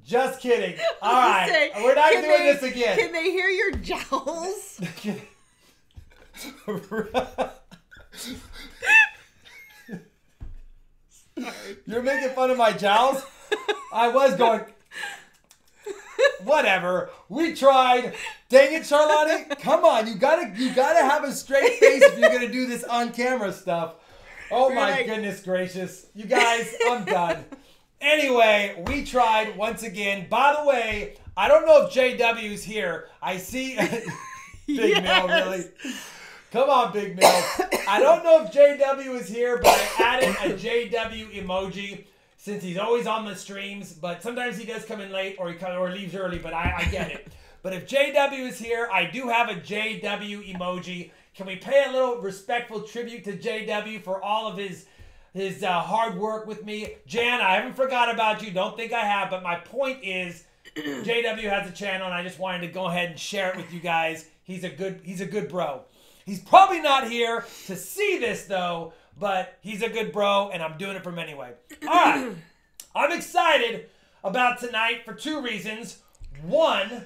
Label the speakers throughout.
Speaker 1: Just kidding. All right. We're not doing this again.
Speaker 2: Can they hear your jowls?
Speaker 1: You're making fun of my jowls? I was going... Whatever. We tried. Dang it, Charlotte. Come on. You gotta have a straight face if you're gonna do this on camera stuff. Oh my goodness gracious. You guys, I'm done. Anyway, we tried once again. By the way, I don't know if JW's here. I see Big Mill, really. Come on, Big Mill. I don't know if JW is here, but I added a JW emoji since he's always on the streams. But sometimes he does come in late or leaves early, but I get it. But if JW is here, I do have a JW emoji. Can we pay a little respectful tribute to JW for all of his hard work with me? Jan, I haven't forgot about you. Don't think I have. But my point is, JW has a channel, and I just wanted to go ahead and share it with you guys. He's a good bro. He's probably not here to see this, though, but he's a good bro, and I'm doing it for him anyway. All right. I'm excited about tonight for two reasons. One,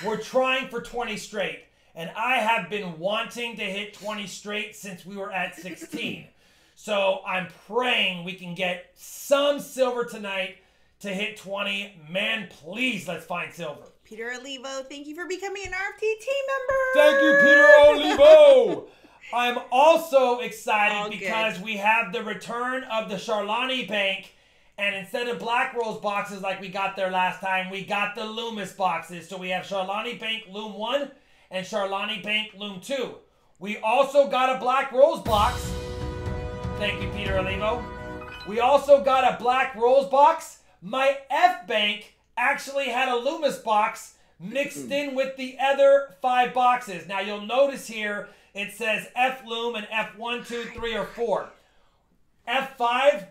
Speaker 1: we're trying for 20 straight, and I have been wanting to hit 20 straight since we were at 16. So I'm praying we can get some silver tonight to hit 20. Man, please, let's find silver.
Speaker 2: Peter Olivo, thank you for becoming an RFT team member.
Speaker 1: Thank you, Peter Olivo. I'm also excited because we have the return of the Charlani Bank. And instead of Black Rose boxes like we got there last time, we got the Loomis boxes. So we have Charlani Bank Loom 1 and Charlani Bank Loom 2. We also got a Black Rose box. Thank you, Peter Olivo. We also got a Black Rose box. My F Bank actually had a Loomis box mixed in with the other 5 boxes. Now you'll notice here it says F Loom and F1, 2, 3, or 4. F5,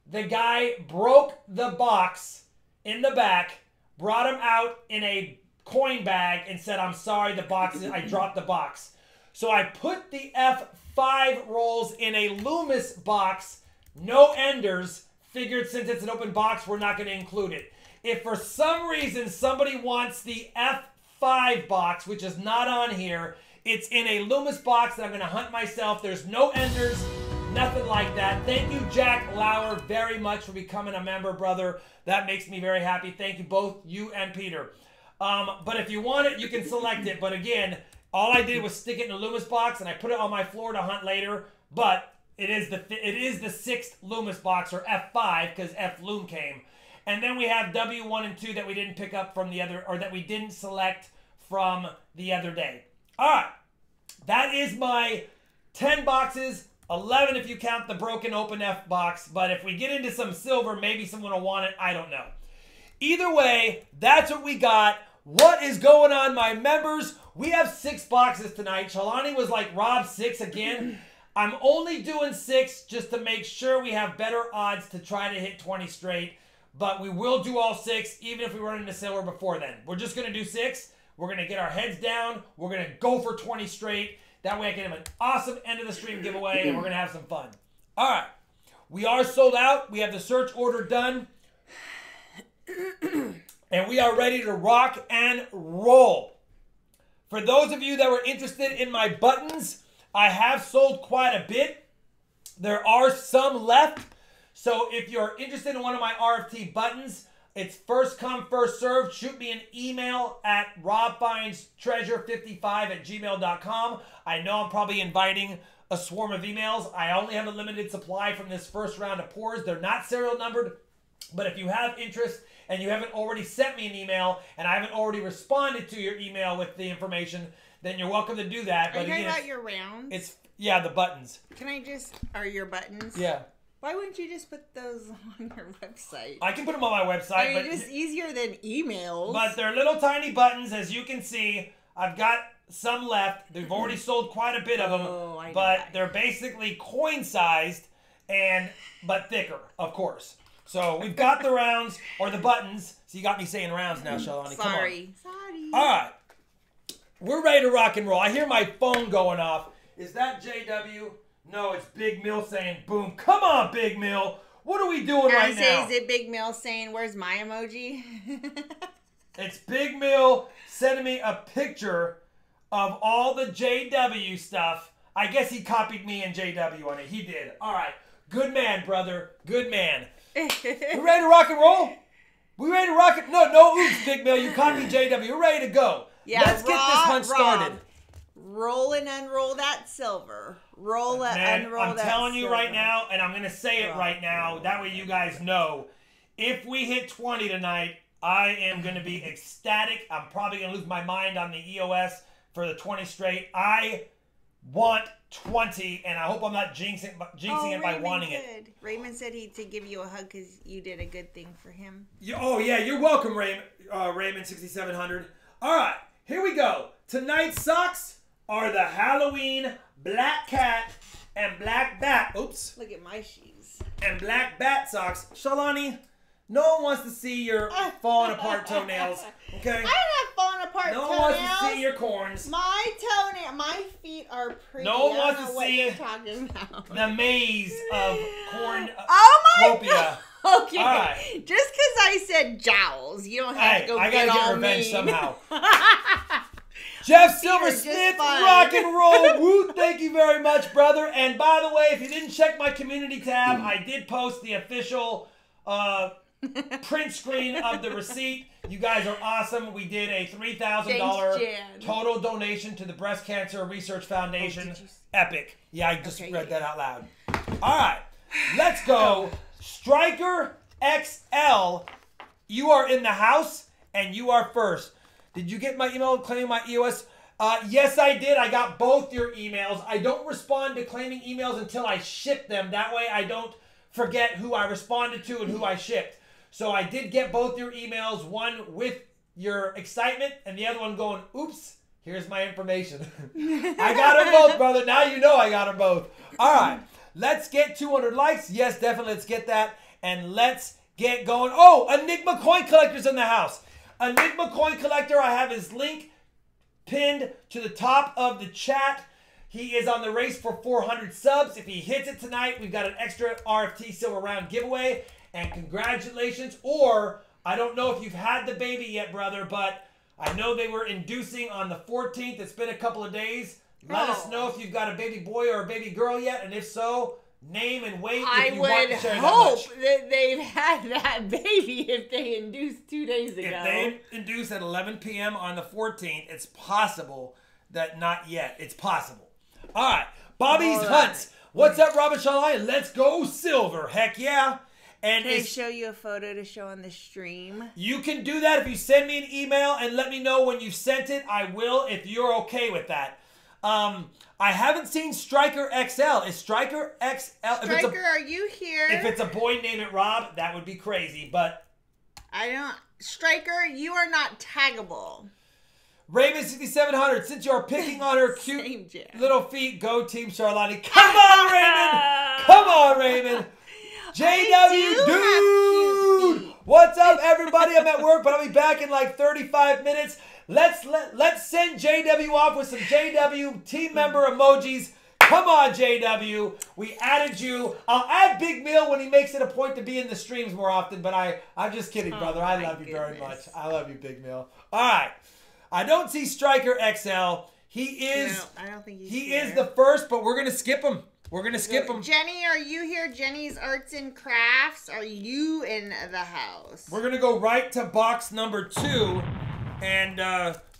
Speaker 1: the guy broke the box in the back, brought him out in a coin bag and said, I'm sorry, I dropped the box. So I put the F5 rolls in a Loomis box, no enders, figured since it's an open box, we're not going to include it. If for some reason somebody wants the F5 box, which is not on here, it's in a Loomis box that I'm going to hunt myself. There's no enders, nothing like that. Thank you, Jack Lauer, very much for becoming a member, brother. That makes me very happy. Thank you both, you and Peter. But if you want it, you can select it. But again, all I did was stick it in a Loomis box, and I put it on my floor to hunt later. But it is the 6th Loomis box, or F5, because F Loom came. And then we have W1 and 2 that we didn't pick up from the other, or that we didn't select from the other day. All right, that is my 10 boxes, 11 if you count the broken open F box. But if we get into some silver, maybe someone will want it. I don't know. Either way, that's what we got. What is going on, my members? We have 6 boxes tonight. Shalani was like, Rob, 6 again. I'm only doing 6 just to make sure we have better odds to try to hit 20 straight. But we will do all 6, even if we run into silver before then. We're just going to do 6. We're going to get our heads down. We're going to go for 20 straight. That way I can have an awesome end of the stream giveaway, and we're going to have some fun. All right. We are sold out. We have the search order done. And we are ready to rock and roll. For those of you that were interested in my buttons, I have sold quite a bit. There are some left. So if you're interested in one of my RFT buttons, it's first come, first served. Shoot me an email at RobFindsTreasure55@gmail.com. I know I'm probably inviting a swarm of emails. I only have a limited supply from this first round of pours. They're not serial numbered. But if you have interest and you haven't already sent me an email and I haven't already responded to your email with the information, then you're welcome to do that.
Speaker 2: Are you talking about your rounds?
Speaker 1: Yeah, the buttons.
Speaker 2: Are your buttons?
Speaker 1: Yeah.
Speaker 2: Why wouldn't you just put those on your website?
Speaker 1: I can put them on my website.
Speaker 2: But it's just easier than emails.
Speaker 1: But they're little tiny buttons, as you can see. I've got some left. They've already sold quite a bit of them. But they're basically coin-sized, but thicker, of course. So we've got the rounds, or the buttons. So you got me saying rounds now, Shalani.
Speaker 2: Sorry.
Speaker 1: All right. We're ready to rock and roll. I hear my phone going off. Is that JW? No, it's Big Mill saying boom. Come on, Big Mill. What are we doing right now?
Speaker 2: Is it Big Mill saying, where's my emoji?
Speaker 1: It's Big Mill sending me a picture of all the JW stuff. I guess he copied me and JW on it. He did. All right. Good man, brother. Good man. We ready to rock and roll? We ready to rock it? No, oops, Big Mill. You copied JW. We're ready to go.
Speaker 2: Yeah,
Speaker 1: let's get this hunt started.
Speaker 2: Roll and unroll that silver. Roll and unroll that silver.
Speaker 1: I'm telling you right now, and I'm going to say it right now. That way you guys know. If we hit 20 tonight, I am going to be ecstatic. I'm probably going to lose my mind on the EOS for the 20 straight. I want 20, and I hope I'm not jinxing it by wanting it.
Speaker 2: Raymond said to give you a hug because you did a good thing for him.
Speaker 1: Oh, yeah, you're welcome, Raymond 6700. All right, here we go. Tonight's socks are the Halloween Black Cat and Black Bat. Oops.
Speaker 2: Look at my shoes.
Speaker 1: And Black Bat socks. Shalani, no one wants to see your falling apart toenails, okay?
Speaker 2: I don't have falling apart toenails.
Speaker 1: No one wants to see your corns.
Speaker 2: My feet are pretty.
Speaker 1: No one wants to see
Speaker 2: what you're talking about.
Speaker 1: The maze of corn.
Speaker 2: Oh my
Speaker 1: copia.
Speaker 2: God. Okay.
Speaker 1: All right.
Speaker 2: Just because I said jowls, you don't have to go
Speaker 1: I
Speaker 2: get
Speaker 1: gotta
Speaker 2: all
Speaker 1: get revenge
Speaker 2: mean.
Speaker 1: somehow. Jeff Silversmith, rock and roll. Woo, thank you very much, brother. And by the way, if you didn't check my community tab, I did post the official print screen of the receipt. You guys are awesome. We did a $3,000 total donation to the Breast Cancer Research Foundation. Epic. Yeah, I just read that out loud. All right, let's go. Striker XL, you are in the house, and you are first. Did you get my email claiming my EOS? Yes, I did. I got both your emails. I don't respond to claiming emails until I ship them. That way I don't forget who I responded to and who I shipped. So I did get both your emails, one with your excitement and the other one going, oops, here's my information. I got them both, brother. Now you know I got them both. All right, let's get 200 likes. Yes, definitely, let's get that. And let's get going. Oh, Enigma Coin Collector's in the house. Enigma Coin Collector, I have his link pinned to the top of the chat. He is on the race for 400 subs. If he hits it tonight, we've got an extra RFT Silver Round giveaway. And congratulations. Or, I don't know if you've had the baby yet, brother, but I know they were inducing on the 14th. It's been a couple of days. Let us know if you've got a baby boy or a baby girl yet. And if so, name and weight if you want to share that much.
Speaker 2: I would hope that they've had that baby if they induced 2 days ago.
Speaker 1: If they induced at 11 p.m. on the 14th, it's possible that not yet. It's possible. All right. Bobby's Hunts. What's up, Robin Shalai? Let's go silver. Heck yeah. And
Speaker 2: can I show you a photo to show on the stream?
Speaker 1: You can do that if you send me an email and let me know when you've sent it. I will if you're okay with that. I haven't seen Striker XL. Is Striker XL?
Speaker 2: Striker, are you here?
Speaker 1: If it's a boy, name it Rob. That would be crazy, but
Speaker 2: I don't. Striker, you are not taggable.
Speaker 1: Raven 6700. Since you're picking on her cute little feet, go Team Charlotte. Come on, Raven. Come on, Raven. JW, dude. What's up, everybody? I'm at work, but I'll be back in like 35 minutes. Let's send JW off with some JW team member emojis. Come on, JW. We added you. I'll add Big Meal when he makes it a point to be in the streams more often, but I'm just kidding, brother. I love you very much. I love you, Big Meal. All right. I don't see Striker XL. He is. No, I don't think he is the first, but we're gonna skip him. We're gonna skip him.
Speaker 2: Jenny, are you here? Jenny's Arts and Crafts. Are you in the house?
Speaker 1: We're gonna go right to box number 2, and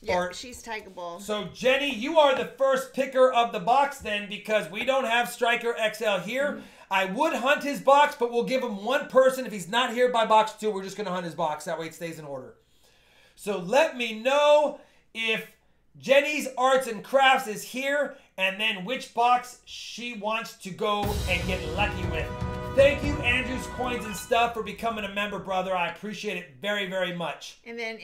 Speaker 2: yeah, she's taggable.
Speaker 1: So Jenny, you are the first picker of the box then, because we don't have Striker XL here. I would hunt his box, but we'll give him one person. If he's not here by box 2, we're just gonna hunt his box. That way it stays in order. So let me know if Jenny's Arts and Crafts is here, and then which box she wants to go and get lucky with. Thank you, Andrew's Coins and Stuff, for becoming a member, brother. I appreciate it very, very much.
Speaker 2: And then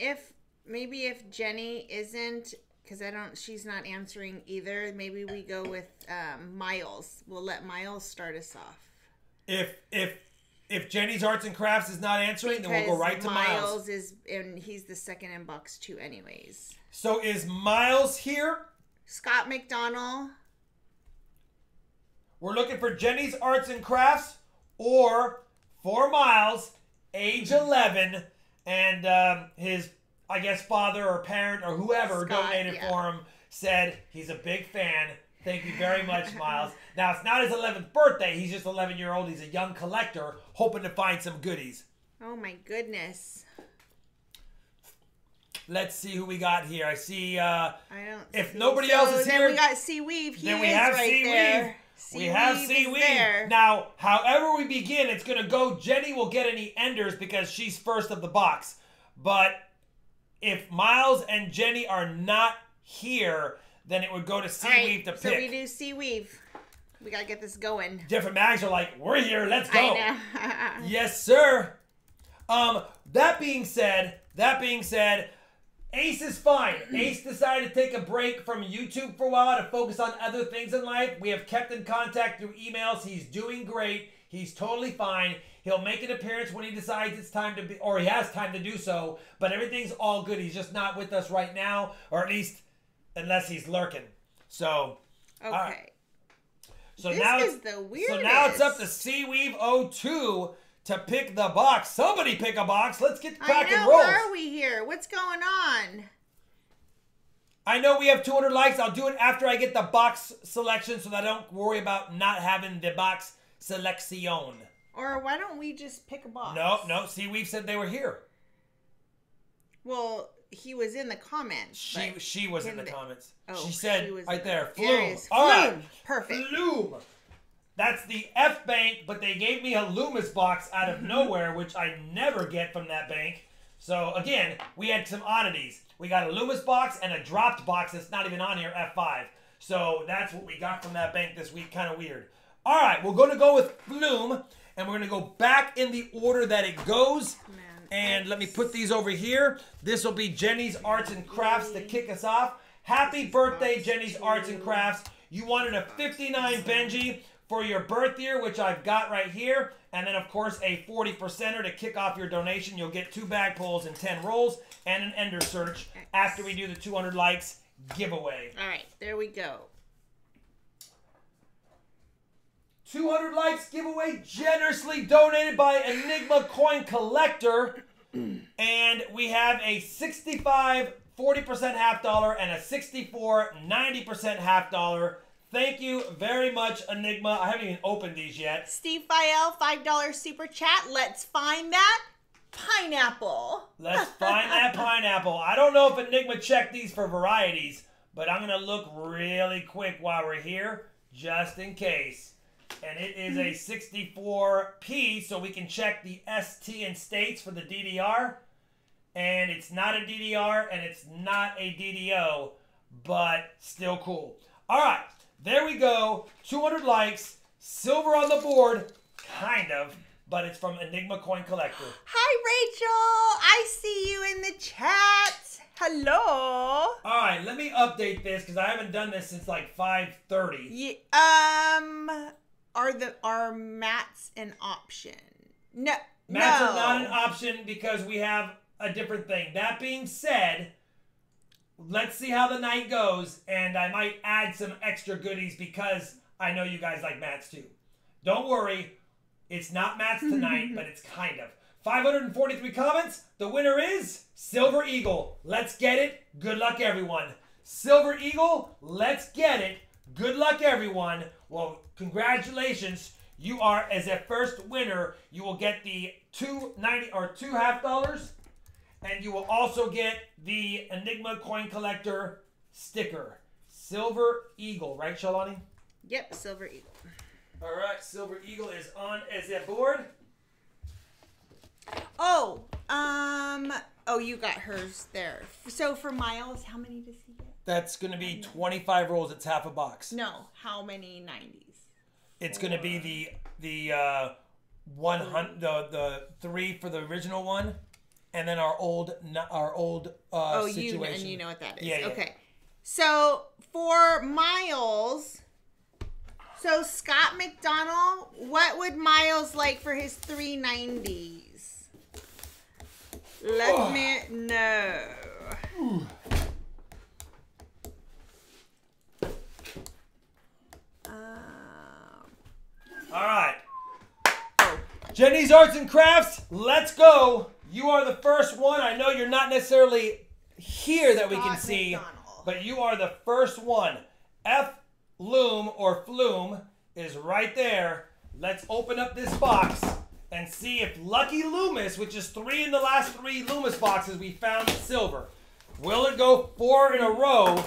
Speaker 2: maybe if Jenny isn't, because she's not answering either, maybe we go with Miles. We'll let Miles start us off.
Speaker 1: If Jenny's Arts and Crafts is not answering, then we'll go right to Miles.
Speaker 2: And he's the second in box 2 anyways.
Speaker 1: So is Miles here?
Speaker 2: Scott McDonald.
Speaker 1: We're looking for Jenny's Arts and Crafts or for Miles, age 11, and his, I guess, father or parent or whoever donated for him said he's a big fan. Thank you very much, Miles. Now, it's not his 11th birthday. He's just 11-year-old. He's a young collector hoping to find some goodies.
Speaker 2: Oh, my goodness.
Speaker 1: Let's see who we got here. I see,
Speaker 2: I don't
Speaker 1: if nobody else is here.
Speaker 2: Then we got C-Weave. Then we have C-Weave.
Speaker 1: We have C-Weave. Now, however we begin, it's going to go. Jenny will get any enders because she's first of the box. But if Miles and Jenny are not here, then it would go to C-Weave to pick.
Speaker 2: So we do C-Weave. We got to get this going.
Speaker 1: Different mags are like, we're here. Let's go.
Speaker 2: I know.
Speaker 1: Yes, sir. That being said, Ace is fine. Ace decided to take a break from YouTube for a while to focus on other things in life. We have kept in contact through emails. He's doing great. He's totally fine. He'll make an appearance when he decides it's time to be, or he has time to do so, but everything's all good. He's just not with us right now, or at least unless he's lurking. So,
Speaker 2: okay.
Speaker 1: Right. So
Speaker 2: this
Speaker 1: now
Speaker 2: is the weirdest.
Speaker 1: So now it's up to C-Weave 02 to pick the box. Somebody pick a box. Let's get cracking rolls.
Speaker 2: Where are we here? What's going on?
Speaker 1: I know we have 200 likes. I'll do it after I get the box selection so that I don't worry about not having the box selection.
Speaker 2: Or why don't we just pick a box?
Speaker 1: No. C-Weave said they were here.
Speaker 2: Well, he was in the comments.
Speaker 1: She was in the comments.
Speaker 2: Oh,
Speaker 1: she said right there, Flume.
Speaker 2: There is.
Speaker 1: All
Speaker 2: Flume.
Speaker 1: right.
Speaker 2: Perfect.
Speaker 1: Flume. That's the F bank, but they gave me a Loomis box out of nowhere, which I never get from that bank. So, again, we had some oddities. We got a Loomis box and a dropped box that's not even on here, F5. So, that's what we got from that bank this week. Kind of weird. All right, we're going to go with Flume, and we're going to go back in the order that it goes. And let me put these over here. This will be Jenny's Arts and Crafts to kick us off. Happy birthday, Jenny's Arts and Crafts. You wanted a 59 Benji for your birth year, which I've got right here. And then, of course, a 40%er to kick off your donation. You'll get 2 bag pulls and 10 rolls and an Ender Search after we do the 200 likes giveaway.
Speaker 2: All right, there we go.
Speaker 1: 200 likes giveaway generously donated by Enigma Coin Collector. And we have a 65 40% half dollar and a 64 90% half dollar. Thank you very much, Enigma. I haven't even opened these yet.
Speaker 2: Steve Fiel, $5 super chat. Let's find that pineapple.
Speaker 1: Let's find that pineapple. I don't know if Enigma checked these for varieties, but I'm going to look really quick while we're here, just in case. And it is a 64P, so we can check the ST and states for the DDR. And it's not a DDR, and it's not a DDO, but still cool. All right, there we go. 200 likes, silver on the board, kind of, but it's from Enigma Coin Collector.
Speaker 2: Hi, Rachel. I see you in the chat. Hello.
Speaker 1: All right, let me update this because I haven't done this since like 5:30.
Speaker 2: Yeah, Are mats an option? No.
Speaker 1: Mats are not an option because we have a different thing. That being said, let's see how the night goes, and I might add some extra goodies because I know you guys like mats too. Don't worry, it's not mats tonight, but it's kind of. 543 comments. The winner is Silver Eagle. Let's get it. Good luck, everyone. Silver Eagle, let's get it. Good luck, everyone. Well, congratulations. You are, as a first winner, you will get the $2 half dollars, and you will also get the Enigma Coin Collector sticker. Silver Eagle, right, Shalani?
Speaker 2: Yep, Silver Eagle.
Speaker 1: All right, Silver Eagle is on as a board.
Speaker 2: Oh, you got hers there. So for Miles, how many does he get?
Speaker 1: That's going to be 25 rolls. It's half a box.
Speaker 2: No, how many 90s?
Speaker 1: It's going to be the 100, the 3 for the original one, and then our old situation.
Speaker 2: You know what that is.
Speaker 1: Yeah.
Speaker 2: Okay. So for Miles, so Scott McDonald, what would Miles like for his 390s? Let me know.
Speaker 1: All right. Jenny's Arts and Crafts, let's go. You are the first one. I know you're not necessarily here that we can see, but you are the first one. F Loom or Flume is right there. Let's open up this box and see if Lucky Loomis, which is 3 in the last 3 Loomis boxes we found silver. Will it go 4 in a row?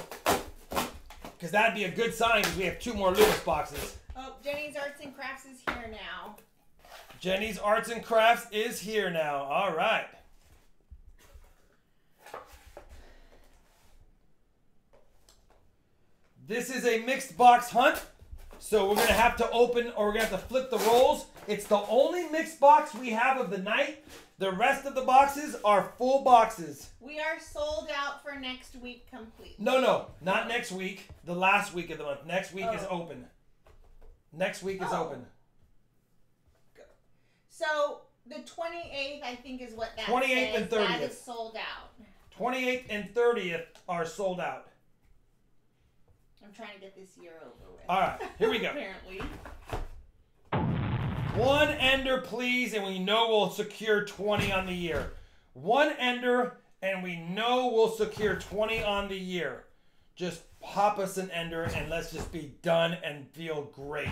Speaker 1: Because that'd be a good sign because we have 2 more Loomis boxes.
Speaker 2: Oh, Jenny's Arts and Crafts is here now.
Speaker 1: Jenny's Arts and Crafts is here now. All right. This is a mixed box hunt. So we're going to have to open, or we're going to have to flip the rolls. It's the only mixed box we have of the night. The rest of the boxes are full boxes.
Speaker 2: We are sold out for next week completely.
Speaker 1: No, not next week. The last week of the month. Next week is open. Next week is open.
Speaker 2: So the 28th, I think, is what that
Speaker 1: 28th
Speaker 2: says.
Speaker 1: and 30th.
Speaker 2: That is sold out.
Speaker 1: 28th and 30th are sold out.
Speaker 2: I'm trying to get this year over with.
Speaker 1: All right, here we go.
Speaker 2: Apparently.
Speaker 1: 1 ender, please, and we know we'll secure 20 on the year. 1 ender, and we know we'll secure 20 on the year. Just pop us an ender, and let's just be done and feel great.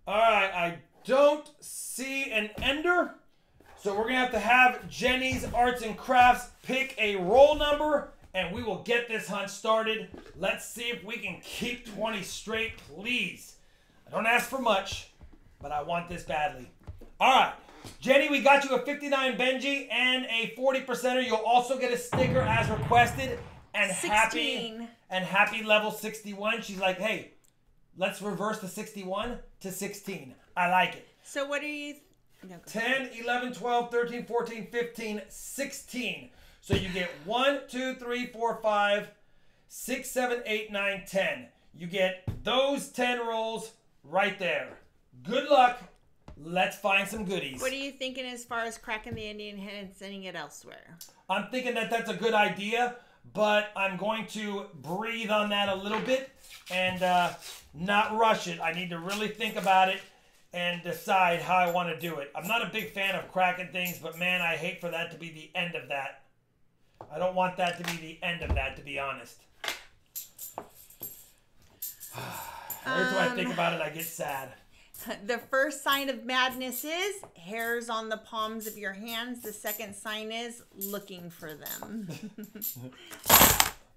Speaker 1: All right, I don't see an ender. So we're going to have Jenny's Arts and Crafts pick a roll number, and we will get this hunt started. Let's see if we can keep 20 straight, please. I don't ask for much, but I want this badly. All right, Jenny, we got you a 59 Benji and a 40%er. You'll also get a sticker as requested. And
Speaker 2: 16.
Speaker 1: happy level 61. She's like, hey, let's reverse the 61 to 16. I like it.
Speaker 2: So what are you...
Speaker 1: 10, 11, 12, 13, 14, 15, 16. So you get 1, 2, 3, 4, 5, 6, 7, 8, 9, 10. You get those 10 rolls right there. Good luck. Let's find some goodies.
Speaker 2: What are you thinking as far as cracking the Indian head and sending it elsewhere?
Speaker 1: I'm thinking that that's a good idea, but I'm going to breathe on that a little bit and not rush it. I need to really think about it and decide how I want to do it. I'm not a big fan of cracking things, but man, I hate for that to be the end of that. I don't want that to be the end of that, to be honest. Every time I think about it, I get sad.
Speaker 2: The first sign of madness is hairs on the palms of your hands. The second sign is looking for them.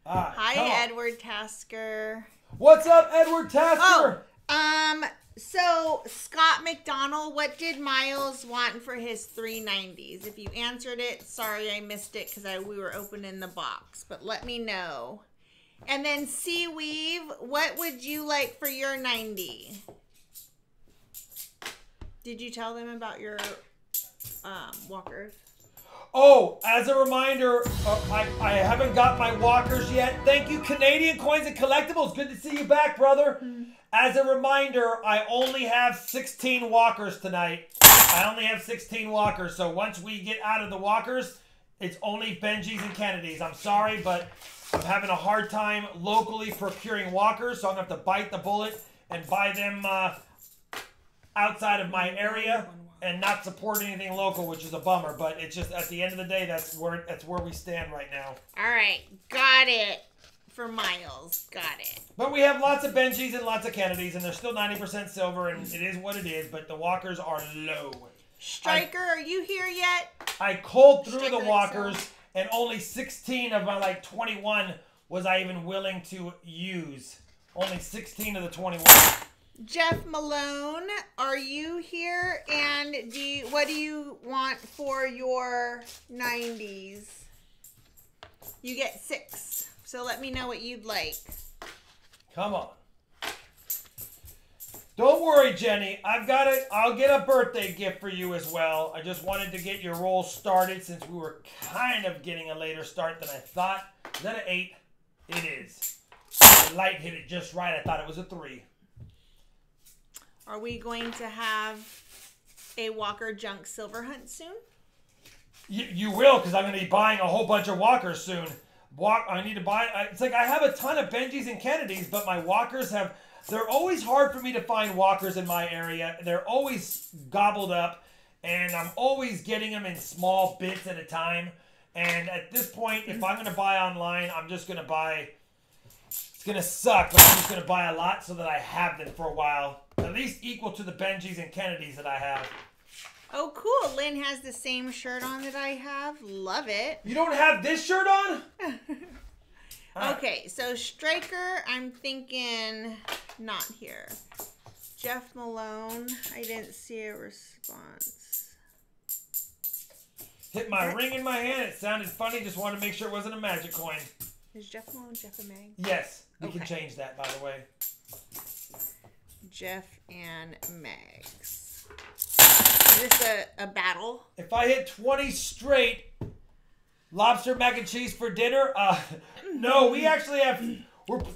Speaker 2: Hi, Edward Tasker.
Speaker 1: What's up, Edward Tasker?
Speaker 2: So Scott McDonald, what did Miles want for his 390s? If you answered it, sorry I missed it because we were opening the box, but let me know. And then Seaweave, what would you like for your 90? Did you tell them about your walkers?
Speaker 1: Oh, as a reminder, I haven't got my walkers yet. Thank you, Canadian Coins and Collectibles. Good to see you back, brother. As a reminder, I only have 16 walkers tonight. I only have 16 walkers. So once we get out of the walkers, it's only Benjis and Kennedys. I'm sorry, but I'm having a hard time locally procuring walkers. So I'm going to have to bite the bullet and buy them outside of my area and not support anything local, which is a bummer. But it's just, at the end of the day, that's where we stand right now.
Speaker 2: All right. Got it. For Miles. Got it.
Speaker 1: But we have lots of Benjis and lots of Kennedys, and they're still 90% silver, and it is what it is, but the walkers are low.
Speaker 2: Striker, are you here yet?
Speaker 1: I culled through the walkers, and only 16 of my 21 was I even willing to use. Only 16 of the 21.
Speaker 2: Jeff Malone, are you here? And what do you want for your 90s? You get 6. So let me know what you'd like.
Speaker 1: Come on. Don't worry, Jenny. I'll get a birthday gift for you as well. I just wanted to get your roll started since we were kind of getting a later start than I thought. Is that an 8? It is. The light hit it just right. I thought it was a 3.
Speaker 2: Are we going to have a Walker Junk Silver Hunt soon?
Speaker 1: You will, because I'm going to be buying a whole bunch of walkers soon. I need to buy. It's like I have a ton of Benjis and Kennedys, but my walkers have. They're always hard for me to find walkers in my area. They're always gobbled up, and I'm always getting them in small bits at a time. And at this point, if I'm going to buy online, I'm just going to buy. It's going to suck, but I'm just going to buy a lot so that I have them for a while. At least equal to the Benjis and Kennedys that I have.
Speaker 2: Oh, cool. Lynn has the same shirt on that I have. Love it.
Speaker 1: You don't have this shirt on?
Speaker 2: Okay, so Striker, I'm thinking not here. Jeff Malone, I didn't see a response.
Speaker 1: Hit my ring in my hand. It sounded funny. Just wanted to make sure it wasn't a magic coin.
Speaker 2: Is Jeff Malone Jeff and Meg?
Speaker 1: Yes. We can change that, by the way.
Speaker 2: Jeff and Megs. Is this a battle?
Speaker 1: If I hit 20 straight lobster mac and cheese for dinner, no, we actually have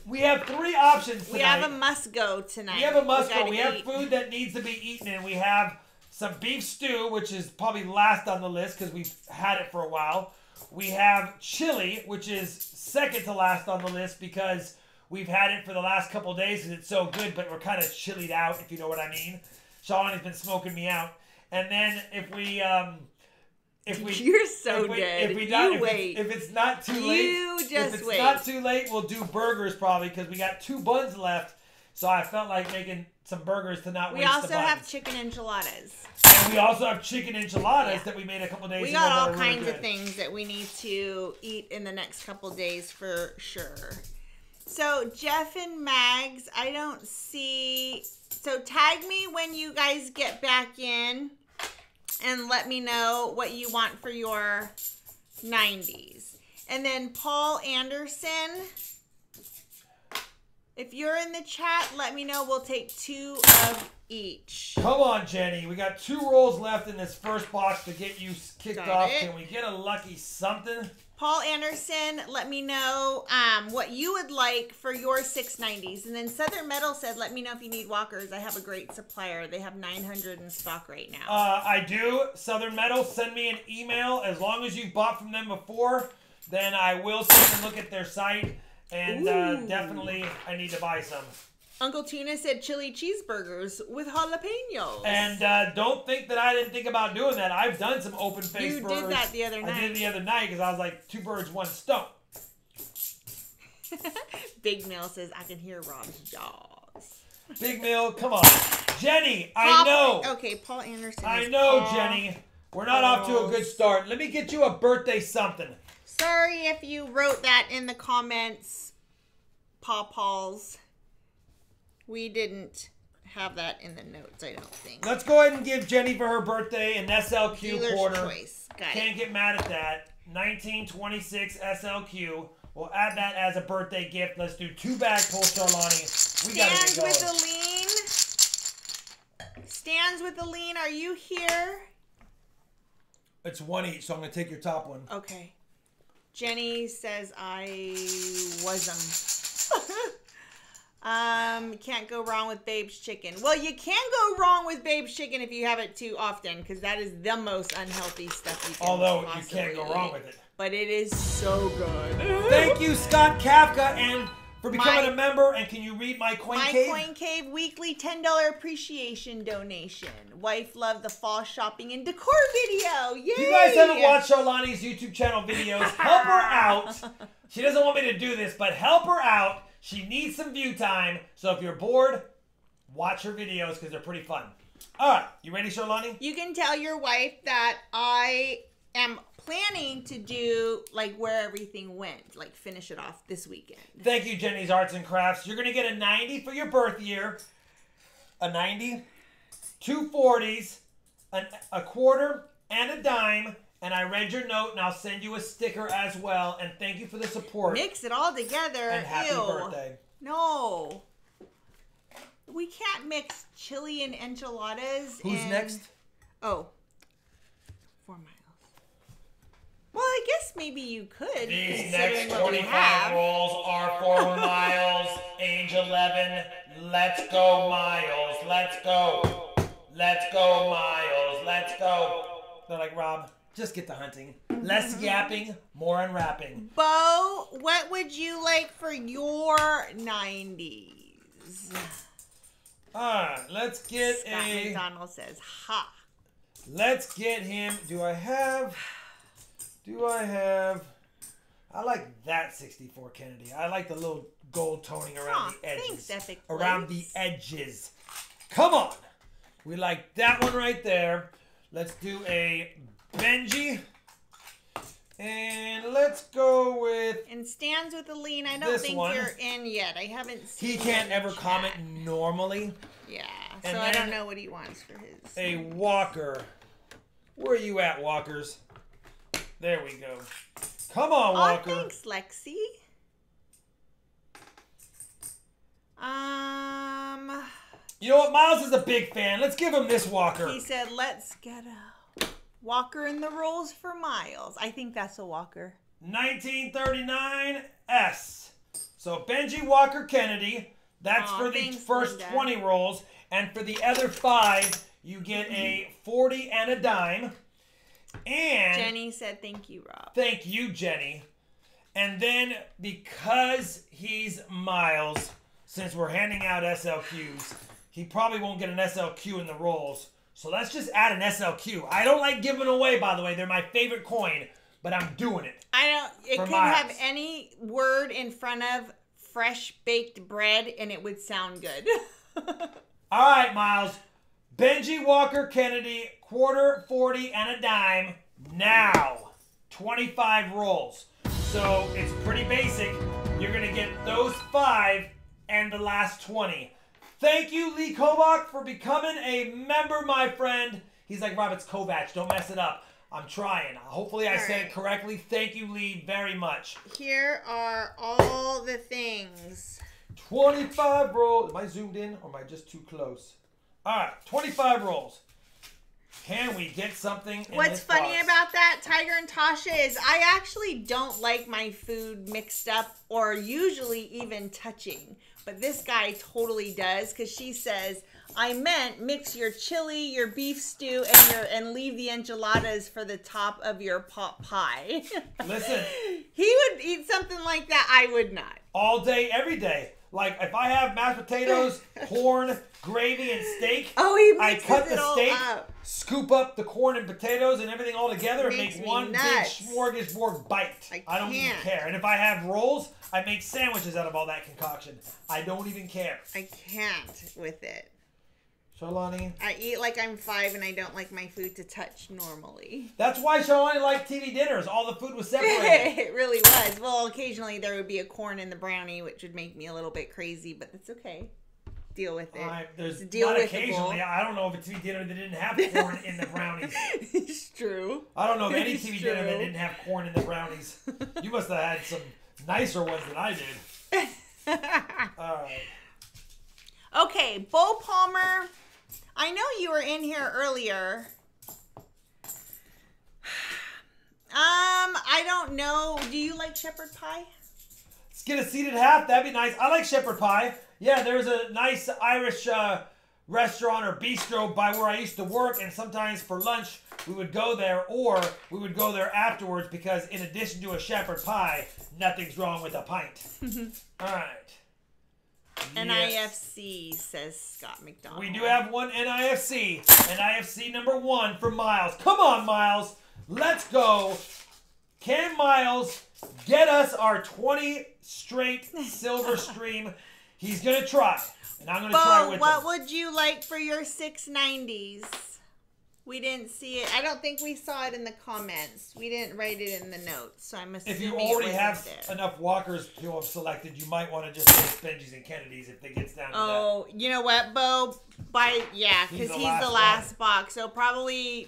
Speaker 1: we have 3 options tonight.
Speaker 2: We have a must-go tonight.
Speaker 1: We have a must-go. We have food that needs to be eaten, and we have some beef stew, which is probably last on the list because we've had it for a while. We have chili, which is second to last on the list because we've had it for the last couple of days because it's so good, but we're kind of chilied out, if you know what I mean. Sean has been smoking me out. And then
Speaker 2: You're so dead.
Speaker 1: If it's not too late,
Speaker 2: if it's
Speaker 1: not too late, we'll do burgers probably because we got 2 buns left. So I felt like making some burgers to not waste the buns.
Speaker 2: We also have chicken enchiladas.
Speaker 1: And we also have chicken enchiladas that we made a couple days ago.
Speaker 2: We got all kinds of things that we need to eat in the next couple days for sure. So Jeff and Mags, I don't see. So tag me when you guys get back in. And let me know what you want for your 90s. And then Paul Anderson, if you're in the chat, let me know. We'll take 2 of each.
Speaker 1: Come on, Jenny. We got 2 rolls left in this first box to get you kicked off. Can we get a lucky something?
Speaker 2: Paul Anderson, let me know what you would like for your 690s. And then Southern Metal said, let me know if you need walkers. I have a great supplier. They have 900 in stock right now.
Speaker 1: I do. Southern Metal, send me an email. As long as you've bought from them before, then I will take a look at their site. And definitely, I need to buy some.
Speaker 2: Uncle Tina said chili cheeseburgers with jalapenos.
Speaker 1: And don't think that I didn't think about doing that. I've done some open-faced burgers.
Speaker 2: You did that the other night.
Speaker 1: I did it the other night because I was like 2 birds, 1 stone.
Speaker 2: Big Mill says, I can hear Rob's jaws.
Speaker 1: Big Mill, come on. Jenny, I know.
Speaker 2: Okay, Paul Anderson.
Speaker 1: I know, Jenny. We're not off to a good start. Let me get you a birthday something.
Speaker 2: Sorry if you wrote that in the comments, Paw-Paws. We didn't have that in the notes, I don't think.
Speaker 1: Let's go ahead and give Jenny for her birthday an SLQ
Speaker 2: Dealer's
Speaker 1: quarter.
Speaker 2: Choice.
Speaker 1: Can't get mad at that. 1926 SLQ. We'll add that as a birthday gift. Let's do 2 bag pull, Charlani. We gotta get going.
Speaker 2: Stands with the lean. Stands with the lean. Are you here?
Speaker 1: It's 1 each, so I'm gonna take your top one.
Speaker 2: Okay. Jenny says I wasn't. Can't go wrong with Babe's Chicken. Well, you can go wrong with Babe's Chicken if you have it too often, because that is the most unhealthy stuff you can
Speaker 1: you can't go wrong with it.
Speaker 2: But it is so good.
Speaker 1: Thank you, Scott Kafka, and for becoming a member. And can you read my Coin Cave?
Speaker 2: My Coin Cave weekly $10 appreciation donation. Wife loved the fall shopping and decor video. Yay!
Speaker 1: If you guys haven't watched Charlani's YouTube channel videos, help her out. She doesn't want me to do this, but help her out. She needs some view time. So if you're bored, watch her videos because they're pretty fun. All right. You ready, Charlani?
Speaker 2: You can tell your wife that I am planning to do like where everything went, like finish it off this weekend.
Speaker 1: Thank you, Jenny's Arts and Crafts. You're going to get a 90 for your birth year. A 90, 2 40s, a quarter, and a dime. And I read your note, and I'll send you a sticker as well. And thank you for the support.
Speaker 2: Mix it all together.
Speaker 1: And happy birthday.
Speaker 2: No. We can't mix chili and enchiladas.
Speaker 1: Who's next?
Speaker 2: Oh. 4 miles. Well, I guess maybe you could.
Speaker 1: These next 25 rolls are 4 miles. Angel 11. Let's go, Miles. Let's go. Let's go, Miles. Let's go. They're like, Rob, Just get to hunting. Less yapping, more unwrapping.
Speaker 2: Bo, what would you like for your 90s?
Speaker 1: Let's get
Speaker 2: Scott McDonald says, ha.
Speaker 1: Let's get him. Do I have? I like that 64 Kennedy. I like the little gold toning around the edges.
Speaker 2: Thanks, Epic
Speaker 1: around the edges. Come on. We like that one right there. Let's do a Benji. And let's go with...
Speaker 2: And Stands with a Lean. I don't think you're in yet. I haven't seen
Speaker 1: He can't ever comment normally.
Speaker 2: Yeah, so I don't know what he wants for his.
Speaker 1: A Walker. Where are you at, Walkers? There we go. Come on, Walker.
Speaker 2: Oh, thanks, Lexi.
Speaker 1: You know what? Miles is a big fan. Let's give him this Walker.
Speaker 2: He said, let's get a Walker in the rolls for Miles. I think that's a Walker.
Speaker 1: 1939 S. So Benji Walker Kennedy. That's for the first 20 rolls. And for the other 5, you get a 40 and a dime. And
Speaker 2: Jenny said, thank you, Rob.
Speaker 1: Thank you, Jenny. And then because he's Miles, since we're handing out SLQs, he probably won't get an SLQ in the rolls. So let's just add an SLQ. I don't like giving away, by the way. They're my favorite coin, but I'm doing it.
Speaker 2: It could have any word in front of fresh baked bread, and it would sound good.
Speaker 1: All right, Miles. Benji Walker Kennedy, quarter, 40, and a dime. Now, 25 rolls. So it's pretty basic. You're going to get those 5 and the last 20. Thank you, Lee Kovac, for becoming a member, my friend. He's like, Rob, it's Kovac. Don't mess it up. I'm trying. Hopefully I said it correctly. Thank you, Lee, very much.
Speaker 2: Here are all the things.
Speaker 1: 25 rolls. Am I zoomed in or am I just too close? All right, 25 rolls. Can we get something in
Speaker 2: What's
Speaker 1: this
Speaker 2: funny
Speaker 1: box?
Speaker 2: about that, Tiger and Tasha, is I actually don't like my food mixed up or usually even touching. But this guy totally does, because she says, I meant mix your chili, your beef stew, and leave the enchiladas for the top of your pot pie.
Speaker 1: Listen.
Speaker 2: He would eat something like that. I would not.
Speaker 1: All day, every day. Like, if I have mashed potatoes, corn, gravy, and steak, I cut the steak, scoop up the corn and potatoes and everything all together and make one big smorgasbord bite. I don't even care. And if I have rolls, I make sandwiches out of all that concoction. I don't even care.
Speaker 2: I can't with it.
Speaker 1: Shalani.
Speaker 2: I eat like I'm 5 and I don't like my food to touch normally.
Speaker 1: That's why Shalani liked TV dinners. All the food was separated.
Speaker 2: It really was. Well, occasionally there would be a corn in the brownie, which would make me a little bit crazy, but it's okay. Deal with it.
Speaker 1: There's not occasionally. I don't know of a TV dinner that didn't have corn in the brownies.
Speaker 2: It's true.
Speaker 1: I don't know of any TV dinner that didn't have corn in the brownies. You must have had some nicer ones than I did. All right.
Speaker 2: Okay, Bo Palmer. I know you were in here earlier. I don't know. Do you like shepherd pie?
Speaker 1: Let's get a seated half. That'd be nice. I like shepherd pie. Yeah, there's a nice Irish restaurant or bistro by where I used to work, and sometimes for lunch we would go there, or we would go there afterwards, because in addition to a shepherd pie, nothing's wrong with a pint. All right.
Speaker 2: NIFC, says Scott McDonald.
Speaker 1: We do have one NIFC. NIFC number 1 for Miles. Come on, Miles. Let's go. Can Miles get us our 20 straight silver stream? He's going to try. And I'm going to try with him.
Speaker 2: What would you like for your 690s? We didn't see it. I don't think we saw it in the comments. We didn't write it in the notes, so I'm assuming
Speaker 1: if you already have enough walkers to have selected, you might want to just say Benji's and Kennedy's if it gets down to that.
Speaker 2: Oh, you know what, Bo? Because he's the last box. So probably,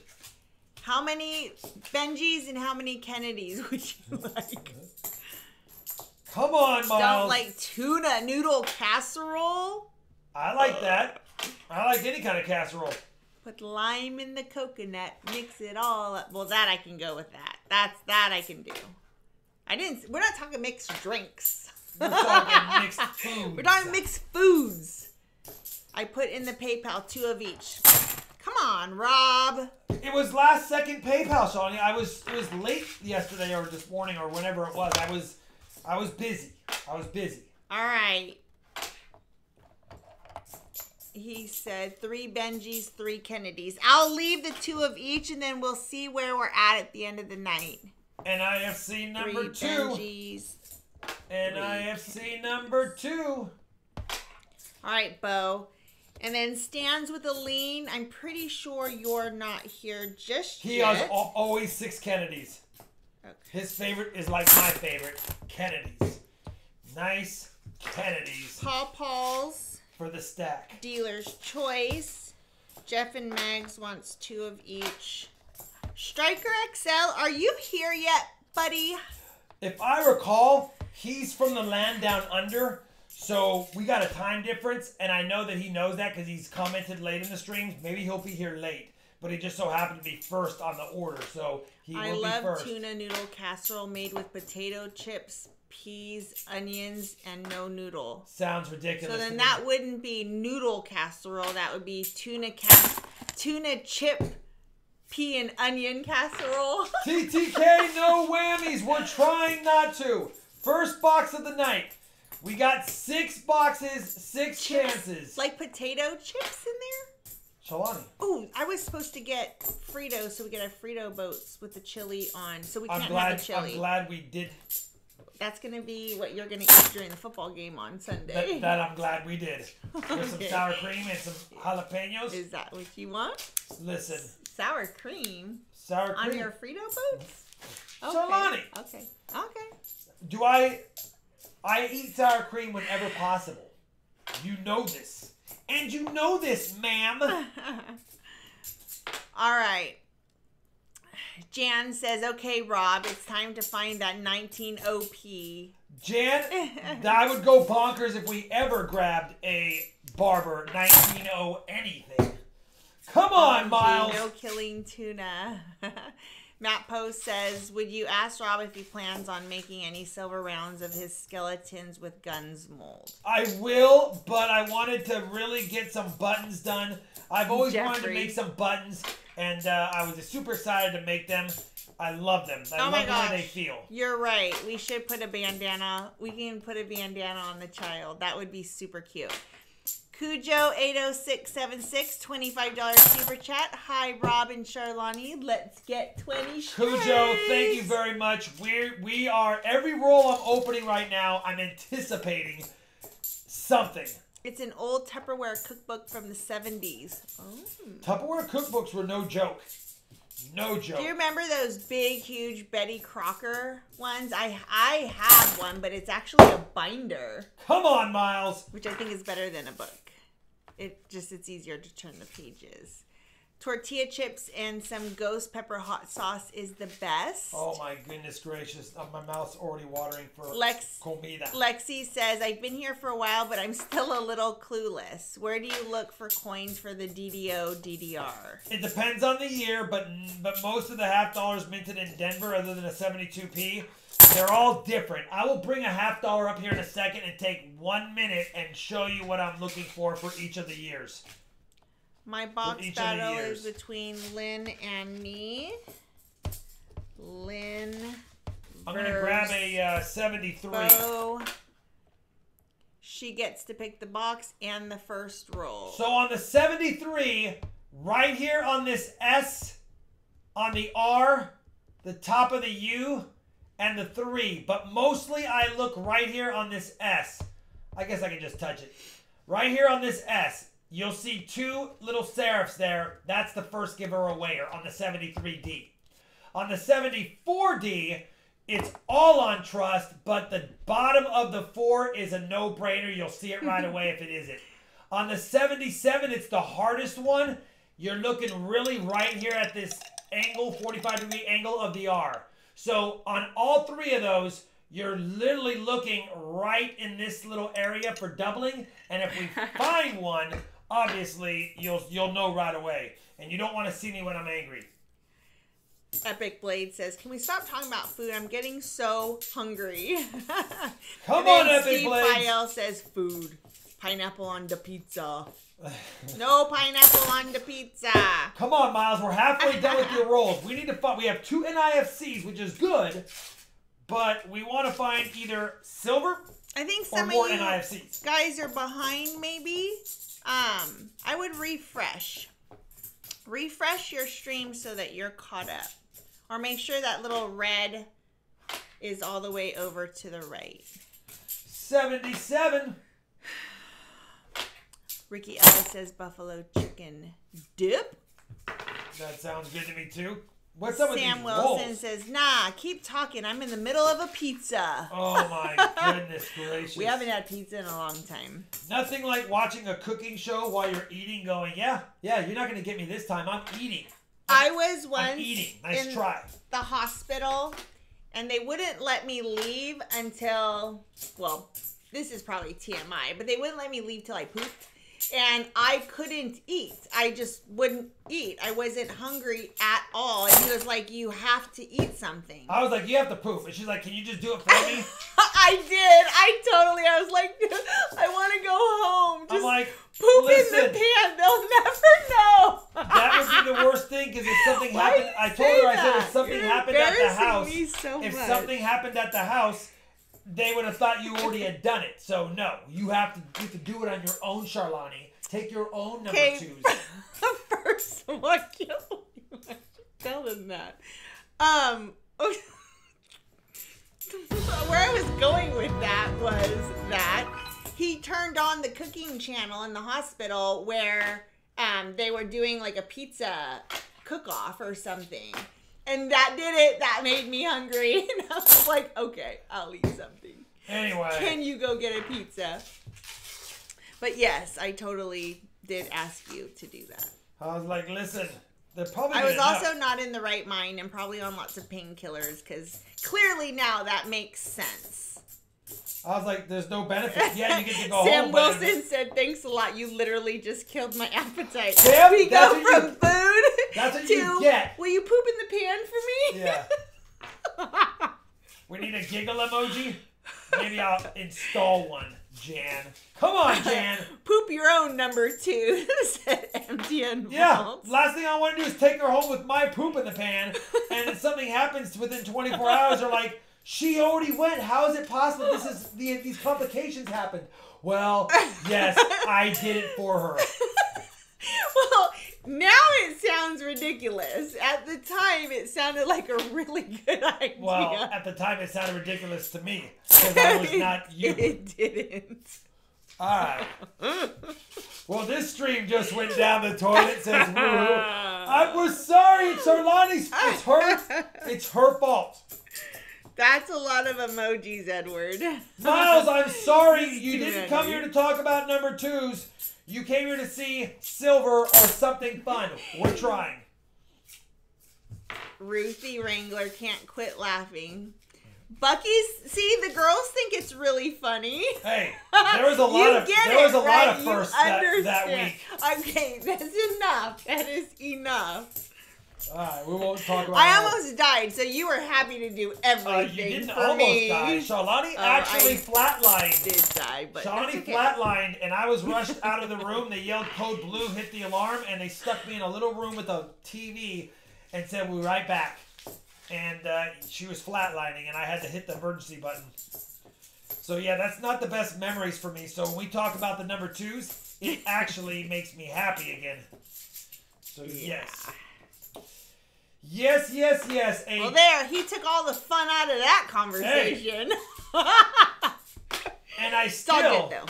Speaker 2: how many Benjis and how many Kennedys would you like?
Speaker 1: Come on, Miles.
Speaker 2: Don't like tuna noodle casserole?
Speaker 1: I like that. I like any kind of casserole.
Speaker 2: Put lime in the coconut, mix it all up. Well, that I can go with that. That I can do. We're not talking mixed drinks.
Speaker 1: We're talking mixed foods.
Speaker 2: We're talking mixed foods. I put in the PayPal 2 of each. Come on, Rob.
Speaker 1: It was last second PayPal, Shawnee. It was late yesterday or this morning or whenever it was. I was busy. All
Speaker 2: right. He said 3 Benjis, 3 Kennedys. I'll leave the 2 of each, and then we'll see where we're at the end of the night.
Speaker 1: NIFC number 2.
Speaker 2: 3 Benjis.
Speaker 1: NIFC number 2.
Speaker 2: All right, Bo. And then Stands with a Lean. I'm pretty sure you're not here just yet.
Speaker 1: He has always 6 Kennedys.
Speaker 2: Okay.
Speaker 1: His favorite is like my favorite, Kennedys. Nice Kennedys.
Speaker 2: Paul's.
Speaker 1: For the stack.
Speaker 2: Dealer's Choice. Jeff and Megs wants 2 of each. Striker XL, are you here yet, buddy?
Speaker 1: If I recall, he's from the land down under. So we got a time difference, and I know that he knows that because he's commented late in the streams. Maybe he'll be here late, but he just so happened to be first on the order, so he will be first.
Speaker 2: I love tuna noodle casserole made with potato chips, peas, onions, and no noodle.
Speaker 1: Sounds ridiculous.
Speaker 2: So then that wouldn't be noodle casserole. That would be tuna chip, pea, and onion casserole.
Speaker 1: TTK, no whammies. We're trying not to. First box of the night. We got 6 boxes, 6 chances.
Speaker 2: Like potato chips in there?
Speaker 1: Shalani.
Speaker 2: Oh, I was supposed to get Fritos so we get our Frito boats with the chili on. So we can't have the chili.
Speaker 1: I'm glad we didn't.
Speaker 2: That's going to be what you're going to eat during the football game on Sunday.
Speaker 1: That I'm glad we did. With some sour cream and some jalapenos.
Speaker 2: Is that what you want?
Speaker 1: Listen.
Speaker 2: Sour cream?
Speaker 1: Sour cream.
Speaker 2: On your Frito boats? Okay.
Speaker 1: Shalani.
Speaker 2: Okay.
Speaker 1: I eat sour cream whenever possible. You know this. And you know this, ma'am.
Speaker 2: All right. Jan says, okay, Rob, it's time to find that 19 OP.
Speaker 1: Jan, I would go bonkers if we ever grabbed a Barber 19-0 anything. Come on, Miles.
Speaker 2: No killing tuna. Matt Post says, would you ask Rob if he plans on making any silver rounds of his skeletons with guns mold?
Speaker 1: I will, but I wanted to really get some buttons done. I've always wanted to make some buttons, and I was super excited to make them. I love them. I love the way they feel.
Speaker 2: You're right. We should put a bandana. We can put a bandana on the child. That would be super cute. Cujo80676, $25 super chat. Hi, Rob and Charlani. Let's get 20 shares.
Speaker 1: Cujo, thank you very much. We are every roll I'm opening right now. I'm anticipating something.
Speaker 2: It's an old Tupperware cookbook from the 70s. Oh.
Speaker 1: Tupperware cookbooks were no joke. No joke.
Speaker 2: Do you remember those big, huge Betty Crocker ones? I have one, but it's actually a binder.
Speaker 1: Come on, Miles.
Speaker 2: Which I think is better than a book. It's easier to turn the pages. Tortilla chips and some ghost pepper hot sauce is the best.
Speaker 1: Oh my goodness gracious. My mouth's already watering for comida.
Speaker 2: Lexi says, I've been here for a while, but I'm still a little clueless. Where do you look for coins for the DDO, DDR?
Speaker 1: It depends on the year, but most of the $50 minted in Denver, other than a 72p, they're all different. I will bring a $50 up here in a second and take 1 minute and show you what I'm looking for each of the years.
Speaker 2: My box battle is between Lynn and me. Lynn.
Speaker 1: I'm going to grab a 73.
Speaker 2: Bo. She gets to pick the box and the first roll.
Speaker 1: So on the 73, right here on this S, on the R, the top of the U, and the 3. But mostly I look right here on this S. I guess I can just touch it. Right here on this S. You'll see 2 little serifs there. That's the first giveawayer on the 73D. On the 74D, it's all on trust, but the bottom of the 4 is a no-brainer. You'll see it right away if it isn't. On the 77, it's the hardest one. You're looking really right here at this angle, 45-degree angle of the R. So on all 3 of those, you're literally looking right in this little area for doubling. And if we find one, obviously you'll know right away. And you don't want to see me when I'm angry.
Speaker 2: Epic Blade says, can we stop talking about food? I'm getting so hungry.
Speaker 1: Come on, Epic
Speaker 2: Steve
Speaker 1: Blade.
Speaker 2: Pyle says food. Pineapple on the pizza. No pineapple on the pizza.
Speaker 1: Come on, Miles. We're halfway done with your rolls. We need to find. We have 2 NIFCs, which is good, but we want to find either silver
Speaker 2: I think
Speaker 1: or
Speaker 2: some
Speaker 1: more
Speaker 2: of you
Speaker 1: NIFCs.
Speaker 2: guys are behind, maybe. I would refresh. Refresh your stream so that you're caught up. Or make sure that little red is all the way over to the right.
Speaker 1: 77.
Speaker 2: Ricky Ellis says buffalo chicken dip.
Speaker 1: That sounds good to me, too. What's up with
Speaker 2: Sam
Speaker 1: these
Speaker 2: Wilson
Speaker 1: rolls?
Speaker 2: says, nah, keep talking. I'm in the middle of a pizza.
Speaker 1: Oh, my goodness gracious.
Speaker 2: We haven't had pizza in a long time.
Speaker 1: Nothing like watching a cooking show while you're eating going, yeah, you're not going to get me this time. I'm eating.
Speaker 2: I was once
Speaker 1: I'm eating. Nice
Speaker 2: in
Speaker 1: try.
Speaker 2: the hospital, and they wouldn't let me leave until, well, this is probably TMI, but they wouldn't let me leave till I pooped. And I couldn't eat. I just wouldn't eat. I wasn't hungry at all. And he was like, you have to eat something.
Speaker 1: I was like, you have to poop. And she's like, can you just do it for me?
Speaker 2: I did. I was like, I want to go home. Just
Speaker 1: I'm like,
Speaker 2: poop
Speaker 1: listen,
Speaker 2: in the pan. They'll never know.
Speaker 1: That would be the worst thing because if something happened, I told her, I said, if something happened at the house, something happened at the house, they would have thought you already had done it. So no, you have to do it on your own, Charlani. Take your own number twos.
Speaker 2: First one, tell them that. Where I was going with that was that he turned on the cooking channel in the hospital where they were doing like a pizza cook-off or something. And that did it. That made me hungry. And I was like, okay, I'll eat something.
Speaker 1: Anyway.
Speaker 2: Can you go get a pizza? But yes, I totally did ask you to do that.
Speaker 1: I was like, listen, they're probably
Speaker 2: I was also not in the right mind and probably on lots of painkillers because clearly now that makes sense.
Speaker 1: I was like, there's no benefit. Yeah, you get to go
Speaker 2: Sam
Speaker 1: home.
Speaker 2: Wilson said, thanks a lot. You literally just killed my appetite.
Speaker 1: Sam,
Speaker 2: we go from food
Speaker 1: that's what
Speaker 2: to,
Speaker 1: you get.
Speaker 2: Will you poop in the pan for me?
Speaker 1: Yeah. We need a giggle emoji. Maybe I'll install one, Jan. Come on, Jan.
Speaker 2: Poop your own number 2, said MTN.
Speaker 1: Yeah, last thing I want to do is take her home with my poop in the pan, and then something happens within 24 hours. They're like, she already went. How is it possible these complications happened? Well, yes, I did it for her.
Speaker 2: Well, now it sounds ridiculous. At the time, it sounded like a really good idea.
Speaker 1: Well, at the time, it sounded ridiculous to me because I was not you.
Speaker 2: It didn't.
Speaker 1: All right. Well, this stream just went down the toilet. Says, I was sorry. It's Charlani's. It's her fault.
Speaker 2: That's a lot of emojis, Edward.
Speaker 1: Miles, I'm sorry. You didn't come here to talk about number twos. You came here to see silver or something fun. We're trying.
Speaker 2: Ruthie Wrangler can't quit laughing. Bucky's, see, the girls think it's really funny.
Speaker 1: Hey, there was a lot of firsts that week.
Speaker 2: Okay, that's enough. That is enough.
Speaker 1: All right, we won't talk about
Speaker 2: I almost died, so you were happy to do everything
Speaker 1: you didn't
Speaker 2: for
Speaker 1: almost
Speaker 2: me.
Speaker 1: die. Charlani actually flatlined.
Speaker 2: Did die, but
Speaker 1: Charlani
Speaker 2: okay.
Speaker 1: flatlined, and I was rushed out of the room. They yelled code blue, hit the alarm, and they stuck me in a little room with a TV and said, we'll be right back. And she was flatlining, and I had to hit the emergency button. So, yeah, that's not the best memories for me. So, when we talk about the number twos, it actually makes me happy again. So, yes. Yes.
Speaker 2: Well, there, he took all the fun out of that conversation.
Speaker 1: Hey. And I still...
Speaker 2: It's all good, though.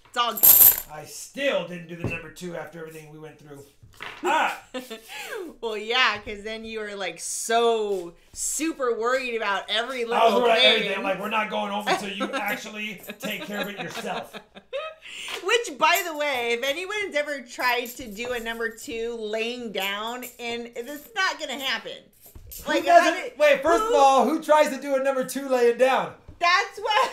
Speaker 2: It's all good.
Speaker 1: I still didn't do the number two after everything we went through.
Speaker 2: Well, yeah, because then you were like so super worried about every little
Speaker 1: I was worried about
Speaker 2: thing.
Speaker 1: everything. I'm like, we're not going home until you actually take care of it yourself.
Speaker 2: Which, by the way, if anyone's ever tried to do a number two laying down, and it's not going to happen.
Speaker 1: Like, wait, first of all, who tries to do a number two laying down?
Speaker 2: That's what...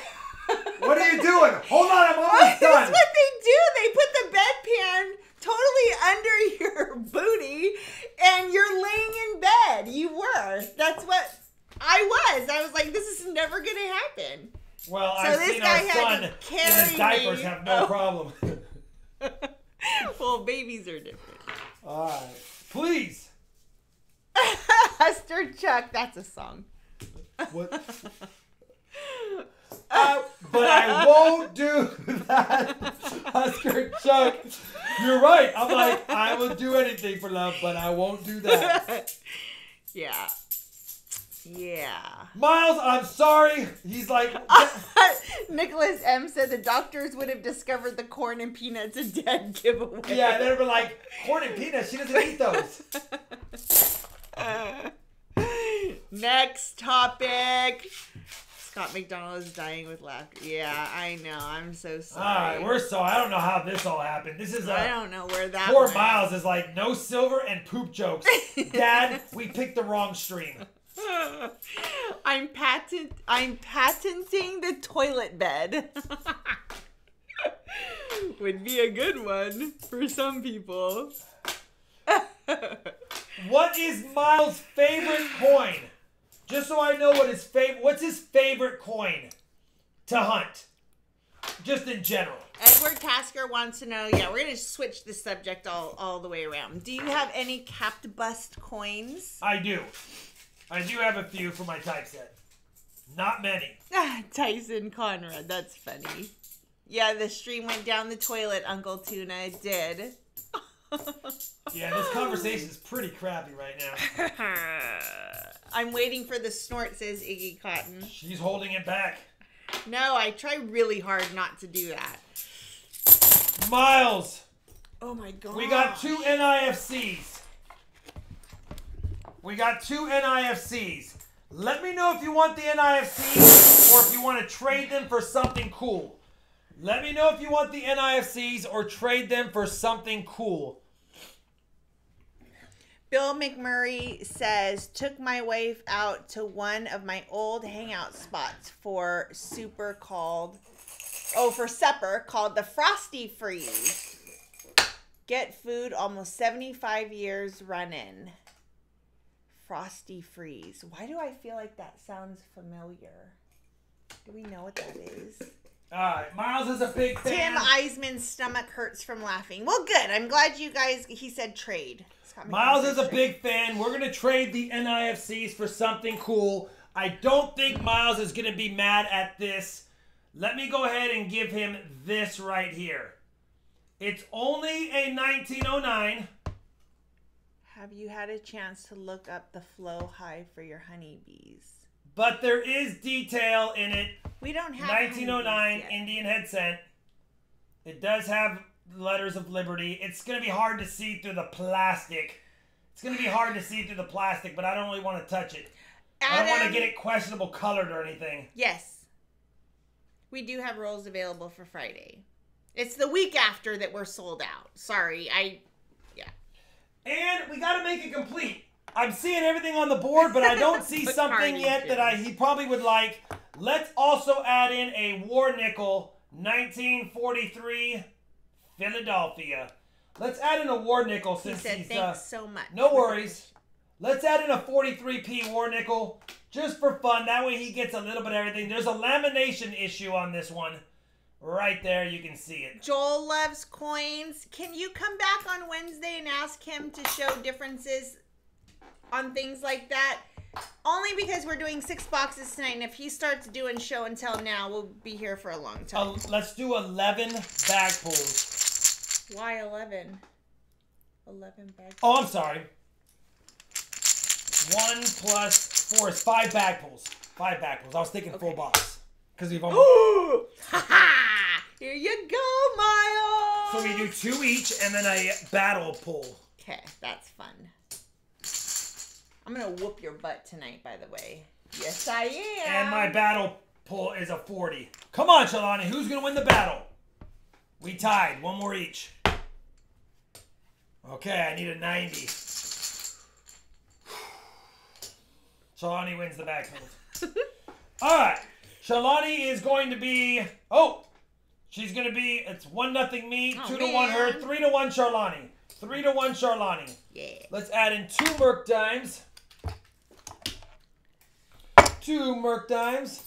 Speaker 1: What are you doing? Hold on, I'm almost done.
Speaker 2: That's what they do. They put the bedpan totally under your booty, and you're laying in bed. You were
Speaker 1: heifers have no problem.
Speaker 2: Well, babies are different.
Speaker 1: All right. Please.
Speaker 2: Huster Chuck. That's a song.
Speaker 1: What? But I won't do that, Husker Chuck. You're right. I'm like, I will do anything for love, but I won't do that.
Speaker 2: Yeah. Yeah.
Speaker 1: Miles, I'm sorry. He's like...
Speaker 2: Nicholas M. said the doctors would have discovered the corn and peanuts a dead giveaway.
Speaker 1: Yeah, they'd be like, corn and peanuts? She doesn't eat those.
Speaker 2: Next topic. Scott McDonald is dying with laughter. Yeah, I know. I'm so sorry.
Speaker 1: All right, we're sorry. I don't know how this all happened. This is
Speaker 2: I don't know where that
Speaker 1: poor
Speaker 2: went.
Speaker 1: Miles is like, no silver and poop jokes. Dad, we picked the wrong stream.
Speaker 2: I'm patenting the toilet bed. Would be a good one for some people.
Speaker 1: What is Miles' favorite coin? Just so I know what's his favorite coin to hunt? Just in general.
Speaker 2: Edward Tasker wants to know, yeah, we're going to switch the subject all the way around. Do you have any capped bust coins?
Speaker 1: I do. I do have a few for my typeset. Not many.
Speaker 2: Tyson Conrad, that's funny. Yeah, the stream went down the toilet, Uncle Tuna. It did.
Speaker 1: Yeah, this conversation is pretty crappy right now.
Speaker 2: I'm waiting for the snort, says Iggy Cotton.
Speaker 1: She's holding it back.
Speaker 2: No, I try really hard not to do that.
Speaker 1: Miles.
Speaker 2: Oh my god.
Speaker 1: We got 2 NIFCs. Let me know if you want the NIFCs or if you want to trade them for something cool. Let me know if you want the NIFCs or trade them for something cool.
Speaker 2: Bill McMurray says, took my wife out to one of my old hangout spots for supper called the Frosty Freeze. Get food almost 75 years running. Frosty Freeze. Why do I feel like that sounds familiar? Do we know what that is?
Speaker 1: Alright, Miles is a big fan.
Speaker 2: Tim Eisman's stomach hurts from laughing. Well, good. I'm glad you guys, he said trade.
Speaker 1: Miles is a big fan. We're going to trade the NIFCs for something cool. I don't think Miles is going to be mad at this. Let me go ahead and give him this right here. It's only a 1909.
Speaker 2: Have you had a chance to look up the flow hive for your honeybees?
Speaker 1: But there is detail in it.
Speaker 2: We don't have
Speaker 1: 1909 Indian head scent. It does have letters of liberty. It's going to be hard to see through the plastic. But I don't really want to touch it. I don't want to get it questionable colored or anything.
Speaker 2: Yes. We do have rolls available for Friday. It's the week after that we're sold out. Sorry, yeah.
Speaker 1: And we got to make it complete. I'm seeing everything on the board, but I don't see something yet that he probably would like. Let's also add in a War Nickel 1943 Philadelphia. Let's add in a War Nickel since he's...
Speaker 2: thanks so much.
Speaker 1: No worries. Let's add in a 43p War Nickel just for fun. That way he gets a little bit of everything. There's a lamination issue on this one. Right there, you can see it.
Speaker 2: Joel loves coins. Can you come back on Wednesday and ask him to show differences on things like that? Only because we're doing 6 boxes tonight, and if he starts doing show and tell now, we'll be here for a long time.
Speaker 1: Let's do 11 bag pulls.
Speaker 2: Why 11? 11 bag pulls.
Speaker 1: Oh, I'm sorry. 1 plus 4 is 5 bag pulls. 5 bag pulls. I was thinking full box. Because we've almost...
Speaker 2: Ooh! Here you go, Miles!
Speaker 1: So we do 2 each and then a battle pull.
Speaker 2: Okay, that's fun. I'm going to whoop your butt tonight, by the way. Yes, I am.
Speaker 1: And my battle pull is a 40. Come on, Shalani. Who's going to win the battle? We tied. 1 more each. Okay, I need a 90. Shalani wins the bag pulls. All right. Shalani is going to be... Oh! She's going to be... It's 1-0 me, 2-1 her, 3-1 Shalani. 3-1 Shalani.
Speaker 2: Yeah.
Speaker 1: Let's add in 2 Merc Dimes. 2 Merc Dimes.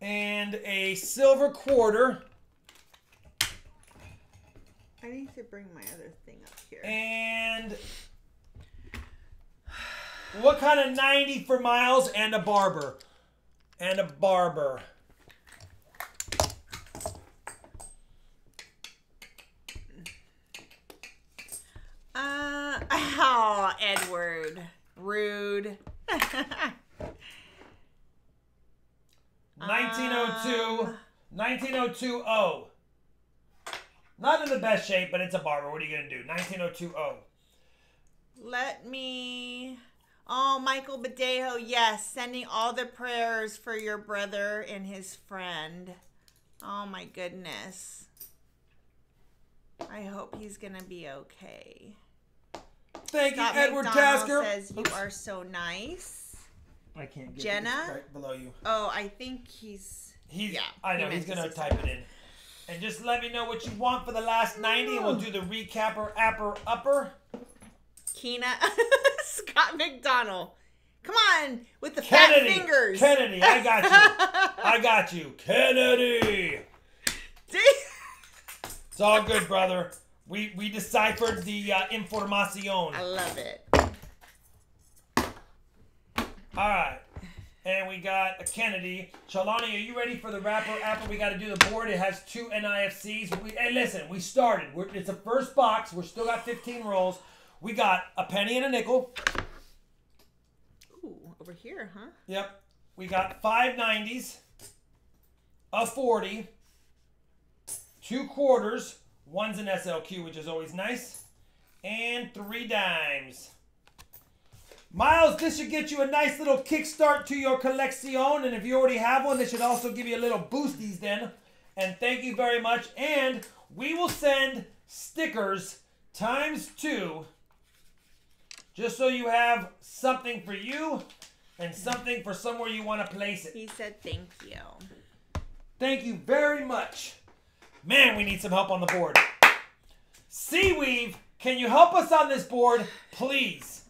Speaker 1: And a silver quarter.
Speaker 2: I need to bring my other thing up here.
Speaker 1: And what kind of 90 for Miles and a barber? And a barber.
Speaker 2: Oh, Edward. Rude.
Speaker 1: 1902-0. Not in the best shape, but it's a barber. What are you going to do? 1902-0.
Speaker 2: Let me... Oh, Michael Badejo, yes. Sending all the prayers for your brother and his friend. Oh, my goodness. I hope he's going to be okay.
Speaker 1: Thank
Speaker 2: Scott
Speaker 1: you, Edward
Speaker 2: McDonald
Speaker 1: Tasker.
Speaker 2: Says you are so nice.
Speaker 1: I can't get
Speaker 2: Jenna?
Speaker 1: it right below you.
Speaker 2: Oh, I think he's yeah.
Speaker 1: I know, he's going to type it in. And just let me know what you want for the last 90, and we'll do the recapper, upper.
Speaker 2: Keena. Scott McDonald. Come on, with the
Speaker 1: Kennedy,
Speaker 2: fat fingers.
Speaker 1: Kennedy, I got you. I got you. Kennedy. It's all good, brother. We deciphered the informacion.
Speaker 2: I love it.
Speaker 1: All right. And we got a Kennedy. Shalani, are you ready for the wrapper? Apple, we got to do the board. It has 2 NIFCs. Hey, listen, we started. It's a first box. We're still got 15 rolls. We got a penny and a nickel.
Speaker 2: Ooh, over here, huh?
Speaker 1: Yep. We got 5 90s, a 40, 2 quarters. One's an SLQ, which is always nice. And 3 dimes. Miles, this should get you a nice little kickstart to your collection. And if you already have one, this should also give you a little boosties then. And thank you very much. And we will send stickers ×2. Just so you have something for you and something for somewhere you want to place it.
Speaker 2: He said thank you.
Speaker 1: Thank you very much. Man, we need some help on the board. Seaweave, can you help us on this board, please?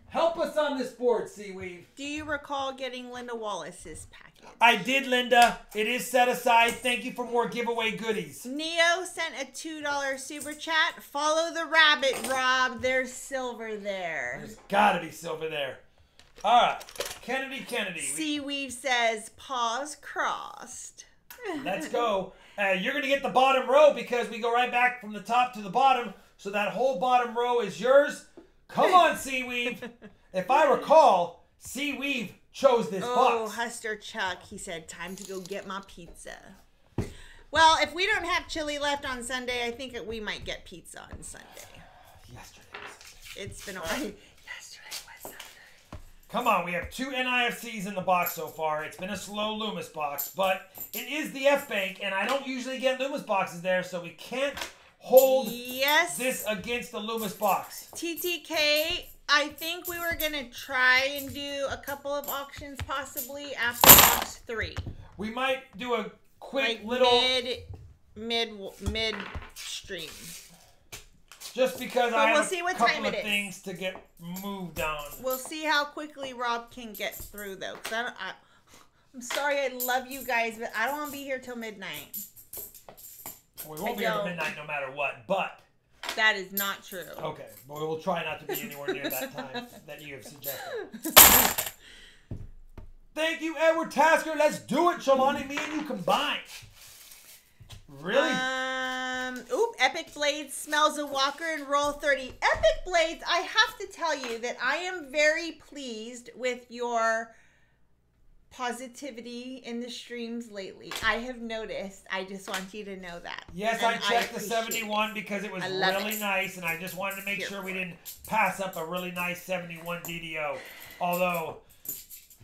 Speaker 1: Help us on this board, Seaweave.
Speaker 2: Do you recall getting Linda Wallace's package?
Speaker 1: I did, Linda. It is set aside. Thank you for more giveaway goodies.
Speaker 2: Neo sent a $2 super chat. Follow the rabbit, Rob. There's silver there.
Speaker 1: There's got to be silver there. All right. Kennedy.
Speaker 2: Seaweave says, paws crossed.
Speaker 1: Let's go. You're going to get the bottom row because we go right back from the top to the bottom. So that whole bottom row is yours. Come on, Seaweave. If I recall, Seaweave chose this box.
Speaker 2: Oh, Huster Chuck. He said, time to go get my pizza. Well, if we don't have chili left on Sunday, I think that we might get pizza on Sunday.
Speaker 1: Yesterday was Sunday.
Speaker 2: It's been a while. Yesterday was Sunday.
Speaker 1: Come on, we have 2 NIFCs in the box so far. It's been a slow Loomis box, but it is the F-Bank, and I don't usually get Loomis boxes there, so we can't hold this against the Loomis box.
Speaker 2: TTK, I think we were going to try and do a couple of auctions possibly after box 3.
Speaker 1: We might do a quick
Speaker 2: like
Speaker 1: little...
Speaker 2: Mid stream.
Speaker 1: Just because I have
Speaker 2: see what
Speaker 1: a couple
Speaker 2: time
Speaker 1: of
Speaker 2: it
Speaker 1: things to get moved on.
Speaker 2: We'll see how quickly Rob can get through, though. Because I'm sorry, I love you guys, but I don't want to be here till midnight.
Speaker 1: We won't be here till midnight no matter what, but...
Speaker 2: That is not true.
Speaker 1: Okay, but we will try not to be anywhere near that time that you have suggested. Thank you, Edward Tasker. Let's do it, Shalani. Me and you combined. Really?
Speaker 2: Epic Blades smells a Walker and roll 30. Epic Blades, I have to tell you that I am very pleased with your positivity in the streams lately. I have noticed. I just want you to know that.
Speaker 1: Yes, I checked the 71 because it was really nice, and I just wanted to make sure we didn't pass up a really nice 71 DDO. Although...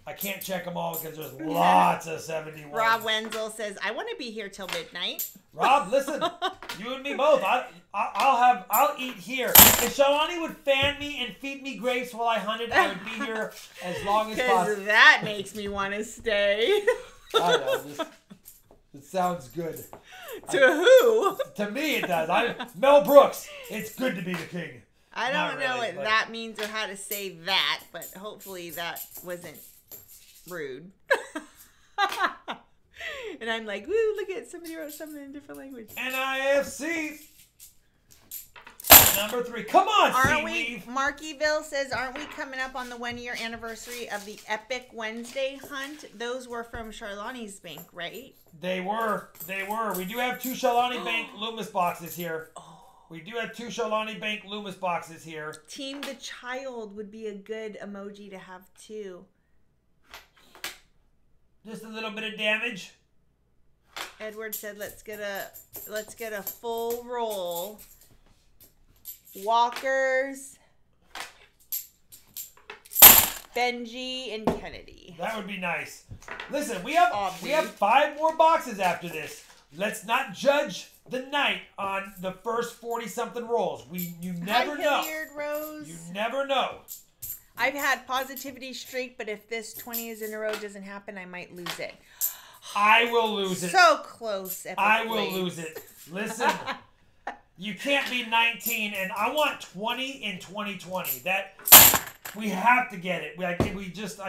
Speaker 1: I can't check them all because there's lots of 71.
Speaker 2: Rob Wenzel says, I want to be here till midnight.
Speaker 1: Rob, listen, you and me both. I'll eat here. If Shalani would fan me and feed me grapes while I hunted, I would be here as long as possible.
Speaker 2: Because that makes me want to stay.
Speaker 1: I know. It sounds good.
Speaker 2: To who?
Speaker 1: To me it does. Mel Brooks, it's good to be the king.
Speaker 2: I don't know what that means or how to say that, but hopefully that wasn't rude. And I'm like, woo, look at somebody wrote something in a different language.
Speaker 1: NIFC. Number 3. Come on,
Speaker 2: aren't
Speaker 1: Seaweed.
Speaker 2: we? Markyville says, aren't we coming up on the 1-year anniversary of the Epic Wednesday hunt? Those were from Charlani's bank, right?
Speaker 1: They were. We do have 2 Charlani Bank Loomis boxes here.
Speaker 2: Oh.
Speaker 1: We do have 2 Charlani Bank Loomis boxes here.
Speaker 2: Team the Child would be a good emoji to have too.
Speaker 1: Just a little bit of damage.
Speaker 2: Edward said, let's get a full roll. Walkers, Benji, and Kennedy.
Speaker 1: That would be nice. Listen, we have 5 more boxes after this. Let's not judge the night on the first 40-something rolls. You never know.
Speaker 2: Rose.
Speaker 1: You never know.
Speaker 2: I've had positivity streak, but if this 20s in a row doesn't happen, I might lose it.
Speaker 1: I will lose it.
Speaker 2: So close.
Speaker 1: I will lose it. Listen. You can't be 19, and I want 20 in 2020. That we have to get it. I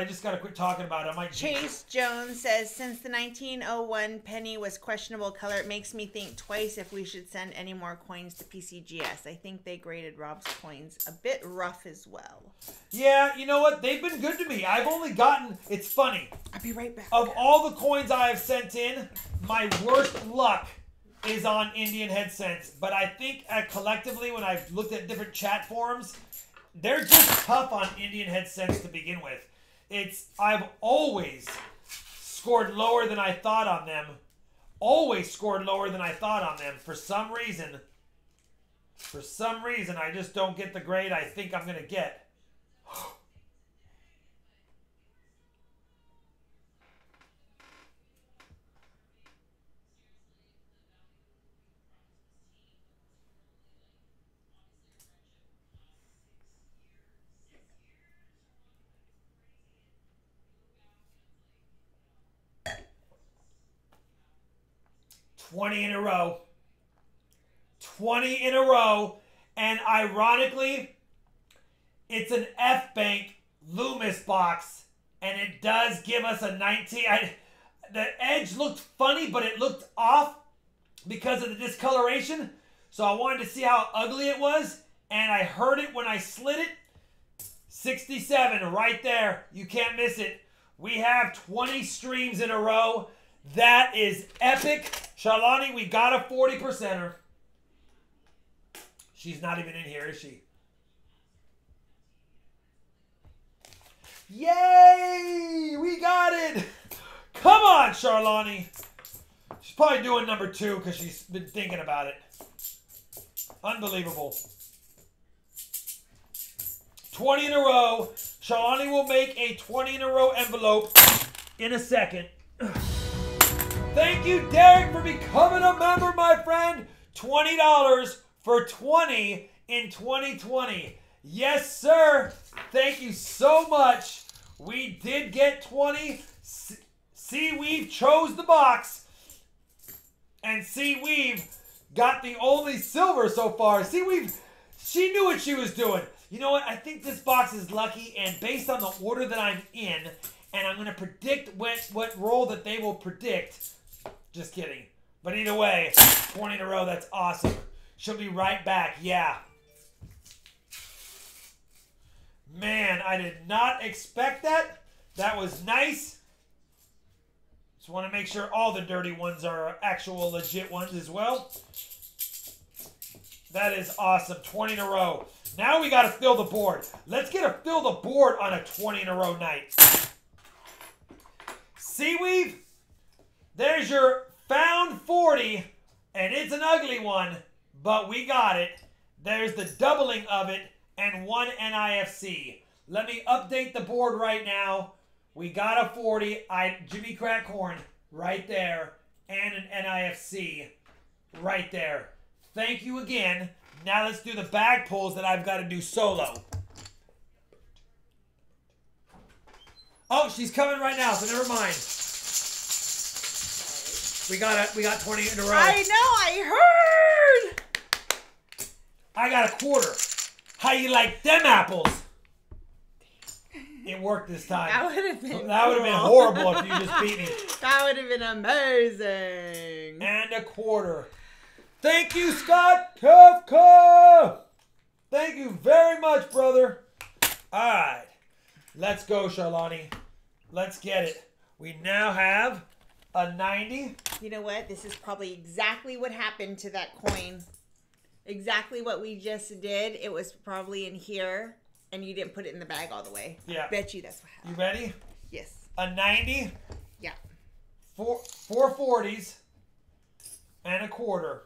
Speaker 1: just got to quit talking about it.
Speaker 2: Chase Jones says, since the 1901 penny was questionable color, it makes me think twice if we should send any more coins to PCGS. I think they graded Rob's coins a bit rough as well.
Speaker 1: Yeah, you know what? They've been good to me. I've only gotten. It's funny.
Speaker 2: I'll be right back.
Speaker 1: Of all the coins I have sent in, my worst luck is on Indian Head Cents, but I think collectively when I've looked at different chat forums, they're just tough on Indian Head Cents to begin with. I've always scored lower than I thought on them. Always scored lower than I thought on them. For some reason, I just don't get the grade I think I'm going to get. $20 in a row. 20 in a row. And ironically, it's an F-Bank Loomis box. And it does give us a 19. The edge looked funny, but it looked off because of the discoloration. So I wanted to see how ugly it was. And I heard it when I slid it. 67 right there. You can't miss it. We have 20 streams in a row. That is epic. Charlani, we got a 40%er. She's not even in here, is she? Yay! We got it! Come on, Charlani. She's probably doing number 2 because she's been thinking about it. Unbelievable. 20 in a row. Charlani will make a 20 in a row envelope in a second. Thank you, Derek, for becoming a member, my friend. $20 for 20 in 2020. Yes, sir. Thank you so much. We did get 20. Seaweave chose the box. And Seaweave got the only silver so far. Seaweave, she knew what she was doing. You know what? I think this box is lucky, and based on the order that I'm in, and I'm going to predict what roll that they will predict. Just kidding. But either way, 20 in a row, that's awesome. She'll be right back. Yeah. Man, I did not expect that. That was nice. Just want to make sure all the dirty ones are actual legit ones as well. That is awesome. 20 in a row. Now we got to fill the board. Let's get a fill the board on a 20 in a row night. Seaweave, there's your found 40, and it's an ugly one, but we got it. There's the doubling of it and 1 NIFC. Let me update the board right now. We got a 40, Jimmy Crackhorn right there, and an NIFC right there. Thank you again. Now let's do the bag pulls that I've got to do solo. Oh, she's coming right now, so never mind. We got 20 in a row.
Speaker 2: I know, I heard.
Speaker 1: I got a quarter. How you like them apples? It worked this time.
Speaker 2: That would have been
Speaker 1: horrible if you just beat me.
Speaker 2: That would have been amazing.
Speaker 1: And a quarter. Thank you, Scott Kafka. Thank you very much, brother. All right. Let's go, Charlani. Let's get it. We now have a 90.
Speaker 2: You know what? This is probably exactly what happened to that coin. Exactly what we just did. It was probably in here, and you didn't put it in the bag all the way.
Speaker 1: Yeah.
Speaker 2: I bet you that's what happened.
Speaker 1: You ready?
Speaker 2: Yes.
Speaker 1: A 90.
Speaker 2: Yeah.
Speaker 1: Four 40s and a quarter.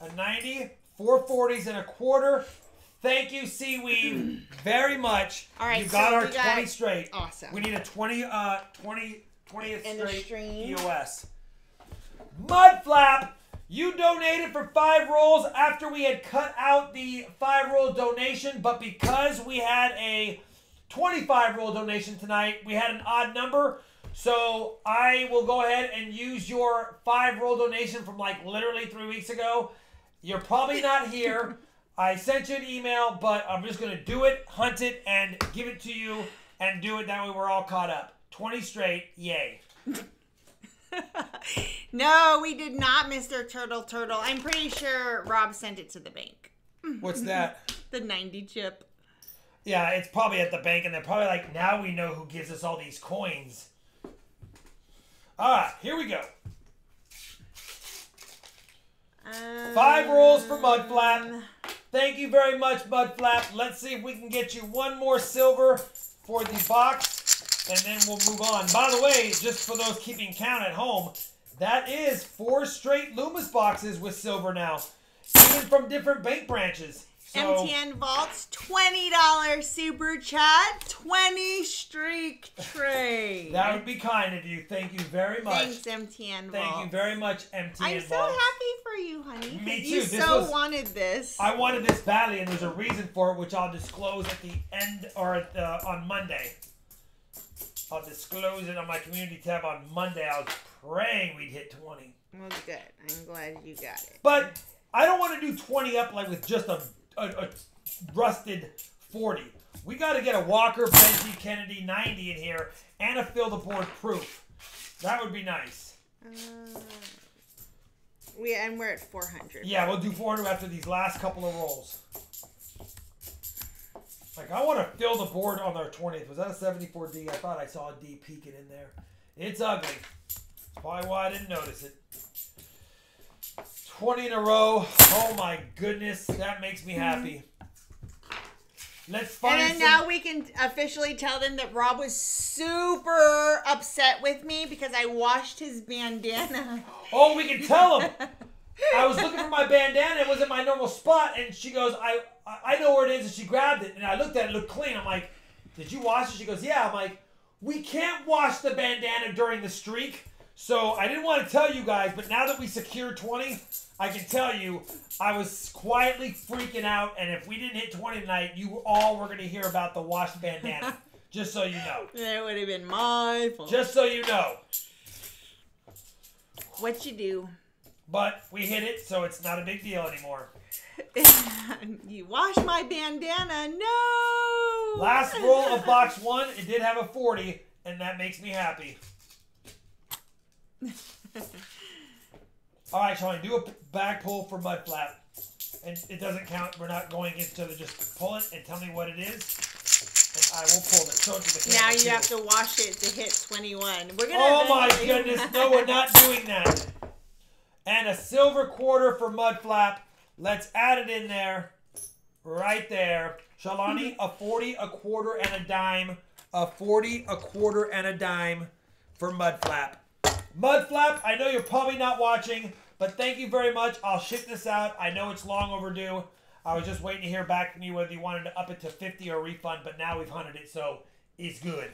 Speaker 1: A 90, 4 40s and a quarter. Thank you, Seaweed, very much.
Speaker 2: All right,
Speaker 1: you got
Speaker 2: so
Speaker 1: our
Speaker 2: we got
Speaker 1: 20 straight.
Speaker 2: Awesome.
Speaker 1: We need a 20th straight
Speaker 2: stream.
Speaker 1: EOS. Mudflap, you donated for 5 rolls after we had cut out the 5-roll donation, but because we had a 25-roll donation tonight, we had an odd number. So I will go ahead and use your 5-roll donation from like literally 3 weeks ago. You're probably not here. I sent you an email, but I'm just going to do it, hunt it, and give it to you and do it. That way we're all caught up. 20 straight. Yay.
Speaker 2: No, we did not, Mr. Turtle. I'm pretty sure Rob sent it to the bank.
Speaker 1: What's that?
Speaker 2: The 90 chip.
Speaker 1: Yeah, it's probably at the bank, and they're probably like, now we know who gives us all these coins. All right, here we go. 5 rolls for Mudflap. Thank you very much, Mudflap. Let's see if we can get you one more silver for the box, and then we'll move on. By the way, just for those keeping count at home, that is 4 straight Loomis boxes with silver now, even from different bank branches. So,
Speaker 2: MTN Vaults, $20 super chat, 20 streak trade.
Speaker 1: that would be kind of you. Thank you very much.
Speaker 2: Thanks, MTN Vaults.
Speaker 1: Thank you very much, MTN
Speaker 2: I'm so
Speaker 1: Vaults.
Speaker 2: happy for you, honey.
Speaker 1: Me too.
Speaker 2: You wanted this.
Speaker 1: I wanted this badly, and there's a reason for it, which I'll disclose at the end or on Monday. I'll disclose it on my community tab on Monday. I was praying we'd hit 20.
Speaker 2: Well, good. I'm glad you got it.
Speaker 1: But I don't want to do 20 up like with just a rusted 40. We got to get a Walker, Benji, Kennedy 90 in here and a fill the board proof. That would be nice.
Speaker 2: And we're at 400.
Speaker 1: Yeah, we'll do 400 after these last couple of rolls. Like, I want to fill the board on our 20th. Was that a 74D? I thought I saw a D peeking in there. It's ugly. That's probably why I didn't notice it. 20 in a row. Oh my goodness. That makes me happy. Let's find
Speaker 2: And then now we can officially tell them that Rob was super upset with me because I washed his bandana.
Speaker 1: Oh, we can tell him. I was looking for my bandana. It was in my normal spot. And she goes, I know where it is. And she grabbed it. And I looked at it. It looked clean. I'm like, did you wash it? She goes, yeah. I'm like, we can't wash the bandana during the streak. So I didn't want to tell you guys. But now that we secured 20, I can tell you, I was quietly freaking out. And if we didn't hit 20 tonight, you all were going to hear about the washed bandana. Just so you know.
Speaker 2: That would have been my fault.
Speaker 1: Just so you know.
Speaker 2: What you do?
Speaker 1: But we hit it, so it's not a big deal anymore.
Speaker 2: You washed my bandana. No!
Speaker 1: Last roll of box 1, it did have a 40, and that makes me happy. All right, Shawnee, do a bag pull for Mudflap. And it doesn't count. We're not going against each other. Just pull it and tell me what it is. And I will pull it. Show it to the camera.
Speaker 2: Now you have to wash it to hit 21. We're gonna
Speaker 1: Oh my goodness. No, we're not doing that. And a silver quarter for Mudflap. Let's add it in there. Right there. Shalani, a 40, a quarter, and a dime. A 40, a quarter, and a dime for Mudflap. Mudflap, I know you're probably not watching, but thank you very much. I'll ship this out. I know it's long overdue. I was just waiting to hear back from you whether you wanted to up it to 50 or refund, but now we've hunted it, so it's good.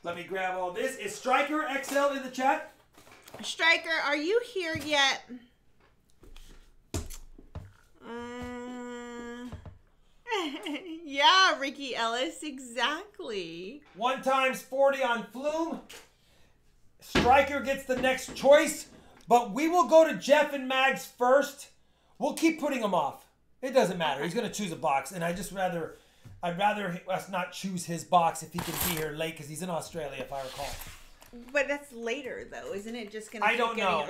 Speaker 1: Let me grab all this. Is Striker XL in the chat?
Speaker 2: Striker, are you here yet? Yeah, Ricky Ellis, exactly.
Speaker 1: 1 times 40 on Flume. Striker gets the next choice, but we will go to Jeff and Mags first. We'll keep putting him off. It doesn't matter. He's going to choose a box, and I just rather I'd rather us not choose his box if he can be here late because he's in Australia, if I recall.
Speaker 2: But that's later, though. Isn't it just going to
Speaker 1: I don't know.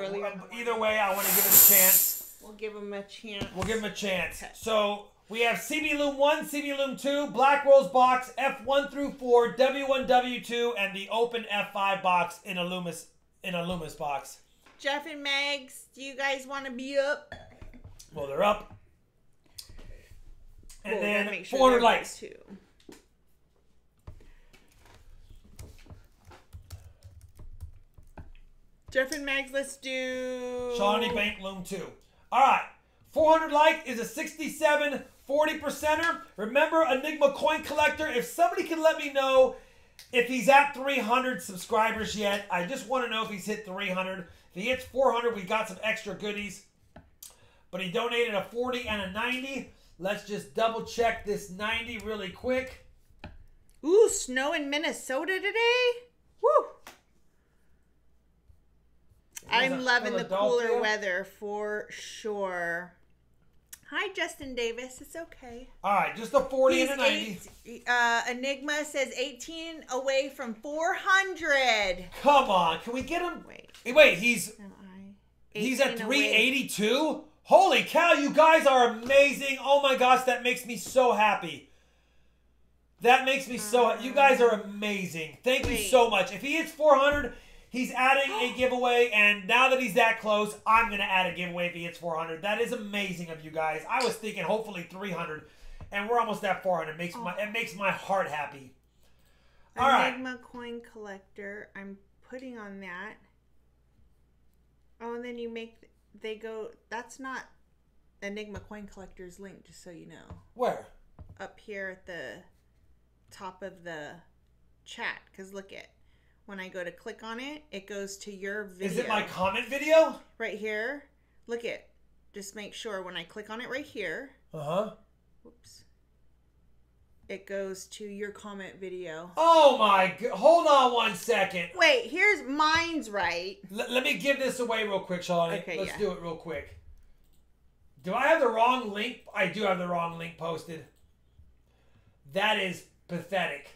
Speaker 1: Either way, I want to give him a chance.
Speaker 2: We'll give him a chance.
Speaker 1: We'll give him a chance.
Speaker 2: Okay.
Speaker 1: So we have CB Loom 1, CB Loom 2, Black Rose box, F1 through 4, W1, W2, and the open F5 box in a Loomis box.
Speaker 2: Jeff and Megs, do you guys want to be up?
Speaker 1: Well, they're up. And then
Speaker 2: make sure
Speaker 1: 400 likes.
Speaker 2: Too. Jeff and Megs, let's do...
Speaker 1: Shawnee Bank Loom 2. All right. 400 like is a 67 40%er. Remember, Enigma Coin Collector, if somebody can let me know if he's at 300 subscribers yet. I just want to know if he's hit 300. If he hits 400, we got some extra goodies. But he donated a 40 and a 90. Let's just double check this 90 really quick.
Speaker 2: Ooh, snow in Minnesota today? Woo! I'm loving the cooler weather for sure. Hi, Justin Davis. It's okay.
Speaker 1: All right, just a 40 and a 90.
Speaker 2: Enigma says 18 away from 400.
Speaker 1: Come on. Can we get him? Wait, he's at 382? Holy cow, you guys are amazing. Oh my gosh, that makes me so happy. That makes me so you guys are amazing. Thank you so much. If he hits 400, he's adding a giveaway, and now that he's that close, I'm going to add a giveaway if he hits 400. That is amazing of you guys. I was thinking hopefully 300, and we're almost at 400. It makes my heart happy. All right.
Speaker 2: Enigma Coin Collector. I'm putting on that. Oh, and then they go, that's not Enigma Coin Collector's link, just so you know.
Speaker 1: Where?
Speaker 2: Up here at the top of the chat, because look it. When I go to click on it, it goes to your video.
Speaker 1: Is it my comment video?
Speaker 2: Right here. Look it. Just make sure when I click on it right here.
Speaker 1: Uh-huh.
Speaker 2: Whoops. It goes to your comment video.
Speaker 1: Oh my god. Hold on one second.
Speaker 2: Wait, here's mine's right.
Speaker 1: Let me give this away real quick, Shawnee.
Speaker 2: Okay,
Speaker 1: Let's do it real quick. Do I have the wrong link? I do have the wrong link posted. That is pathetic.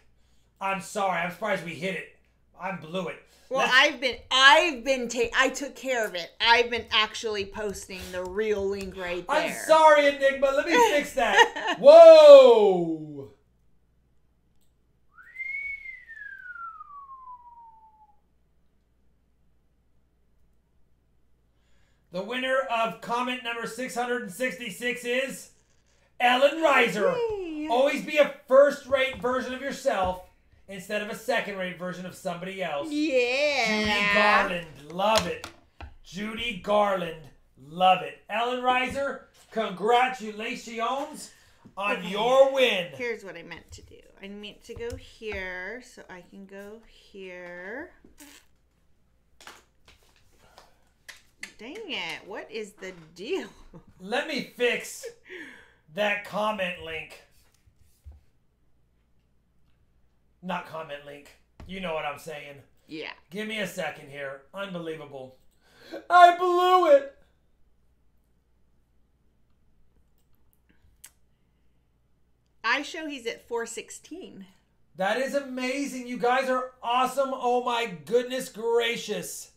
Speaker 1: I'm sorry. I'm surprised we hit it. I blew it.
Speaker 2: Well, I took care of it. I've been actually posting the real link right there.
Speaker 1: I'm sorry, Enigma. Let me fix that. Whoa. The winner of comment number 666 is Ellen Reiser.
Speaker 2: Yay.
Speaker 1: Always be a first-rate version of yourself instead of a second-rate version of somebody else.
Speaker 2: Yeah.
Speaker 1: Judy Garland, love it. Judy Garland, love it. Ellen Reiser, congratulations on your win.
Speaker 2: Here's what I meant to do. I meant to go here, so I can go here. Dang it. What is the deal?
Speaker 1: Let me fix that comment link. Not comment link. You know what I'm saying.
Speaker 2: Yeah.
Speaker 1: Give me a second here. Unbelievable. I blew it.
Speaker 2: I show he's at 416.
Speaker 1: That is amazing. You guys are awesome. Oh my goodness gracious.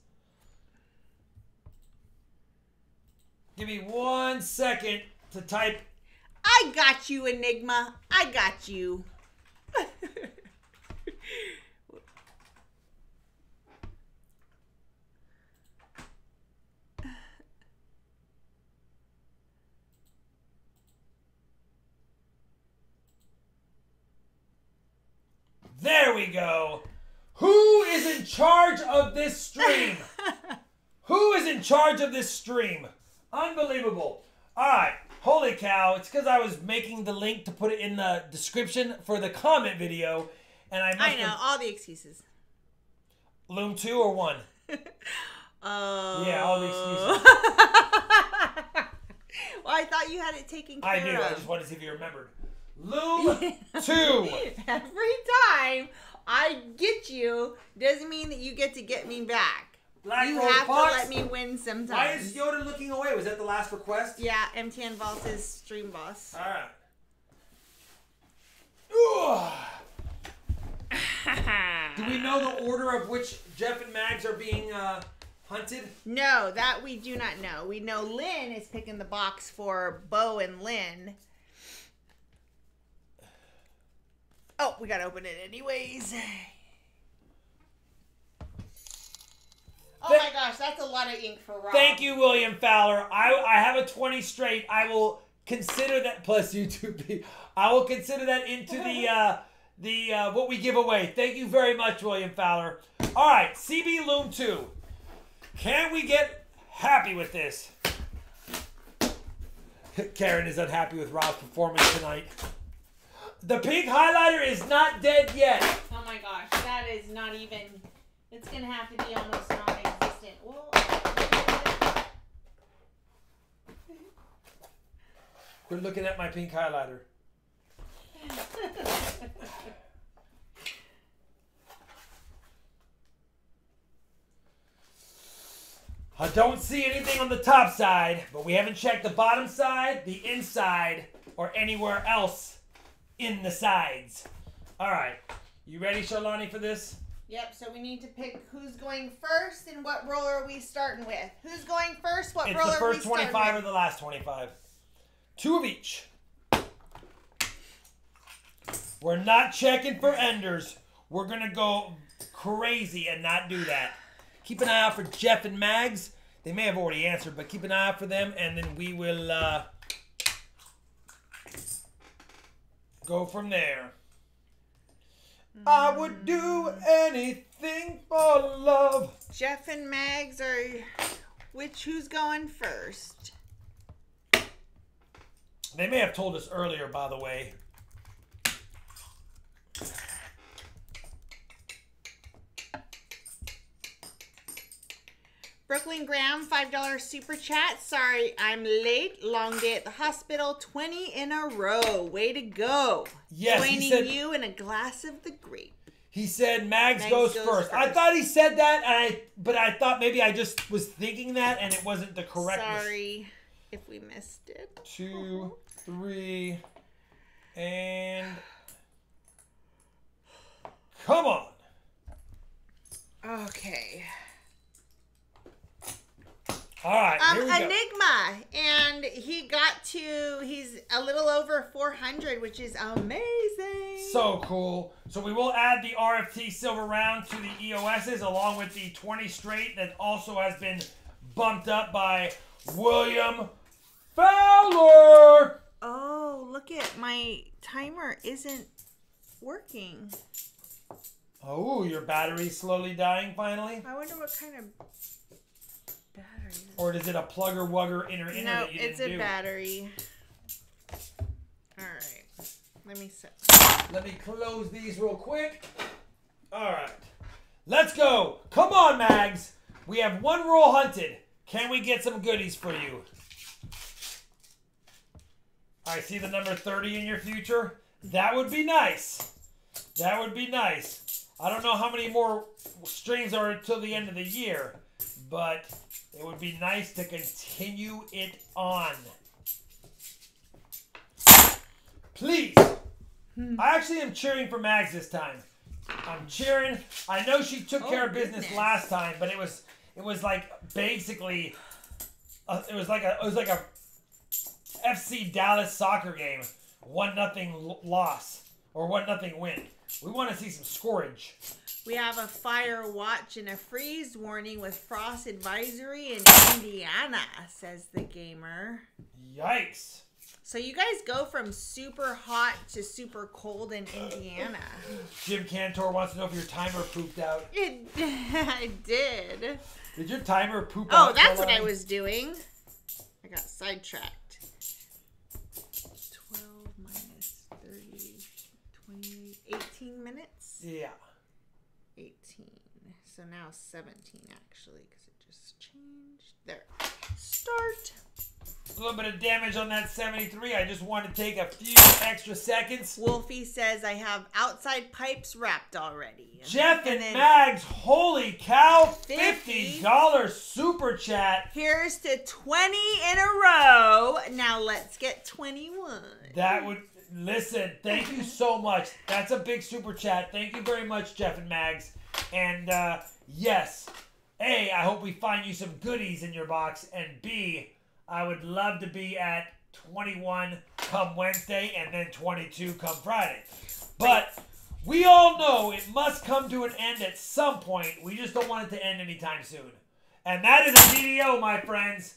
Speaker 1: Give me 1 second to type.
Speaker 2: I got you, Enigma. I got you.
Speaker 1: There we go. Who is in charge of this stream? Who is in charge of this stream? Unbelievable. All right. Holy cow. It's because I was making the link to put it in the description for the comment video. And I
Speaker 2: know. All the excuses.
Speaker 1: Loom 2 or 1? Yeah, all the excuses.
Speaker 2: Well, I thought you had it taken care of.
Speaker 1: I do. I just wanted to see if you remembered. Loom 2.
Speaker 2: Every time I get you doesn't mean that you get me back.
Speaker 1: Black
Speaker 2: you
Speaker 1: Rose
Speaker 2: have
Speaker 1: box.
Speaker 2: to let me win sometimes.
Speaker 1: Why is Yoda looking away? Was that the last request?
Speaker 2: Yeah, MTN Vault is stream boss.
Speaker 1: All right. Do we know the order of which Jeff and Mags are being hunted?
Speaker 2: No, that we do not know. We know Lynn is picking the box for Bo and Lynn. Oh, we gotta open it anyways. Oh my gosh, that's a lot of ink for Rob.
Speaker 1: Thank you, William Fowler. I have a 20 straight. I will consider that plus YouTube. I will consider that into the what we give away. Thank you very much, William Fowler. All right, CB Loom 2. Can we get happy with this? Karen is unhappy with Rob's performance tonight. The pink highlighter is not dead yet.
Speaker 2: Oh my gosh, that is not even... It's going to have to be almost non-existent. Well,
Speaker 1: quit looking at my pink highlighter. I don't see anything on the top side, but we haven't checked the bottom side, the inside, or anywhere else in the sides. All right. You ready, Charlani, for this?
Speaker 2: Yep, so we need to pick who's going first and what roller are we starting with. Who's going first? What roller are we starting with?
Speaker 1: It's the first 25 or the last 25. 2 of each. We're not checking for enders. We're going to go crazy and not do that. Keep an eye out for Jeff and Mags. They may have already answered, but keep an eye out for them, and then we will go from there. I would do anything for love.
Speaker 2: Jeff and Mags are... Who's going first?
Speaker 1: They may have told us earlier, by the way.
Speaker 2: Brooklyn Graham, $5 super chat. Sorry, I'm late. Long day at the hospital. 20 in a row. Way to go.
Speaker 1: Yes,
Speaker 2: Joining
Speaker 1: he said,
Speaker 2: you in a glass of the grape.
Speaker 1: He said Mags goes first. I thought he said that, but I thought maybe I just was thinking that and it wasn't the correctness.
Speaker 2: Sorry if we missed it.
Speaker 1: 2, 3, and come on.
Speaker 2: Okay.
Speaker 1: All right, here we go.
Speaker 2: Enigma, and he's a little over 400, which is amazing.
Speaker 1: So cool. So we will add the RFT silver round to the EOSs along with the 20 straight that also has been bumped up by William Fowler.
Speaker 2: Oh, look at my timer isn't working.
Speaker 1: Oh, your battery's slowly dying finally?
Speaker 2: I wonder what kind of battery.
Speaker 1: Or is it a plugger wugger inner that you didn't do?
Speaker 2: No, it's a battery. All right. Let me set.
Speaker 1: Let me close these real quick. All right. Let's go. Come on, Mags. We have one roll hunted. Can we get some goodies for you? I see the number 30 in your future. That would be nice. That would be nice. I don't know how many more streams are until the end of the year, but it would be nice to continue it on. Please. I actually am cheering for Mags this time. I'm cheering. I know she took care of business last time, but it was like basically it was like a FC Dallas soccer game. 1-0 loss or 1-0 win. We want to see some scourge.
Speaker 2: We have a fire watch and a freeze warning with frost advisory in Indiana, says the gamer.
Speaker 1: Yikes.
Speaker 2: So you guys go from super hot to super cold in Indiana.
Speaker 1: Jim Cantor wants to know if your timer pooped out.
Speaker 2: I did.
Speaker 1: Did your timer poop out?
Speaker 2: Oh, that's what I was doing. I got sidetracked. 12 minus 30, 28, 18 minutes?
Speaker 1: Yeah.
Speaker 2: 18. So now 17 actually, because it just changed. There. Start.
Speaker 1: A little bit of damage on that 73. I just want to take a few extra seconds.
Speaker 2: Wolfie says I have outside pipes wrapped already.
Speaker 1: Jeff and Mags, holy cow, $50 super chat.
Speaker 2: Here's to 20 in a row. Now let's get 21.
Speaker 1: That would, Listen, thank you so much. That's a big super chat. Thank you very much, Jeff and Mags. And yes, A, I hope we find you some goodies in your box. And B, I would love to be at 21 come Wednesday and then 22 come Friday. But we all know it must come to an end at some point. We just don't want it to end anytime soon. And that is a DDO, my friends.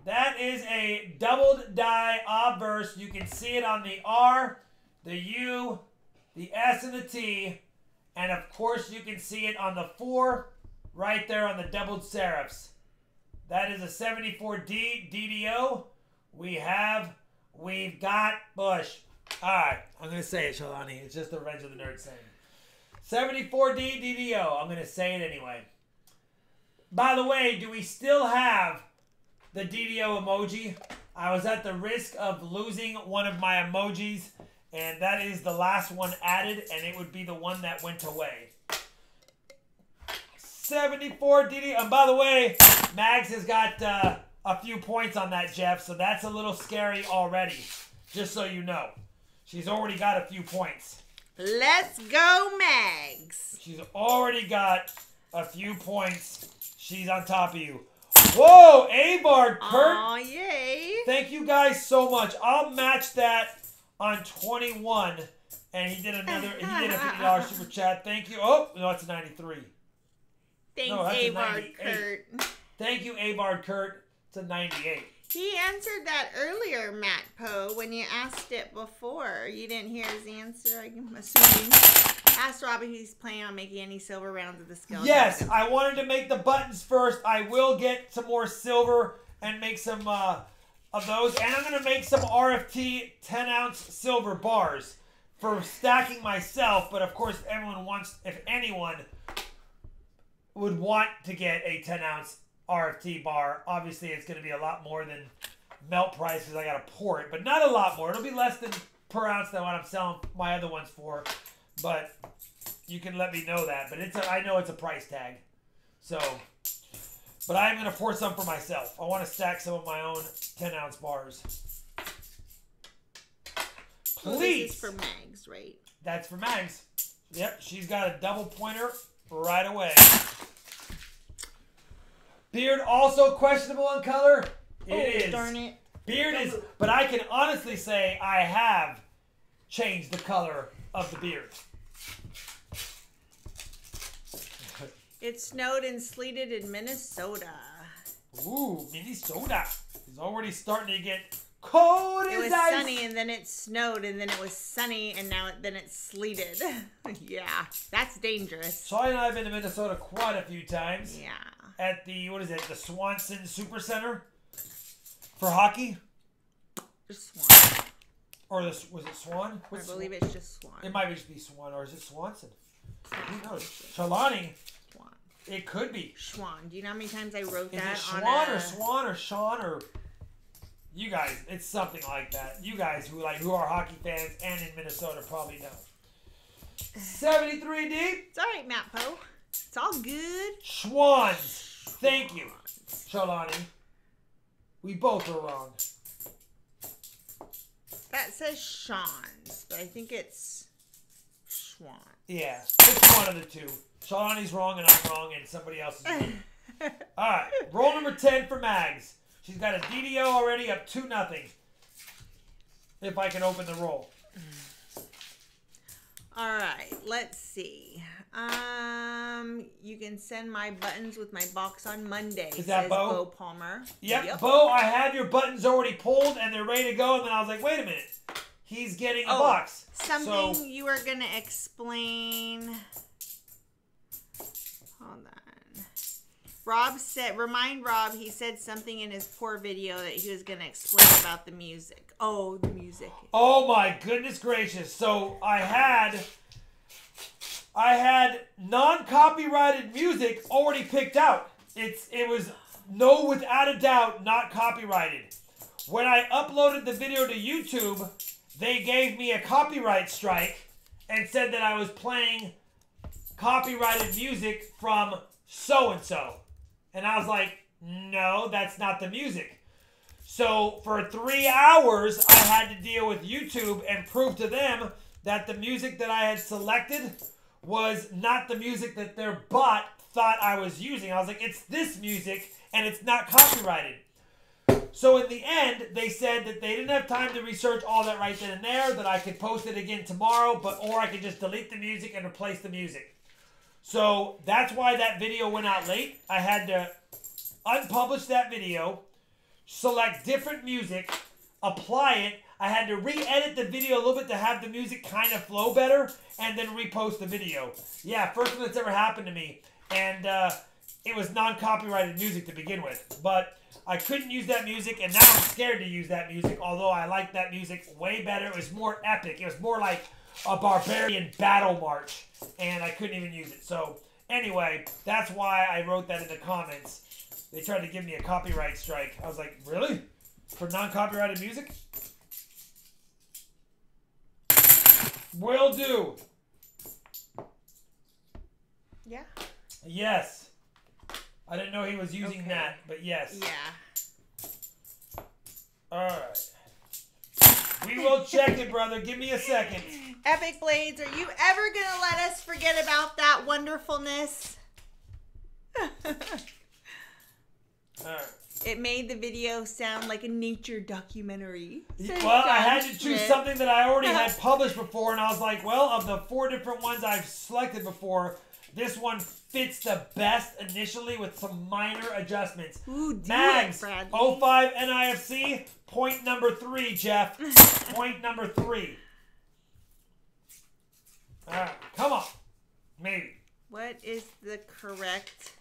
Speaker 1: That is a doubled die obverse. You can see it on the R, the U, the S, and the T. And of course, you can see it on the 4 right there on the doubled serifs. That is a 74D DDO. We've got Bush. All right, I'm going to say it, Shalani. It's just the Revenge of the Nerd saying. 74D DDO. I'm going to say it anyway. By the way, do we still have the DDO emoji? I was at the risk of losing one of my emojis, and that is the last one added, and it would be the one that went away. 74 DDO. And by the way, Mags has got a few points on that, Jeff, so that's a little scary already, just so you know. She's already got a few points.
Speaker 2: Let's go, Mags.
Speaker 1: She's already got a few points. She's on top of you. Whoa, Avard, Kurt.
Speaker 2: Aw, yay.
Speaker 1: Thank you guys so much. I'll match that on 21. And he did a $50 super chat. Thank you. Oh, no, it's a 93.
Speaker 2: Thanks,
Speaker 1: no,
Speaker 2: Avard, Kurt.
Speaker 1: Thank you, Avard, Kurt. It's a 98.
Speaker 2: He answered that earlier, Matt Poe, when you asked it before. You didn't hear his answer, I'm assuming. Asked Robbie if he's planning on making any silver rounds of the skeleton.
Speaker 1: Yes, I wanted to make the buttons first. I will get some more silver and make some of those. And I'm going to make some RFT 10-ounce silver bars for stacking myself. But, of course, if anyone would want to get a 10-ounce RFT bar, obviously it's going to be a lot more than melt price because I got to pour it. But not a lot more. It'll be less than per ounce than what I'm selling my other ones for. But you can let me know that. But I know it's a price tag. So, but I'm going to pour some for myself. I want to stack some of my own 10-ounce bars. Please.
Speaker 2: Well, this is for Mags, right?
Speaker 1: That's for Mags. Yep, she's got a double pointer right away. Beard also questionable in color. It is.
Speaker 2: Darn it.
Speaker 1: Beard is, but I can honestly say I have changed the color of the beard.
Speaker 2: It snowed and sleeted in Minnesota.
Speaker 1: Ooh, Minnesota is already starting to get cold as ice.
Speaker 2: It was sunny and then it snowed and then it was sunny and then it sleeted. Yeah, that's dangerous.
Speaker 1: Charlie and I have been to Minnesota quite a few times.
Speaker 2: Yeah.
Speaker 1: At the, the Swanson Super Center for hockey?
Speaker 2: Just Swan.
Speaker 1: Or was it Swan?
Speaker 2: I believe it's just Swan.
Speaker 1: It might just be Swan, or is it Swanson? Who knows? Shalani.
Speaker 2: Swan.
Speaker 1: It could be.
Speaker 2: Schwan. Do you know how many times I wrote
Speaker 1: is
Speaker 2: that
Speaker 1: it
Speaker 2: on
Speaker 1: Schwan or Swan or Sean or... You guys, it's something like that. You guys who are hockey fans and in Minnesota probably know. 73 deep.
Speaker 2: It's all right, Matt Poe. It's all good.
Speaker 1: Schwans. Thank you, Shalani. We both are wrong.
Speaker 2: That says Sean's, but I think it's Schwan.
Speaker 1: Yeah, it's one of the two. Shalani's wrong and I'm wrong and somebody else is wrong. All right, roll number 10 for Mags. She's got a DDO already up 2-0. If I can open the roll.
Speaker 2: All right, let's see. You can send my buttons with my box on Monday.
Speaker 1: Is that Bo?
Speaker 2: Bo Palmer.
Speaker 1: Yep, Bo, I have your buttons already pulled and they're ready to go. And then I was like, wait a minute. He's getting a box.
Speaker 2: Something you were going to explain. Hold on. Rob said, remind Rob, he said something in his poor video that he was going to explain about the music. Oh, the music.
Speaker 1: Oh my goodness gracious. So I had non-copyrighted music already picked out. It was without a doubt not copyrighted. When I uploaded the video to YouTube, they gave me a copyright strike and said that I was playing copyrighted music from so-and-so. And I was like, no, that's not the music. So for 3 hours, I had to deal with YouTube and prove to them that the music that I had selected was not the music that their bot thought I was using. I was like, it's this music and it's not copyrighted. So in the end, they said that they didn't have time to research all that right then and there, that I could post it again tomorrow, or I could just delete the music and replace the music. So that's why that video went out late. I had to unpublish that video, select different music, apply it. I had to re-edit the video a little bit to have the music kind of flow better, and then repost the video. Yeah, first one that's ever happened to me. And it was non-copyrighted music to begin with. But I couldn't use that music, and now I'm scared to use that music, although I like that music way better. It was more epic. It was more like a barbarian battle march, and I couldn't even use it. So anyway, that's why I wrote that in the comments. They tried to give me a copyright strike. I was like, really? For non-copyrighted music? Will do.
Speaker 2: Yeah.
Speaker 1: Yes. I didn't know he was using that, but yes.
Speaker 2: Yeah.
Speaker 1: Alright. We will check it, brother. Give me a second.
Speaker 2: Epic Blades, are you ever going to let us forget about that wonderfulness?
Speaker 1: Alright.
Speaker 2: It made the video sound like a nature documentary.
Speaker 1: Well, I had to choose something that I already had published before, and I was like, well, of the 4 different ones I've selected before, this one fits the best initially with some minor adjustments.
Speaker 2: Ooh,
Speaker 1: Mags, 05 NIFC, point number 3, Jeff. Point number 3. Alright, come on. Maybe.
Speaker 2: What is the correct...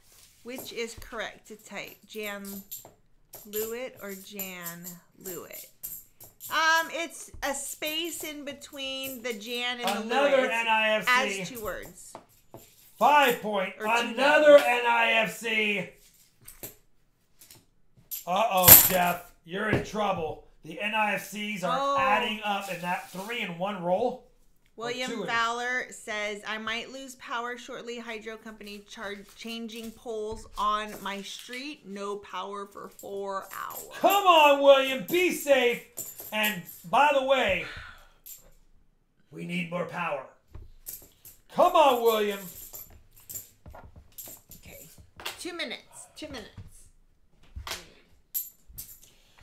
Speaker 2: Which is correct to type? Jan Lewitt or Jan Lewitt? It's a space in between the Jan and the
Speaker 1: Another
Speaker 2: Lewitt.
Speaker 1: NIFC.
Speaker 2: As 2 words.
Speaker 1: 5 point. Another NIFC. Uh-oh, Jeff. You're in trouble. The NIFCs are adding up in that 3 in 1 roll.
Speaker 2: William Fowler says, I might lose power shortly. Hydro company changing poles on my street. No power for 4 hours.
Speaker 1: Come on, William. Be safe. And by the way, we need more power. Come on, William.
Speaker 2: Okay. 2 minutes. 2 minutes.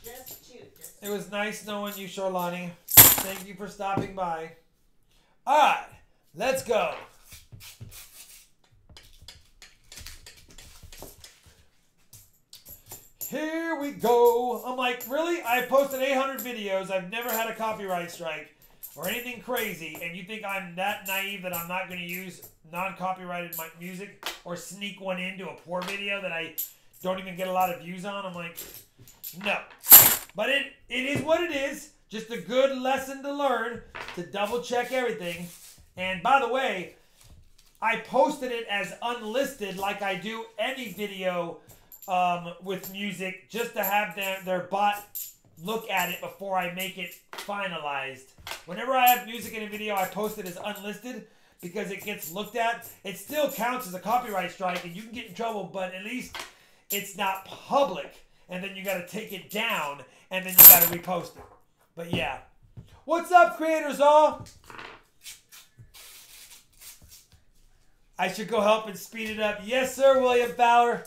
Speaker 2: Just 2.
Speaker 1: It was nice knowing you, Charlani. Thank you for stopping by. All right, let's go. Here we go. I'm like, really? I posted 800 videos. I've never had a copyright strike or anything crazy, and you think I'm that naive that I'm not going to use non-copyrighted music or sneak one into a poor video that I don't even get a lot of views on? I'm like, no. But it is what it is. Just a good lesson to learn, to double check everything. And by the way, I posted it as unlisted like I do any video with music, just to have their bot look at it before I make it finalized. Whenever I have music in a video, I post it as unlisted because it gets looked at. It still counts as a copyright strike and you can get in trouble, but at least it's not public. And then you got to take it down and then you got to repost it. But yeah. What's up, creators all? I should go help and speed it up. Yes, sir, William Fowler.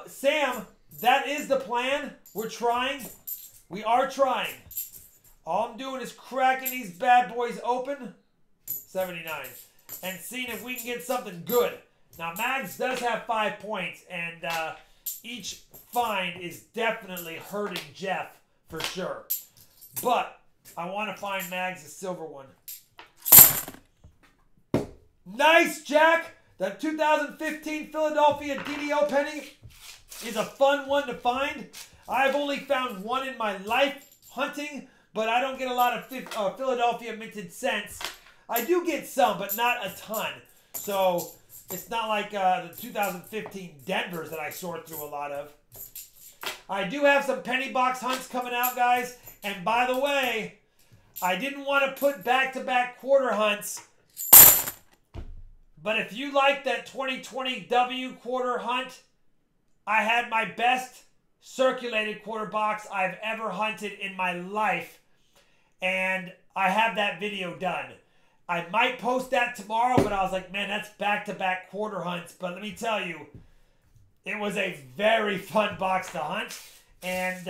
Speaker 1: Sam, that is the plan. We're trying. We are trying. All I'm doing is cracking these bad boys open. 79. And seeing if we can get something good. Now, Mags does have 5 points, and each find is definitely hurting Jeff for sure. But I want to find Mags a silver one. Nice, Jack! The 2015 Philadelphia DDO penny is a fun one to find. I've only found one in my life hunting, but I don't get a lot of Philadelphia minted cents. I do get some, but not a ton. So it's not like the 2015 Denvers that I sort through a lot of. I do have some penny box hunts coming out, guys. And by the way, I didn't want to put back-to-back quarter hunts. But if you like that 2020 W quarter hunt, I had my best circulated quarter box I've ever hunted in my life. And I have that video done. I might post that tomorrow, but I was like, man, that's back-to-back quarter hunts. But let me tell you, it was a very fun box to hunt. And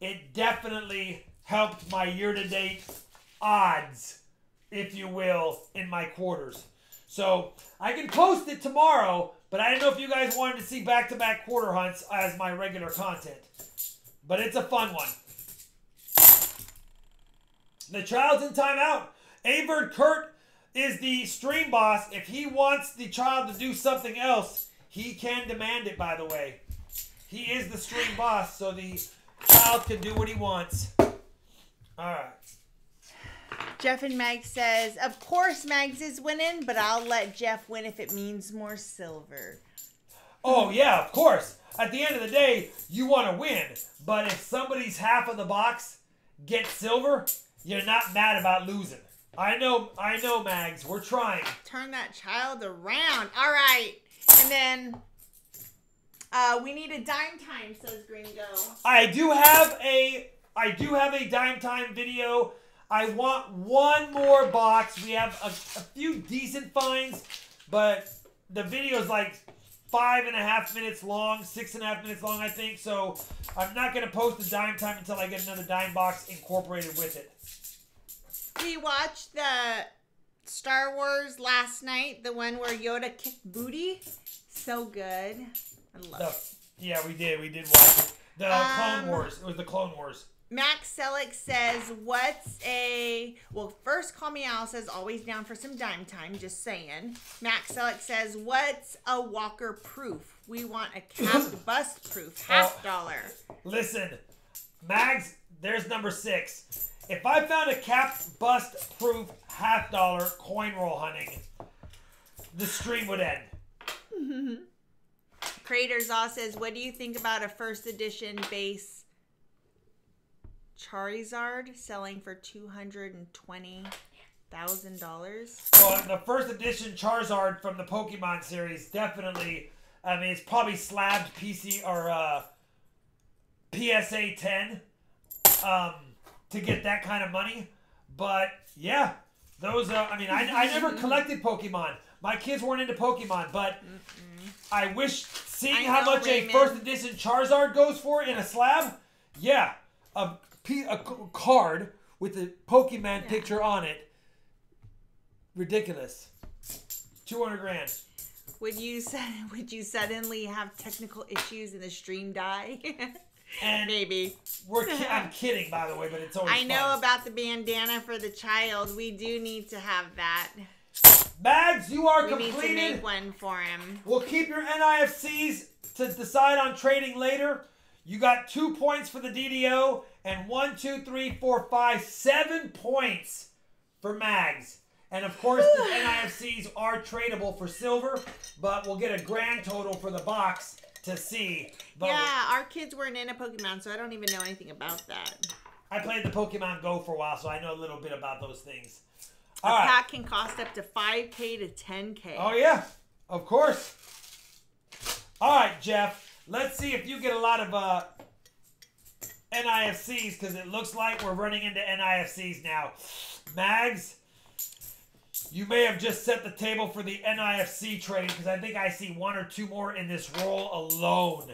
Speaker 1: it definitely helped my year-to-date odds, if you will, in my quarters. So I can post it tomorrow, but I didn't know if you guys wanted to see back-to-back quarter hunts as my regular content. But it's a fun one. The child's in timeout. Averd Kurt is the stream boss. If he wants the child to do something else, he can demand it, by the way. He is the stream boss, so the child can do what he wants. All right.
Speaker 2: Jeff and Mag says, of course Mags is winning, but I'll let Jeff win if it means more silver.
Speaker 1: Oh, yeah, of course. At the end of the day, you want to win. But if somebody's half of the box gets silver, you're not mad about losing. I know, Mags. We're trying.
Speaker 2: Turn that child around. All right. And then we need a dime time, says Gringo.
Speaker 1: I do have a dime time video. I want one more box. We have a few decent finds, but the video is like 5.5 minutes long, 6.5 minutes long, I think. So I'm not going to post the dime time until I get another dime box incorporated with it.
Speaker 2: We watched the Star Wars last night, the one where Yoda kicked booty. So good. I love it.
Speaker 1: Yeah, we did. We did watch it. The Clone Wars. It was the Clone Wars.
Speaker 2: Max Selick says, well, first Call Me Al says, always down for some dime time, just saying. Max Selick says, what's a Walker proof? We want a capped bust proof, $50.
Speaker 1: Listen, Mags, there's number 6. If I found a capped bust proof $50 coin roll hunting, the stream would end.
Speaker 2: Creator Zaw says, what do you think about a first edition base Charizard selling for $220,000?
Speaker 1: Well, the first edition Charizard from the Pokemon series definitely, I mean, it's probably slabbed PC or PSA 10 to get that kind of money. But yeah, those I mean, I never collected Pokemon. My kids weren't into Pokemon, but I wish seeing how much a first edition Charizard goes for in a slab. Yeah, a card with a Pokemon picture on it. Ridiculous. 200 grand.
Speaker 2: Would you suddenly have technical issues and the stream die?
Speaker 1: And
Speaker 2: maybe.
Speaker 1: I'm kidding, by the way, but it's always
Speaker 2: I know about the bandana for the child. We do need to have that.
Speaker 1: Mags, you are completed.
Speaker 2: We need to make one for him.
Speaker 1: We'll keep your NIFCs to decide on trading later. You got 2 points for the DDO and 1, 2, 3, 4, 5, 7 points for Mags. And of course, the NIFCs are tradable for silver, but we'll get a grand total for the box to see. But
Speaker 2: yeah, our kids weren't into Pokemon, so I don't even know anything about that.
Speaker 1: I played the Pokemon Go for a while, so I know a little bit about those things.
Speaker 2: A pack can cost up to $5K to $10K.
Speaker 1: Oh, yeah. Of course. All right, Jeff. Let's see if you get a lot of NIFCs, because it looks like we're running into NIFCs now. Mags, you may have just set the table for the NIFC trade, because I think I see 1 or 2 more in this roll alone.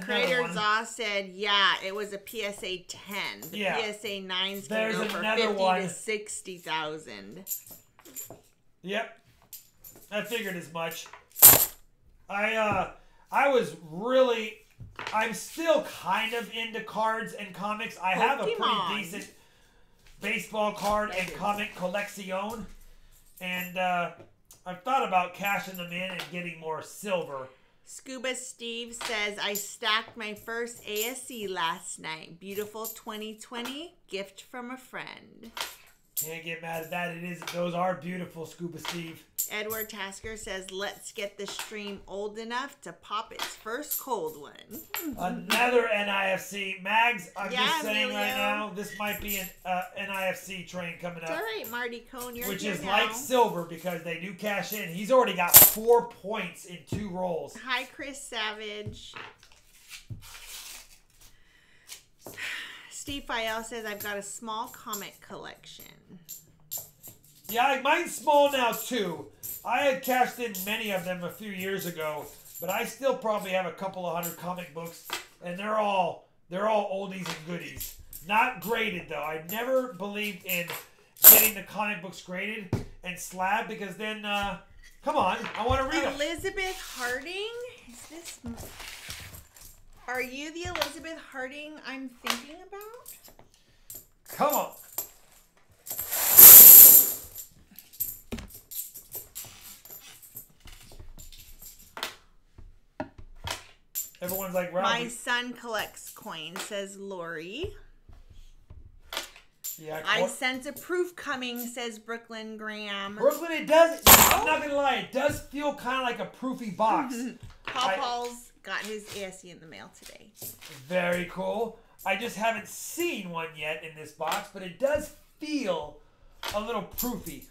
Speaker 2: Creator Zaw said, yeah, it was a PSA 10. The PSA 9s can go for $50,000 to $60,000.
Speaker 1: Yep. I figured as much. I'm still kind of into cards and comics. I have a pretty decent baseball card and comic collection. And I've thought about cashing them in and getting more silver.
Speaker 2: Scuba Steve says, I stacked my first ASC last night. Beautiful 2020 gift from a friend.
Speaker 1: Can't get mad at that. Those are beautiful, Scuba Steve.
Speaker 2: Edward Tasker says, let's get the stream old enough to pop its first cold one.
Speaker 1: Another NIFC. Mags, I'm just saying
Speaker 2: Emilio.
Speaker 1: right now, this might be an NIFC train coming up.
Speaker 2: It's all right, Marty Cohn, you're
Speaker 1: which
Speaker 2: here
Speaker 1: is
Speaker 2: now.
Speaker 1: like silver because they do cash in. He's already got 4 points in 2 rolls.
Speaker 2: Hi, Chris Savage. Steve Fiel says, I've got a small comic collection.
Speaker 1: Yeah, mine's small now too. I had cashed in many of them a few years ago, but I still probably have a couple of hundred comic books, and they're all oldies and goodies. Not graded though. I never believed in getting the comic books graded and slabbed because then, come on, I want to read them.
Speaker 2: Elizabeth Harding? Is this... Are you the Elizabeth Harding I'm thinking about?
Speaker 1: Come on. Everyone's like, Ralph.
Speaker 2: My son collects coins, says Lori.
Speaker 1: Yeah,
Speaker 2: I sense a proof coming, says Brooklyn Graham.
Speaker 1: Brooklyn, it does. I'm not gonna lie, it does feel kind of like a proofy box.
Speaker 2: Paul's got his ASE in the mail today.
Speaker 1: Very cool. I just haven't seen one yet in this box, but it does feel a little proofy.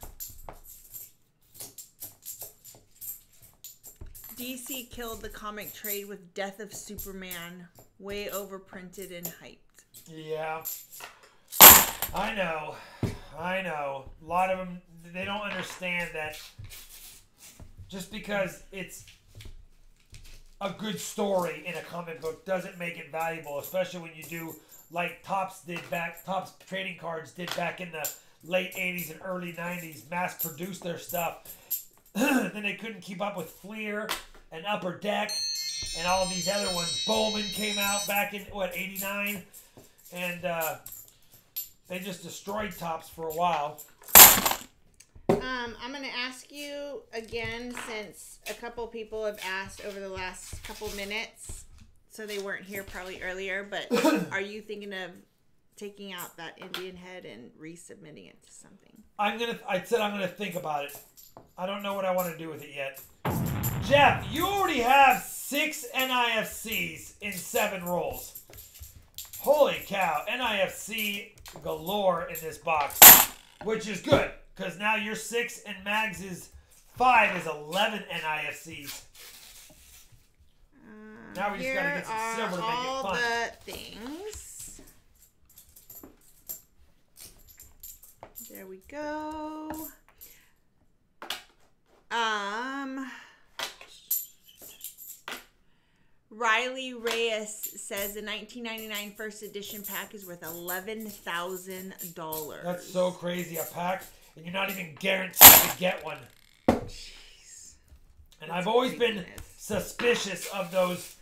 Speaker 2: DC killed the comic trade with Death of Superman. Way overprinted and hyped.
Speaker 1: Yeah. I know. A lot of them, they don't understand that just because it's a good story in a comic book doesn't make it valuable, especially when you do like Topps trading cards did back in the late 80s and early 90s, mass produced their stuff. Then they couldn't keep up with Fleer and Upper Deck and all of these other ones. Bowman came out back in, 89? And they just destroyed Topps for a while.
Speaker 2: I'm going to ask you again, since a couple people have asked over the last couple minutes, so they weren't here probably earlier, but are you thinking of taking out that Indian head and resubmitting it to something?
Speaker 1: I said I'm gonna think about it. I don't know what I want to do with it yet. Jeff, you already have 6 NIFCs in 7 rolls. Holy cow, NIFC galore in this box, which is good, because now your 6 and Mags' 5 is 11 NIFCs. Now we just gotta get some silver to make it fun.
Speaker 2: All the things. There we go. Riley Reyes says the 1999 first edition pack is worth $11,000.
Speaker 1: That's so crazy, a pack, and you're not even guaranteed to get one.
Speaker 2: Jeez.
Speaker 1: And I've always been suspicious of those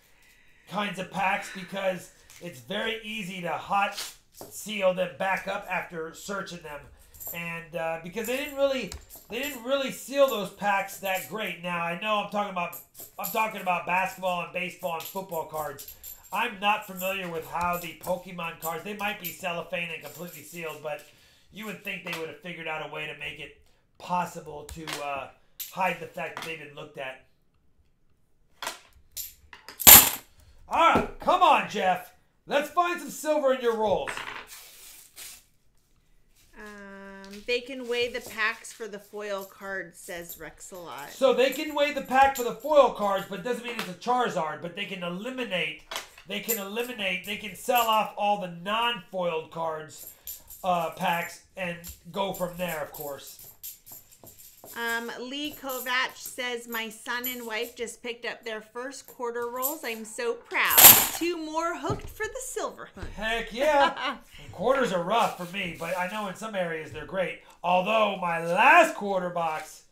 Speaker 1: kinds of packs because it's very easy to hot seal them back up after searching them, and because they didn't really seal those packs that great. Now I know I'm talking about basketball and baseball and football cards. I'm not familiar with how the Pokemon cards, they might be cellophane and completely sealed, but you would think they would have figured out a way to make it possible to hide the fact that they've been looked at. All right, come on, Jeff. Let's find some silver in your rolls.
Speaker 2: They can weigh the packs for the foil cards, says Rexalot.
Speaker 1: So they can weigh the pack for the foil cards, but it doesn't mean it's a Charizard. But they can sell off all the non-foiled cards packs and go from there, of course.
Speaker 2: Lee Kovac says, my son and wife just picked up their first quarter rolls. I'm so proud. 2 more hooked for the silver hunt.
Speaker 1: Heck yeah. Quarters are rough for me, but I know in some areas they're great. Although my last quarter box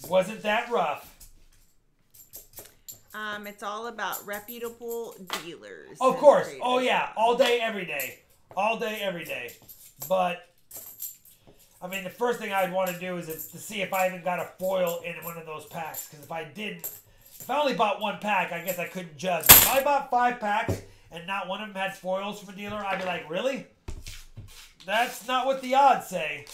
Speaker 1: wasn't that rough.
Speaker 2: It's all about reputable dealers.
Speaker 1: Of course. Oh yeah. All day, every day. All day, every day. But I mean, the first thing I'd want to do is to see if I even got a foil in one of those packs. Because if I didn't, if I only bought 1 pack, I guess I couldn't judge. If I bought 5 packs and not one of them had foils from a dealer, I'd be like, really? That's not what the odds say.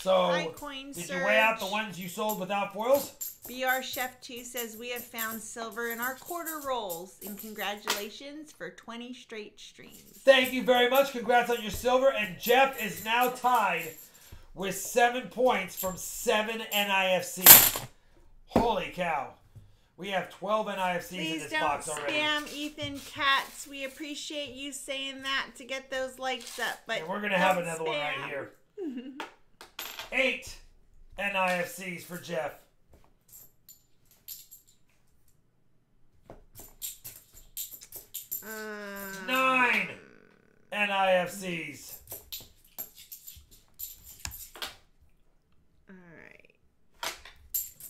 Speaker 1: So,
Speaker 2: Hi, Coin
Speaker 1: did
Speaker 2: Surge.
Speaker 1: you weigh out the ones you sold without foils?
Speaker 2: BR Chef 2 says we have found silver in our quarter rolls. And congratulations for 20 straight streams.
Speaker 1: Thank you very much. Congrats on your silver. And Jeff is now tied with 7 points from 7 NIFCs. Holy cow. We have 12 NIFCs in this box already.
Speaker 2: Please don't spam Ethan Katz. We appreciate you saying that to get those likes up. But
Speaker 1: and we're going to have another one right here. 8 NIFCs for Jeff. 9 NIFCs.
Speaker 2: Alright.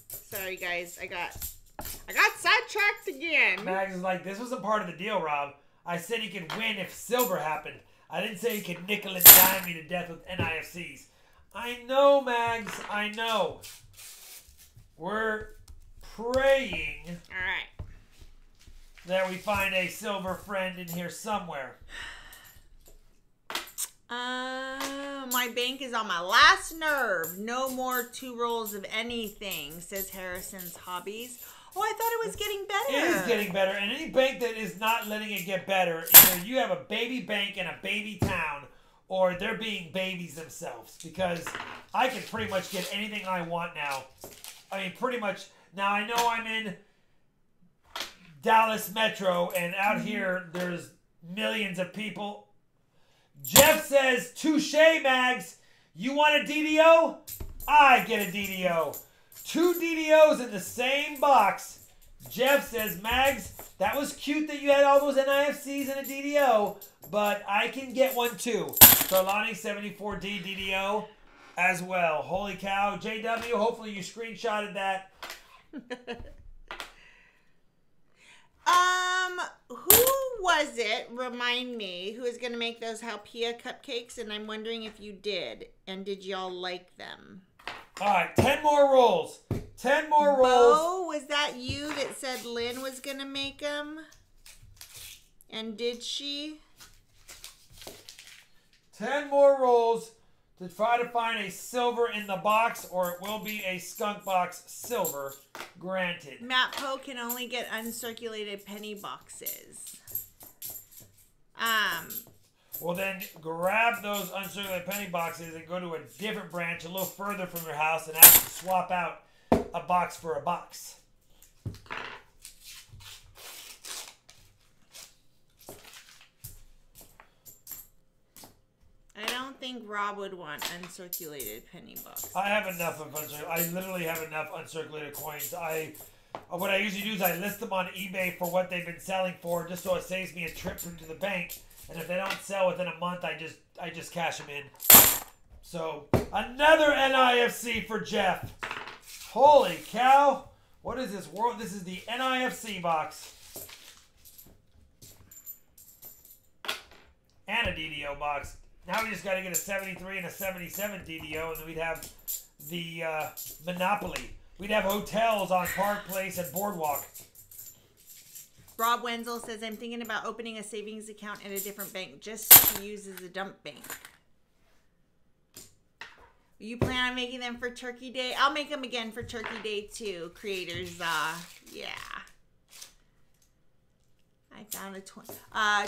Speaker 2: Sorry guys, I got sidetracked again.
Speaker 1: Mags is like, this wasn't part of the deal, Rob. I said he could win if silver happened. I didn't say he could nickel and dime me to death with NIFCs. I know, Mags. I know. We're praying that we find a silver friend in here somewhere.
Speaker 2: My bank is on my last nerve. No more 2 rolls of anything, says Harrison's Hobbies. Oh, I thought it was getting better.
Speaker 1: It is getting better. And any bank that is not letting it get better, either you have a baby bank in a baby town, or they're being babies themselves. Because I can pretty much get anything I want now. I mean, pretty much. Now, I know I'm in Dallas Metro, and out here, there's millions of people. Jeff says, touche, Mags. You want a DDO? I get a DDO. 2 DDOs in the same box. Jeff says, Mags, that was cute that you had all those NIFCs and a DDO, but I can get one too. Sarlani 74D DDO as well. Holy cow. JW, hopefully you screenshotted that.
Speaker 2: Who was it, remind me, who is going to make those Halpia cupcakes? And I'm wondering if you did. And did y'all like them?
Speaker 1: All right, 10 more rolls. 10 more rolls.
Speaker 2: Bo, was that you that said Lynn was going to make them? And did she?
Speaker 1: 10 more rolls to try to find a silver in the box, or it will be a skunk box silver, granted.
Speaker 2: Matt Poe can only get uncirculated penny boxes.
Speaker 1: Well, then grab those uncirculated penny boxes and go to a different branch a little further from your house and ask to swap out a box for a box.
Speaker 2: I don't think Rob would want uncirculated penny boxes.
Speaker 1: I have enough of uncirculated. I literally have enough uncirculated coins. What I usually do is I list them on eBay for what they've been selling for, just so it saves me a trip to the bank. And if they don't sell within a month, I just cash them in. So another NIFC for Jeff. Holy cow! What is this world? This is the NIFC box. And a DDO box. Now we just got to get a 73 and a 77 DDO, and then we'd have the Monopoly. We'd have hotels on Park Place and Boardwalk.
Speaker 2: Rob Wenzel says, I'm thinking about opening a savings account at a different bank just to use as a dump bank. You plan on making them for Turkey Day? I'll make them again for Turkey Day too, creators. Yeah. I found a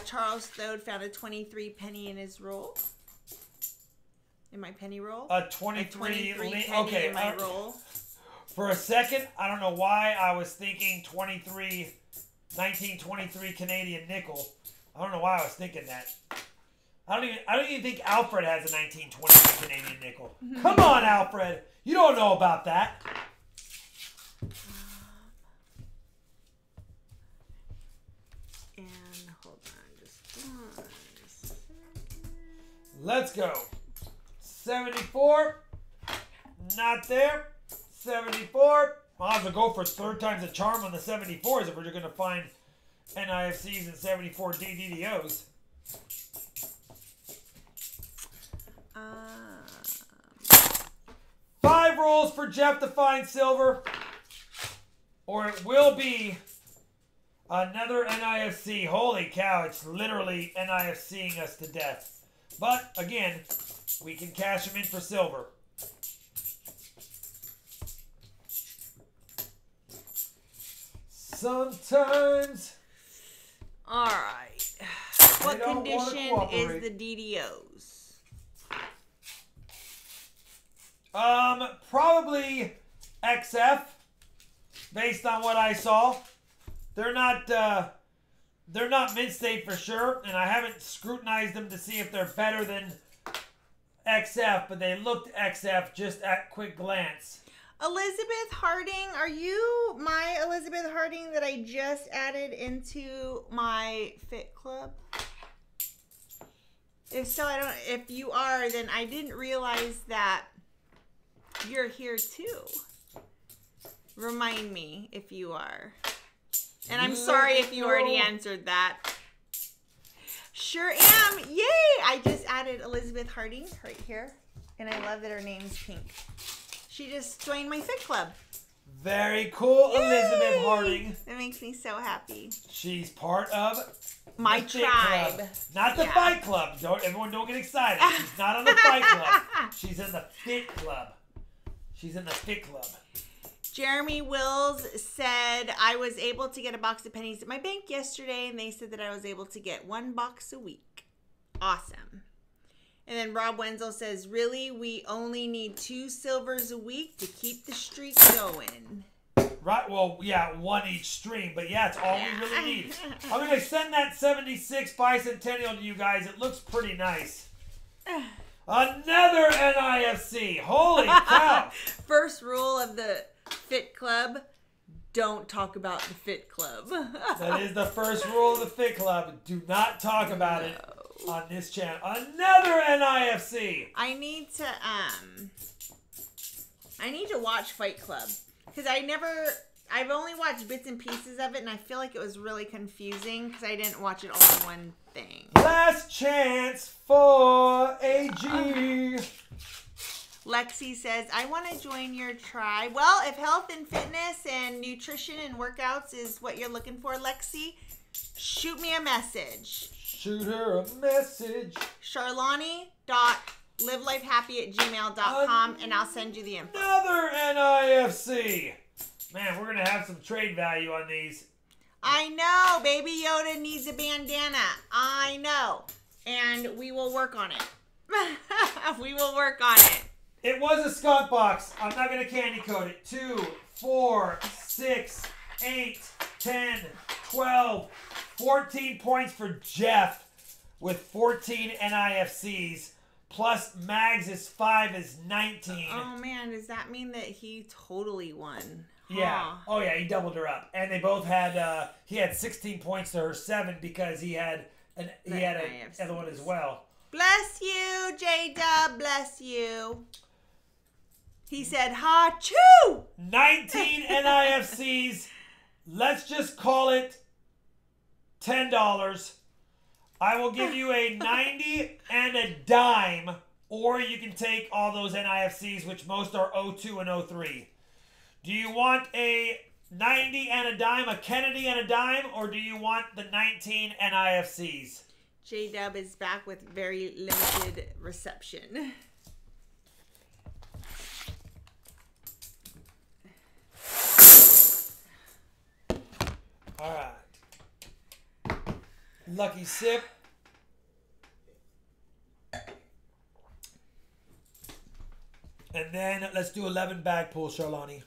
Speaker 2: Charles Thode found a 23 penny in his roll. In my penny roll?
Speaker 1: A 23
Speaker 2: penny
Speaker 1: okay,
Speaker 2: in my roll.
Speaker 1: For a second, I don't know why I was thinking 1923 Canadian nickel. I don't know why I was thinking that. I don't even think Alfred has a 1923 Canadian nickel. Come on, Alfred. You don't know about that.
Speaker 2: And hold on just 1 second.
Speaker 1: Let's go. 74. Not there. 74. I'll have to go for 3rd time's a charm on the 74s if we're going to find NIFCs and 74 DDOs. 5 rolls for Jeff to find silver. Or it will be another NIFC. Holy cow, it's literally NIFCing us to death. But, again, we can cash them in for silver. Sometimes.
Speaker 2: All right. What condition is the DDOs?
Speaker 1: Probably XF, based on what I saw. They're not mint state for sure, and I haven't scrutinized them to see if they're better than XF, but they looked XF just at quick glance.
Speaker 2: Elizabeth Harding, are you my Elizabeth Harding that I just added into my Fit Club? If so, if you are, then I didn't realize that you're here too. Remind me if you are. And I'm sorry if you already answered that. Sure am. Yay! I just added Elizabeth Harding right here. And I love that her name's pink. She just joined my Fit Club.
Speaker 1: Very cool,
Speaker 2: Yay!
Speaker 1: Elizabeth Harding.
Speaker 2: That makes me so happy.
Speaker 1: She's part of
Speaker 2: my tribe.
Speaker 1: Club. Not the Fight Club. Everyone don't get excited. She's not on the Fight Club. She's in the Fit Club. She's in the Fit Club.
Speaker 2: Jeremy Wills said, I was able to get a box of pennies at my bank yesterday, and they said that I was able to get 1 box a week. Awesome. And then Rob Wenzel says, really, we only need 2 silvers a week to keep the streak going.
Speaker 1: Right, well, yeah, 1 each stream, but yeah, it's all we really need. I'm going to send that 76 bicentennial to you guys. It looks pretty nice. Another NIFC. Holy cow.
Speaker 2: First rule of the Fit Club, don't talk about the Fit Club.
Speaker 1: That is the first rule of the Fit Club. Do not talk about it on this channel. Another NIFC.
Speaker 2: I need to watch Fight Club because I've only watched bits and pieces of it, and I feel like it was really confusing because I didn't watch it all in one thing.
Speaker 1: Last chance for AG.
Speaker 2: Lexi says, I want to join your tribe. Well, if health and fitness and nutrition and workouts is what you're looking for, Lexi, shoot me a message.
Speaker 1: Shoot her a message.
Speaker 2: Charlani.livelifehappy@gmail.com and I'll send you the info.
Speaker 1: Another NIFC. Man, we're going to have some trade value on these.
Speaker 2: I know. Baby Yoda needs a bandana. I know. And we will work on it. We will work on it.
Speaker 1: It was a skunk box. I'm not going to candy coat it. 2, 4, 6, 8, 10, 12, 14 points for Jeff with 14 NIFCs. Plus Mags' 5 is 19.
Speaker 2: Oh, man. Does that mean that he totally won?
Speaker 1: Yeah. Oh, yeah. He doubled her up. And they both had, he had 16 points to her 7 because he had another one as well.
Speaker 2: Bless you, J-Dub. Bless you. He said, ha-choo!
Speaker 1: 19 NIFCs. Let's just call it $10. I will give you a 90 and a dime, or you can take all those NIFCs, which most are 02 and 03. Do you want a 90 and a dime, a Kennedy and a dime, or do you want the 19 NIFCs?
Speaker 2: J-Dub is back with very limited reception.
Speaker 1: All right. Lucky sip. And then let's do 11 bag pull, Charlani.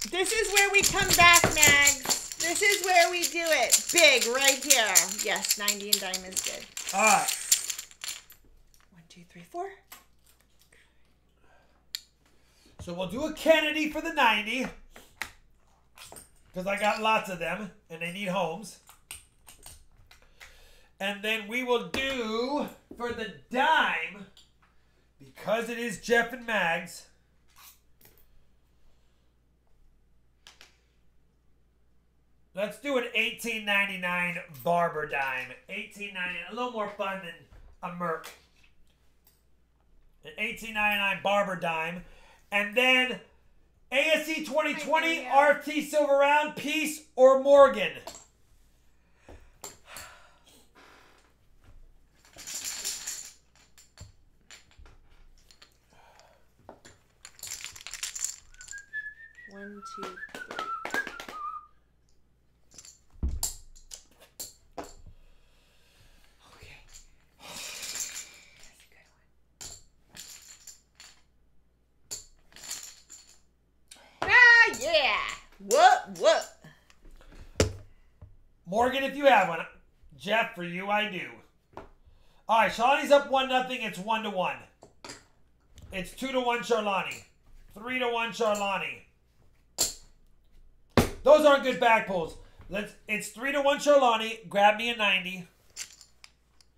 Speaker 2: This is where we come back, Mags. This is where we do it. Big right here. Yes, 90 and dime is good.
Speaker 1: All right.
Speaker 2: 1, 2, 3, 4.
Speaker 1: So we'll do a Kennedy for the 90. Because I got lots of them, and they need homes. And then we will do, for the dime, because it is Jeff and Mags, let's do an $18.99 barber dime. $18.99, a little more fun than a Merc. An $18.99 barber dime. And then ASC 2020 RT Silver Round, Peace or Morgan. Morgan, if you have one. Jeff, for you, I do. All right, Charlani's up 1-0. It's 1-1. It's 2-1 Charlani. 3-1 Charlani. Those aren't good back pulls. It's 3-1 Charlani. Grab me a 90.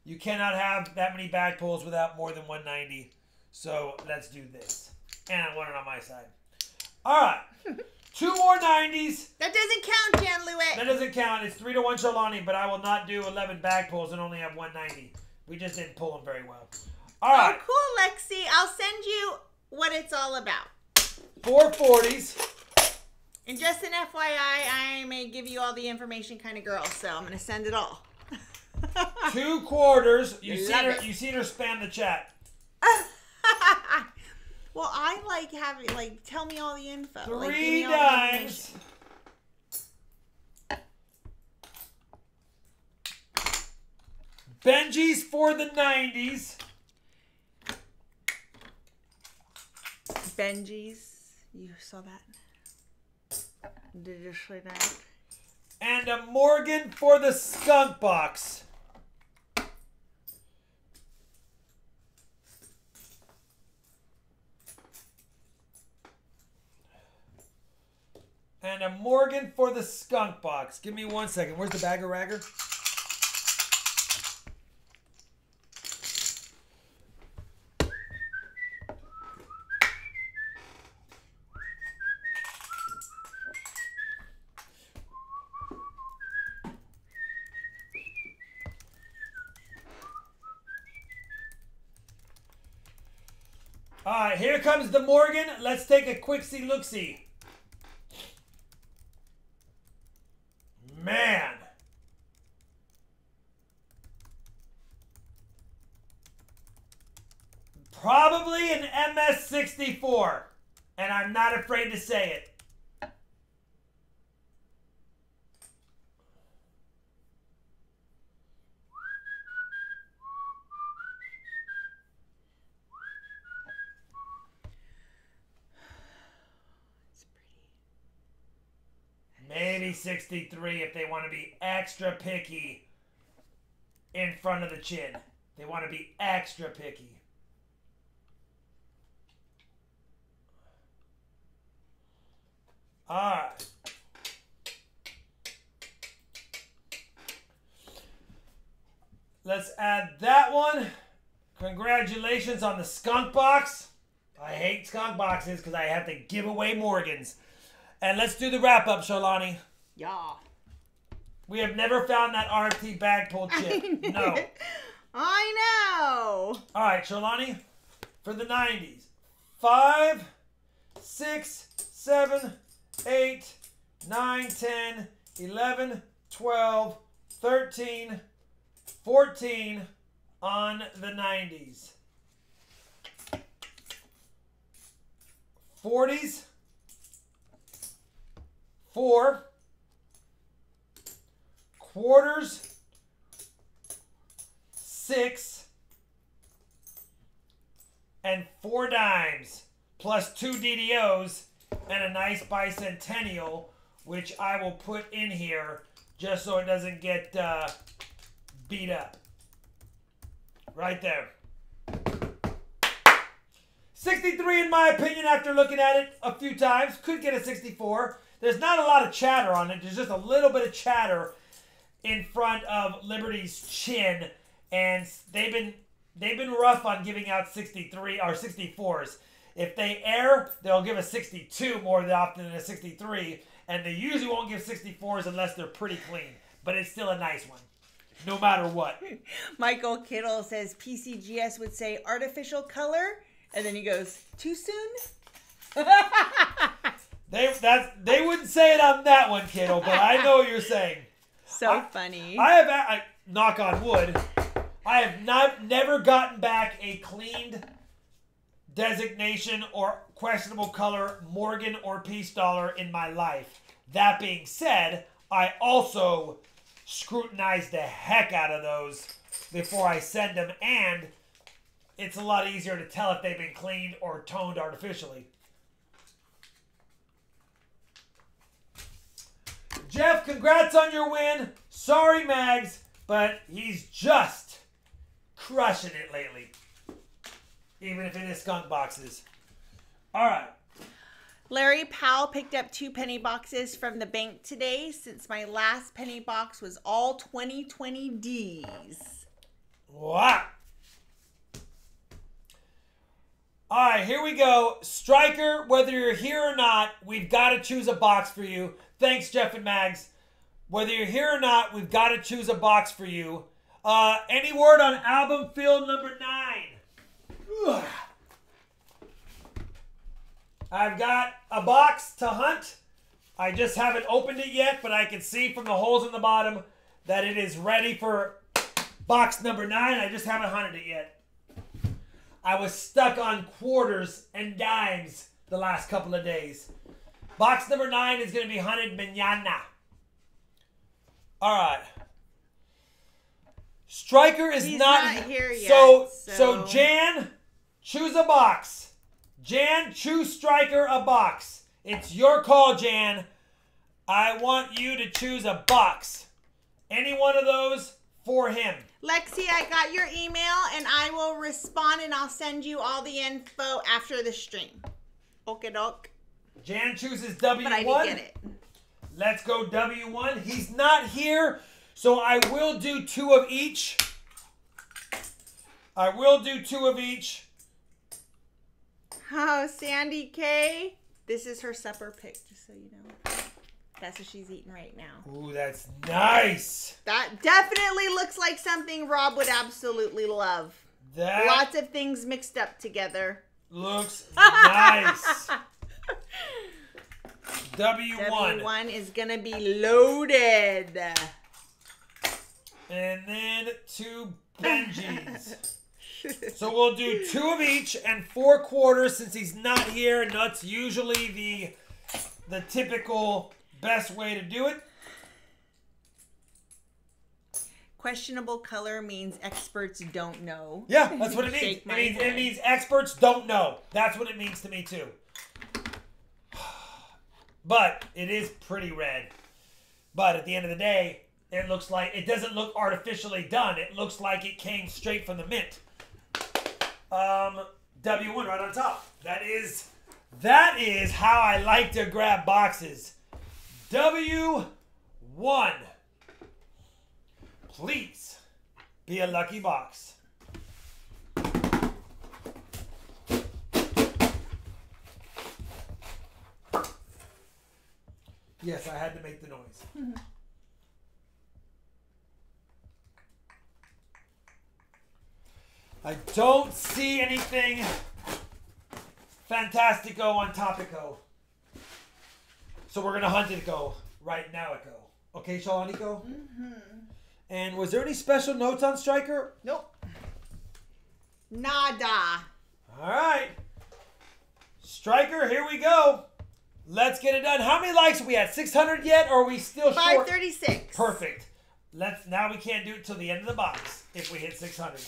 Speaker 1: You cannot have that many back pulls without more than 190. So let's do this. And I want it on my side. All right. 2 more 90s.
Speaker 2: That doesn't count, Jan Lewitt.
Speaker 1: That doesn't count. It's 3-1 Charlani, but I will not do 11 back pulls and only have 190. We just didn't pull them very well. All right.
Speaker 2: Oh, cool, Lexi. I'll send you what it's all about.
Speaker 1: 4 40s.
Speaker 2: And just an FYI, I may give you all the information kind of girl, so I'm going to send it all.
Speaker 1: 2 quarters. You seen her spam the chat.
Speaker 2: Well, I like having, like, tell me all the info.
Speaker 1: 3 dimes. Benji's for the 90s.
Speaker 2: Benji's. You saw that? Did you say that?
Speaker 1: And a Morgan for the skunk box. And a Morgan for the skunk box. Give me 1 second. Where's the bagger ragger? All right, here comes the Morgan. Let's take a quick see-look-see. Man. Probably an MS-64. And I'm not afraid to say it. Maybe 63 if they want to be extra picky in front of the chin. They want to be extra picky. All right. Let's add that one. Congratulations on the skunk box. I hate skunk boxes because I have to give away Morgans. And let's do the wrap-up, Charlani.
Speaker 2: Yeah.
Speaker 1: We have never found that RFT bag pull chip. No.
Speaker 2: I know.
Speaker 1: All right, Charlani, for the 90s. 5, 6, 7, 8, 9, 10, 11, 12, 13, 14 on the 90s. 40s. 4 quarters, 6 and 4 dimes, plus 2 DDOs and a nice bicentennial, which I will put in here just so it doesn't get beat up. Right there. 63 in my opinion after looking at it a few times. Could get a 64. There's not a lot of chatter on it. There's just a little bit of chatter in front of Liberty's chin, and they've been rough on giving out 63 or 64s. If they err, they'll give a 62 more often than a 63, and they usually won't give 64s unless they're pretty clean. But it's still a nice one, no matter what.
Speaker 2: Michael Kittle says PCGS would say artificial color, and then he goes, too soon?
Speaker 1: They wouldn't say it on that one, Kittle, but I know what you're saying.
Speaker 2: So funny.
Speaker 1: Knock on wood, I have never gotten back a cleaned designation or questionable color Morgan or Peace Dollar in my life. That being said, I also scrutinize the heck out of those before I send them, and it's a lot easier to tell if they've been cleaned or toned artificially. Jeff, congrats on your win. Sorry, Mags, but he's just crushing it lately. Even if it is skunk boxes. All right.
Speaker 2: Larry Powell picked up 2 penny boxes from the bank today since my last penny box was all 2020 Ds.
Speaker 1: Wow. All right, here we go. Striker, whether you're here or not, we've got to choose a box for you. Thanks, Jeff and Mags. Whether you're here or not, we've got to choose a box for you. Any word on album field number 9? Ugh. I've got a box to hunt. I just haven't opened it yet, but I can see from the holes in the bottom that it is ready for box number 9. I just haven't hunted it yet. I was stuck on quarters and dimes the last couple of days. Box number 9 is going to be hunted mañana. All right. Striker is not
Speaker 2: here yet.
Speaker 1: So Jan, choose a box. Jan, choose Striker a box. It's your call, Jan. I want you to choose a box. Any one of those for him.
Speaker 2: Lexi, I got your email and I will respond and I'll send you all the info after the stream. Okie doke.
Speaker 1: Jan chooses W1.
Speaker 2: But I did get it.
Speaker 1: Let's go W1. He's not here, so I will do 2 of each. I will do 2 of each.
Speaker 2: Oh, Sandy K. This is her supper pick, just so you know. That's what she's eating right now.
Speaker 1: Ooh, that's nice.
Speaker 2: That definitely looks like something Rob would absolutely love.
Speaker 1: That
Speaker 2: Lots of things mixed up together.
Speaker 1: Looks nice. W1.
Speaker 2: W1 is going to be loaded.
Speaker 1: And then 2 Benjis. So we'll do 2 of each and 4 quarters since he's not here. And that's usually the typical best way to do it.
Speaker 2: Questionable color means experts don't know.
Speaker 1: Yeah, that's what it means. It means experts don't know. That's what it means to me too. But it is pretty red. But at the end of the day, it looks like it doesn't look artificially done. It looks like it came straight from the mint. W1 right on top. That is how I like to grab boxes. W1. Please be a lucky box. Yes, I had to make the noise. Mm-hmm. I don't see anything fantastico on Topico. So we're going to hunt it go right now. Okay, Shalanico? Mm-hmm. And was there any special notes on Striker?
Speaker 2: Nope. Nada.
Speaker 1: All right. Striker, here we go. Let's get it done. How many likes are we at? 600 yet, or are we still short?
Speaker 2: 536.
Speaker 1: Perfect. Now we can't do it till the end of the box if we hit 600.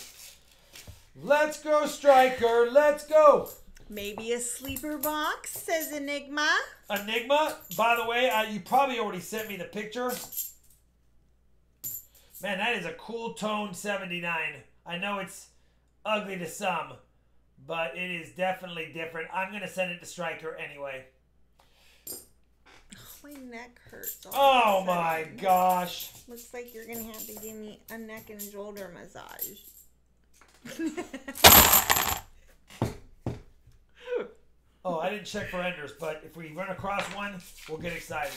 Speaker 1: Let's go, Striker. Let's go.
Speaker 2: Maybe a sleeper box, says Enigma.
Speaker 1: Enigma, by the way, you probably already sent me the picture. Man, that is a cool tone 79. I know it's ugly to some, but it is definitely different. I'm going to send it to Striker anyway.
Speaker 2: My neck hurts.
Speaker 1: Oh my gosh.
Speaker 2: Looks like you're going to have to give me a neck and shoulder massage.
Speaker 1: Oh, I didn't check for enders, but if we run across one, we'll get excited.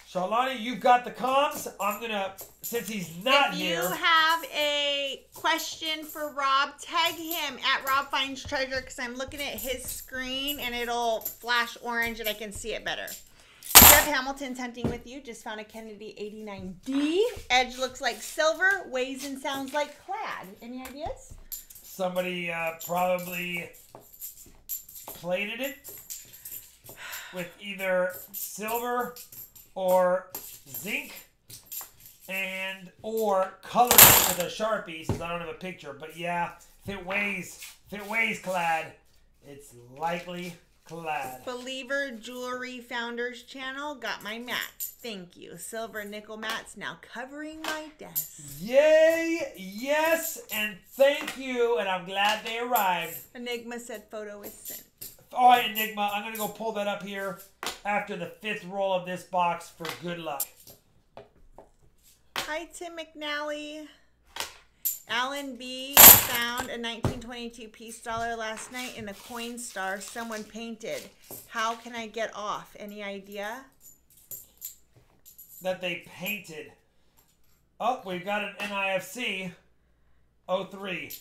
Speaker 1: Charlani, you've got the comms. I'm going to, since he's not here.
Speaker 2: If you have a question for Rob, tag him at RobFindsTreasure because I'm looking at his screen and it'll flash orange and I can see it better. Jeff Hamilton's hunting with you. Just found a Kennedy 89D. Edge looks like silver. Weighs and sounds like clad. Any ideas?
Speaker 1: Somebody probably plated it with either silver or zinc or colored it with a Sharpie since I don't have a picture. But yeah, if it weighs clad, it's likely clad.
Speaker 2: Believer Jewelry Founders Channel got my mats. Thank you. Silver nickel mats now covering my desk.
Speaker 1: Yay! Yes, and thank you. And I'm glad they arrived.
Speaker 2: Enigma said photo is sent.
Speaker 1: All right, Enigma. I'm gonna go pull that up here after the 5th roll of this box for good luck.
Speaker 2: Hi, Tim McNally. Alan B. found a 1922 piece dollar last night in a coin star someone painted. How can I get off? Any idea?
Speaker 1: That they painted. Oh, we've got an NIFC 03.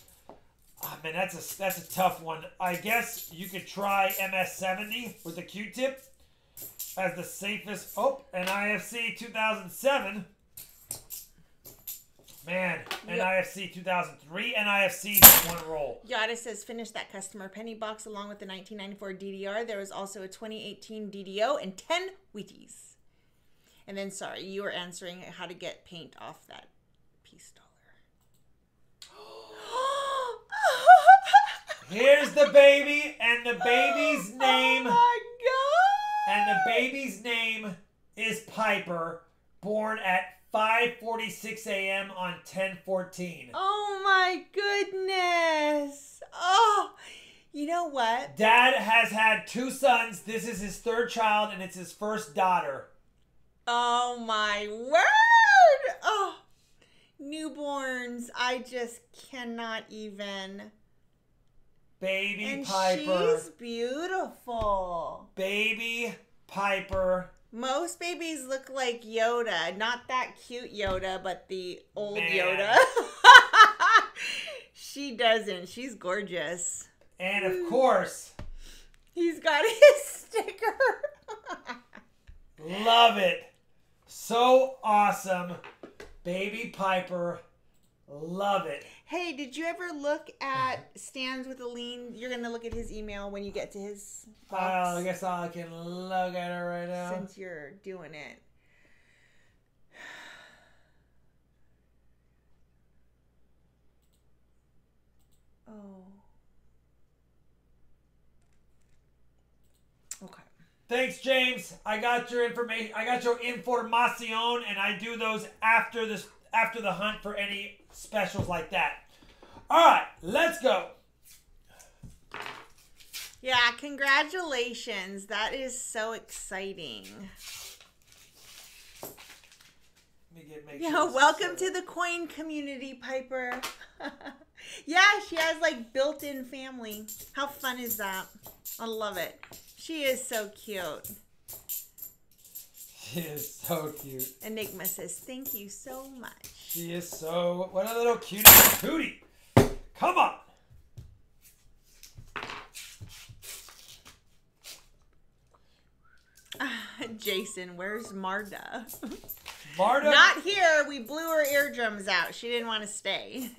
Speaker 1: Oh, man, that's a tough one. I guess you could try MS70 with the Q-tip as the safest. Oh, NIFC 2007. Man, NIFC 2003, NIFC 1 roll.
Speaker 2: Yada says, finish that customer penny box along with the 1994 DDR. There was also a 2018 DDO and 10 Wheaties. And then, sorry, you were answering how to get paint off that piece dollar.
Speaker 1: Here's the baby, and the baby's name.
Speaker 2: Oh my God!
Speaker 1: And the baby's name is Piper, born at 5:46 a.m. on 10/14.
Speaker 2: Oh my goodness! Oh, you know what?
Speaker 1: Dad has had 2 sons. This is his 3rd child, and it's his 1st daughter.
Speaker 2: Oh my word! Oh, newborns! I just cannot even.
Speaker 1: Baby
Speaker 2: and
Speaker 1: Piper.
Speaker 2: She's beautiful.
Speaker 1: Baby Piper.
Speaker 2: Most babies look like Yoda. Not that cute Yoda, but the old
Speaker 1: Man.
Speaker 2: Yoda. She doesn't. She's gorgeous.
Speaker 1: And of course,
Speaker 2: he's got his sticker.
Speaker 1: love it. So awesome. Baby Piper. Love it.
Speaker 2: Hey, did you ever look at Stands with a Lean? You're going to look at his email when you get to his box.
Speaker 1: I guess I can look at it right now.
Speaker 2: Since you're doing it. Oh. Okay.
Speaker 1: Thanks, James. I got your information. I got your información, and I do those after the hunt for any specials like that. All right, let's go.
Speaker 2: Yeah, congratulations. That is so exciting. Welcome to the coin community, Piper. Yeah, she has like built-in family. How fun is that? I love it. She is so cute.
Speaker 1: She is so cute.
Speaker 2: Enigma says, thank you so much.
Speaker 1: She is so... What a little cutie cootie. Come on.
Speaker 2: Jason, where's Marta?
Speaker 1: Marta?
Speaker 2: Not here. We blew her eardrums out. She didn't want to stay.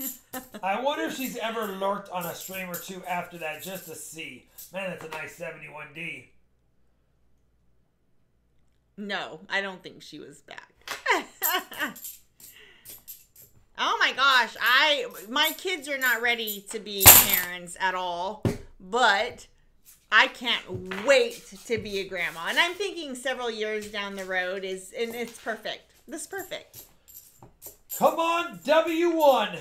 Speaker 1: I wonder if she's ever lurked on a stream or two after that just to see. Man, that's a nice 71D.
Speaker 2: No, I don't think she was back. Oh my gosh, my kids are not ready to be parents at all, but I can't wait to be a grandma. And I'm thinking several years down the road and it's perfect. This is perfect.
Speaker 1: Come on, W1.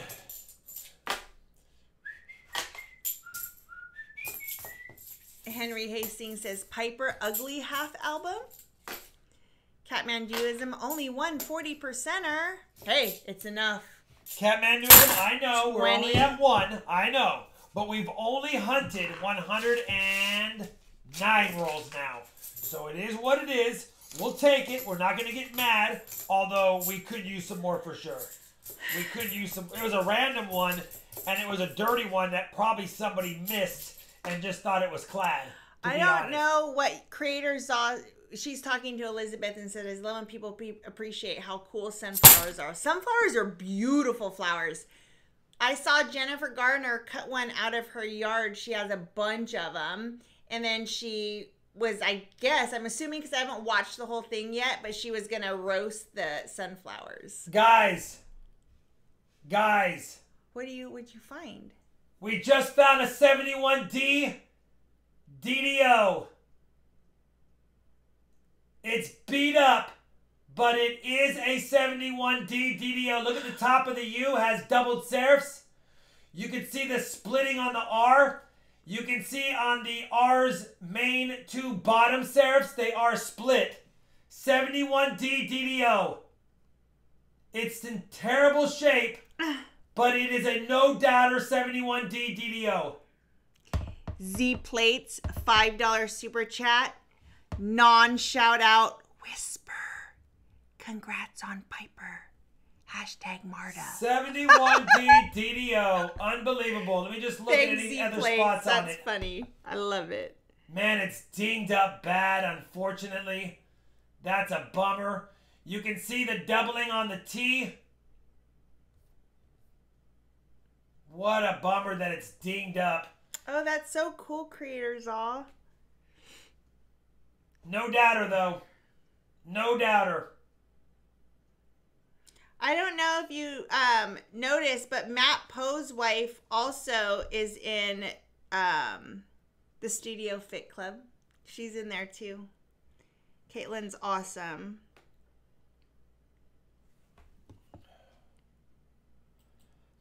Speaker 2: Henry Hastings says, Piper Ugly Half Album? Catmanduism, only 140%er. Hey, it's enough.
Speaker 1: Catmanduism, I know. We're
Speaker 2: 20.
Speaker 1: only at 1. I know. But we've only hunted 109 rolls now. So it is what it is. We'll take it. We're not going to get mad. Although we could use some more for sure. We could use some. It was a random one. And it was a dirty one that probably somebody missed and just thought it was clad.
Speaker 2: I don't know what creators saw. She's talking to Elizabeth and said, I love when people appreciate how cool sunflowers are. Sunflowers are beautiful flowers. I saw Jennifer Gardner cut one out of her yard. She has a bunch of them. And then she was, I guess, I'm assuming because I haven't watched the whole thing yet, but she was going to roast the sunflowers.
Speaker 1: Guys.
Speaker 2: What'd you find?
Speaker 1: We just found a 71D DDO. It's beat up, but it is a 71D DDO. Look at the top of the U, has doubled serifs. You can see the splitting on the R. You can see on the R's main two bottom serifs, they are split. 71D DDO. It's in terrible shape, but it is a no-doubter 71D DDO.
Speaker 2: Z Plates, $5 super chat. Non-shout-out whisper. Congrats on Piper. Hashtag Marta.
Speaker 1: 71D DDO. Unbelievable. Let me just look at any other spots on it.
Speaker 2: That's funny. I love it.
Speaker 1: Man, it's dinged up bad, unfortunately. That's a bummer. You can see the doubling on the T. What a bummer that it's dinged up.
Speaker 2: Oh, that's so cool, creators all.
Speaker 1: No doubter, though. No doubter.
Speaker 2: I don't know if you noticed, but Matt Poe's wife also is in the Studio Fit Club. She's in there too. Caitlin's awesome.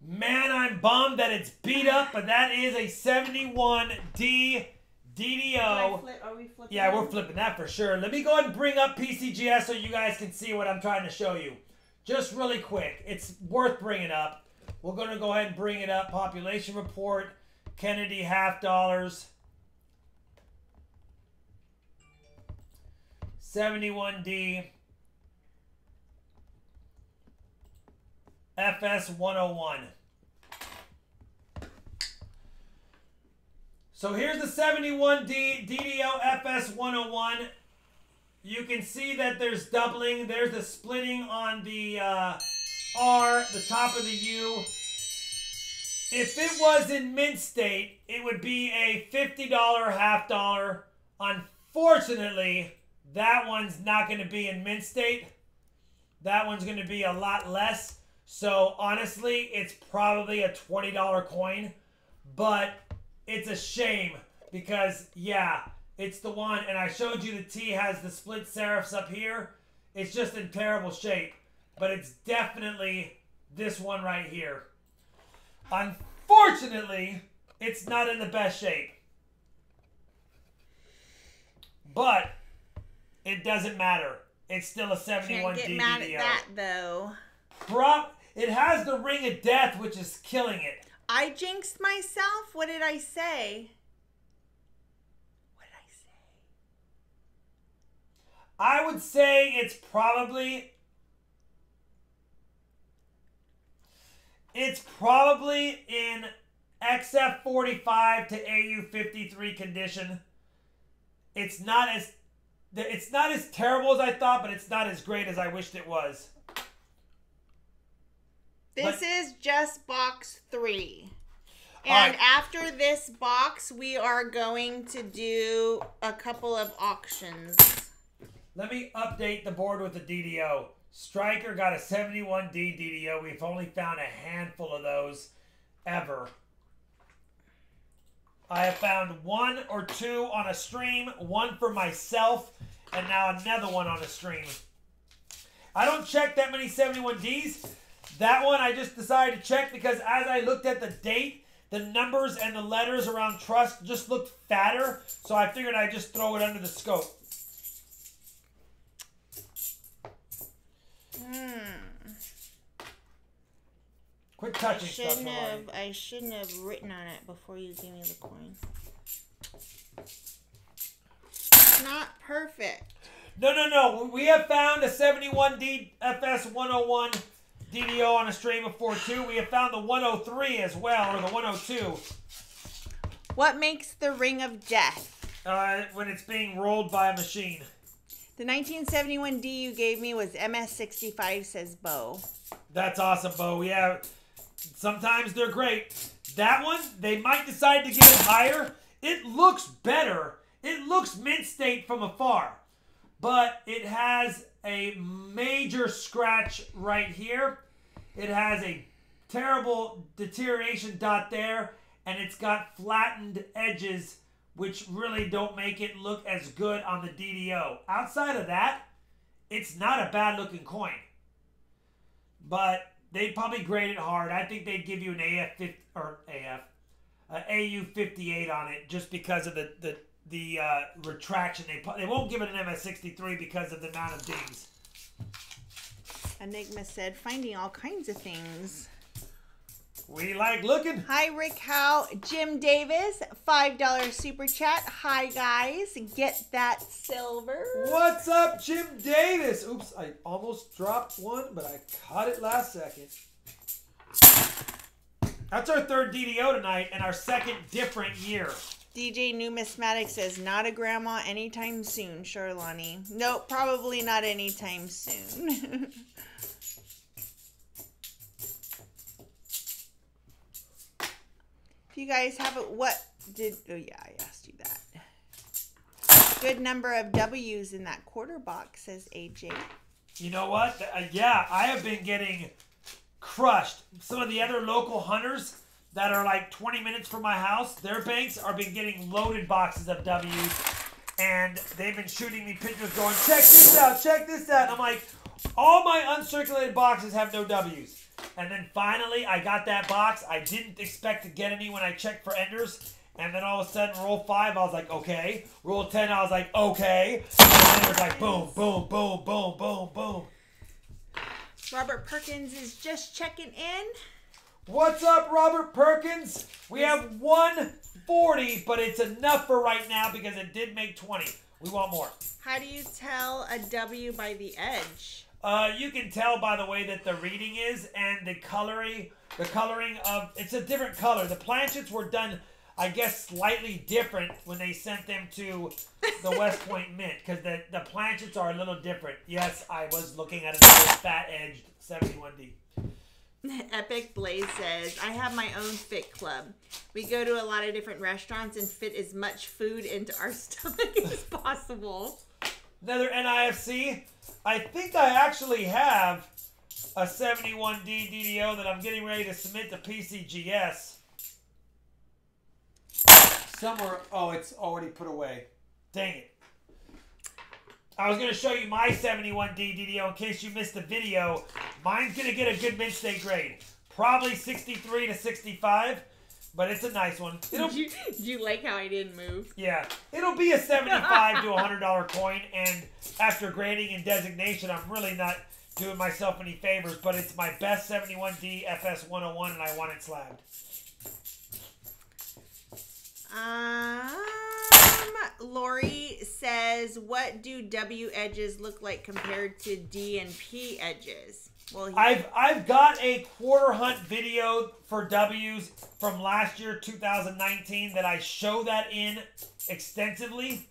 Speaker 1: Man, I'm bummed that it's beat up, but that is a 71D DDO.
Speaker 2: Are we flipping?
Speaker 1: Yeah, we're flipping that for sure. Let me go ahead and bring up PCGS so you guys can see what I'm trying to show you. Just really quick. It's worth bringing up. We're going to go ahead and bring it up. Population report. Kennedy $50. 71D. FS 101. So here's the 71D DDO FS 101. You can see that there's doubling. There's the splitting on the R, the top of the U. If it was in mint state, it would be a $50 half dollar. Unfortunately, that one's not going to be in mint state. That one's going to be a lot less. So honestly, it's probably a $20 coin. But it's a shame because, yeah, it's the one. And I showed you the T has the split serifs up here. It's just in terrible shape. But it's definitely this one right here. Unfortunately, it's not in the best shape. But it doesn't matter. It's still a 71 DDO.
Speaker 2: Can't get mad at that, though.
Speaker 1: It has the ring of death, which is killing it.
Speaker 2: I jinxed myself? What did I say? What did I say?
Speaker 1: I would say it's probably in XF45 to AU53 condition. It's not as terrible as I thought, but it's not as great as I wished it was.
Speaker 2: This is just box 3. And after this box, we are going to do a couple of auctions.
Speaker 1: Let me update the board with the DDO. Striker got a 71D DDO. We've only found a handful of those ever. I have found 1 or 2 on a stream, 1 for myself, and now another one on a stream. I don't check that many 71Ds. That one I just decided to check because as I looked at the date, the numbers and the letters around trust just looked fatter. So I figured I'd just throw it under the scope. Quit touching stuff.
Speaker 2: I shouldn't have written on it before you gave me the coin. It's not perfect.
Speaker 1: No. We have found a 71D FS 101 DDO on a stream before too. We have found the 103 as well, or the 102.
Speaker 2: What makes the ring of death?
Speaker 1: When it's being rolled by a machine.
Speaker 2: The 1971D you gave me was MS65, says Bo.
Speaker 1: That's awesome, Bo. Yeah, sometimes they're great. That one, they might decide to get it higher. It looks better. It looks mint state from afar. But it has a major scratch right here. It has a terrible deterioration dot there. And it's got flattened edges which really don't make it look as good on the DDO. Outside of that, it's not a bad looking coin. But they'd probably grade it hard. I think they'd give you an AU 58 on it just because of the retraction. They won't give it an MS 63 because of the amount of dings.
Speaker 2: Enigma said, finding all kinds of things.
Speaker 1: We like looking.
Speaker 2: Hi, Rick Howe. Jim Davis, $5 super chat. Hi, guys. Get that silver.
Speaker 1: What's up, Jim Davis? Oops, I almost dropped one, but I caught it last second. That's our third DDO tonight and our second different year.
Speaker 2: DJ Numismatic says, not a grandma anytime soon, Charlani. Nope, probably not anytime soon. If you guys have it, oh yeah, I asked you that. Good number of W's in that quarter box, says AJ.
Speaker 1: You know what? Yeah, I have been getting crushed. Some of the other local hunters that are like 20 minutes from my house, their banks are been getting loaded boxes of W's, and they've been shooting me pictures going, check this out, check this out. And I'm like, all my uncirculated boxes have no W's. And then finally, I got that box. I didn't expect to get any when I checked for enders. And then all of a sudden, roll 5, I was like, okay. Roll 10, I was like, okay. And then it was like, boom, boom, boom, boom, boom, boom.
Speaker 2: Robert Perkins is just checking in.
Speaker 1: What's up, Robert Perkins? We have 140, but it's enough for right now because it did make 20. We want more.
Speaker 2: How do you tell a W by the edge?
Speaker 1: You can tell by the way that the reading is and the coloring of, it's a different color. The planchets were done, I guess, slightly different when they sent them to the West Point Mint because the planchets are a little different. Yes, I was looking at another fat-edged 71D.
Speaker 2: Epic Blaze says, I have my own fit club. We go to a lot of different restaurants and fit as much food into our stomach as possible.
Speaker 1: Another NIFC. I think I actually have a 71D DDO that I'm getting ready to submit to PCGS. Somewhere. Oh, it's already put away. Dang it. I was going to show you my 71D DDO in case you missed the video. Mine's going to get a good mint state grade. Probably 63 to 65, but it's a nice one.
Speaker 2: Did you like how I didn't move?
Speaker 1: Yeah. It'll be a $75 to $100 coin, and after grading and designation, I'm really not doing myself any favors, but it's my best 71D FS 101, and I want it slabbed.
Speaker 2: Lori says, what do W edges look like compared to D and P edges? Well,
Speaker 1: I've got a quarter hunt video for W's from last year, 2019, that I show that in extensively.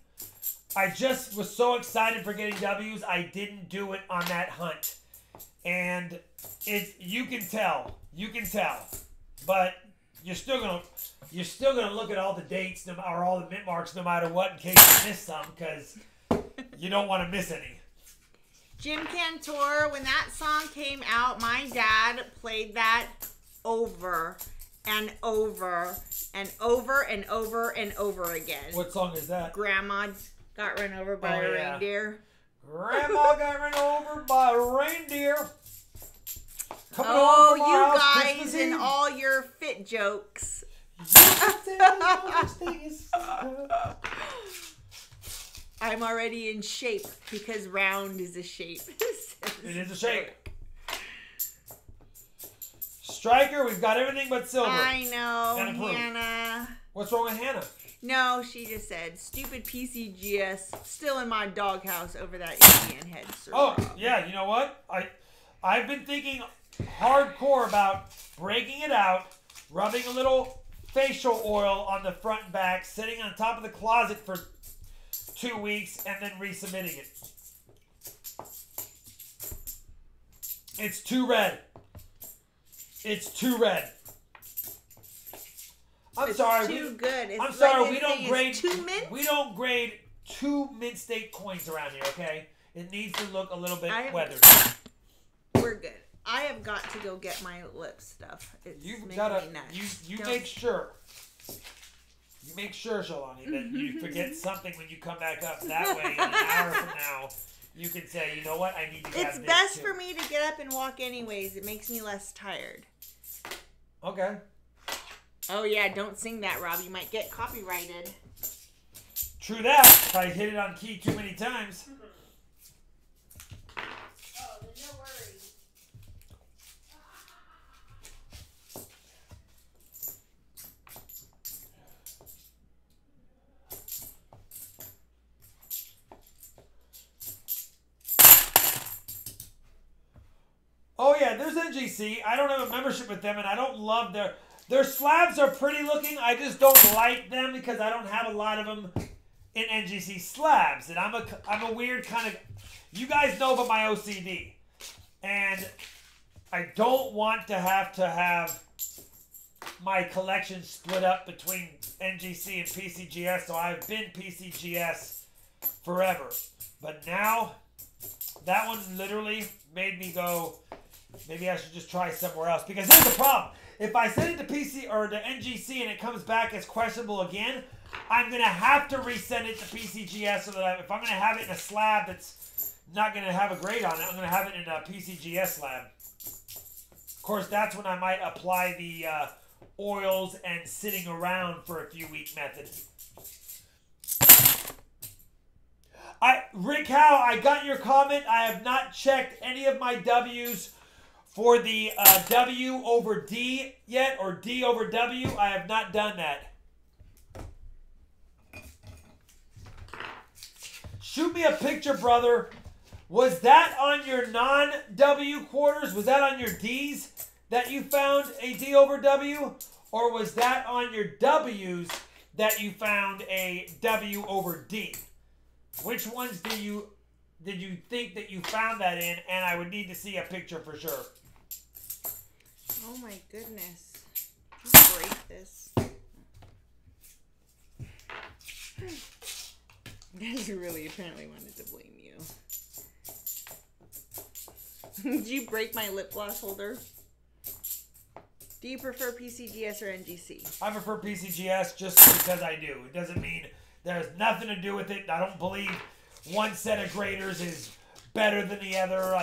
Speaker 1: I just was so excited for getting W's, I didn't do it on that hunt. And you can tell, but you're still gonna look at all the dates or all the mint marks no matter what in case you miss some, because you don't want to miss any.
Speaker 2: Jim Cantor, when that song came out, my dad played that over and over and over and over and over again.
Speaker 1: What song is that?
Speaker 2: Grandma got run over by a reindeer.
Speaker 1: Grandma got run over by a reindeer.
Speaker 2: Oh, you guys and all your fit jokes. I'm already in shape because round is a shape.
Speaker 1: It is a shape. Striker, we've got everything but silver.
Speaker 2: I know, Hannah.
Speaker 1: What's wrong with Hannah?
Speaker 2: No, she just said, stupid PCGS, still in my doghouse over that Indian head.
Speaker 1: Oh, yeah, you know what? I've been thinking hardcore about breaking it out, rubbing a little facial oil on the front and back, sitting on top of the closet for 2 weeks, and then resubmitting it. It's too red. It's too red. I'm sorry.
Speaker 2: Too good. It's
Speaker 1: I'm sorry.
Speaker 2: We don't
Speaker 1: grade 2 mint state coins around here. Okay, it needs to look a little bit weathered.
Speaker 2: We're good. I have got to go get my lip stuff. It's
Speaker 1: You've
Speaker 2: making
Speaker 1: got to.
Speaker 2: me nuts.
Speaker 1: You make sure. You make sure, Shalani, that you forget something when you come back up. That way, in an hour from now, you can say, you know what, I need to grab this.
Speaker 2: It's best for me to get up and walk anyways. It makes me less tired.
Speaker 1: Okay.
Speaker 2: Oh, yeah, don't sing that, Rob. You might get copyrighted.
Speaker 1: True that. If I hit it on key too many times.
Speaker 2: Oh, then no worries.
Speaker 1: Oh, yeah, there's NGC. I don't have a membership with them, and I don't love their slabs are pretty looking. I just don't like them because I don't have a lot of them in NGC slabs. And I'm a weird kind of... You guys know about my OCD. And I don't want to have my collection split up between NGC and PCGS. So I've been PCGS forever. But now, that one literally made me go... Maybe I should just try somewhere else. Because here's the problem. If I send it to PC or to NGC and it comes back as questionable again, I'm going to have to resend it to PCGS so that if I'm going to have it in a slab that's not going to have a grade on it, I'm going to have it in a PCGS slab. Of course, that's when I might apply the oils and sitting around for a few week method. Rick Howe, I got your comment. I have not checked any of my W's for the W over D yet, or D over W. I have not done that. Shoot me a picture, brother. Was that on your non-W quarters? Was that on your Ds that you found a D over W? Or was that on your W's that you found a W over D? Which ones did you think that you found that in? And I would need to see a picture for sure.
Speaker 2: Oh my goodness. You break this. Guys really apparently wanted to blame you. Did you break my lip gloss holder? Do you prefer PCGS or NGC? I prefer PCGS just because I do. It doesn't mean there's nothing to do with it. I don't believe one set of graders is better than the other.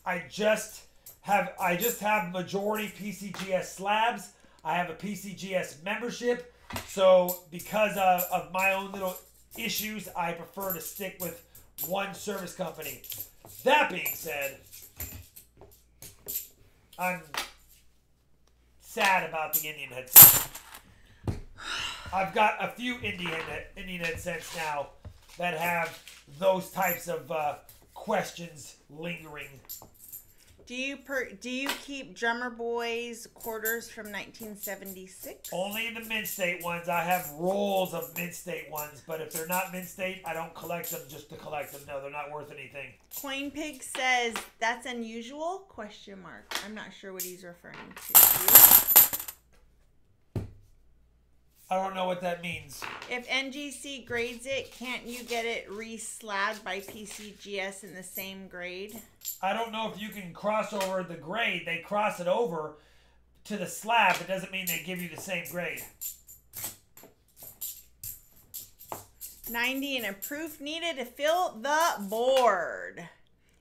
Speaker 2: I just have majority PCGS slabs. I have a PCGS membership. So because of my own little issues, I prefer to stick with one service company. That being said, I'm sad about the Indian headset. I've got a few Indian headsets now that have those types of questions lingering. Do you keep Drummer Boy's quarters from 1976? Only the Mint State ones. I have rolls of Mint State ones, but if they're not Mint State, I don't collect them just to collect them. No, they're not worth anything. Coin Pig says, that's unusual? ? I'm not sure what he's referring to. I don't know what that means. If NGC grades it, can't you get it re-slabbed by PCGS in the same grade? I don't know if you can cross over the grade. They cross it over to the slab. It doesn't mean they give you the same grade. 90 and a proof needed to fill the board.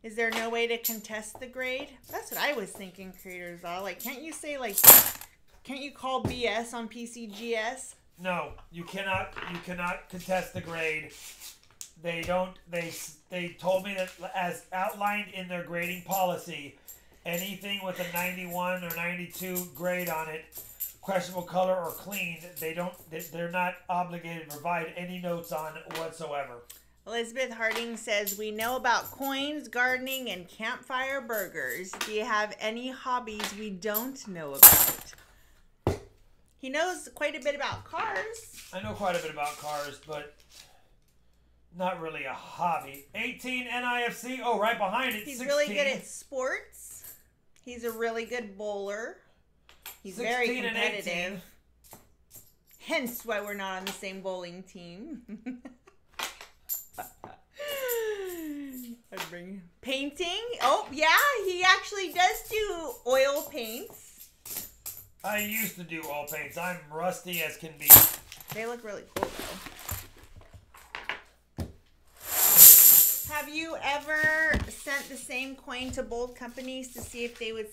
Speaker 2: Is there no way to contest the grade? That's what I was thinking, Creators All. Like, can't you say, like, can't you call BS on PCGS? No, you cannot. You cannot contest the grade. They don't. They told me that as outlined in their grading policy, anything with a 91 or 92 grade on it, questionable color or clean, they're not obligated to provide any notes on whatsoever. Elizabeth Harding says, we know about coins, gardening, and campfire burgers. Do you have any hobbies we don't know about? He knows quite a bit about cars. I know quite a bit about cars, but not really a hobby. 18 NIFC. Oh, right behind it, He's 16. Really good at sports. He's a really good bowler. He's very competitive. Hence why we're not on the same bowling team. Painting. Oh, yeah, he actually does do oil paints. I used to do oil paints. I'm rusty as can be. They look really cool, though. Have you ever sent the same coin to both companies to see if they would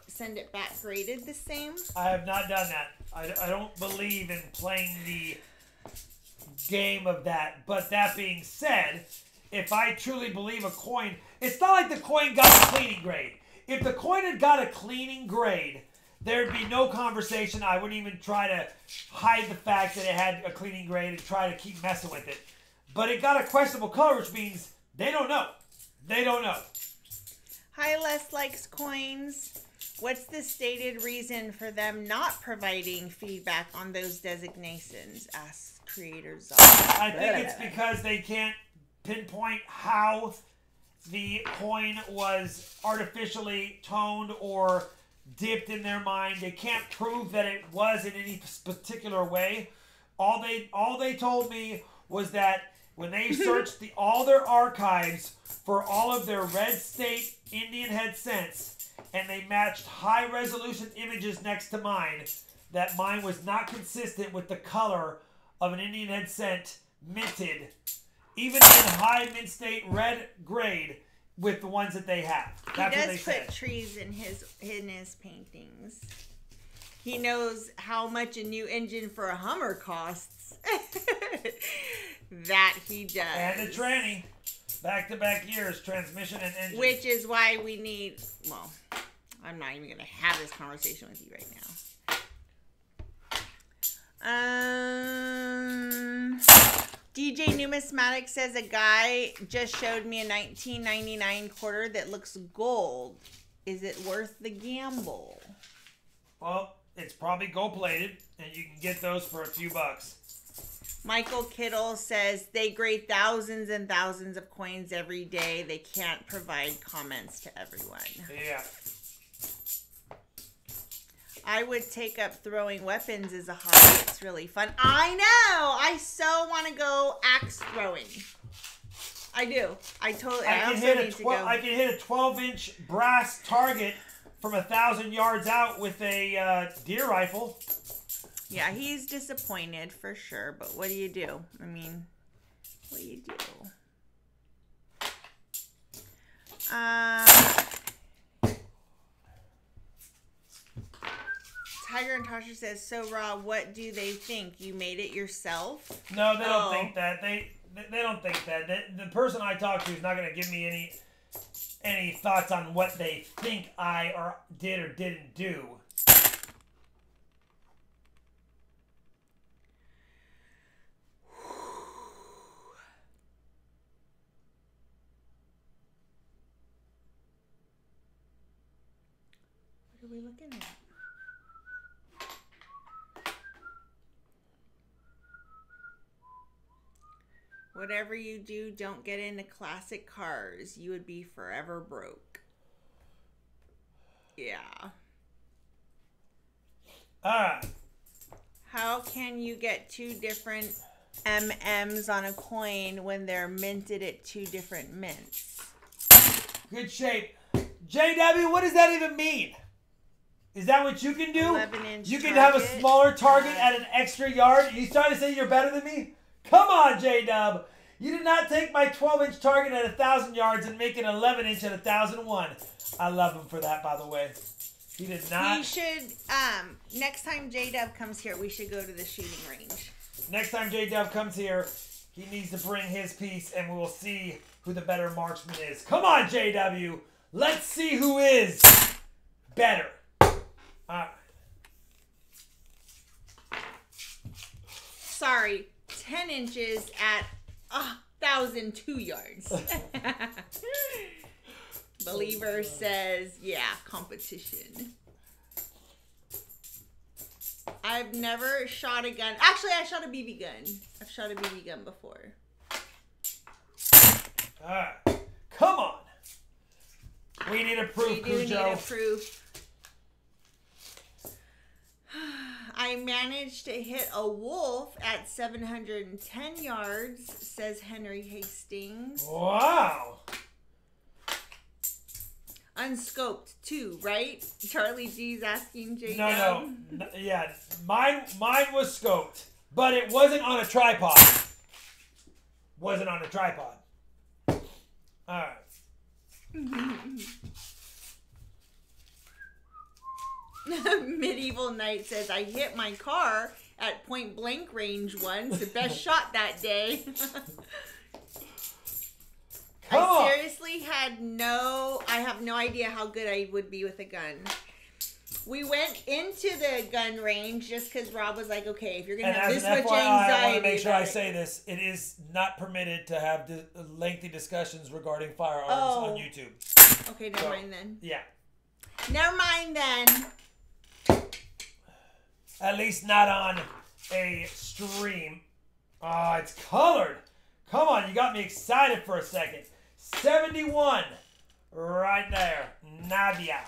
Speaker 2: send it back graded the same?
Speaker 1: I have not done that. I don't believe in playing the game of that. But that being said, if I truly believe a coin, it's not like the coin got a cleaning grade. If the coin had got a cleaning grade, there'd be no conversation. I wouldn't even try to hide the fact that it had a cleaning grade and try to keep messing with it. But it got a questionable color, which means they don't know. They don't know.
Speaker 2: Hi, Les Likes Coins. What's the stated reason for them not providing feedback on those designations? Asks creators.
Speaker 1: I think it's because they can't pinpoint how the coin was artificially toned or dipped in their mind. They can't prove that it was in any particular way. All they told me was that when they searched all their archives for all of their red state Indian head cents and they matched high resolution images next to mine, that mine was not consistent with the color of an Indian head cent minted, even in high mint state red grade, with the ones that they have. That's what they said.
Speaker 2: He does put trees in his paintings. He knows how much a new engine for a Hummer costs. That he does.
Speaker 1: And a tranny. Back-to-back years, transmission and engine.
Speaker 2: Which is why we need... Well, I'm not even going to have this conversation with you right now. DJ Numismatic says a guy just showed me a 1999 quarter that looks gold. Is it worth the gamble?
Speaker 1: Well, it's probably gold-plated, and you can get those for a few bucks.
Speaker 2: Michael Kittle says they grade thousands and thousands of coins every day. They can't provide comments to everyone.
Speaker 1: Yeah.
Speaker 2: I would take up throwing weapons as a hobby. It's really fun. I know. I so want to go axe throwing. I do. I totally. I can hit a
Speaker 1: 12-inch brass target from 1,000 yards out with a deer rifle.
Speaker 2: Yeah, he's disappointed for sure. But what do you do? I mean, what do you do? Tiger and Tasha says, so Rob, what do they think? You made it yourself?
Speaker 1: No, they don't think that. They don't think that. The person I talk to is not going to give me any thoughts on what they think I did or didn't do.
Speaker 2: What are we looking at? Whatever you do, don't get into classic cars. You would be forever broke. Yeah. How can you get two different MMs on a coin when they're minted at two different mints?
Speaker 1: Good shape. JW, what does that even mean? Is that what you can do?
Speaker 2: 11-inch
Speaker 1: you can have a smaller target at an extra yard? You trying to say you're better than me? Come on, J-Dub. You did not take my 12-inch target at 1,000 yards and make it 11-inch at 1,001. I love him for that, by the way. He did not.
Speaker 2: We should, next time J-Dub comes here, we should go to the shooting range.
Speaker 1: Next time J-Dub comes here, he needs to bring his piece, and we will see who the better marksman is. Come on, JW. Let's see who is better.
Speaker 2: Sorry. 10 inches at 1,002 yards. Believer says, yeah, competition. I've never shot a gun. Actually, I shot a BB gun. I've shot a BB gun before.
Speaker 1: Alright. Come on. We need a proof, Cujo.
Speaker 2: We do need a proof. I managed to hit a wolf at 710 yards, says Henry Hastings.
Speaker 1: Wow.
Speaker 2: Unscoped too, right? Charlie G's asking J.
Speaker 1: No. Yeah, mine was scoped. but it wasn't on a tripod. Wasn't on a tripod. All right.
Speaker 2: Medieval Knight says, I hit my car at point blank range once. The best shot that day. I seriously I have no idea how good I would be with a gun. We went into the gun range just because Rob was like, okay, if you're going to have this much anxiety.
Speaker 1: I want to make sure I say this. It is not permitted to have lengthy discussions regarding firearms on YouTube.
Speaker 2: Okay, never mind then.
Speaker 1: Yeah.
Speaker 2: Never mind then.
Speaker 1: At least not on a stream. Oh, it's colored. Come on, you got me excited for a second. 71. Right there. Nadia.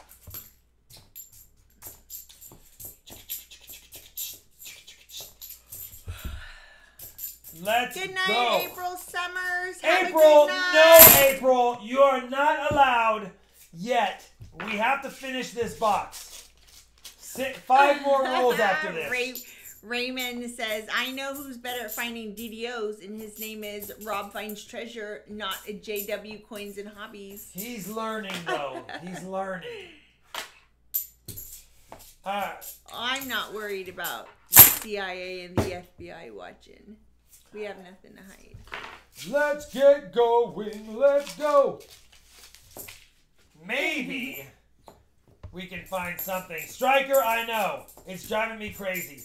Speaker 1: Let's go.
Speaker 2: Good night, April Summers.
Speaker 1: April, no, April. You are not allowed yet. We have to finish this box. 5 more rolls after this.
Speaker 2: Raymond says, I know who's better at finding DDOs, and his name is RobFindsTreasure, not a JW Coins and Hobbies.
Speaker 1: He's learning, though. He's learning.
Speaker 2: I'm not worried about the CIA and the FBI watching. We have nothing to hide.
Speaker 1: Let's get going. Let's go. Maybe we can find something. Striker, I know. It's driving me crazy.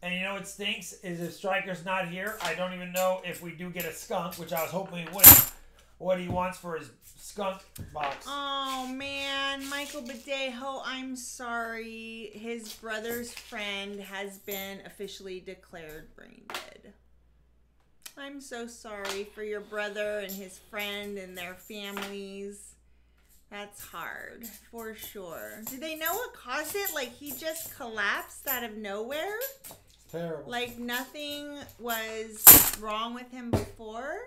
Speaker 1: And you know what stinks? Is if Striker's not here, I don't even know if we do get a skunk, which I was hoping we wouldn't. What he wants for his skunk box.
Speaker 2: Oh, man. Michael Badejo, I'm sorry. His brother's friend has been officially declared brain dead. I'm so sorry for your brother and his friend and their families. That's hard, for sure. Do they know what caused it? Like, he just collapsed out of nowhere?
Speaker 1: Terrible.
Speaker 2: Like, nothing was wrong with him before?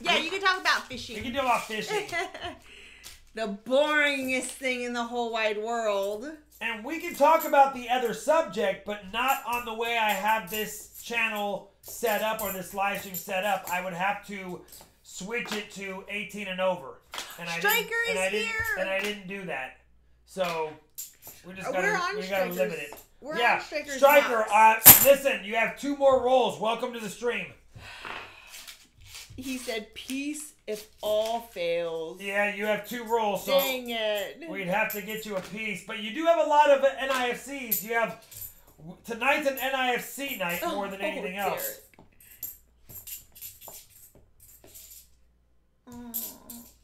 Speaker 2: Yeah, you can talk about fishing.
Speaker 1: We can talk about fishing.
Speaker 2: The boringest thing in the whole wide world.
Speaker 1: And we can talk about the other subject, but not on the way I have this channel set up or this live stream set up. I would have to switch it to 18 and over. And
Speaker 2: Striker is here.
Speaker 1: And I didn't do that. So we just gotta limit it.
Speaker 2: We're on
Speaker 1: Striker, listen, you have 2 more rolls. Welcome to the stream.
Speaker 2: He said, peace if all fails.
Speaker 1: Yeah, you have 2 rolls. So
Speaker 2: dang it.
Speaker 1: We'd have to get you a piece. But you do have a lot of NIFCs. You have... Tonight's an NIFC night more than anything else.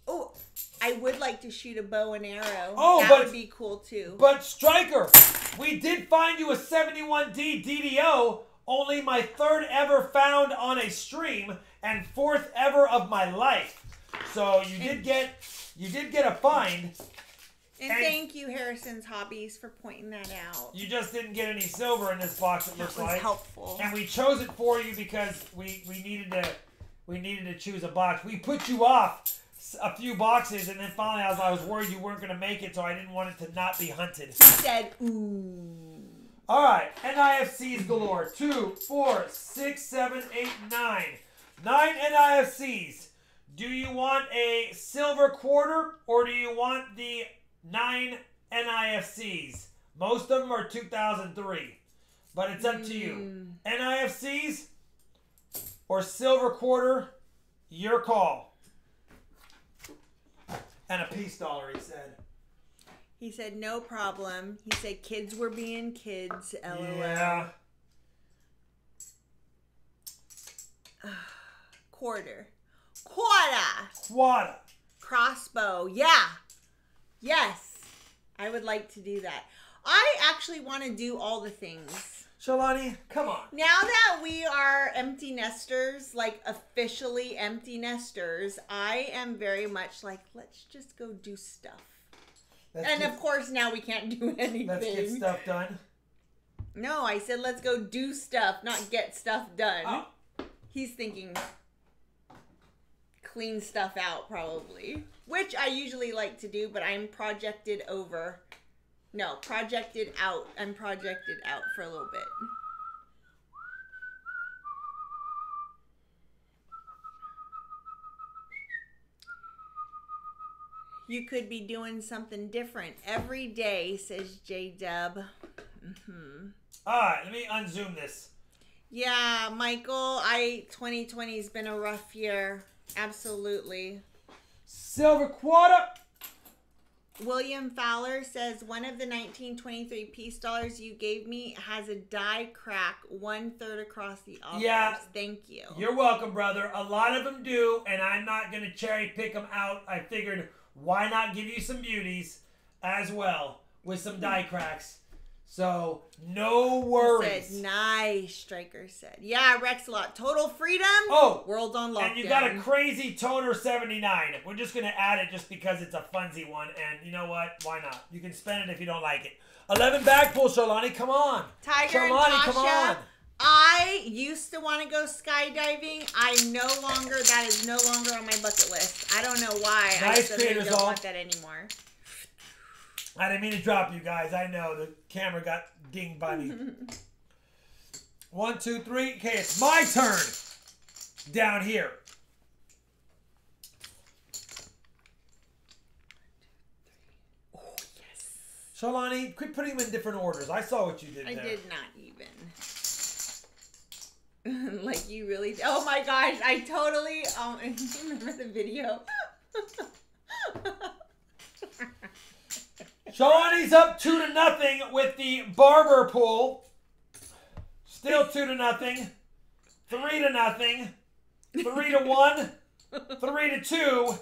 Speaker 2: Oh, I would like to shoot a bow and arrow.
Speaker 1: Oh,
Speaker 2: that would be cool too.
Speaker 1: But Striker, we did find you a 71D DDO, only my 3rd ever found on a stream and 4th ever of my life. So you did get a find.
Speaker 2: And thank you, Harrison's Hobbies, for pointing that out.
Speaker 1: You just didn't get any silver in this box, it looks like.
Speaker 2: That was helpful.
Speaker 1: And we chose it for you because we needed to choose a box. We put you off a few boxes, and then finally I was worried you weren't going to make it, so I didn't want it to not be hunted.
Speaker 2: He said, ooh.
Speaker 1: All right, NIFCs galore. 2, 4, 6, 7, 8, 9. 9 NIFCs. Do you want a silver quarter, or do you want the 9 NIFCs? Most of them are 2003, but it's up to you. NIFCs or silver quarter, your call. And a peace dollar, he said.
Speaker 2: He said, no problem. He said, kids were being kids, LOL.
Speaker 1: Yeah.
Speaker 2: Quarter. Crossbow. Yeah. Yes. I would like to do that. I actually want to do all the things.
Speaker 1: Shalani, come on.
Speaker 2: Now that we are empty nesters, like officially empty nesters, I am very much like, let's just go do stuff. Of course, now we can't do anything.
Speaker 1: Let's get stuff done.
Speaker 2: No, I said let's go do stuff, not get stuff done. Oh. He's thinking, clean stuff out probably. Which I usually like to do, but I'm projected over. No, projected out. I'm projected out for a little bit. You could be doing something different every day, says J-Dub.
Speaker 1: All right, let me unzoom this.
Speaker 2: Yeah, Michael, 2020 has been a rough year. Absolutely.
Speaker 1: Silver quarter.
Speaker 2: William Fowler says, one of the 1923 peace dollars you gave me has a die crack 1/3 across the offers.
Speaker 1: Yeah.
Speaker 2: Thank you.
Speaker 1: You're welcome, brother. A lot of them do, and I'm not going to cherry pick them out. I figured, why not give you some beauties as well with some die cracks? So, no worries.
Speaker 2: Said, nice, Striker said. Yeah, Rexalot. Total freedom.
Speaker 1: Oh.
Speaker 2: World on lockdown.
Speaker 1: And you got a crazy toner 79. We're just going to add it just because it's a funsy one. And you know what? Why not? You can spend it if you don't like it. 11 bag pull, Charlani. Come on.
Speaker 2: Tiger
Speaker 1: Charlani,
Speaker 2: and Tasha.
Speaker 1: come on.
Speaker 2: I used to want to go skydiving. That is no longer on my bucket list. I don't know why.
Speaker 1: Nice
Speaker 2: I
Speaker 1: creators
Speaker 2: don't
Speaker 1: all.
Speaker 2: want that anymore.
Speaker 1: I didn't mean to drop you guys. I know the camera got dinged by me. 1, 2, 3. Okay, it's my turn down here.
Speaker 2: Oh, yes.
Speaker 1: Shalani, quit putting them in different orders. I saw what you did there.
Speaker 2: I did not even. Like you really. Oh my gosh! I totally. Remember the video?
Speaker 1: Shalani's up 2-0 with the barber pull. Still 2-0. 3-0. 3-1. 3-2.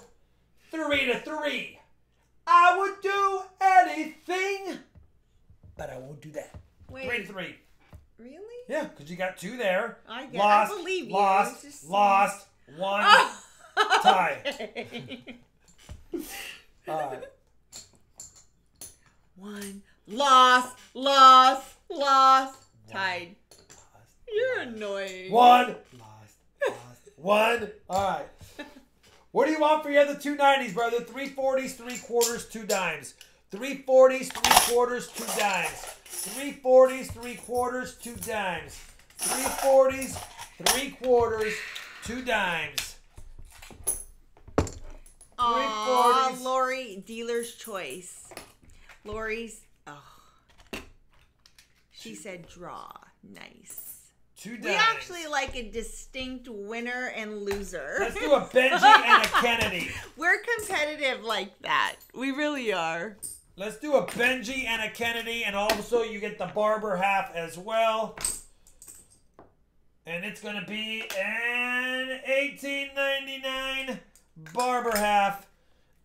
Speaker 1: 3-3. I would do anything, but I won't do that.
Speaker 2: Wait.
Speaker 1: 3-3.
Speaker 2: Really?
Speaker 1: Yeah, because you got 2 there.
Speaker 2: I believe you.
Speaker 1: Lost. 1. Tie.
Speaker 2: Okay.
Speaker 1: All right.
Speaker 2: 1. Lost. Tied. You're annoying.
Speaker 1: 1. Lost. 1. All right. What do you want for your other 2 90s, brother? 3 40s, 3 quarters, 2 dimes. 3 40s, 3 quarters, 2 dimes. 3 40s, 3 quarters, 2 dimes. 3 40s, 3 quarters, 2 dimes.
Speaker 2: Aw, Lori, dealer's choice. Lori's, she said draw. Nice.
Speaker 1: 2 dimes.
Speaker 2: We actually like a distinct winner and loser.
Speaker 1: Let's do a Benji and a Kennedy.
Speaker 2: We're competitive like that. We really are.
Speaker 1: Let's do a Benji and a Kennedy, and also you get the barber half as well. And it's going to be an $18.99 barber half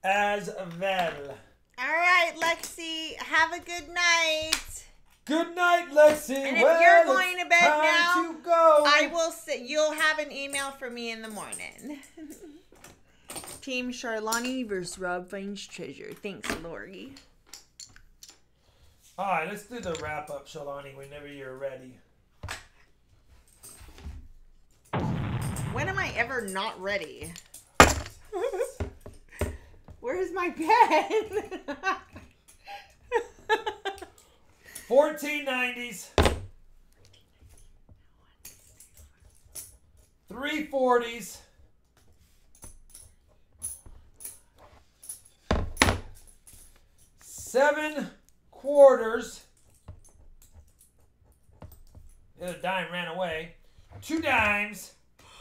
Speaker 1: as well.
Speaker 2: All right, Lexi, have a good night.
Speaker 1: Good night, Lexi.
Speaker 2: And if you're going to bed now,
Speaker 1: to go.
Speaker 2: I will say you'll have an email from me in the morning. Team Charlani versus RobFindsTreasure. Thanks, Lori.
Speaker 1: All right, let's do the wrap up, Shalani, whenever you're ready.
Speaker 2: When am I ever not ready? Where's my pen?
Speaker 1: 1490s. 340s. 7 quarters. The other dime ran away. 2 dimes.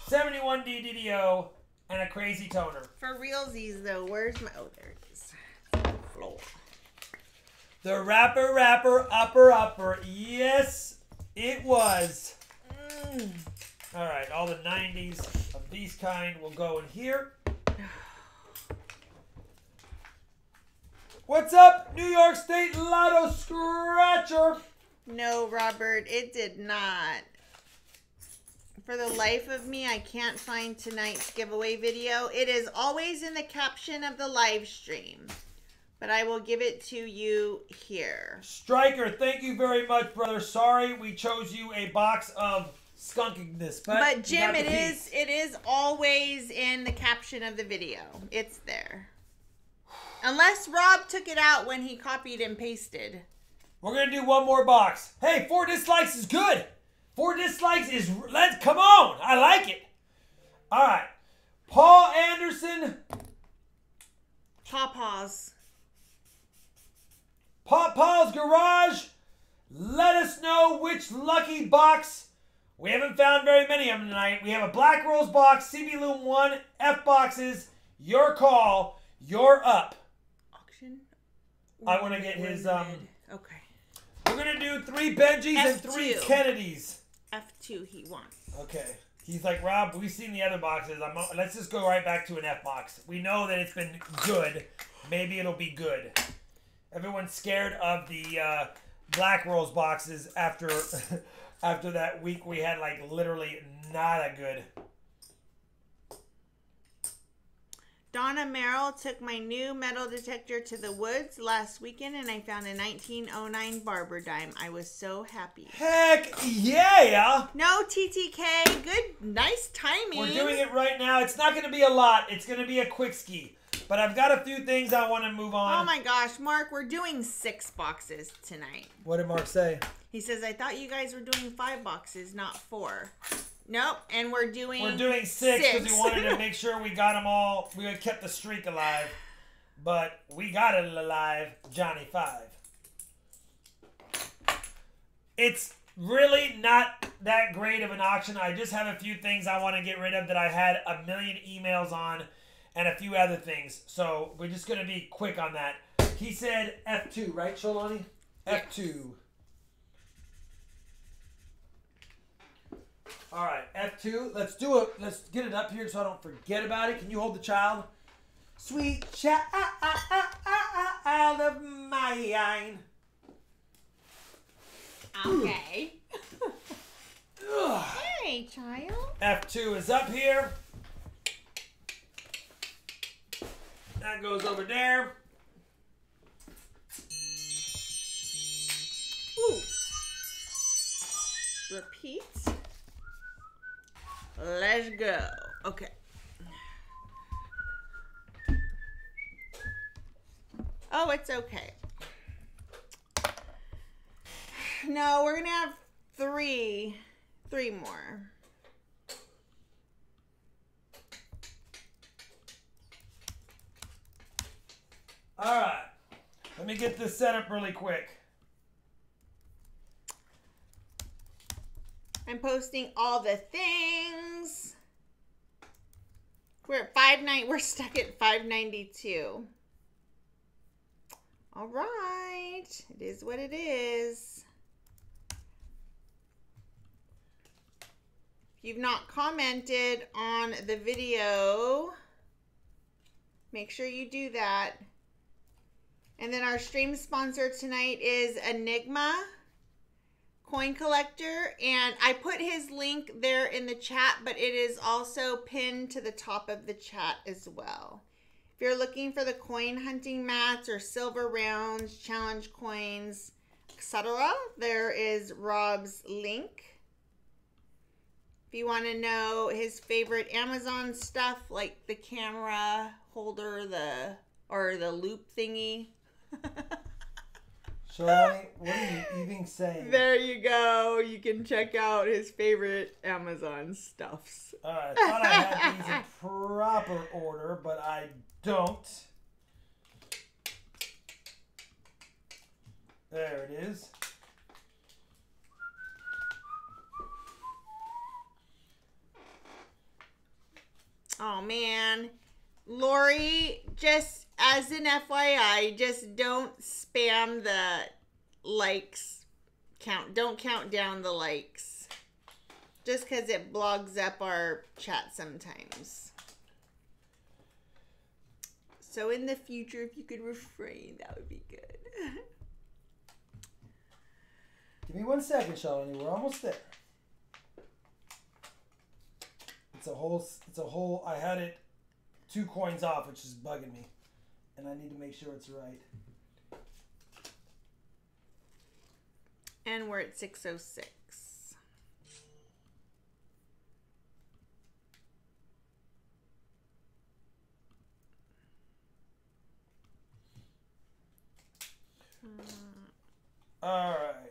Speaker 1: 71 DDDO. And a crazy toner.
Speaker 2: For realsies, though, where's my... Oh, there it is. Floor.
Speaker 1: The upper. Yes, it was. All right, all the 90s of these kind will go in here. What's up, New York State Lotto Scratcher?
Speaker 2: No, Robert, it did not. For the life of me, I can't find tonight's giveaway video. It is always in the caption of the live stream. But I will give it to you here.
Speaker 1: Striker, thank you very much, brother. Sorry we chose you a box of skunkiness.
Speaker 2: But Jim, it is always in the caption of the video. It's there. Unless Rob took it out when he copied and pasted.
Speaker 1: We're going to do one more box. Hey, 4 dislikes is good. 4 dislikes is... Come on. I like it. All right. Paul Anderson.
Speaker 2: Pawpaw's
Speaker 1: Garage. Let us know which lucky box. We haven't found very many of them tonight. We have a Black Rose box, CB Loom 1, F boxes. Your call. You're up.
Speaker 2: Auction.
Speaker 1: I want to get his...
Speaker 2: Okay.
Speaker 1: We're going to do 3 Benjis and 3 Kennedys.
Speaker 2: F2 he wants.
Speaker 1: Okay. He's like, Rob, we've seen the other boxes. Let's just go right back to an F box. We know that it's been good. Maybe it'll be good. Everyone's scared of the Black Rose boxes after after that week we had, like, literally not a good.
Speaker 2: Donna Merrill took my new metal detector to the woods last weekend, and I found a 1909 barber dime. I was so happy.
Speaker 1: Heck yeah!
Speaker 2: No TTK. Good, nice timing.
Speaker 1: We're doing it right now. It's not going to be a lot. It's going to be a quick ski. But I've got a few things I want to move on.
Speaker 2: Oh my gosh, Mark, we're doing 6 boxes tonight.
Speaker 1: What did Mark say?
Speaker 2: He says, I thought you guys were doing 5 boxes, not 4. Nope, and we're doing
Speaker 1: 6 because we wanted to make sure we got them all. We had kept the streak alive, but we got it alive. Johnny 5. It's really not that great of an auction. I just have a few things I want to get rid of that I had a million emails on, and a few other things. So we're just gonna be quick on that. He said F2, right, Sholani? F2. All right, F2. Let's do it. Let's get it up here so I don't forget about it. Can you hold the child? Sweet child of mine.
Speaker 2: Okay. Hey, child.
Speaker 1: F2 is up here. That goes over there.
Speaker 2: Ooh. Repeat. Let's go. Okay. Oh, it's okay. No, we're gonna have 3 more.
Speaker 1: All right. Let me get this set up really quick.
Speaker 2: I'm posting all the things. We're at we're stuck at 592. All right. It is what it is. If you've not commented on the video, make sure you do that. And then our stream sponsor tonight is Enigma Coin Collector, and I put his link there in the chat, but it is also pinned to the top of the chat as well. If you're looking for the coin hunting mats or silver rounds, challenge coins, etc., there is Rob's link. If you want to know his favorite Amazon stuff, like the camera holder, or the loop thingy.
Speaker 1: Sholani, what are you even saying?
Speaker 2: There you go. You can check out his favorite Amazon stuffs.
Speaker 1: I thought I had these in proper order, but I don't. There it is.
Speaker 2: Oh, man. Lori, just as an FYI, just don't spam the likes count. Don't count down the likes. Just because it blogs up our chat sometimes. So in the future, if you could refrain, that would be good.
Speaker 1: Give me 1 second, Sholani. We're almost there. It's a whole, I had it 2 coins off, which is bugging me. And I need to make sure it's right.
Speaker 2: And we're at 606.
Speaker 1: All right.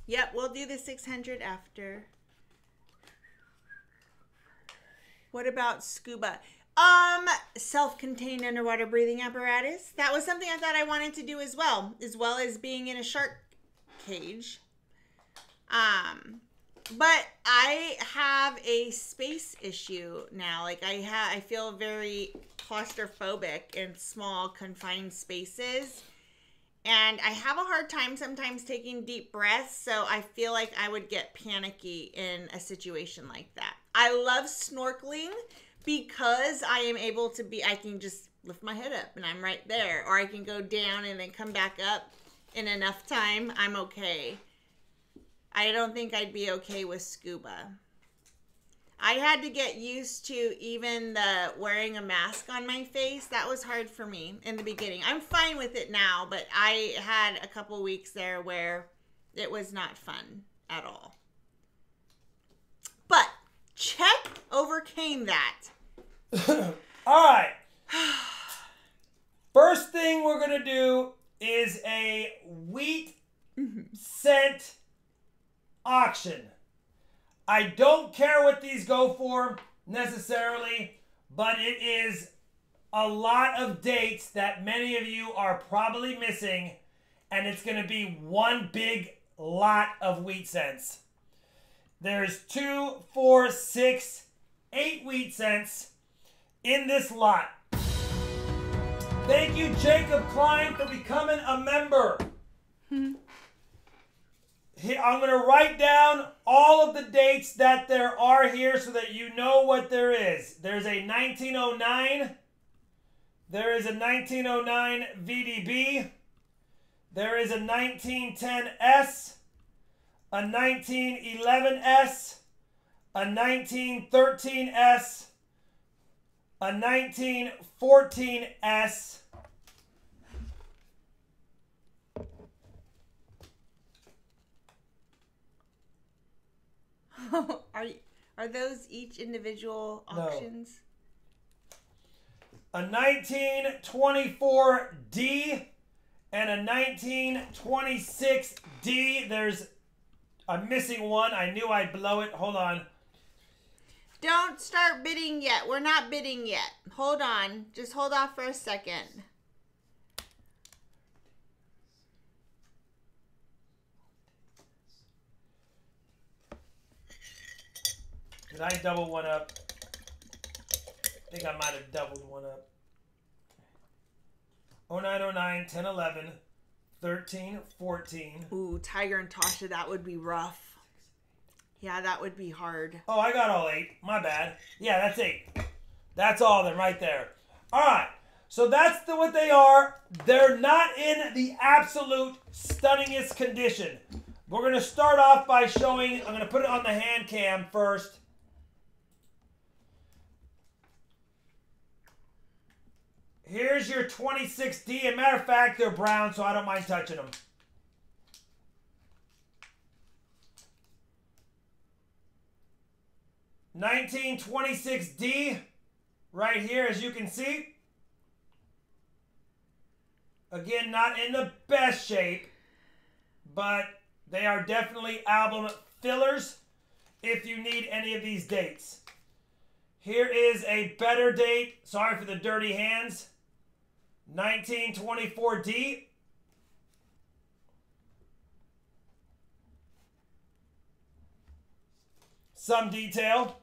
Speaker 2: Yep, we'll do the 600 after. What about scuba? Self-contained underwater breathing apparatus. That was something I thought I wanted to do as well as being in a shark cage. But I have a space issue now. Like I feel very claustrophobic in small confined spaces. And I have a hard time sometimes taking deep breaths, so I feel like I would get panicky in a situation like that. I love snorkeling because I am able to I can just lift my head up and I'm right there. Or I can go down and then come back up in enough time. I'm okay. I don't think I'd be okay with scuba. I had to get used to even the wearing a mask on my face. That was hard for me in the beginning. I'm fine with it now, but I had a couple weeks there where it was not fun at all. But Chet overcame that.
Speaker 1: All right. First thing we're going to do is a wheat cent auction. I don't care what these go for necessarily, but it is a lot of dates that many of you are probably missing, and it's going to be one big lot of wheat cents. There's 2, 4, 6, 8 wheat cents in this lot. Thank you, Jacob Klein, for becoming a member. I'm going to write down all of the dates that there are here so that you know what there is. There's a 1909. There is a 1909 VDB. There is a 1910S, a 1911S, a 1913S, a 1914S,
Speaker 2: Are those each individual auctions?
Speaker 1: No. A 1924D and a 1926D. There's a missing one. I knew I'd blow it. Hold on.
Speaker 2: Don't start bidding yet. We're not bidding yet. Hold on. Just hold off for a second.
Speaker 1: Did I double one up? I think I might have doubled one up. 0909, 1011, 13, 14.
Speaker 2: Ooh, Tiger and Tasha, that would be rough. Yeah, that would be hard.
Speaker 1: Oh, I got all 8. My bad. Yeah, that's 8. That's all of them right there. All right. So that's what they are. They're not in the absolute stunningest condition. We're going to start off by showing, I'm going to put it on the hand cam first. Here's your 26D. As a matter of fact, they're brown, so I don't mind touching them. $1926D, right here, as you can see. Again, not in the best shape, but they are definitely album fillers if you need any of these dates. Here is a better date. Sorry for the dirty hands. 1924D. Some detail.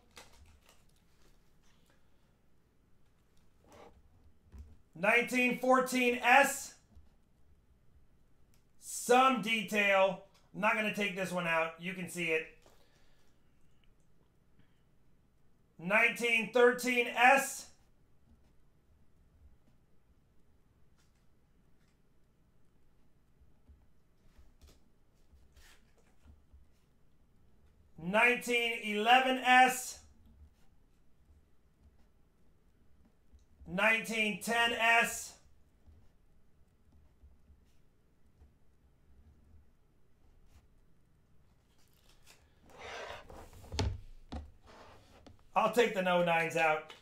Speaker 1: 1914S. Some detail. I'm not going to take this one out. You can see it. 1913S. $1911S, $1910S, I'll take the 09s out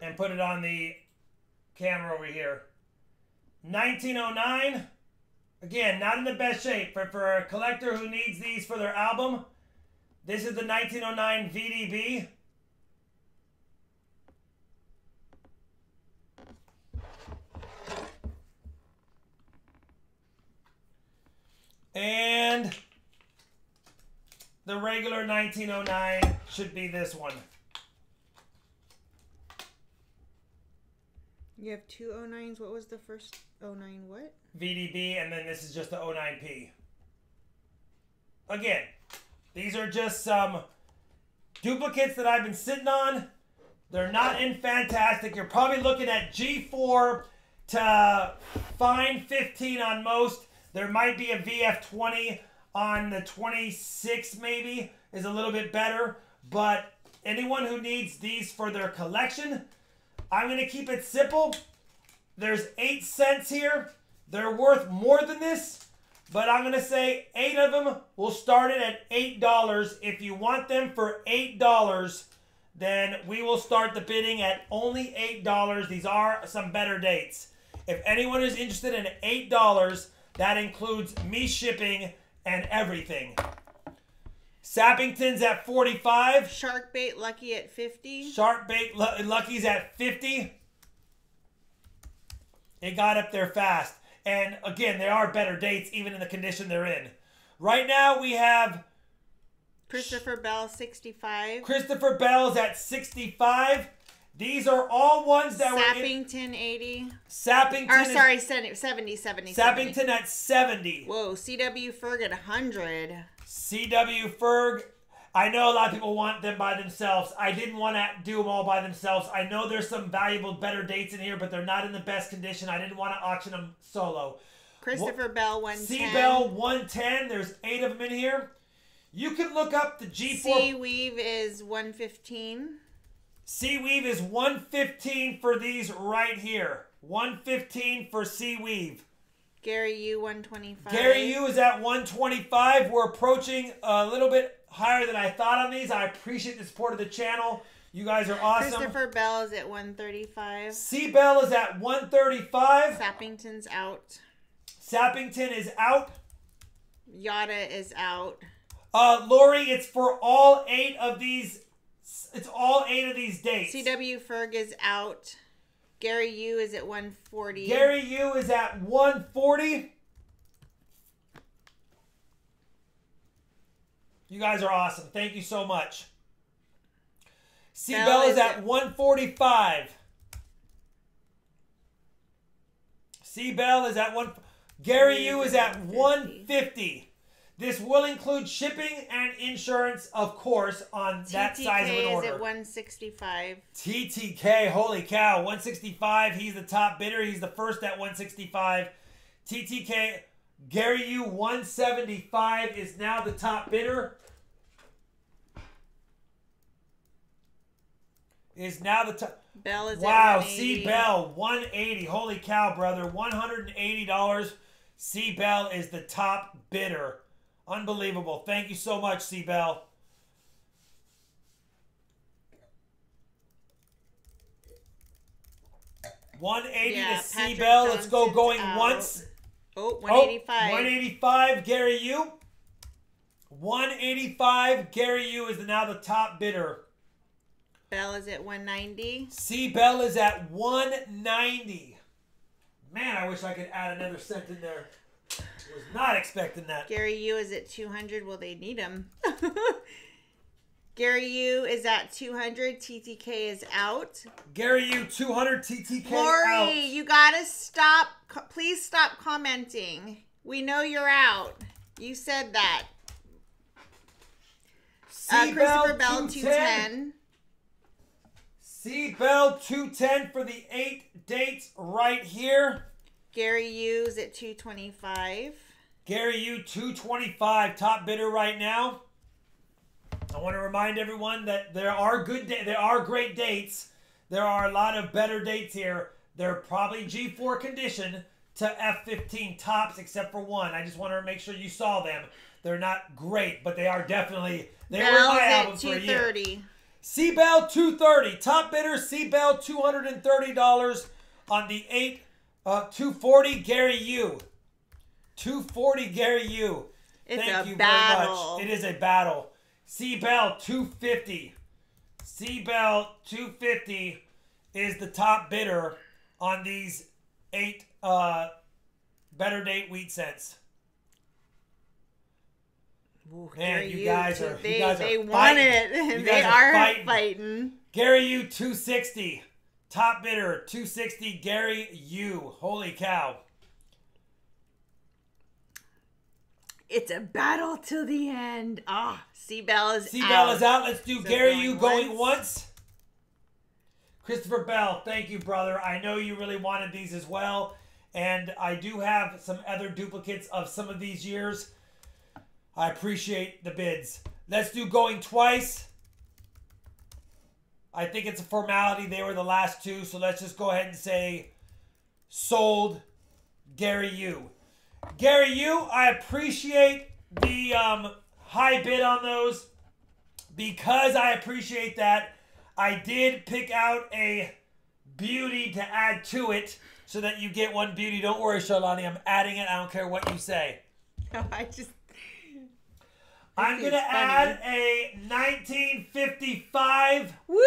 Speaker 1: and put it on the camera over here. 1909. Again, not in the best shape. For a collector who needs these for their album, this is the 1909 VDB. And the regular 1909 should be this one.
Speaker 2: You have two 09s. What was the first 09 what?
Speaker 1: VDB, and then this is just the 09P. Again, these are just some duplicates that I've been sitting on. They're not in fantastic. You're probably looking at G4 to fine 15 on most. There might be a VF20 on the 26 maybe is a little bit better. But anyone who needs these for their collection, I'm going to keep it simple. There's 8 cents here. They're worth more than this. But I'm going to say 8 of them will start it at $8. If you want them for $8, then we will start the bidding at only $8. These are some better dates. If anyone is interested in $8, that includes me shipping and everything. Sappington's at 45.
Speaker 2: Sharkbait Lucky at 50.
Speaker 1: Sharkbait Lucky's at 50. It got up there fast. And again, there are better dates even in the condition they're in. Right now we have
Speaker 2: Christopher Bell 65.
Speaker 1: Christopher Bell's at 65. These are all ones that
Speaker 2: Sappington 80.
Speaker 1: Sappington.
Speaker 2: Or sorry, 70.
Speaker 1: Sappington at 70.
Speaker 2: Whoa, CW Ferg at 100.
Speaker 1: CW Ferg. I know a lot of people want them by themselves. I didn't want to do them all by themselves. I know there's some valuable, better dates in here, but they're not in the best condition. I didn't want to auction them solo.
Speaker 2: Christopher Bell 110.
Speaker 1: C-Bell 110. There's 8 of them in here. You can look up the G4.
Speaker 2: C-Weave is 115.
Speaker 1: C-Weave is 115 for these right here. 115 for C-Weave.
Speaker 2: Gary U 125.
Speaker 1: Gary U is at 125. We're approaching a little bit higher than I thought on these. I appreciate the support of the channel. You guys are awesome.
Speaker 2: Christopher Bell is at 135.
Speaker 1: C-Bell is at 135.
Speaker 2: Sappington's out.
Speaker 1: Sappington is out.
Speaker 2: Yada is out.
Speaker 1: Lori, it's for all 8 of these. It's all 8 of these dates.
Speaker 2: CW Ferg is out. Gary U is at 140.
Speaker 1: Gary U is at 140. You guys are awesome. Thank you so much. C-Bell is at 145. C-Bell is at 1. Gary U is at 150. This will include shipping and insurance, of course, on that size of an order.
Speaker 2: TTK is at 165.
Speaker 1: TTK, holy cow, 165. He's the top bidder. He's the first at 165. TTK, Gary U, 175 is now the top bidder. Is now the top.
Speaker 2: Bell is
Speaker 1: wow,
Speaker 2: at 180.
Speaker 1: C-Bell, 180. Holy cow, brother. $180. C-Bell is the top bidder. Unbelievable. Thank you so much, C-Bell. $180 to C-Bell. Let's go going out. Once.
Speaker 2: Oh, 185.
Speaker 1: 185, Gary U. 185, Gary U is now the top bidder.
Speaker 2: Bell is at 190.
Speaker 1: C-Bell is at 190. Man, I wish I could add another cent in there. Was not expecting that.
Speaker 2: Gary U is at 200. Well, they need him. Gary U is at 200. TTK is out.
Speaker 1: Gary U, 200. TTK
Speaker 2: Lori,
Speaker 1: out.
Speaker 2: you gotta stop. Please stop commenting. We know you're out. You said that. Christopher Bell 210.
Speaker 1: C-Bell 210 for the 8 dates right here.
Speaker 2: Gary U's at 225.
Speaker 1: Gary U, 225, top bidder right now. I want to remind everyone that there are great dates. There are a lot of better dates here. They're probably G4 condition. to F15 tops except for one. I just wanted to make sure you saw them. They're not great, but they are definitely, they were in my album for a year. C-Bell 230. Top bidder, C-Bell $230 on the 240 Gary U. 240 Gary U. Thank you very much. It is a battle. C-Bell 250. C-Bell 250 is the top bidder on these 8 Better Date wheat cents.
Speaker 2: Ooh,
Speaker 1: man, you guys are
Speaker 2: they
Speaker 1: fighting.
Speaker 2: want it. They are fighting.
Speaker 1: Gary U 260. Top bidder 260 Gary U. Holy cow.
Speaker 2: It's a battle till the end. Ah, C-Bell is out.
Speaker 1: C-Bell is out. Let's do Gary U going once. Christopher Bell, thank you, brother. I know you really wanted these as well. And I do have some other duplicates of some of these years. I appreciate the bids. Let's do going twice. I think it's a formality. They were the last two. So let's just go ahead and say sold Gary U. Gary U, I appreciate the high bid on those. Because I appreciate that, I did pick out a beauty to add to it so that you get one beauty. Don't worry, Charlani. I'm adding it. I don't care what you say.
Speaker 2: No,
Speaker 1: I'm going to add a 1955.
Speaker 2: Woohoo!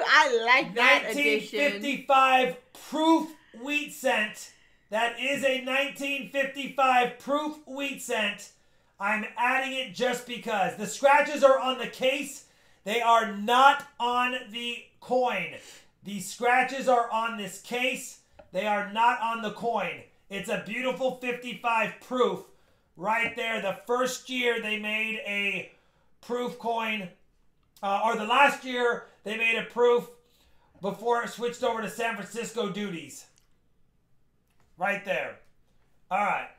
Speaker 2: I like that
Speaker 1: 1955
Speaker 2: edition.
Speaker 1: proof wheat cent. That is a 1955 proof wheat cent. I'm adding it just because. The scratches are on the case. They are not on the coin. The scratches are on this case. They are not on the coin. It's a beautiful 55 proof. Right there, the first year they made a proof coin, or the last year they made a proof before it switched over to San Francisco duties. Right there. All right.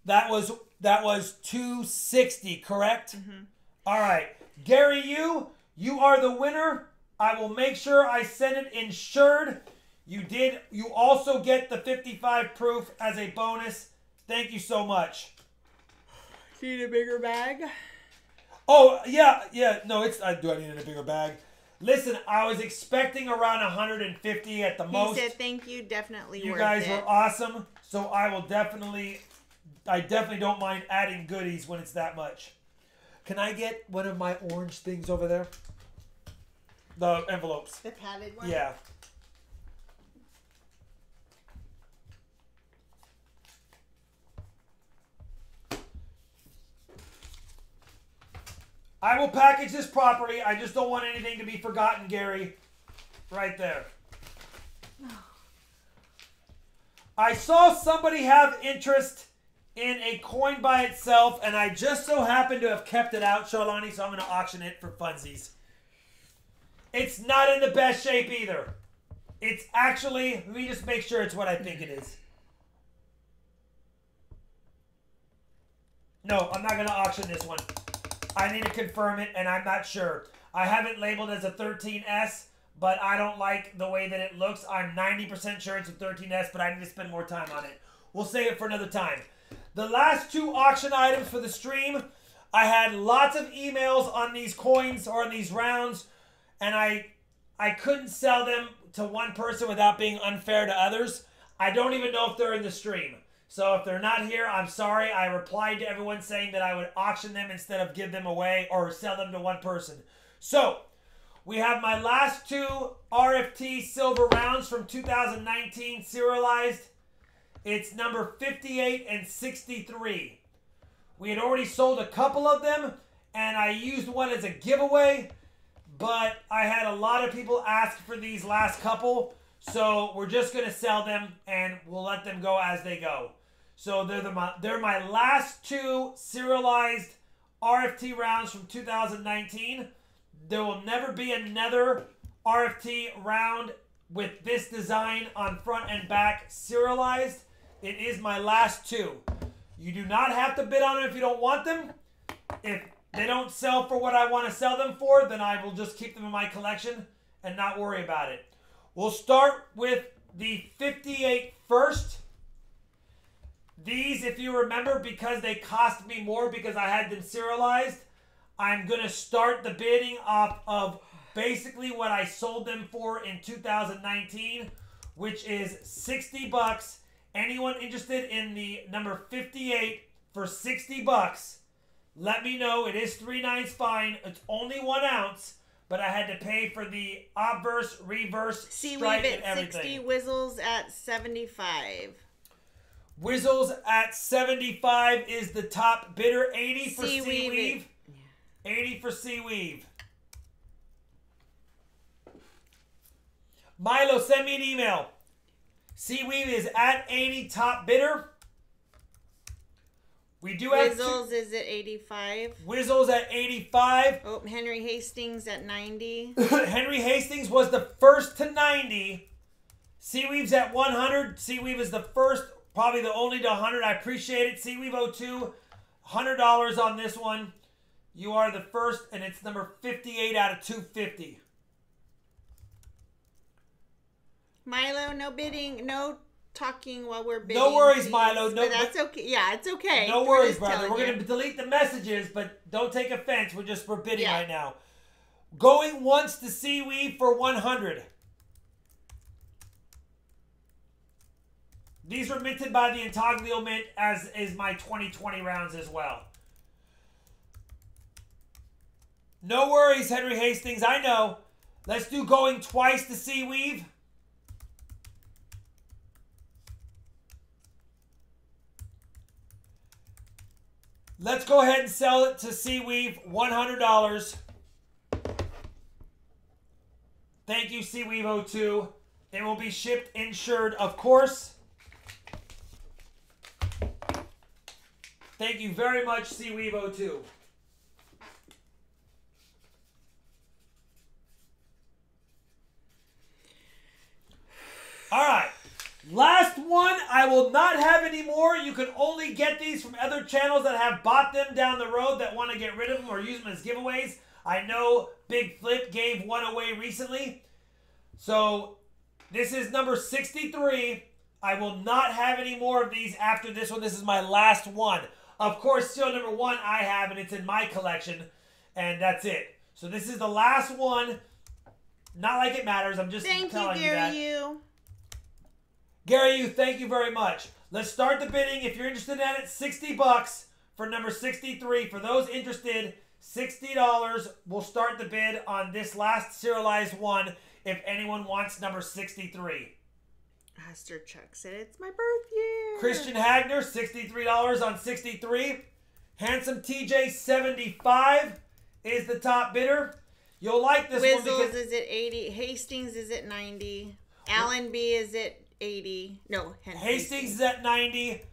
Speaker 1: That was 260, correct? Mm-hmm. All right. Gary U, you are the winner. I will make sure I send it insured. You also get the 55 proof as a bonus. Thank you so much.
Speaker 2: Need a bigger bag?
Speaker 1: Oh, yeah. No, do I need a bigger bag? Listen, I was expecting around 150 at the most.
Speaker 2: He said thank you, definitely worth it.
Speaker 1: You guys were awesome, so I definitely don't mind adding goodies when it's that much. Can I get one of my orange things over there? The envelopes.
Speaker 2: The padded one?
Speaker 1: Yeah. I will package this properly. I just don't want anything to be forgotten, Gary. Right there. I saw somebody have interest in a coin by itself, and I just so happen to have kept it out, Charlani, so I'm going to auction it for funsies. It's not in the best shape either. It's actually, let me just make sure it's what I think it is. No, I'm not going to auction this one. I need to confirm it, and I'm not sure. I have it labeled as a 13S, but I don't like the way that it looks. I'm 90% sure it's a 13S, but I need to spend more time on it. We'll save it for another time. The last two auction items for the stream, I had lots of emails on these coins or on these rounds, and I couldn't sell them to one person without being unfair to others. I don't even know if they're in the stream. So if they're not here, I'm sorry. I replied to everyone saying that I would auction them instead of give them away or sell them to one person. So we have my last two RFT silver rounds from 2019 serialized. It's number 58 and 63. We had already sold a couple of them, and I used one as a giveaway, but I had a lot of people ask for these last couple, so we're just going to sell them, and we'll let them go as they go. So they're my last two serialized RFT rounds from 2019. There will never be another RFT round with this design on front and back serialized. It is my last two. You do not have to bid on them if you don't want them. If they don't sell for what I want to sell them for, then I will just keep them in my collection and not worry about it. We'll start with the 58 first. These, if you remember, because they cost me more because I had them serialized, I'm going to start the bidding off of basically what I sold them for in 2019, which is 60 bucks. Anyone interested in the number 58 for 60 bucks, let me know. It is 3/9 fine. It's only 1 ounce, but I had to pay for the obverse, reverse, stripe, and everything.
Speaker 2: 60, Whizzles at 75.
Speaker 1: Whizzles at 75 is the top bidder. 80 for Seaweave. 80 for Seaweave. Milo, send me an email. Seaweave is at 80, top bidder. We do have
Speaker 2: Whizzles is at 85.
Speaker 1: Whizzles at 85.
Speaker 2: Oh, Henry Hastings at 90.
Speaker 1: Henry Hastings was the first to 90. Seaweave's at 100. Seaweave is the first, probably the only to 100. I appreciate it. Seaweave 02, $100 on this one. You are the first, and it's number 58 out of 250.
Speaker 2: Milo, no bidding, no talking while we're bidding.
Speaker 1: No worries,
Speaker 2: please.
Speaker 1: Milo. No,
Speaker 2: but that's okay. Yeah, it's okay.
Speaker 1: No worries, brother. We're going to delete the messages, but don't take offense. We're bidding right now. Going once to Seaweave for 100. These were minted by the Intaglio Mint, as is my 2020 rounds as well. No worries, Henry Hastings. I know. Let's do going twice to Seaweave. Let's go ahead and sell it to Seaweave, $100. Thank you, Seaweave 02. It will be shipped insured, of course. Thank you very much, Seaweave 02. All right. Last one. I will not have any more. You can only get these from other channels that have bought them down the road that want to get rid of them or use them as giveaways. I know Big Flip gave one away recently. So this is number 63. I will not have any more of these after this one. This is my last one. Of course, still number 1 I have, and it's in my collection. And that's it. So this is the last one. Not like it matters. I'm just telling you that.
Speaker 2: Thank you,
Speaker 1: Gary, you, thank you very much. Let's start the bidding. If you're interested in it, 60 bucks for number 63. For those interested, $60. We'll start the bid on this last serialized one if anyone wants number 63.
Speaker 2: Pastor Chuck said it's my birth year.
Speaker 1: Christian Hagner, $63 on 63. Handsome TJ, 75 is the top bidder. You'll like this one because...
Speaker 2: Whizzles is at 80. Hastings is at 90. Allen B is at 80. No,
Speaker 1: Hastings is at 90.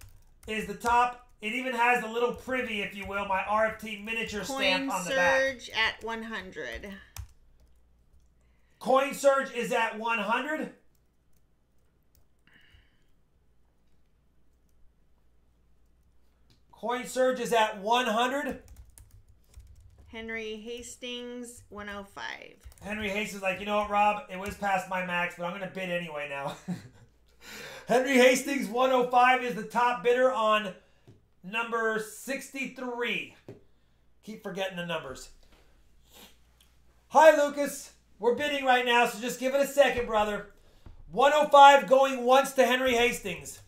Speaker 1: Is the top. It even has the little privy, if you will, my RFT miniature stamp on the back.
Speaker 2: Coin Surge at 100.
Speaker 1: Coin Surge is at 100. Coin Surge is at 100.
Speaker 2: Henry Hastings, 105.
Speaker 1: Henry Hastings like, you know what, Rob? It was past my max, but I'm going to bid anyway now. Henry Hastings, 105 is the top bidder on number 63. Keep forgetting the numbers. Hi, Lucas. We're bidding right now, so just give it a second, brother. 105 going once to Henry Hastings.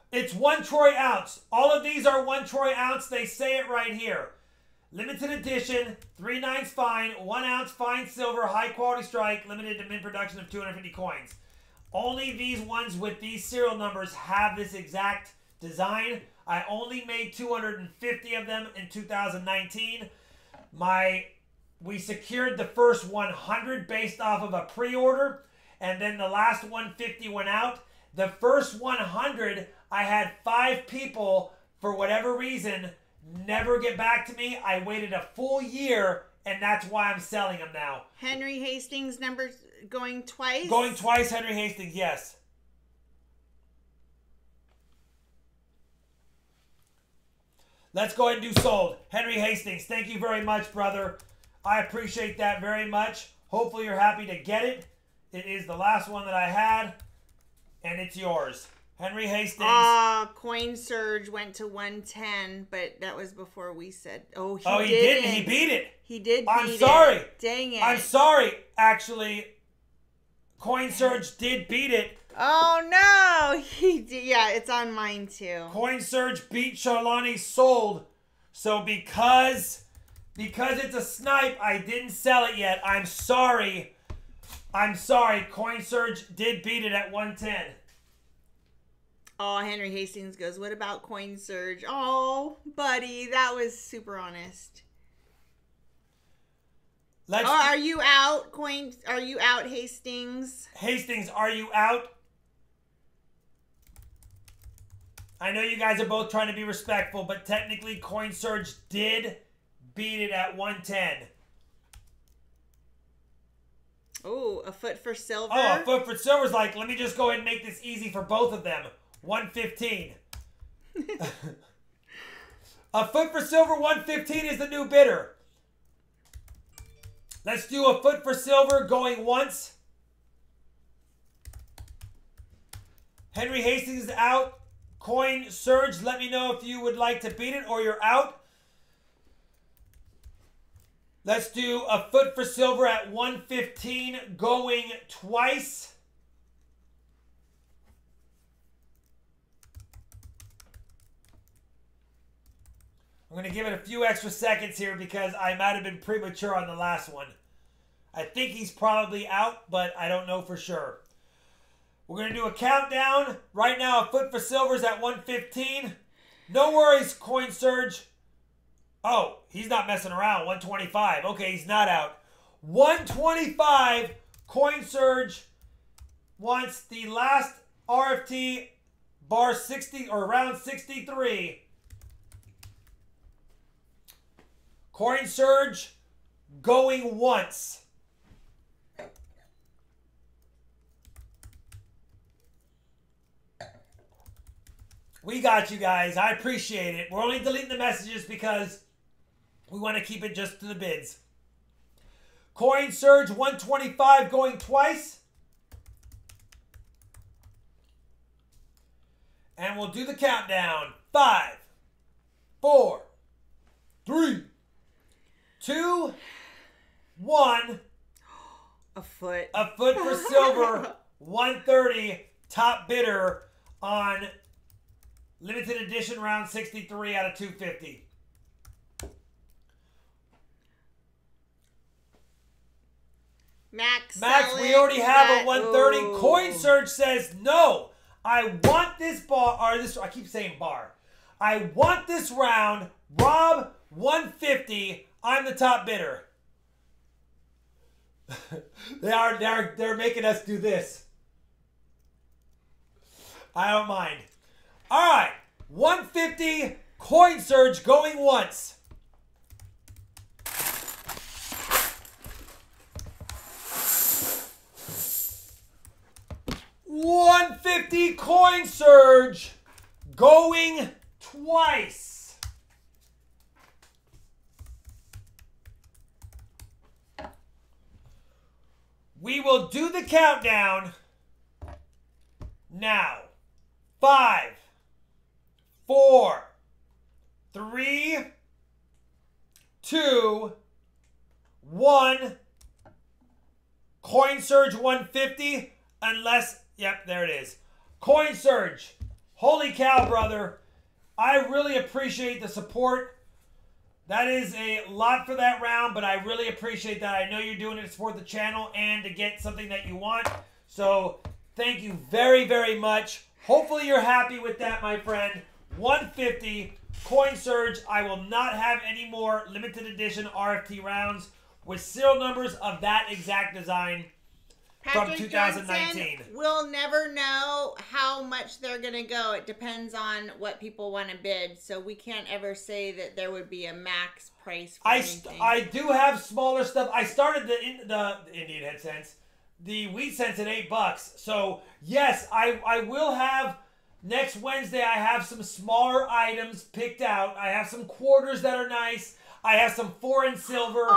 Speaker 1: It's 1 troy ounce. All of these are 1 troy ounce. They say it right here. Limited edition, 3/9 fine, 1 ounce fine silver, high quality strike, limited to mint production of 250 coins. Only these ones with these serial numbers have this exact design. I only made 250 of them in 2019. We secured the first 100 based off of a pre-order, and then the last 150 went out. The first 100, I had 5 people, for whatever reason, never get back to me. I waited a full year, and that's why I'm selling them now.
Speaker 2: Henry Hastings numbers going twice?
Speaker 1: Going twice, Henry Hastings, yes. Let's go ahead and do sold. Henry Hastings, thank you very much, brother. I appreciate that very much. Hopefully you're happy to get it. It is the last one that I had, and it's yours. Henry Hastings.
Speaker 2: Coin Surge went to 110, but that was before we said. Oh, he
Speaker 1: didn't. He beat it.
Speaker 2: He did beat
Speaker 1: I'm sorry.
Speaker 2: It. Dang it.
Speaker 1: I'm sorry, actually. Coin Surge did beat it.
Speaker 2: Oh, no. He did. Yeah, it's on mine, too.
Speaker 1: Coin Surge beat Charlani sold. So because it's a snipe, I didn't sell it yet. I'm sorry. I'm sorry. Coin Surge did beat it at 110.
Speaker 2: Oh, Henry Hastings goes, what about Coin Surge? Oh, buddy, that was super honest. Are you out, Are you out, Hastings?
Speaker 1: Hastings, are you out? I know you guys are both trying to be respectful, but technically Coin Surge did beat it at 110.
Speaker 2: Oh, a foot for silver?
Speaker 1: Oh, a foot for silver's like, let me just go ahead and make this easy for both of them. 115. A foot for silver, 115 is the new bidder. Let's do a foot for silver going once. Henry Hastings is out. Coin Surge, let me know if you would like to beat it or you're out. Let's do a foot for silver at 115 going twice. I'm going to give it a few extra seconds here because I might have been premature on the last one. I think he's probably out, but I don't know for sure. We're going to do a countdown. Right now, a foot for silver is at 115. No worries, Coin Surge. Oh, he's not messing around. 125. Okay, he's not out. 125, Coin Surge wants the last RFT bar 60 or round 63. Coin Surge going once. We got you guys. I appreciate it. We're only deleting the messages because we want to keep it just to the bids. Coin Surge 125 going twice. And we'll do the countdown. 5, 4, 3, 2, 1.
Speaker 2: A foot.
Speaker 1: A foot for silver. 130. Top bidder on limited edition round 63 out of 250.
Speaker 2: Max,
Speaker 1: we already have a 130. Ooh. Coin Surge says no. I want this bar, or this, I keep saying bar. I want this round. Rob, 150. I'm the top bidder. They're making us do this. I don't mind. All right, 150. Coin Surge going once. $150 Coin Surge going twice. We will do the countdown now. 5, 4, 3, 2, 1. Coin Surge 150 unless... Yep, there it is. Coin Surge. Holy cow, brother. I really appreciate the support. That is a lot for that round, but I really appreciate that. I know you're doing it to support the channel and to get something that you want. So, thank you very, very much. Hopefully you're happy with that, my friend. 150 Coin Surge. I will not have any more limited edition RFT rounds with serial numbers of that exact design.
Speaker 2: Patrick
Speaker 1: from 2019.
Speaker 2: Johnson, we'll never know how much they're going to go. It depends on what people want to bid. So we can't ever say that there would be a max price for anything.
Speaker 1: I do have smaller stuff. I started the Indian head sense, the wheat sense at $8. So yes, I will have Next Wednesday, I have some smaller items picked out. I have some quarters that are nice. I have some foreign silver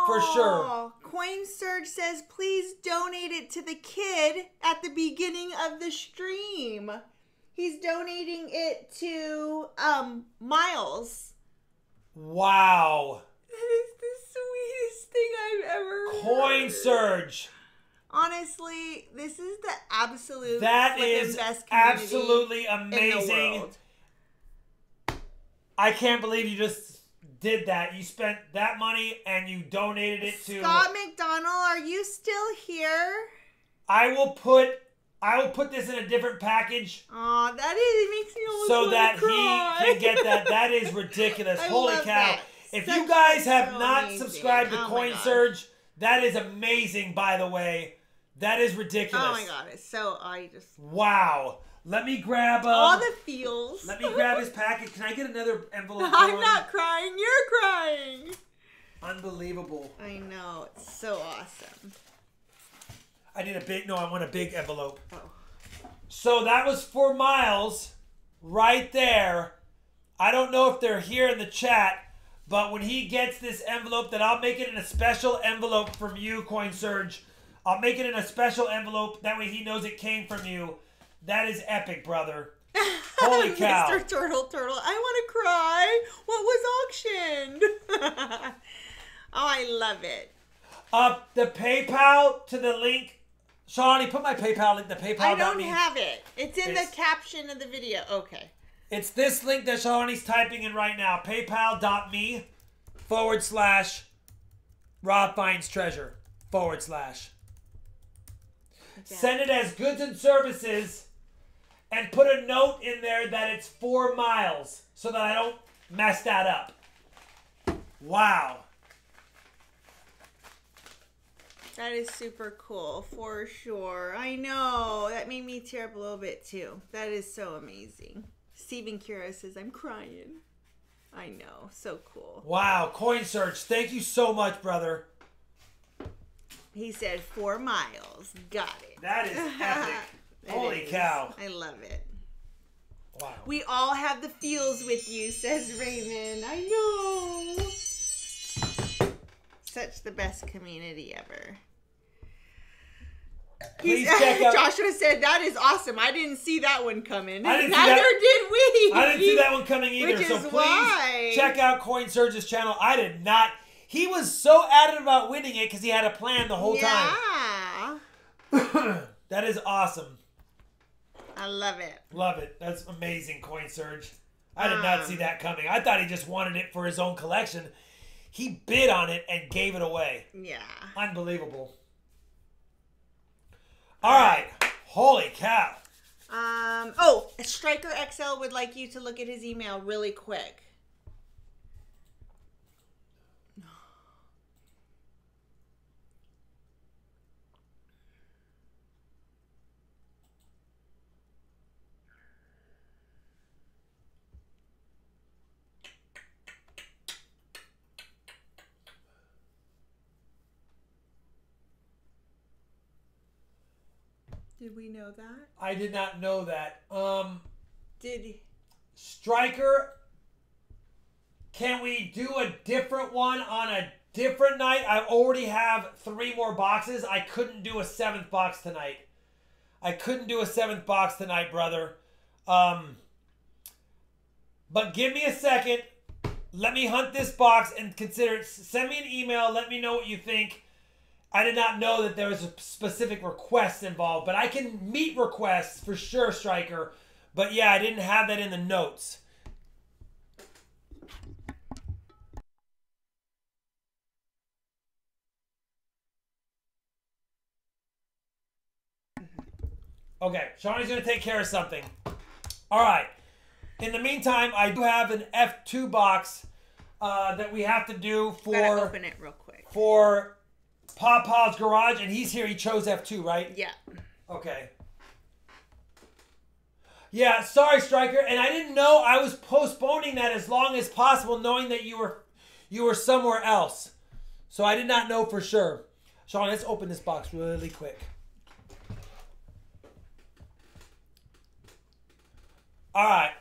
Speaker 1: for sure.
Speaker 2: Coin Surge says, please donate it to the kid at the beginning of the stream. He's donating it to Miles.
Speaker 1: Wow.
Speaker 2: That is the sweetest thing I've ever heard.
Speaker 1: Coin Surge.
Speaker 2: Honestly, this is the absolute
Speaker 1: that is
Speaker 2: best community
Speaker 1: absolutely amazing.
Speaker 2: In the world.
Speaker 1: I can't believe you just did that. You spent that money and you donated it to
Speaker 2: Scott McDonald. Are you still here?
Speaker 1: I will put this in a different package.
Speaker 2: Oh, it makes me almost
Speaker 1: so that
Speaker 2: cry.
Speaker 1: he can get that. That is ridiculous. Holy cow!
Speaker 2: That.
Speaker 1: If you guys have
Speaker 2: so
Speaker 1: not
Speaker 2: amazing.
Speaker 1: subscribed to Coin Surge, that is amazing. By the way, that is ridiculous.
Speaker 2: Oh my god! It's so
Speaker 1: wow. Let me grab
Speaker 2: all the feels.
Speaker 1: Let me grab his package. Can I get another envelope?
Speaker 2: I'm not crying. You're crying.
Speaker 1: Unbelievable.
Speaker 2: I know. It's so awesome.
Speaker 1: I need a big. No, I want a big envelope.
Speaker 2: Oh.
Speaker 1: So that was for Miles, right there. I don't know if they're here in the chat, but when he gets this envelope, then I'll make it in a special envelope from you, Coin Surge. I'll make it in a special envelope. That way he knows it came from you. That is epic, brother. Holy cow.
Speaker 2: Mr. Turtle. I want to cry. What was auctioned? Oh, I love it.
Speaker 1: The PayPal to the link. Shawnee, put my PayPal link. The PayPal.
Speaker 2: I don't have it. It's in the caption of the video. Okay.
Speaker 1: It's this link that Shawnee's typing in right now. PayPal.me / RobFindsTreasure / Send it as goods and services and put a note in there that it's for Miles so that I don't mess that up. Wow.
Speaker 2: That is super cool, for sure. I know. That made me tear up a little bit, too. That is so amazing. Steven Kira says, I'm crying. I know. So cool.
Speaker 1: Wow. Coin Search. Thank you so much, brother.
Speaker 2: He said 4 miles. Got it.
Speaker 1: That is epic. Holy cow.
Speaker 2: I love it.
Speaker 1: Wow.
Speaker 2: We all have the feels with you, says Raymond. I know. Such the best community ever.
Speaker 1: Please check out.
Speaker 2: Joshua said, that is awesome. I didn't see that one coming.
Speaker 1: Neither
Speaker 2: did we.
Speaker 1: I didn't see that one coming either.
Speaker 2: Which
Speaker 1: so
Speaker 2: is
Speaker 1: please
Speaker 2: why.
Speaker 1: check out Coin Surge's channel. I did not. He was so adamant about winning it because he had a plan the whole time. That is awesome.
Speaker 2: I love it.
Speaker 1: Love it. That's amazing, Coin Surge. I did not see that coming. I thought he just wanted it for his own collection. He bid on it and gave it away.
Speaker 2: Yeah.
Speaker 1: Unbelievable. All right. Holy cow.
Speaker 2: Striker XL would like you to look at his email really quick. Did we know that?
Speaker 1: I did not know that.
Speaker 2: Did he?
Speaker 1: Striker, can we do a different one on a different night? I already have 3 more boxes. I couldn't do a 7th box tonight. Brother. But give me a second. Let me hunt this box and consider it. Send me an email. Let me know what you think. I did not know that there was a specific request involved, but I can meet requests for sure, Striker. But yeah, I didn't have that in the notes. Okay, Shawnee's going to take care of something. All right. In the meantime, I do have an F2 box that we have to do for...
Speaker 2: Gotta open it real quick.
Speaker 1: For... Pawpaw's Garage, and he's here. He chose F2, right?
Speaker 2: Yeah.
Speaker 1: Okay. Yeah, sorry, Striker. And I didn't know I was postponing that as long as possible, knowing that you were somewhere else. So I did not know for sure. Sean, let's open this box really quick. All right.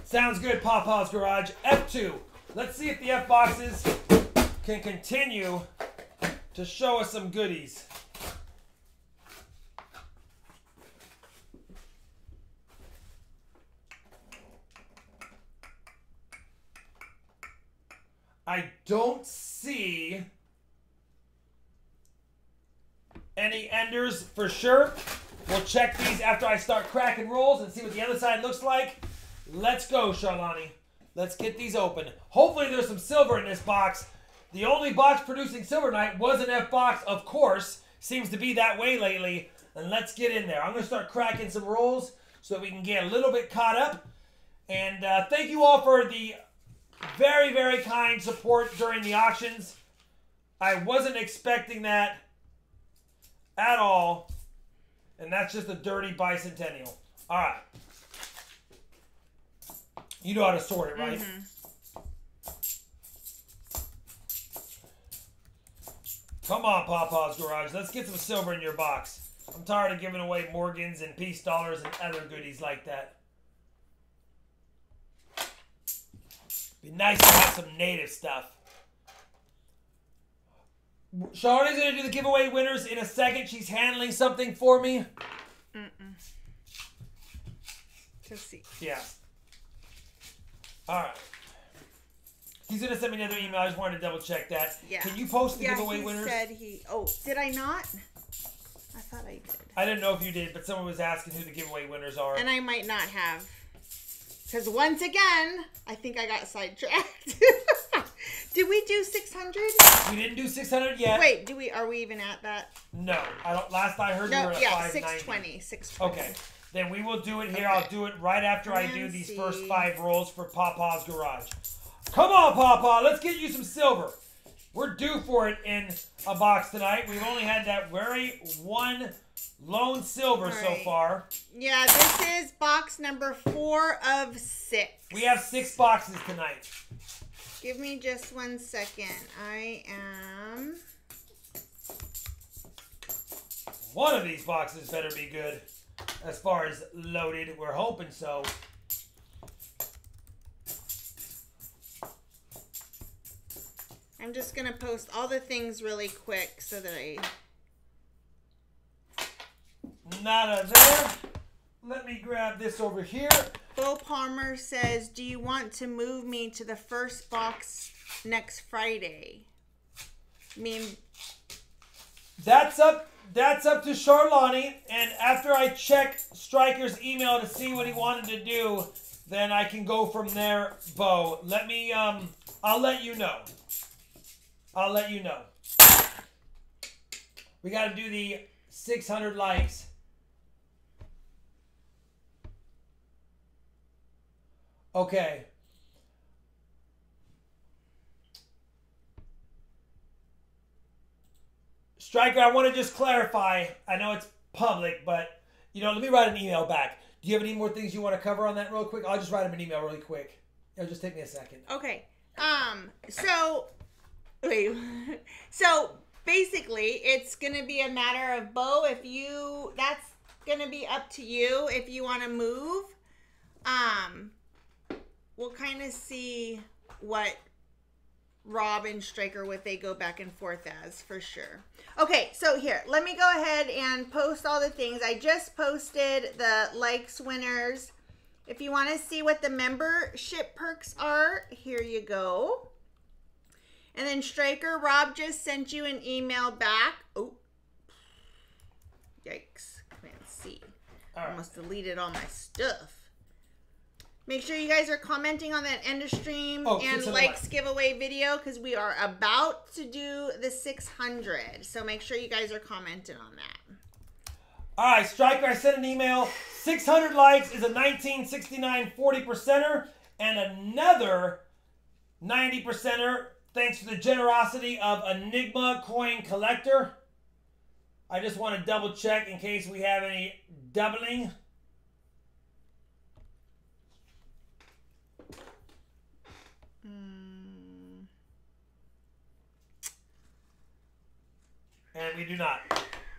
Speaker 1: Sounds good, Papa's Garage. F2. Let's see if the F boxes can continue to show us some goodies. I don't see any enders for sure. We'll check these after I start cracking rolls and see what the other side looks like. Let's go, Charlani. Let's get these open. Hopefully there's some silver in this box. The only box producing silver tonight was an F box, of course. Seems to be that way lately. And let's get in there. I'm going to start cracking some rolls so that we can get a little bit caught up. And thank you all for the very, very kind support during the auctions. I wasn't expecting that at all. And that's just a dirty bicentennial. All right. You know how to sort it, right? Mm-hmm. Come on, Papa's Garage. Let's get some silver in your box. I'm tired of giving away Morgans and peace dollars and other goodies like that. Be nice to have some native stuff. Charlotte's going to do the giveaway winners in a second. She's handling something for me.
Speaker 2: Let's see.
Speaker 1: Yeah. All right. He's going to send me another email. I just wanted to double check that.
Speaker 2: Yeah.
Speaker 1: Can you post the giveaway winners?
Speaker 2: Yeah, he said he... Oh, did I not? I thought I did.
Speaker 1: I didn't know if you did, but someone was asking who the giveaway winners are.
Speaker 2: And I might not have. Because once again, I think I got sidetracked. Did we do 600?
Speaker 1: We didn't do 600 yet.
Speaker 2: Wait, are we even at that?
Speaker 1: No. I don't. Last I heard we were at 590.
Speaker 2: 620.
Speaker 1: Okay. Then we will do it here. Okay. I'll do it right after I do these first 5 rolls for Papa's Garage. Come on, Papa. Let's get you some silver. We're due for it in a box tonight. We've only had that very one lone silver so far.
Speaker 2: Yeah, this is box number 4 of 6.
Speaker 1: We have 6 boxes tonight.
Speaker 2: Give me just 1 second. I am...
Speaker 1: One of these boxes better be good. As far as loaded, we're hoping so.
Speaker 2: I'm just going to post all the things really quick so that I...
Speaker 1: Nada there. Let me grab this over here.
Speaker 2: Bo Palmer says, do you want to move me to the first box next Friday? I mean...
Speaker 1: That's up to Charlani, and after I check Striker's email to see what he wanted to do, then I can go from there, Bo. Let me, I'll let you know. I'll let you know. We got to do the 600 likes. Okay. Striker, I want to just clarify. I know it's public, but, you know, let me write an email back. Do you have any more things you want to cover on that real quick? I'll just write him an email really quick. It'll just take me a second.
Speaker 2: Okay. So basically, it's going to be a matter of, Bo, that's going to be up to you if you want to move. We'll kind of see what Rob and Striker, what they go back and forth as, for sure. Okay, so here, let me go ahead and post all the things. I just posted the likes winners. If you want to see what the membership perks are, here you go. And then Striker, Rob just sent you an email back. Oh, yikes, can't see. I almost deleted all my stuff. Make sure you guys are commenting on that end of stream and likes giveaway video because we are about to do the 600. So make sure you guys are commenting on that.
Speaker 1: All right, Striker, I sent an email. 600 likes is a 1969 40%er and another 90%er thanks to the generosity of Enigma Coin Collector. I just want to double check in case we have any doubling. And we do not.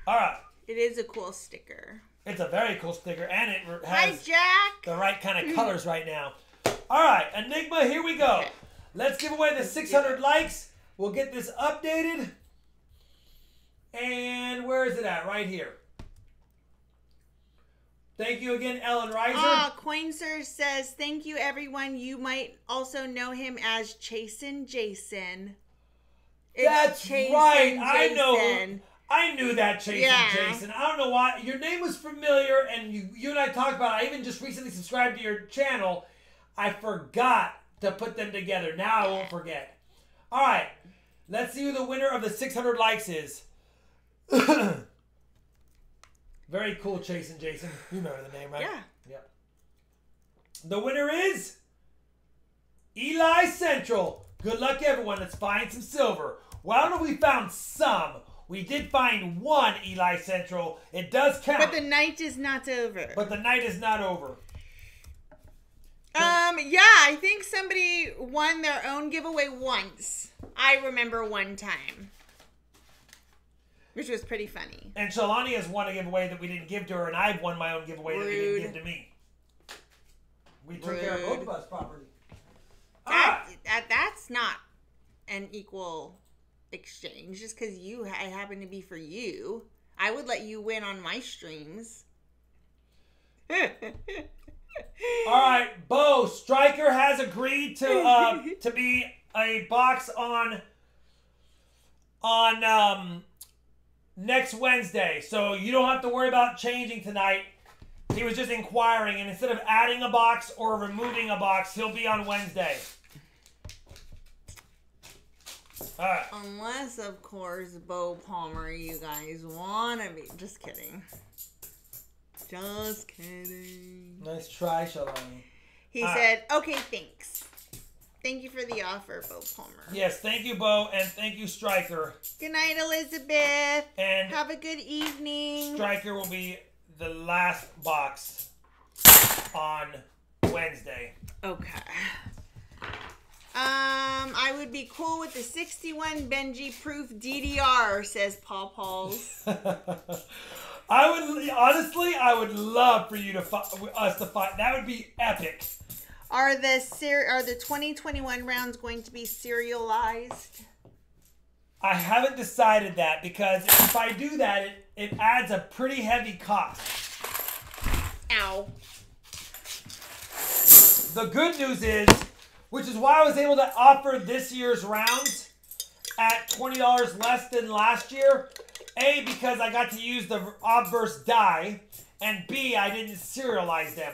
Speaker 1: All right.
Speaker 2: It is a cool sticker.
Speaker 1: It's a very cool sticker, and it
Speaker 2: Hi,
Speaker 1: has
Speaker 2: Jack.
Speaker 1: the right kind of colors right now. All right, Enigma, here we go.
Speaker 2: Okay.
Speaker 1: Let's give away the 600 likes. We'll get this updated. And where is it at? Right here. Thank you again, Ellen Reiser.
Speaker 2: Coinser says, thank you, everyone. You might also know him as Chasin Jason.
Speaker 1: That's
Speaker 2: Chasin
Speaker 1: right.
Speaker 2: Jason.
Speaker 1: I know. I knew that, Jason. Jason. I don't know why. Your name was familiar, and you and I talked about it. I even just recently subscribed to your channel. I forgot to put them together. Now I won't forget. All right. Let's see who the winner of the 600 likes is. Very cool, Chase and Jason. You remember the name, right?
Speaker 2: Yeah.
Speaker 1: Yep. The winner is Eli Central. Good luck, everyone. Let's find some silver. Well, I don't know if we found some. We did find one, Eli Central. It does count.
Speaker 2: But the night is not over.
Speaker 1: But the night is not over.
Speaker 2: Yeah, I think somebody won their own giveaway once. I remember one time. Which was pretty funny. And
Speaker 1: Shalani has won a giveaway that we didn't give to her, and I've won my own giveaway that we didn't give to me. We took care of both of us properly.
Speaker 2: That's not an equal exchange. Just because I happen to be for you. I would let you win on my streams.
Speaker 1: All right, Bo, Stryker has agreed to be a box on next Wednesday, so you don't have to worry about changing tonight. He was just inquiring, and instead of adding a box or removing a box, he'll be on Wednesday. All right.
Speaker 2: Unless, of course, Bo Palmer, you guys want to be. Just kidding. Just kidding.
Speaker 1: Nice try, Shalani.
Speaker 2: He said, okay, thanks. Thank you for the offer, Bo Palmer.
Speaker 1: Yes, thank you, Bo, and thank you, Stryker.
Speaker 2: Good night, Elizabeth.
Speaker 1: And
Speaker 2: have a good evening.
Speaker 1: Stryker will be the last box on Wednesday.
Speaker 2: Okay. I would be cool with the 61 Benji proof DDR, says Paw Paws.
Speaker 1: I would love for you to us to fight. That would be epic.
Speaker 2: Are the 2021 rounds going to be serialized?
Speaker 1: I haven't decided that because if I do that, it adds a pretty heavy cost.
Speaker 2: Ow.
Speaker 1: The good news is, which is why I was able to offer this year's rounds at $20 less than last year. A, because I got to use the Obverse die, and B, I didn't serialize them.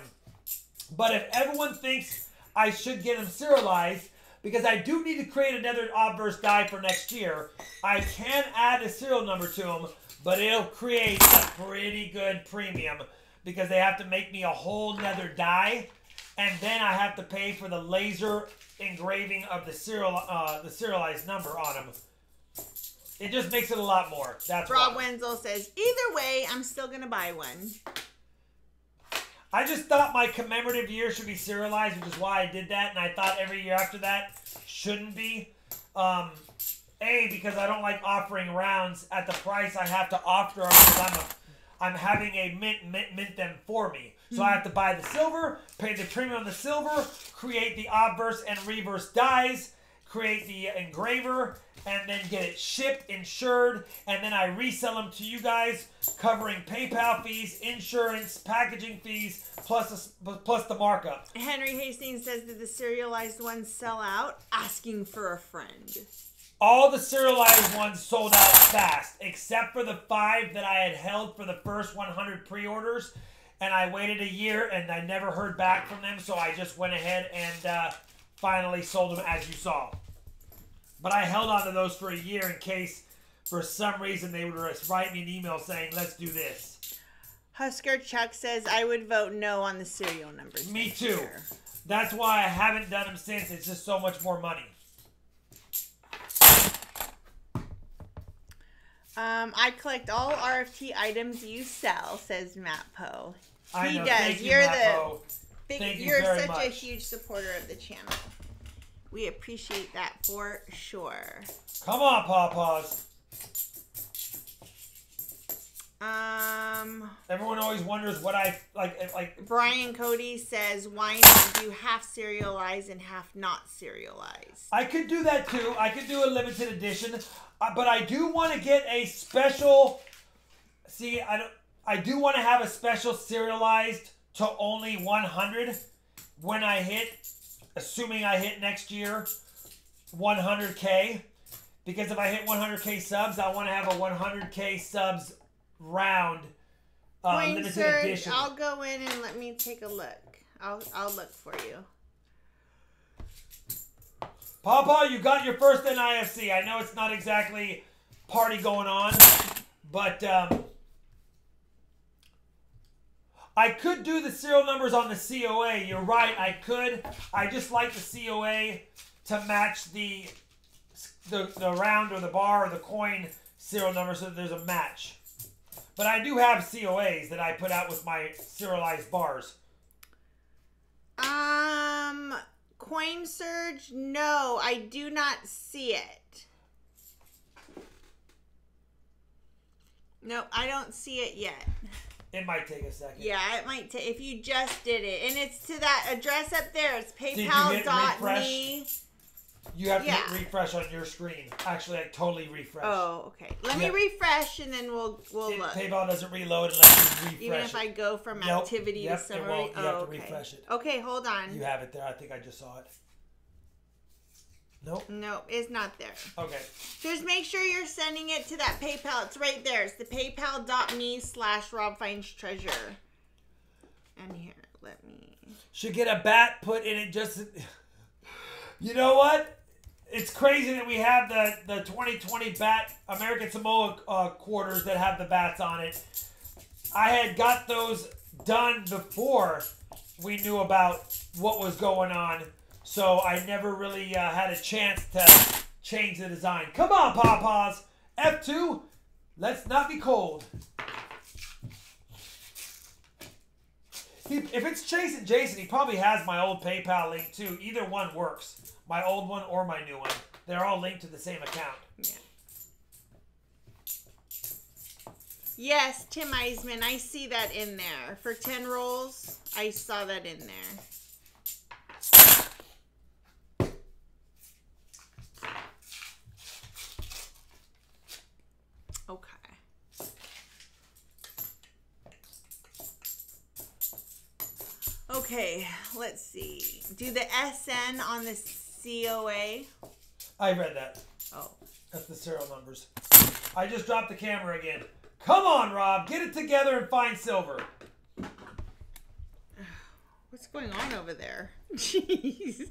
Speaker 1: But if everyone thinks I should get them serialized, because I do need to create another Obverse die for next year, I can add a serial number to them, but it'll create a pretty good premium because they have to make me a whole nother die, and then I have to pay for the laser engraving of the serialized number on them. It just makes it a lot more. That's
Speaker 2: Rob Wenzel says, either way, I'm still going to buy one.
Speaker 1: I just thought my commemorative year should be serialized, which is why I did that, and I thought every year after that shouldn't be. A, because I don't like offering rounds at the price I have to offer them because I'm having a mint them for me. So I have to buy the silver, pay the premium on the silver, create the obverse and reverse dies, create the engraver, and then get it shipped, insured, and then I resell them to you guys, covering PayPal fees, insurance, packaging fees, plus the markup.
Speaker 2: Henry Hastings says, did the serialized ones sell out? Asking for a friend.
Speaker 1: All the serialized ones sold out fast, except for the 5 that I had held for the first 100 pre-orders, and I waited a year, and I never heard back from them, so I just went ahead and finally sold them as you saw. But I held on to those for a year in case, for some reason, they would write me an email saying, let's do this.
Speaker 2: Husker Chuck says, I would vote no on the serial numbers.
Speaker 1: Me too. That's why I haven't done them since. It's just so much more money.
Speaker 2: I collect all RFT items you sell, says Matt Poe.
Speaker 1: He
Speaker 2: does.
Speaker 1: Thank you,
Speaker 2: You're
Speaker 1: Matt Poe.
Speaker 2: You're such a huge supporter of the channel. We appreciate that for sure.
Speaker 1: Come on, Pawpaws. Everyone always wonders what I like.
Speaker 2: Brian Cody says, why not do half serialized and half not serialized?
Speaker 1: I could do that too. I could do a limited edition, but I do want to get a special. See, I do want to have a special serialized to only 100 when I hit, assuming I hit next year, 100K. Because if I hit 100K subs, I want to have a 100K subs round limited edition.
Speaker 2: I'll go in and let me take a look. I'll look for you.
Speaker 1: Papa, you got your first NIFC. I know it's not exactly party going on, but I could do the serial numbers on the COA. You're right, I could. I just like the COA to match the round or the bar or the coin serial number so that there's a match. But I do have COAs that I put out with my serialized bars.
Speaker 2: Coin Surge? No, I do not see it. No, I don't see it yet.
Speaker 1: It might take a second.
Speaker 2: Yeah, it might take, if you just did it. And it's to that address up there. It's paypal.me.
Speaker 1: You have to hit refresh on your screen. Actually, like totally refresh.
Speaker 2: Oh, okay. Let me refresh and then we'll look.
Speaker 1: PayPal doesn't reload unless you refresh.
Speaker 2: Even if I go from activity to summary.
Speaker 1: You have to refresh it.
Speaker 2: Okay, hold on.
Speaker 1: You have it there. I think I just saw it. Nope.
Speaker 2: Nope, it's not there.
Speaker 1: Okay.
Speaker 2: Just make sure you're sending it to that PayPal. It's right there. It's the paypal.me/RobFindsTreasure. And here, let me.
Speaker 1: Should get a bat put in it just. You know what? It's crazy that we have the 2020 bat American Samoa quarters that have the bats on it. I had got those done before we knew about what was going on, so I never really had a chance to change the design. Come on, Pawpaws. F2, let's not be cold. If it's Chase and Jason, he probably has my old PayPal link too. Either one works. My old one or my new one. They're all linked to the same account.
Speaker 2: Yeah. Yes, Tim Eisman, I see that in there. For 10 rolls, I saw that in there. Okay. Okay, let's see. Do the SN on the COA.
Speaker 1: I read that.
Speaker 2: Oh.
Speaker 1: That's the serial numbers. I just dropped the camera again. Come on, Rob. Get it together and find silver.
Speaker 2: What's going on over there? Jeez.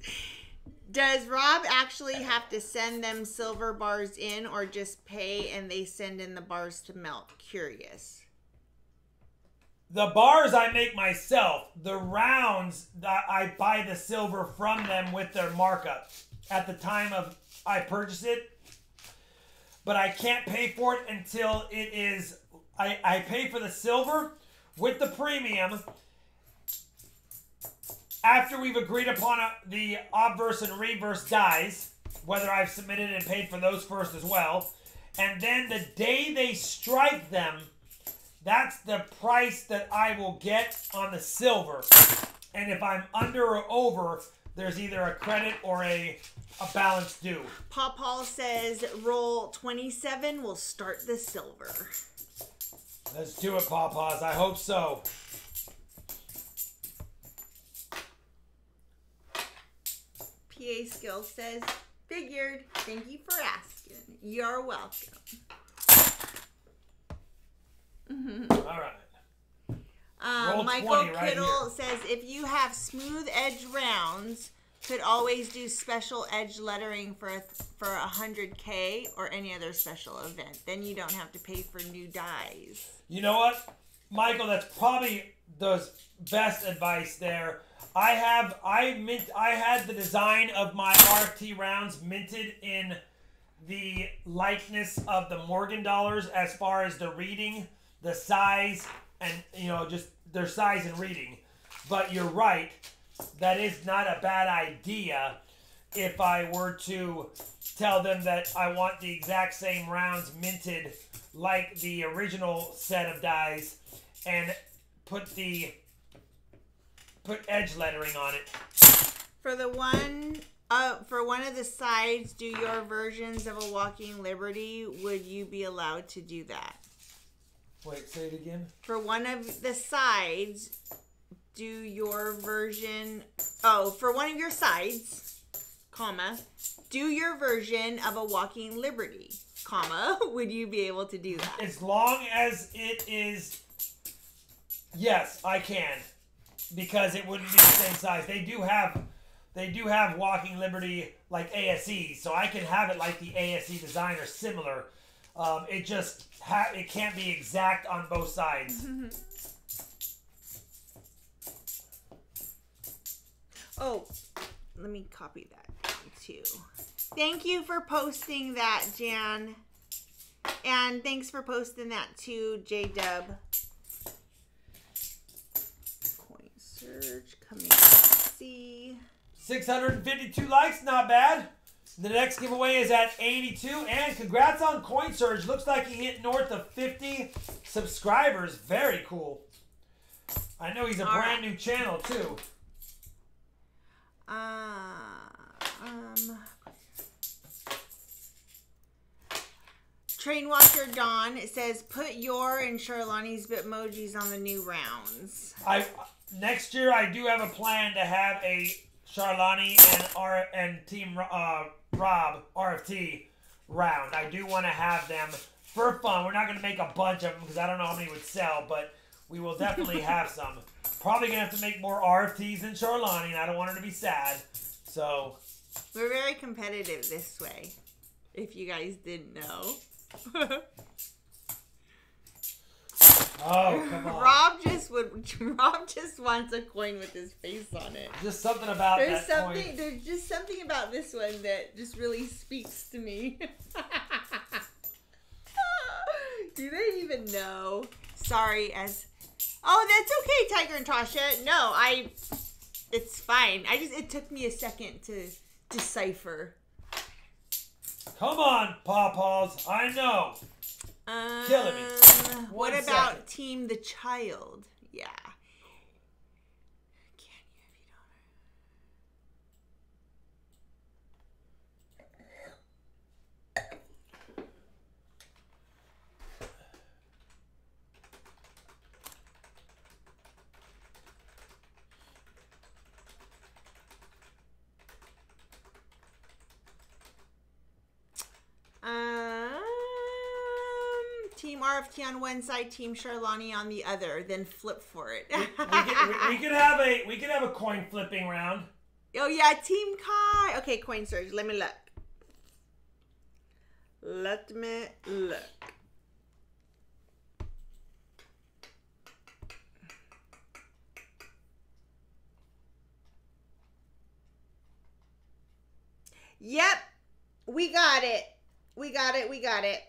Speaker 2: Does Rob actually have to send them silver bars in or just pay and they send in the bars to melt? Curious.
Speaker 1: The bars I make myself. The rounds, I buy the silver from them with their markup at the time of I purchase it. But I can't pay for it until it is... I pay for the silver with the premium after we've agreed upon the obverse and reverse dies, whether I've submitted and paid for those first as well. And then the day they strike them... That's the price that I will get on the silver. And if I'm under or over, there's either a credit or a balance due.
Speaker 2: Paul says roll 27 will start the silver.
Speaker 1: Let's do it, Pawpaws. I hope so.
Speaker 2: PA Skills says, figured. Thank you for asking. You're welcome.
Speaker 1: All right.
Speaker 2: Michael Kittle says, if you have smooth edge rounds, could always do special edge lettering for 100K or any other special event. Then you don't have to pay for new dies.
Speaker 1: You know what, Michael? That's probably the best advice there. I had the design of my RFT rounds minted in the likeness of the Morgan dollars as far as the reading, the size, and just their size and reading. But you're right, that is not a bad idea if I were to tell them that I want the exact same rounds minted like the original set of dies, and put edge lettering on it.
Speaker 2: For one of the sides, do your versions of a Walking Liberty, would you be allowed to do that?
Speaker 1: Wait, say it again.
Speaker 2: For one of the sides, do your version... for one of your sides, comma, do your version of a Walking Liberty, comma, would you be able to do that?
Speaker 1: As long as it is... Yes, I can. Because it wouldn't be the same size. They do have Walking Liberty like ASE, so I can have it like the ASE design or similar. It just it can't be exact on both sides.
Speaker 2: Oh, let me copy that down too. Thank you for posting that, Jan. And thanks for posting that too, J-Dub. Coin Surge coming to see.
Speaker 1: 652 likes, not bad. The next giveaway is at 82. And congrats on Coin Surge. Looks like he hit north of 50 subscribers. Very cool. I know he's a brand new channel too.
Speaker 2: Train Watcher Dawn, it says put your and Charlani's Bitmojis on the new rounds.
Speaker 1: Next year I do have a plan to have a Charlani and Team Rob RFT round. I do want to have them for fun. We're not going to make a bunch of them because I don't know how many would sell, but we will definitely have some. Probably going to have to make more RFTs than Charlani, and I don't want her to be sad. So
Speaker 2: we're very competitive this way, if you guys didn't know.
Speaker 1: Oh, come on.
Speaker 2: Rob just wants a coin with his face on it.
Speaker 1: Just something about that coin.
Speaker 2: There's just something about this one that just really speaks to me. Do they even know? Sorry, oh, that's okay, Tiger and Tasha. No, it's fine. It took me a second to decipher.
Speaker 1: Come on, Pawpaws. I know. Killing me.
Speaker 2: What about Team the Child? Yeah. Can you if you Team RFT on one side, Team Charlani on the other, then flip for it.
Speaker 1: we could have a coin flipping round.
Speaker 2: Oh yeah, Team Kai. Okay, Coin Surge. Let me look. Yep, we got it. We got it.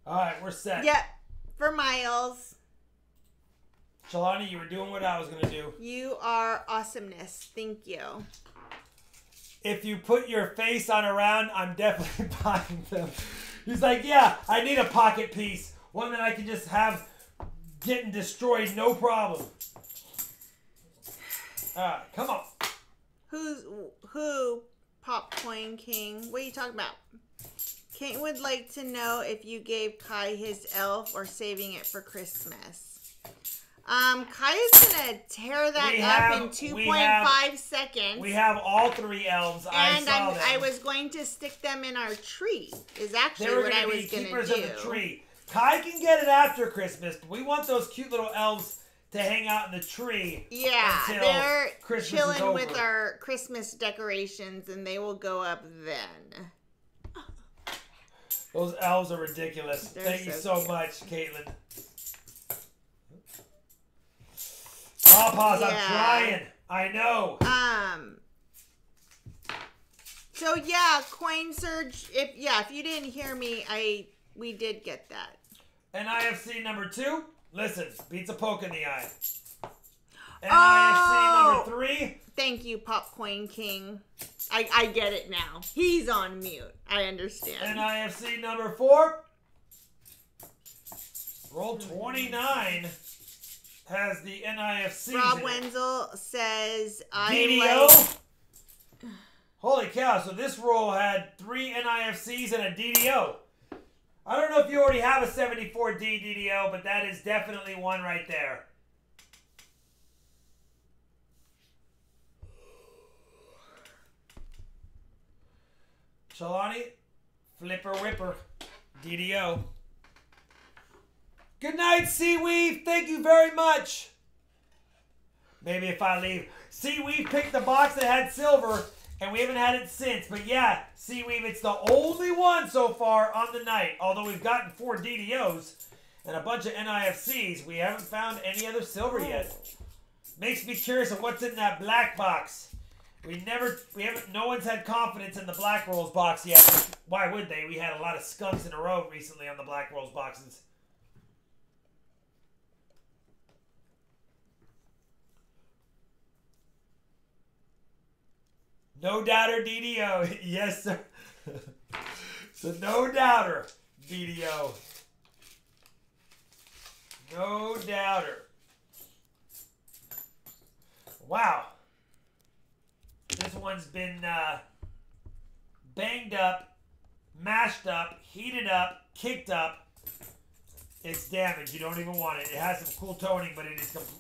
Speaker 1: All right, we're set.
Speaker 2: Yep, for Miles.
Speaker 1: Charlani, you were doing what I was going to do.
Speaker 2: You are awesomeness. Thank you.
Speaker 1: If you put your face on a round, I'm definitely buying them. He's like, yeah, I need a pocket piece. One that I can just have getting destroyed, no problem. All right, come on.
Speaker 2: Who? Popcoin King. What are you talking about? Kate would like to know if you gave Kai his elf or saving it for Christmas. Kai is going to tear that up in 2.5 seconds.
Speaker 1: We have all three elves.
Speaker 2: And I was going to stick them in our tree, is actually what I was going to do.
Speaker 1: Keepers of the tree. Kai can get it after Christmas, but we want those cute little elves to hang out in the tree.
Speaker 2: Yeah, they're
Speaker 1: Christmas
Speaker 2: chilling with our Christmas decorations, and they will go up then.
Speaker 1: Those elves are ridiculous. Thank you so
Speaker 2: cute.
Speaker 1: much, Caitlin. Pawpaws, I'm trying. I know.
Speaker 2: So yeah, Coin Surge. If you didn't hear me, we did get that.
Speaker 1: And IFC number 2, listen, beats a poke in the eye. And IFC number 3,
Speaker 2: Thank you, Popcoin King. I get it now. He's on mute. I understand.
Speaker 1: NIFC number 4. Roll 29 has the NIFC.
Speaker 2: Rob Wenzel says,
Speaker 1: DDO? Holy cow, so this roll had 3 NIFCs and a DDO. I don't know if you already have a 74D DDO, but that is definitely one right there. Shalani, Flipper Whipper, DDO. Good night, Seaweave. Thank you very much. Maybe if I leave. Seaweave picked the box that had silver, and we haven't had it since. But yeah, Seaweave, it's the only one so far on the night. Although we've gotten 4 DDOs and a bunch of NIFCs, we haven't found any other silver yet. Makes me curious of what's in that black box. No one's had confidence in the Black Rolls box yet. Why would they? We had a lot of skunks in a row recently on the Black Rolls boxes. No doubter DDO. Yes, sir. So no doubter DDO. No doubter. Wow. This one's been banged up, mashed up, heated up, kicked up. It's damaged. You don't even want it. It has some cool toning, but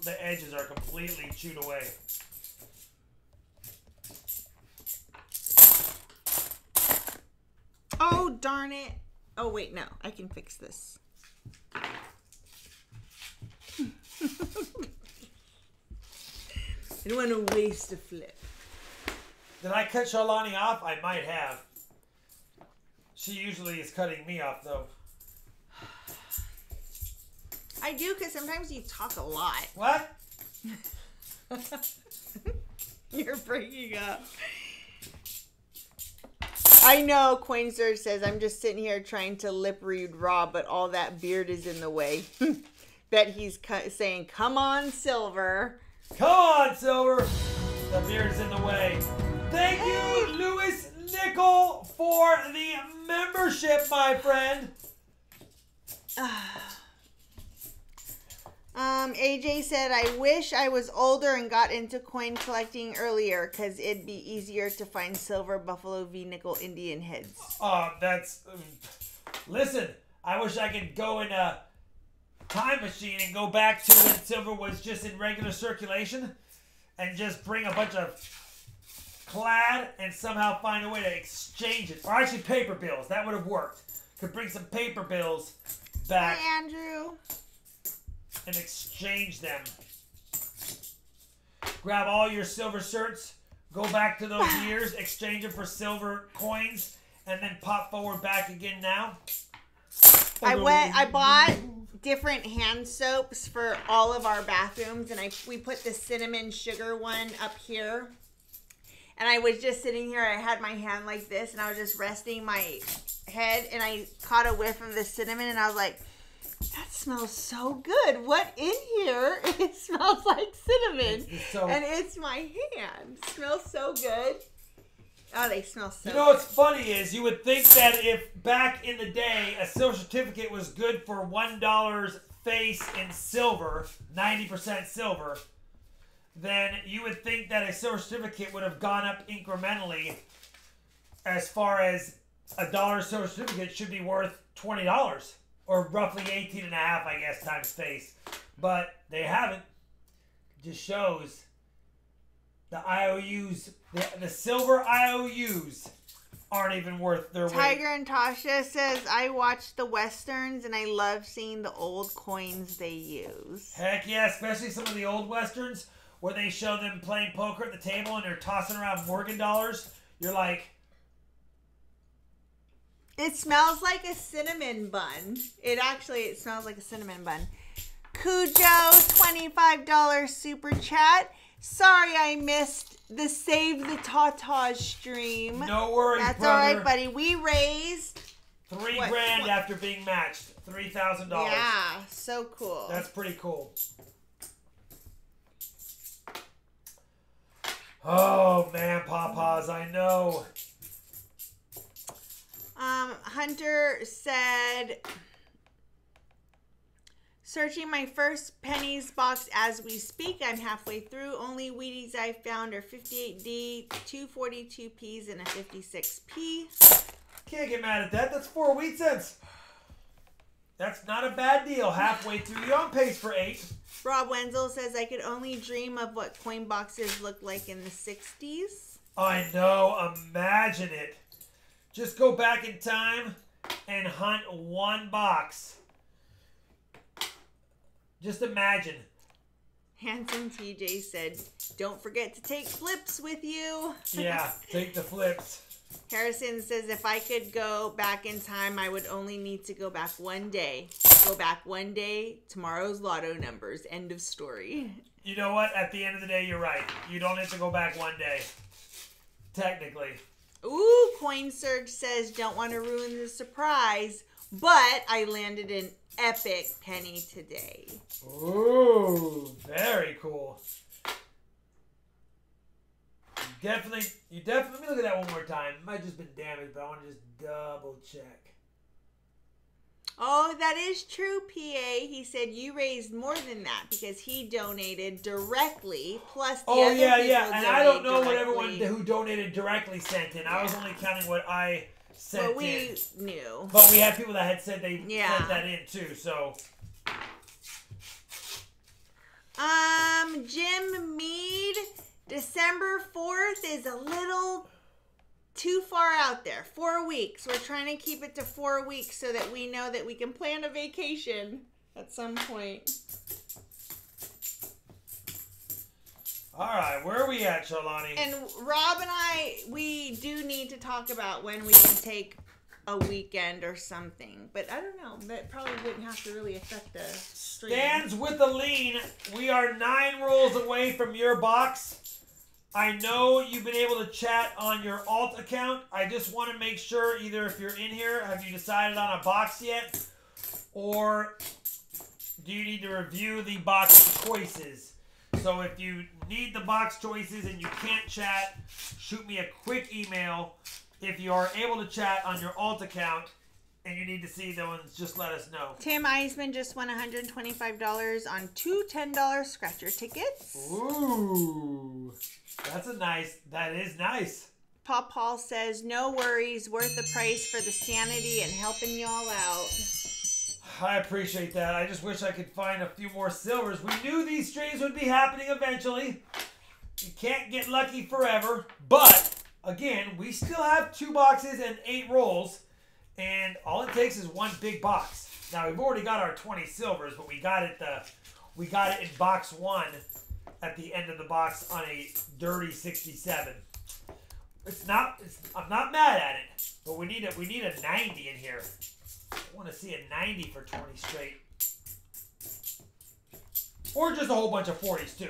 Speaker 1: the edges are completely chewed away.
Speaker 2: Oh, darn it. Oh, wait, no. I can fix this. I don't want to waste a flip.
Speaker 1: Did I cut Charlani off? I might have. She usually is cutting me off, though.
Speaker 2: I do, because sometimes you talk a lot.
Speaker 1: What?
Speaker 2: You're breaking up. I know, Coinsurge says, I'm just sitting here trying to lip read Rob, but all that beard is in the way. Bet he's saying, come on, Silver.
Speaker 1: Come on, Silver. The beard's in the way. Thank you, Louis Nickel, for the membership, my friend.
Speaker 2: AJ said, I wish I was older and got into coin collecting earlier because it'd be easier to find silver Buffalo V nickel Indian heads.
Speaker 1: Listen, I wish I could go in a time machine and go back to when silver was just in regular circulation and just bring a bunch of clad and somehow find a way to exchange it. Or actually paper bills. That would have worked. Could bring some paper bills back.
Speaker 2: Hi, Andrew.
Speaker 1: And exchange them. Grab all your silver shirts, go back to those years, exchange them for silver coins, and then pop forward back again now.
Speaker 2: I bought different hand soaps for all of our bathrooms, and we put the cinnamon sugar one up here. And I was just sitting here, I had my hand like this, and I was just resting my head, and I caught a whiff of the cinnamon, and I was like, that smells so good. What in here? It smells like cinnamon. And it's my hand. It smells so good. Oh, they smell so good.
Speaker 1: You know what's funny is you would think that if back in the day a silver certificate was good for $1 face in silver, 90% silver, then you would think that a silver certificate would have gone up incrementally as far as $1 silver certificate should be worth $20. Or roughly 18.5, I guess, times face. But they haven't. It just shows the IOUs, the silver IOUs aren't even worth their weight.
Speaker 2: Tiger and Tasha says, I watch the Westerns and I love seeing the old coins they use.
Speaker 1: Heck yeah, especially some of the old Westerns where they show them playing poker at the table and they're tossing around Morgan dollars. You're like...
Speaker 2: It smells like a cinnamon bun. It smells like a cinnamon bun. Cujo, $25 super chat. Sorry I missed the Save the Tatas stream.
Speaker 1: No worries,
Speaker 2: That's
Speaker 1: brother.
Speaker 2: all right, buddy. We raised...
Speaker 1: $3 grand after being matched. $3,000.
Speaker 2: Yeah, so cool.
Speaker 1: That's pretty cool. Oh, man, Papa's, I know.
Speaker 2: Hunter said, searching my first pennies box as we speak. I'm halfway through. Only Wheaties I found are 58D, 2 42Ps, and a 56P.
Speaker 1: Can't get mad at that. That's 4 wheat cents. That's not a bad deal. Halfway through, you're on pace for 8.
Speaker 2: Rob Wenzel says, I could only dream of what coin boxes looked like in the 60s.
Speaker 1: I know. Imagine it. Just go back in time and hunt one box. Just imagine.
Speaker 2: Handsome TJ said, don't forget to take flips with you.
Speaker 1: Yeah, take the flips.
Speaker 2: Harrison says, if I could go back in time, I would only need to go back one day. Go back one day, tomorrow's lotto numbers. End of story.
Speaker 1: You know what? At the end of the day, you're right. You don't have to go back one day. Technically.
Speaker 2: Ooh, Coin Surge says, don't want to ruin the surprise, but I landed an epic penny today.
Speaker 1: Ooh, very cool. You definitely, let me look at that one more time. It might have just been damaged, but I want to just double check.
Speaker 2: Oh, that is true, PA. He said you raised more than that because he donated directly, plus the other people
Speaker 1: and I don't know what
Speaker 2: directly.
Speaker 1: everyone who donated directly sent in. I was only counting what I sent in.
Speaker 2: But we knew.
Speaker 1: But we had people that had said they sent that in too, so.
Speaker 2: Jim Mead, December 4th is a little too far out there. 4 weeks. We're trying to keep it to 4 weeks so that we know that we can plan a vacation at some point.
Speaker 1: All right, where are we at, Charlani?
Speaker 2: And Rob and I, we do need to talk about when we can take a weekend or something. But I don't know. That probably wouldn't have to really affect the stream.
Speaker 1: Stands with the lean. We are 9 rolls away from your box. I know you've been able to chat on your alt account. I just want to make sure either if you're in here, have you decided on a box yet? Or do you need to review the box choices? So if you need the box choices and you can't chat, shoot me a quick email. If you are able to chat on your alt account and you need to see those, just let us know.
Speaker 2: Tim Eisman just won $125 on 2 $10 scratcher tickets.
Speaker 1: Ooh, that is nice.
Speaker 2: Pop Paul says, no worries, worth the price for the sanity and helping y'all out.
Speaker 1: I appreciate that. I just wish I could find a few more silvers. We knew these streams would be happening eventually. You can't get lucky forever. But, again, we still have 2 boxes and 8 rolls. And all it takes is 1 big box. Now, we've already got our 20 silvers, but we got it in box 1 at the end of the box on a dirty 67. I'm not mad at it, but we need a 90 in here. I want to see a 90 for 20 straight. Or just a whole bunch of 40s too.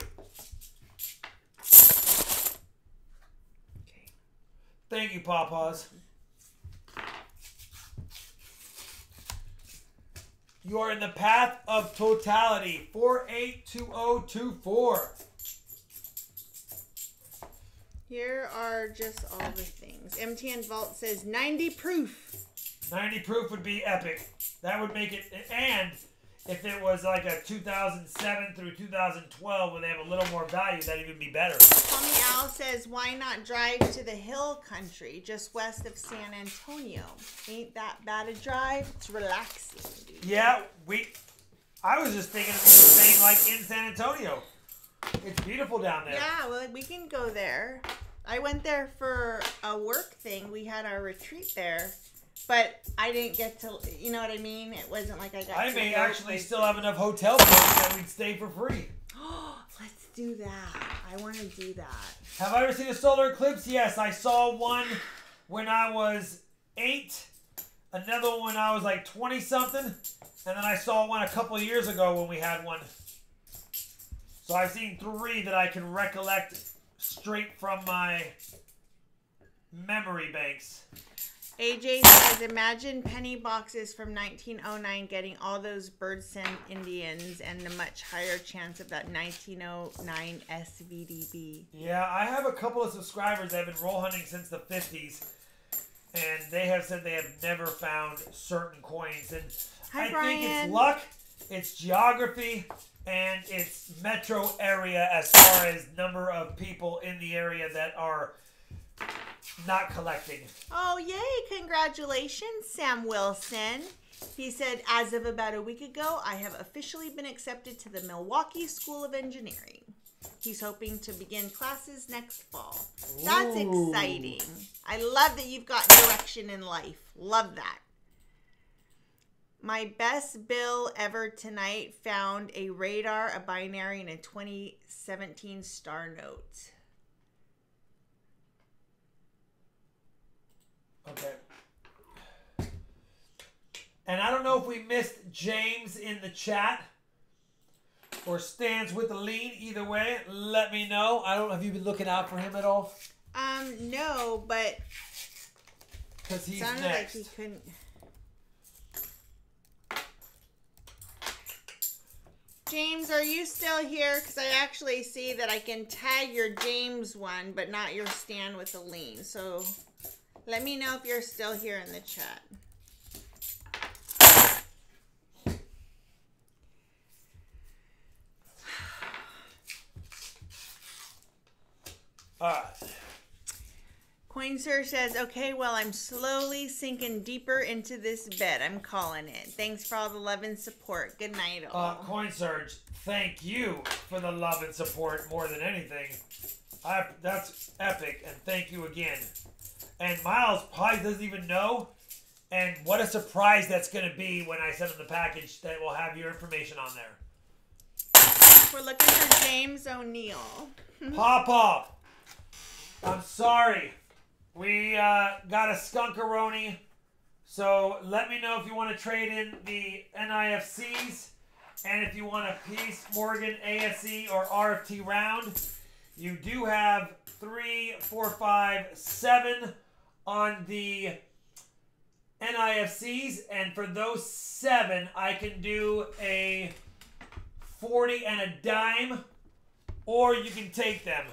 Speaker 1: Okay. Thank you, Papas. You are in the path of totality. 482024.
Speaker 2: Here are just all the things. MTN Vault says 90 proof.
Speaker 1: 90 proof would be epic. That would make it, and if it was like a 2007 through 2012 when they have a little more value, that'd even be better.
Speaker 2: Tommy Al says, why not drive to the hill country just west of San Antonio? Ain't that bad a drive? It's relaxing, dude.
Speaker 1: Yeah, I was just thinking of staying like in San Antonio. It's beautiful down there.
Speaker 2: Yeah, well, we can go there. I went there for a work thing. We had our retreat there. But I didn't get to, you know what I mean? It wasn't like I got
Speaker 1: I
Speaker 2: to
Speaker 1: may
Speaker 2: go
Speaker 1: actually
Speaker 2: places.
Speaker 1: still have enough hotel points that we'd stay for free.
Speaker 2: Let's do that. I want to do that.
Speaker 1: Have I ever seen a solar eclipse? Yes, I saw one when I was 8. Another one when I was like 20-something. And then I saw one a couple of years ago when we had one. So I've seen 3 that I can recollect straight from my memory banks.
Speaker 2: AJ says, imagine penny boxes from 1909 getting all those bird scent Indians and the much higher chance of that 1909 SVDB.
Speaker 1: Yeah, I have a couple of subscribers that have been roll hunting since the 50s, and they have said they have never found certain coins. And
Speaker 2: Hi,
Speaker 1: I
Speaker 2: Brian.
Speaker 1: think it's luck, it's geography, and it's metro area as far as number of people in the area that are not collecting.
Speaker 2: Oh, yay. Congratulations, Sam Wilson. He said, as of about a week ago, I have officially been accepted to the Milwaukee School of Engineering. He's hoping to begin classes next fall. That's exciting. I love that you've got direction in life. Love that. My best bill ever tonight found a radar, a binary, and a 2017 star note.
Speaker 1: Okay. And I don't know if we missed James in the chat or stands with the lean. Either way, let me know. I don't know. Have you been looking out for him at all?
Speaker 2: No, but
Speaker 1: because he's
Speaker 2: sounded
Speaker 1: next.
Speaker 2: like he couldn't. James, are you still here? Because I actually see that I can tag your James one, but not your stand with the lean. So let me know if you're still here in the chat.
Speaker 1: All right.
Speaker 2: Coinsir says, okay, well, I'm slowly sinking deeper into this bed. I'm calling it. Thanks for all the love and support. Good night, all.
Speaker 1: Coin Surge, thank you for the love and support more than anything. That's epic, and thank you again. And Miles probably doesn't even know, and what a surprise that's going to be when I send him the package that will have your information on there.
Speaker 2: We're looking for James O'Neill.
Speaker 1: Papa, I'm sorry. We got a skunkaroni, so let me know if you want to trade in the NIFCs, and if you want a Peace, Morgan, ASE, or RFT round. You do have 3, 4, 5, 7 on the NIFCs, and for those 7, I can do a 40 and a dime, or you can take them.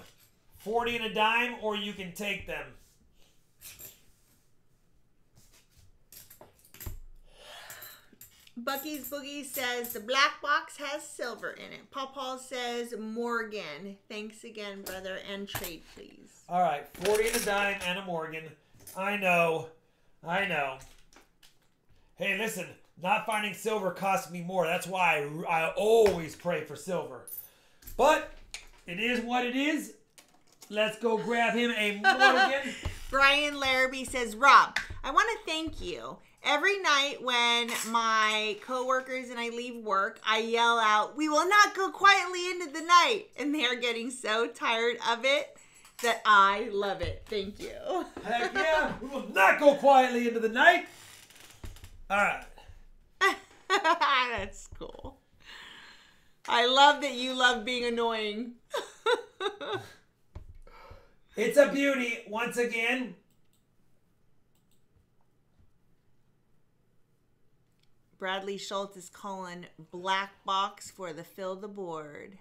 Speaker 1: 40 and a dime, or you can take them.
Speaker 2: Bucky's Boogie says the black box has silver in it. Paul says Morgan. Thanks again, brother. And trade, please.
Speaker 1: All right, 40 and a dime and a Morgan. I know. Hey, listen, not finding silver costs me more. That's why I always pray for silver. But it is what it is. Let's go grab him a Morgan.
Speaker 2: Brian Larrabee says, Rob, I want to thank you. Every night when my coworkers and I leave work, I yell out, we will not go quietly into the night. And they are getting so tired of it that I love it. Thank you.
Speaker 1: Heck yeah. We will not go quietly into the night. All right.
Speaker 2: That's cool. I love that you love being annoying.
Speaker 1: It's a beauty once again.
Speaker 2: Bradley Schultz is calling black box for the fill the board.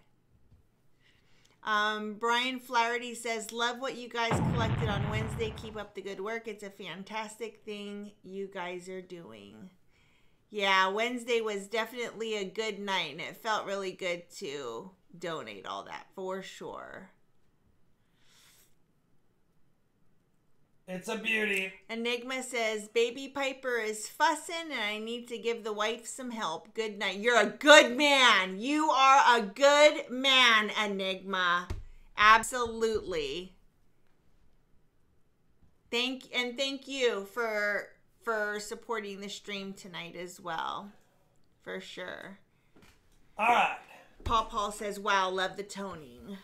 Speaker 2: Brian Flaherty says, love what you guys collected on Wednesday. Keep up the good work. It's a fantastic thing you guys are doing. Yeah, Wednesday was definitely a good night, and it felt really good to donate all that for sure.
Speaker 1: It's a beauty.
Speaker 2: Enigma says, Baby Piper is fussing and I need to give the wife some help. Good night. You're a good man. You are a good man, Enigma. Absolutely. Thank you for supporting the stream tonight as well. For sure.
Speaker 1: All right.
Speaker 2: Paul says, wow, love the toning.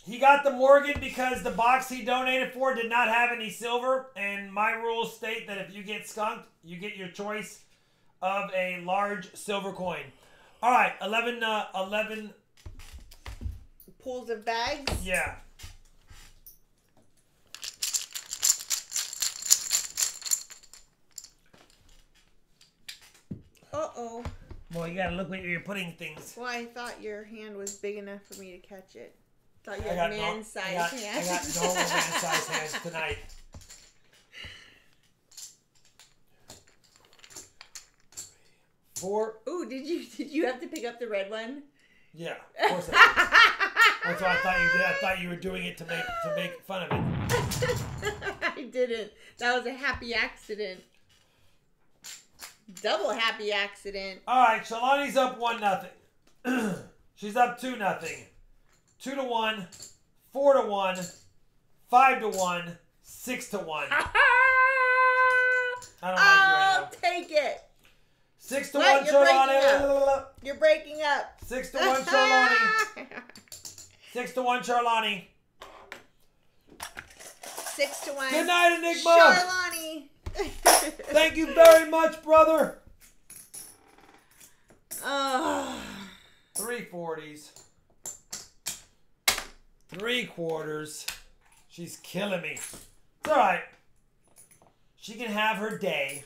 Speaker 1: He got the Morgan because the box he donated for did not have any silver. And my rules state that if you get skunked, you get your choice of a large silver coin. All right, 11
Speaker 2: pools of bags?
Speaker 1: Yeah.
Speaker 2: Uh-oh.
Speaker 1: Well, you gotta look where you're putting things.
Speaker 2: Well, I thought your hand was big enough for me to catch it. Thought you had man-sized hands.
Speaker 1: I got normal man-sized hands tonight. Four.
Speaker 2: Ooh, did you have to pick up the red one?
Speaker 1: Yeah, of course I did. That's what I thought you did. I thought you were doing it to make fun of it.
Speaker 2: I didn't. That was a happy accident. Double happy accident.
Speaker 1: All right, Shalani's up 1-0. She's up 2-0. 2-1, 4-1, 5-1, 6-1. I don't like you right now.
Speaker 2: Take it.
Speaker 1: 6-1, Charlani.
Speaker 2: You're breaking up.
Speaker 1: 6-1, Charlani. 6-1, Charlani.
Speaker 2: 6-1.
Speaker 1: Good night, Enigma.
Speaker 2: Charlani.
Speaker 1: Thank you very much, brother. 3 40s. 3/4. She's killing me. It's all right. She can have her day.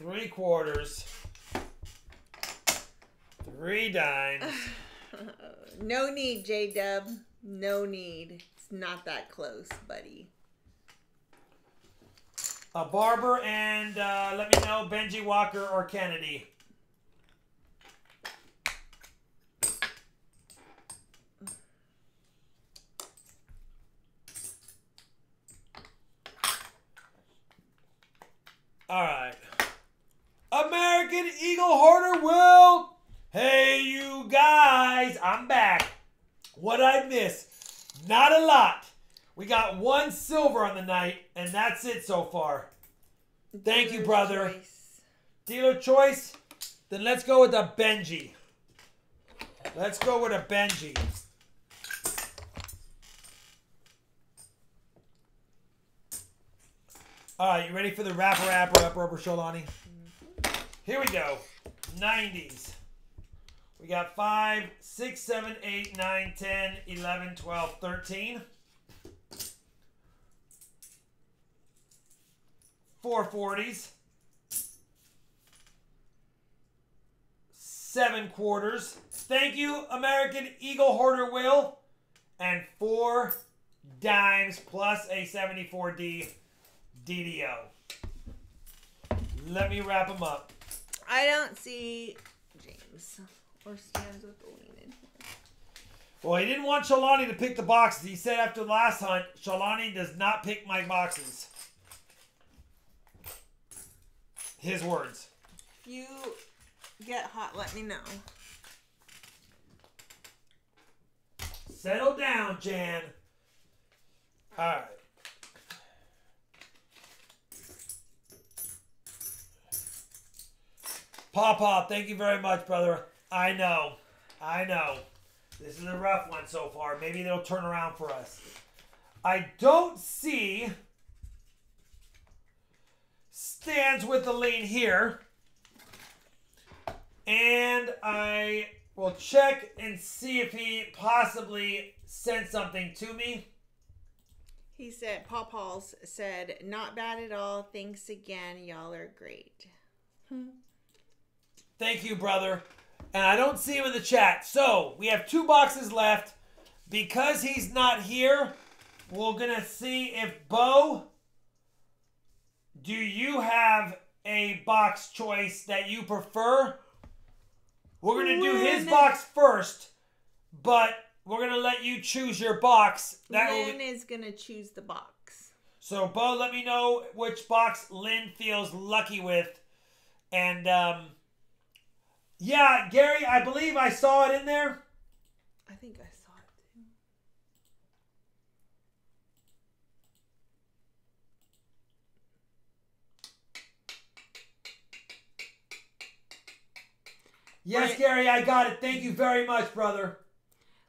Speaker 1: 3/4. 3 dimes.
Speaker 2: No need, J-Dub. No need. It's not that close, buddy.
Speaker 1: A Barber and let me know Benji Walker or Kennedy. All right. American Eagle Hoarder Will. Hey, you guys. I'm back. What'd I miss? Not a lot. We got 1 silver on the night, and that's it so far. Thank you, brother. Dealer choice? Then let's go with a Benji. Let's go with a Benji. All right, you ready for the wrapper up, Rubber Sholani? Here we go. 90s. We got 5, 6, 7, 8, 9, 10, 11, 12, 13. 4 40s. 7/4. Thank you, American Eagle Hoarder Will. And 4 dimes plus a 74D DDO. Let me wrap them up.
Speaker 2: I don't see James or Stands with the lean in here.
Speaker 1: Well, he didn't want Shalani to pick the boxes. He said after the last hunt, Shalani does not pick my boxes. His words.
Speaker 2: If you get hot, let me know.
Speaker 1: Settle down, Jan. All right. Pop, thank you very much, brother. I know. This is a rough one so far. Maybe they'll turn around for us. I don't see Stands with the lean here. And I will check and see if he possibly sent something to me.
Speaker 2: He said, Paul's said, not bad at all. Thanks again. Y'all are great.
Speaker 1: Thank you, brother. And I don't see him in the chat. So, we have 2 boxes left. Because he's not here, we're going to see if Bo, do you have a box choice that you prefer? We're going to do his box first, but we're going to let you choose your box.
Speaker 2: Lynn is going to choose the box.
Speaker 1: So, Bo, let me know which box Lynn feels lucky with. And, yeah, Gary, I believe I saw it in there.
Speaker 2: I think I saw it too.
Speaker 1: Yes,
Speaker 2: Right.
Speaker 1: Gary, I got it. Thank you very much, brother.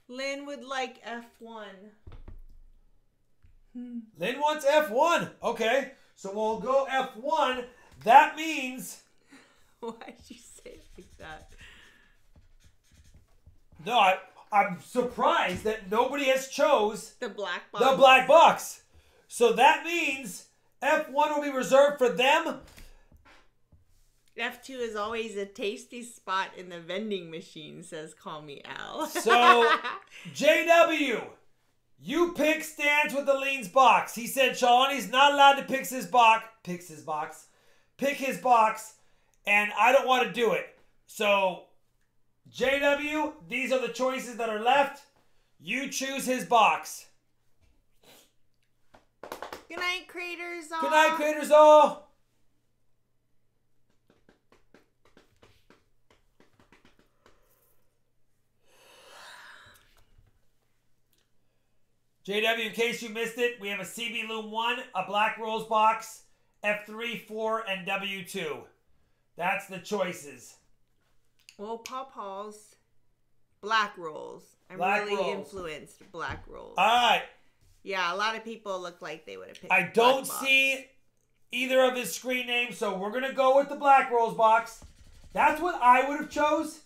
Speaker 2: Lynn would like F1.
Speaker 1: Lynn wants F1. Okay, so we'll go F1. That means...
Speaker 2: Why'd you say it like that?
Speaker 1: No, I'm surprised that nobody has chose
Speaker 2: the black box.
Speaker 1: The black box. So that means F1 will be reserved for them.
Speaker 2: F2 is always a tasty spot in the vending machine, says Call Me Al.
Speaker 1: So, JW, you pick Stans with the Lean's box. He said Shalani's not allowed to pick his box, and I don't want to do it. So, JW, these are the choices that are left. You choose his box.
Speaker 2: Good night, creators all.
Speaker 1: Good night, creators all. JW, in case you missed it, we have a CB Loom 1, a Black Rose box, F3, 4, and W2. That's the choices.
Speaker 2: Well, Pawpaw's Black Rolls. I'm
Speaker 1: Black
Speaker 2: really
Speaker 1: Rolls.
Speaker 2: influenced Black Rolls.
Speaker 1: All right.
Speaker 2: Yeah, a lot of people look like they would have picked
Speaker 1: I don't see either of his screen names, so we're going to go with the Black Rose box. That's what I would have chose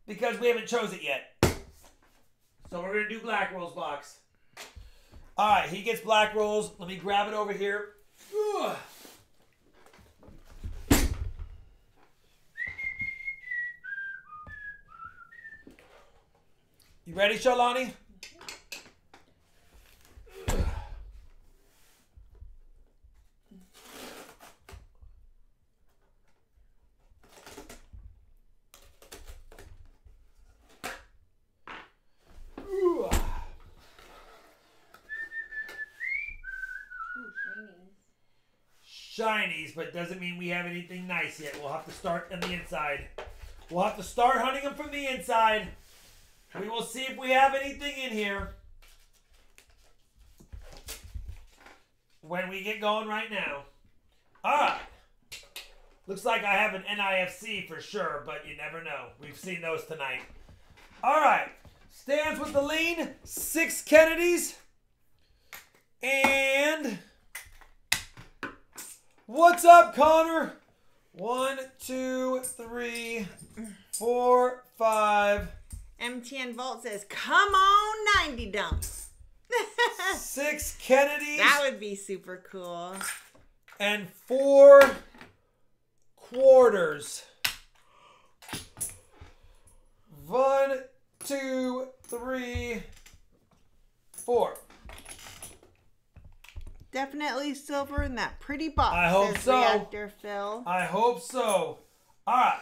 Speaker 1: because we haven't chose it yet. So we're going to do Black Rose box. All right, he gets Black Rolls. Let me grab it over here. Ugh. You ready, Shalani? Shinies, but doesn't mean we have anything nice yet. We'll have to start on the inside. We'll have to start hunting them from the inside. We will see if we have anything in here when we get going right now. All right. Looks like I have an NIFC for sure, but you never know. We've seen those tonight. All right. Stands with the lean. 6 Kennedys. And... what's up, Connor? 1, 2, 3, 4, 5.
Speaker 2: MTN Vault says, come on, 90 dumps.
Speaker 1: 6 Kennedys.
Speaker 2: That would be super cool.
Speaker 1: And 4 quarters. 1, 2, 3, 4.
Speaker 2: Definitely silver in that pretty box.
Speaker 1: I hope so.
Speaker 2: Reactor Phil.
Speaker 1: I hope so. All right.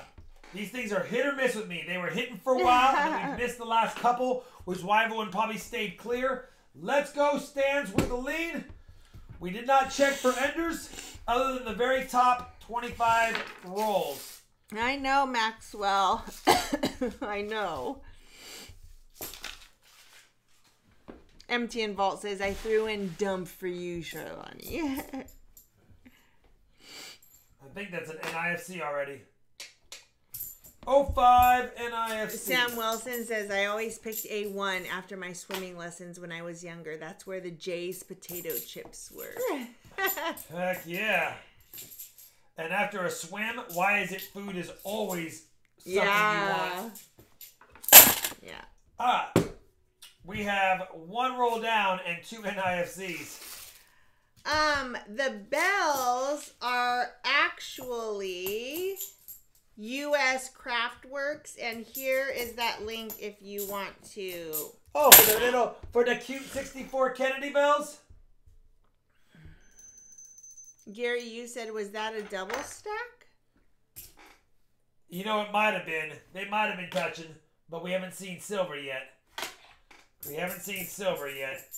Speaker 1: These things are hit or miss with me. They were hitting for a while, and then we missed the last couple, which is why everyone probably stayed clear. Let's go, Stands with the lead. We did not check for enders other than the very top 25 rolls.
Speaker 2: I know, Maxwell. I know. MTN Vault says, I threw in dump for you, Sharlani.
Speaker 1: I think that's an NIFC already. 05 NIFC.
Speaker 2: Sam Wilson says, I always picked A1 after my swimming lessons when I was younger. That's where the Jay's potato chips were.
Speaker 1: Heck yeah. And after a swim, why is it food is always something you want?
Speaker 2: Yeah.
Speaker 1: All right. We have 1 roll down and 2 NIFCs.
Speaker 2: The bells are actually U.S. Craftworks, and here is that link if you want to.
Speaker 1: Oh, for the cute 64 Kennedy bells?
Speaker 2: Gary, you said, was that a double stack?
Speaker 1: You know, it might have been. They might have been touching, but we haven't seen silver yet. We haven't seen silver yet.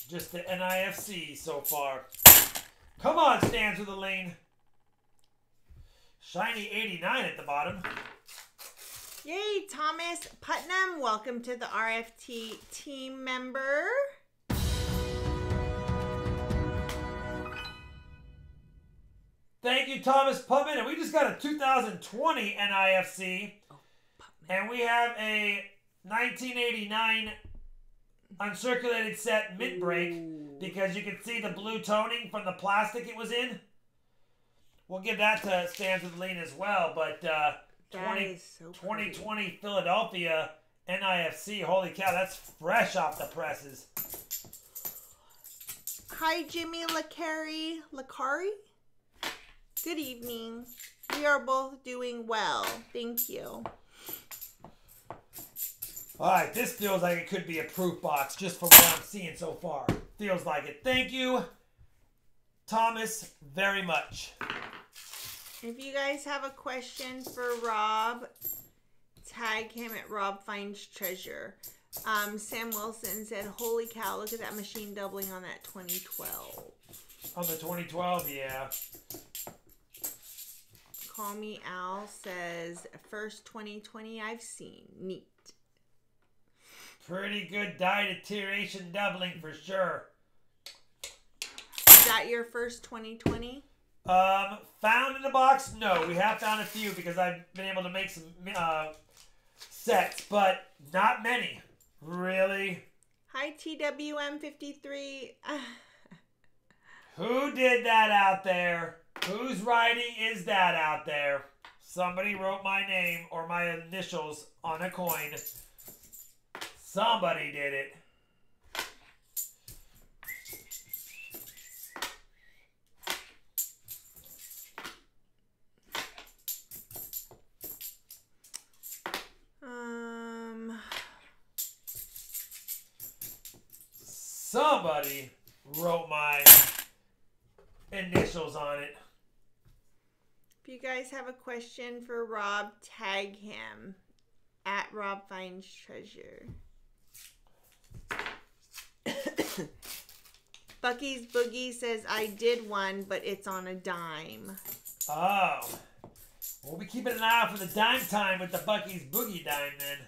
Speaker 1: Just the NIFC so far. Come on, Stands with the lane. Shiny 89 at the bottom.
Speaker 2: Yay, Thomas Putnam. Welcome to the RFT team member.
Speaker 1: Thank you, Thomas Putman. And we just got a 2020 NIFC. And we have a 1989 uncirculated set mid-break because you can see the blue toning from the plastic it was in. We'll give that to Stands with Lean as well. But 2020 Philadelphia NIFC, holy cow, that's fresh off the presses.
Speaker 2: Hi, Jimmy Lacari. Good evening. We are both doing well. Thank you.
Speaker 1: Alright, this feels like it could be a proof box just from what I'm seeing so far. Feels like it. Thank you, Thomas, very much.
Speaker 2: If you guys have a question for Rob, tag him at RobFindsTreasure. Sam Wilson said, holy cow, look at that machine doubling on that 2012.
Speaker 1: On the 2012, yeah.
Speaker 2: Call Me Al says, first 2020 I've seen. Neat.
Speaker 1: Pretty good die deterioration doubling for sure.
Speaker 2: Is that your first 2020?
Speaker 1: Found in the box? No, we have found a few because I've been able to make some sets, but not many. Really?
Speaker 2: Hi, TWM53.
Speaker 1: Who did that out there? Whose writing is that out there? Somebody wrote my name or my initials on a coin. Somebody did it. Somebody wrote my initials on it.
Speaker 2: If you guys have a question for Rob, tag him at RobFindsTreasure. Bucky's Boogie says, I did one, but it's on a dime.
Speaker 1: Oh. We'll be keeping an eye out for the dime time with the Bucky's Boogie dime then.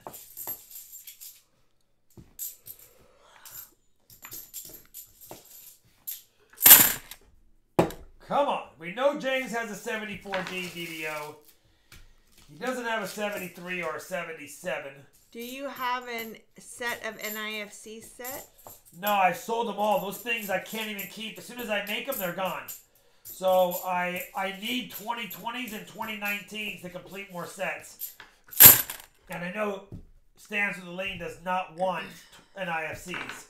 Speaker 1: Come on. We know James has a 74D DDO. He doesn't have a 73 or a 77.
Speaker 2: Do you have a set of NIFC set?
Speaker 1: No, I've sold them all. Those things I can't even keep. As soon as I make them, they're gone. So I need 2020s and 2019s to complete more sets. And I know Stance with the Lane does not want NIFCs.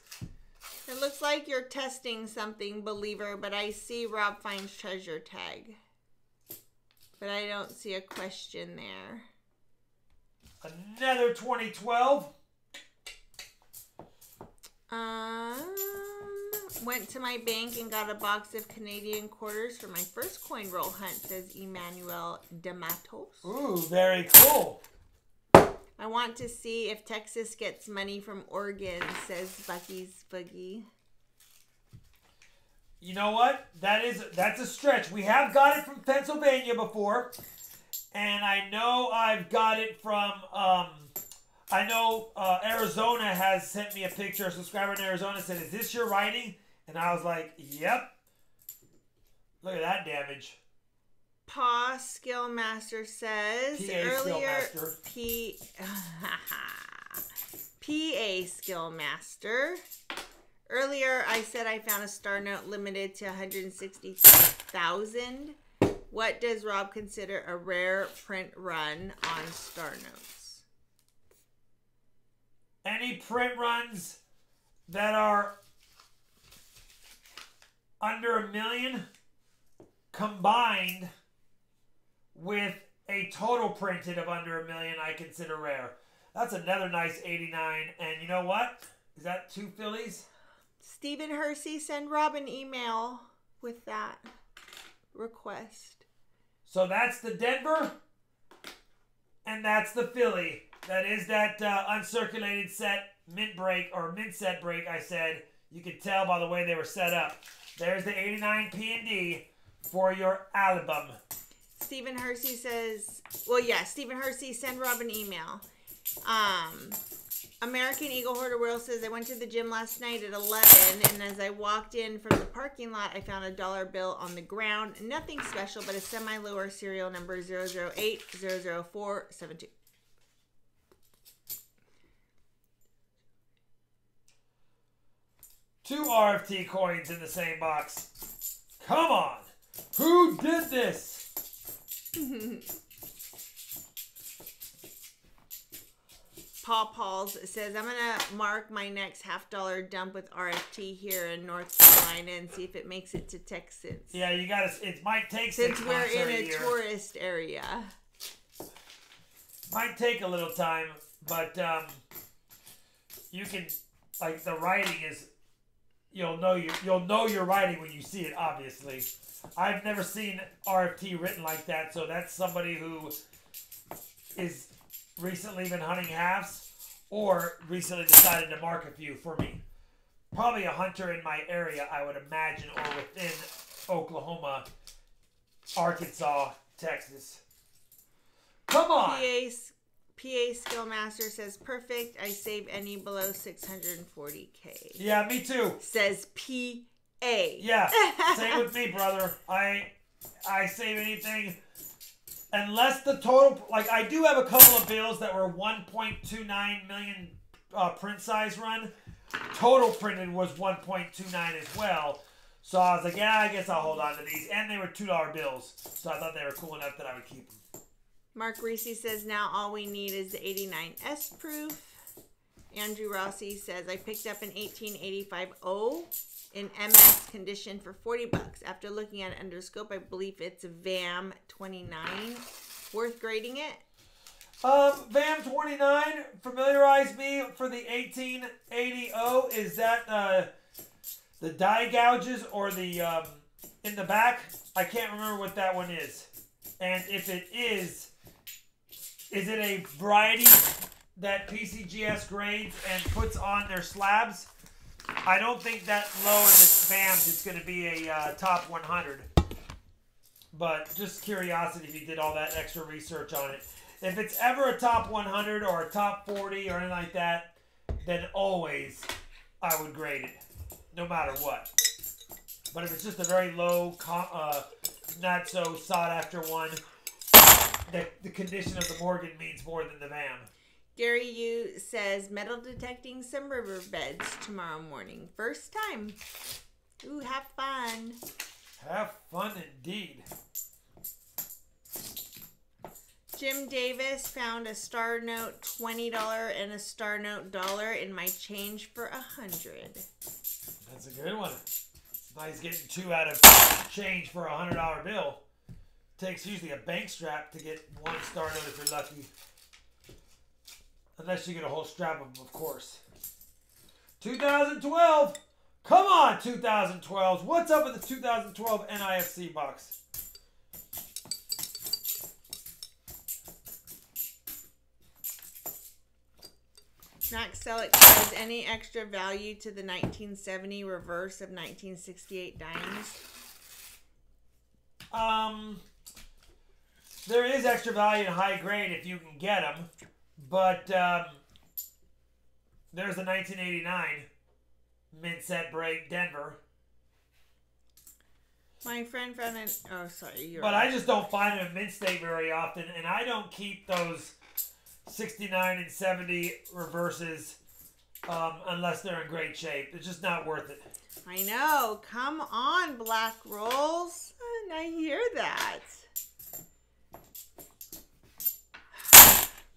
Speaker 2: It looks like you're testing something, believer, but I see RobFindsTreasure tag. But I don't see a question there.
Speaker 1: Another 2012.
Speaker 2: Went to my bank and got a box of Canadian quarters for my first coin roll hunt, says Emmanuel Dematos.
Speaker 1: Ooh, very cool.
Speaker 2: I want to see if Texas gets money from Oregon, says Bucky's Boogie.
Speaker 1: You know what? That's a stretch. We have got it from Pennsylvania before. And I know I've got it from, I know Arizona has sent me a picture. A subscriber in Arizona said, is this your writing? And I was like, yep. Look at that damage.
Speaker 2: Pa Skillmaster says, earlier, PA Skillmaster. Earlier, I said I found a star note limited to 160,000. What does Rob consider a rare print run on star notes?
Speaker 1: Any print runs that are under $1 million combined with a total printed of under $1 million, I consider rare. That's another nice 89. And you know what? Is that 2 Phillies?
Speaker 2: Stephen Hersey, send Rob an email with that request.
Speaker 1: So that's the Denver, and that's the Philly. That is that uncirculated set mint break, or mint set break, I said. You could tell by the way they were set up. There's the 89 P&D for your album.
Speaker 2: Stephen Hersey says, well, yeah, Stephen Hersey, send Rob an email. American Eagle Hoarder World says, I went to the gym last night at 11, and as I walked in from the parking lot, I found a dollar bill on the ground. Nothing special, but a semi-lower serial number 008-00472.
Speaker 1: Two RFT coins in the same box. Come on! Who did this?
Speaker 2: Paw Paul's says, I'm going to mark my next $50 dump with RFT here in North Carolina and see if it makes it to Texas.
Speaker 1: Yeah, you got to, it might take
Speaker 2: Since
Speaker 1: 6
Speaker 2: we're
Speaker 1: months
Speaker 2: in
Speaker 1: or
Speaker 2: a
Speaker 1: year.
Speaker 2: tourist area.
Speaker 1: Might take a little time, but you can, like, the writing is, you'll know your writing when you see it, obviously. I've never seen RFT written like that, so that's somebody who is recently been hunting halves or recently decided to mark a few for me. Probably a hunter in my area, I would imagine, or within Oklahoma, Arkansas, Texas. Come on!
Speaker 2: PA Skillmaster says, perfect. I save any below 640K.
Speaker 1: Yeah, me too.
Speaker 2: Says PA.
Speaker 1: Yeah, same with me, brother. I save anything unless the total, like I do have a couple of bills that were 1.29 million print size run. Total printed was 1.29 as well. So I was like, yeah, I guess I'll hold on to these. And they were $2 bills. So I thought they were cool enough that I would keep them.
Speaker 2: Mark Reese says, now all we need is the 89S proof. Andrew Rossi says, I picked up an 1885O in MS condition for $40. After looking at it under scope, I believe it's VAM 29. Worth grading it?
Speaker 1: VAM 29, familiarize me for the 1880O. Is that the die gouges or the in the back? I can't remember what that one is. And if it is it a variety that PCGS grades and puts on their slabs? I don't think that low in the VAMs is going to be a top 100. But just curiosity if you did all that extra research on it. If it's ever a top 100 or a top 40 or anything like that, then always I would grade it, no matter what. But if it's just a very low, not so sought after one, the condition of the Morgan means more than the VAM.
Speaker 2: Gary Yu says, metal detecting some riverbeds tomorrow morning. First time. Ooh, have fun.
Speaker 1: Have fun indeed.
Speaker 2: Jim Davis found a Star Note $20 and a Star Note $1 in my change for $100.
Speaker 1: That's a good one. It's nice getting 2 out of change for a $100 bill. Takes usually a bank strap to get 1 Star Note if you're lucky. Unless you get a whole strap of them, of course. 2012. Come on, 2012. What's up with the 2012 NIFC box?
Speaker 2: Max Selleck says, any extra value to the 1970 reverse of 1968 dimes?
Speaker 1: There is extra value in high grade if you can get them. But there's the 1989 mint set break Denver.
Speaker 2: My friend found an... Oh, sorry.
Speaker 1: But I just don't find them in mint state very often. And I don't keep those 69 and 70 reverses unless they're in great shape. It's just not worth it.
Speaker 2: I know. Come on, Black Rolls. And I hear that.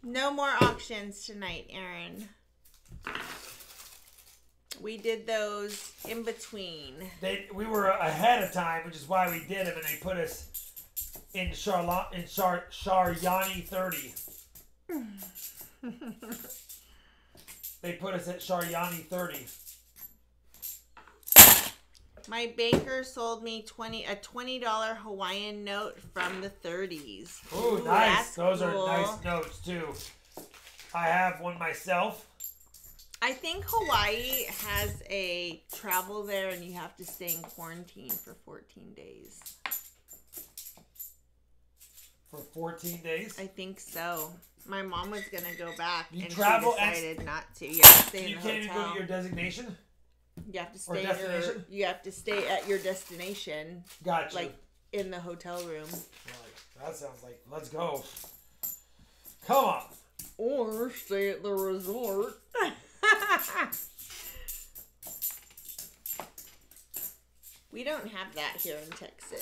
Speaker 2: No more auctions tonight, Aaron. We did those in between.
Speaker 1: We were ahead of time, which is why we did them, and they put us in Sharyani 30. They put us at Sharyani 30.
Speaker 2: My banker sold me a $20 Hawaiian note from the 30s.
Speaker 1: Ooh, nice. Those cool. Are nice notes, too. I have one myself.
Speaker 2: I think Hawaii has a travel there, and you have to stay in quarantine for 14 days.
Speaker 1: For 14 days?
Speaker 2: I think so. My mom was going to go back, and she decided not to. You have to stay in the hotel.
Speaker 1: You can't even go to your designation?
Speaker 2: You have to stay at your destination.
Speaker 1: Gotcha.
Speaker 2: Like in the hotel room.
Speaker 1: That sounds like, let's go. Come on.
Speaker 2: Or stay at the resort. We don't have that here in Texas.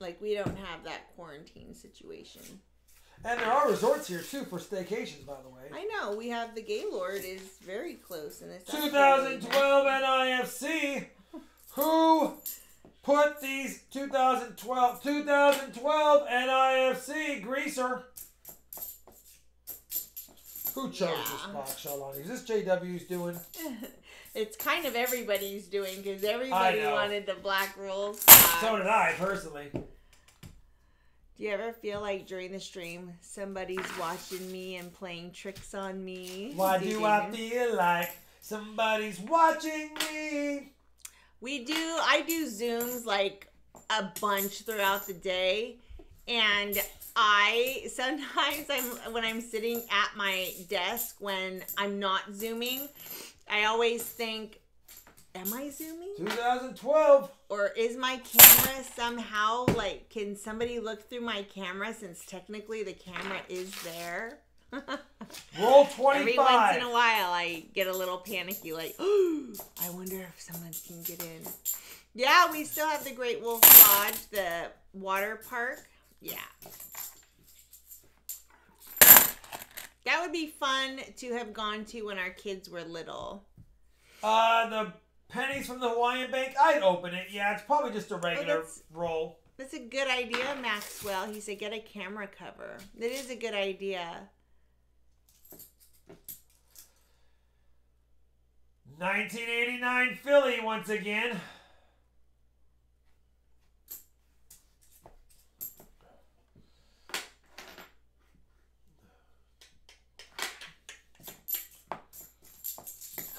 Speaker 2: Like, we don't have that quarantine situation.
Speaker 1: And there are resorts here, too, for staycations, by the way.
Speaker 2: I know. We have the Gaylord is very close. And it's
Speaker 1: 2012 NIFC. Who put these 2012 NIFC Greaser? Who chose this box, Shalani? Is this JW's doing?
Speaker 2: It's kind of everybody's doing because everybody wanted the Black Rolls box.
Speaker 1: So did I, personally.
Speaker 2: Do you ever feel like during the stream somebody's watching me and playing tricks on me?
Speaker 1: Why do I feel like somebody's watching me?
Speaker 2: I do Zooms like a bunch throughout the day, and sometimes when I'm sitting at my desk when I'm not Zooming, I always think, am I Zooming?
Speaker 1: 2012.
Speaker 2: Or is my camera somehow, like, can somebody look through my camera since technically the camera is there?
Speaker 1: Roll 25.
Speaker 2: Every once in a while, I get a little panicky, like, oh, I wonder if someone can get in. Yeah, we still have the Great Wolf Lodge, the water park. Yeah. That would be fun to have gone to when our kids were little.
Speaker 1: The pennies from the Hawaiian Bank, I'd open it. Yeah, it's probably just a regular roll.
Speaker 2: That's a good idea, Maxwell. He said get a camera cover. That is a good idea.
Speaker 1: 1989 Philly once again.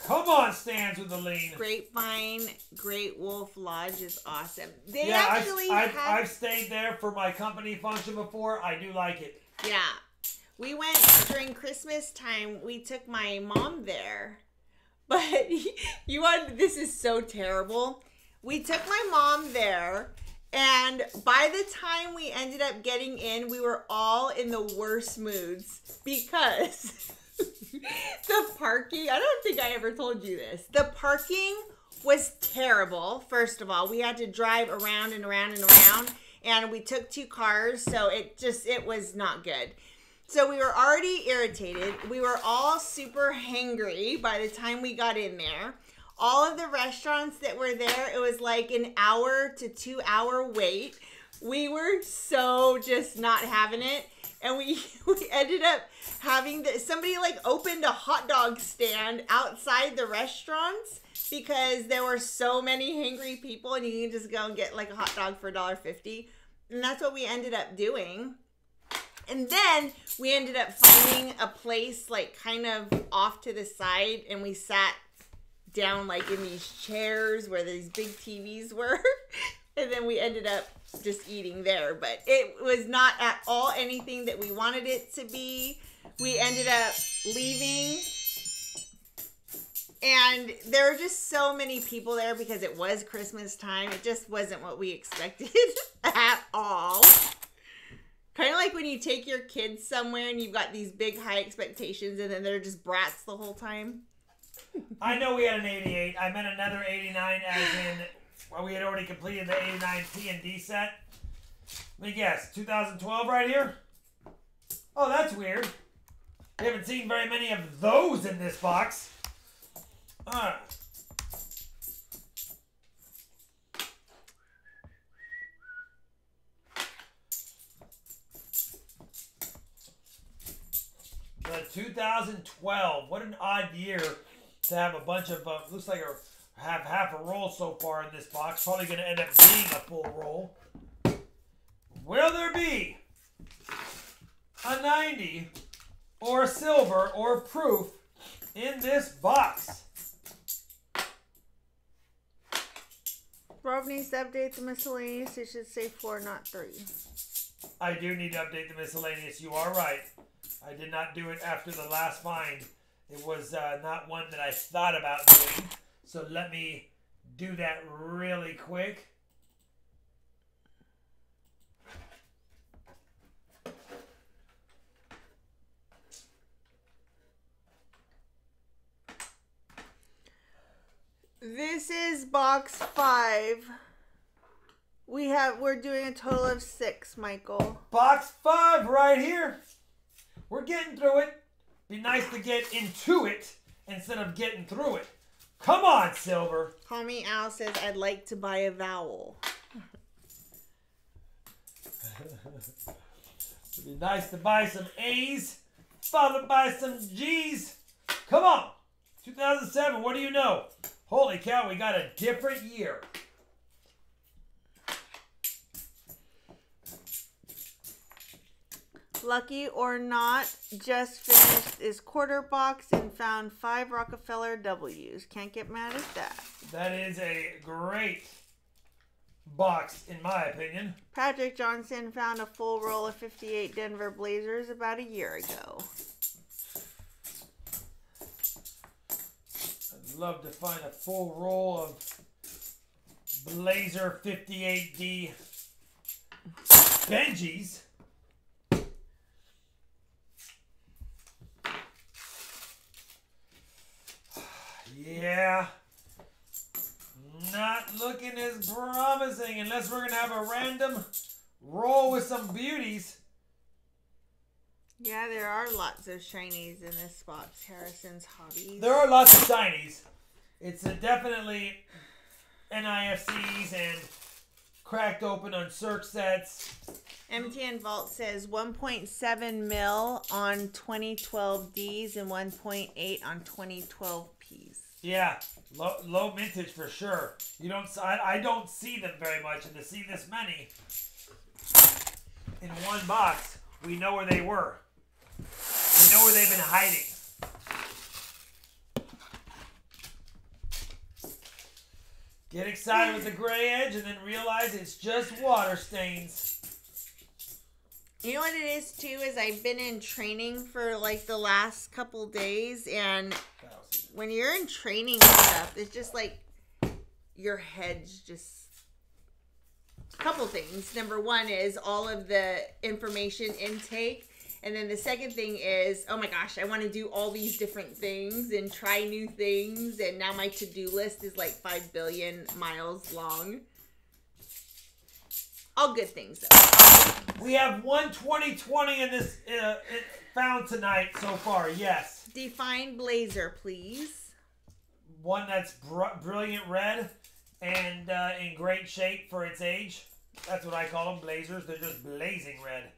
Speaker 1: Come on, Stans with the lean.
Speaker 2: Grapevine Great Wolf Lodge is awesome.
Speaker 1: I've stayed there for my company function before. I do like it.
Speaker 2: Yeah. We went during Christmas time. We took my mom there. But this is so terrible. We took my mom there, and by the time we ended up getting in, we were all in the worst moods because the parking, I don't think I ever told you this. The parking was terrible. First of all, we had to drive around and around and around, and we took 2 cars, so it was not good. So we were already irritated. We were all super hangry by the time we got in there. All of the restaurants that were there, it was like an hour to 2 hour wait. We were so just not having it. And we ended up having somebody like opened a hot dog stand outside the restaurants because there were so many hangry people, and you can just go and get like a hot dog for $1.50. And that's what we ended up doing. And then we ended up finding a place like kind of off to the side, and we sat down like in these chairs where these big TVs were. And then we ended up just eating there. But it was not at all anything that we wanted it to be. We ended up leaving. And there were just so many people there because it was Christmas time. It just wasn't what we expected at all. Kind of like when you take your kids somewhere and you've got these big high expectations and then they're just brats the whole time.
Speaker 1: I know we had an 88. I meant another 89 as in, well, we had already completed the 89 P&D set. Let me guess, 2012 right here? Oh, that's weird. We haven't seen very many of those in this box. The 2012. What an odd year to have a bunch of, looks like have half a roll so far in this box. Probably going to end up being a full roll. Will there be a 90 or a silver or proof in this box?
Speaker 2: Rob needs to update the miscellaneous. It should say 4, not 3.
Speaker 1: I do need to update the miscellaneous. You are right. I did not do it after the last find. It was not one that I thought about doing. So let me do that really quick.
Speaker 2: This is box 5. We're doing a total of 6, Michael.
Speaker 1: Box 5 right here. We're getting through it. Be nice to get into it instead of getting through it. Come on, Silver.
Speaker 2: Call Me Al says, I'd like to buy a vowel.
Speaker 1: It'd be nice to buy some A's, followed by some G's. Come on. 2007, what do you know? Holy cow, we got a different year.
Speaker 2: Lucky or not, just finished his quarter box and found 5 Rockefeller W's. Can't get mad at that.
Speaker 1: That is a great box, in my opinion.
Speaker 2: Patrick Johnson found a full roll of 58 Denver Blazers about a year ago.
Speaker 1: I'd love to find a full roll of Blazer 58D Benjis. Yeah, not looking as promising unless we're going to have a random roll with some beauties.
Speaker 2: Yeah, there are lots of shinies in this box. Harrison's Hobbies.
Speaker 1: There are lots of shinies. It's definitely NIFCs and cracked open on Cirque sets.
Speaker 2: MTN Vault says 1.7 mil on 2012 Ds and 1.8 on 2012 Ps.
Speaker 1: Yeah, low mintage for sure. I don't see them very much, and to see this many in one box, we know where they were. We know where they've been hiding. Get excited with the gray edge and then realize it's just water stains.
Speaker 2: You know what it is too, is I've been in training for like the last couple days, and when you're in training stuff, it's just like your head's just a couple things. Number one is all of the information intake. And then the second thing is, oh my gosh, I want to do all these different things and try new things. And now my to-do list is like 5 billion miles long. All good things though.
Speaker 1: We have one 2020 in this found tonight so far, yes.
Speaker 2: Define Blazer, please.
Speaker 1: One that's brilliant red and in great shape for its age. That's what I call them, Blazers. They're just blazing red.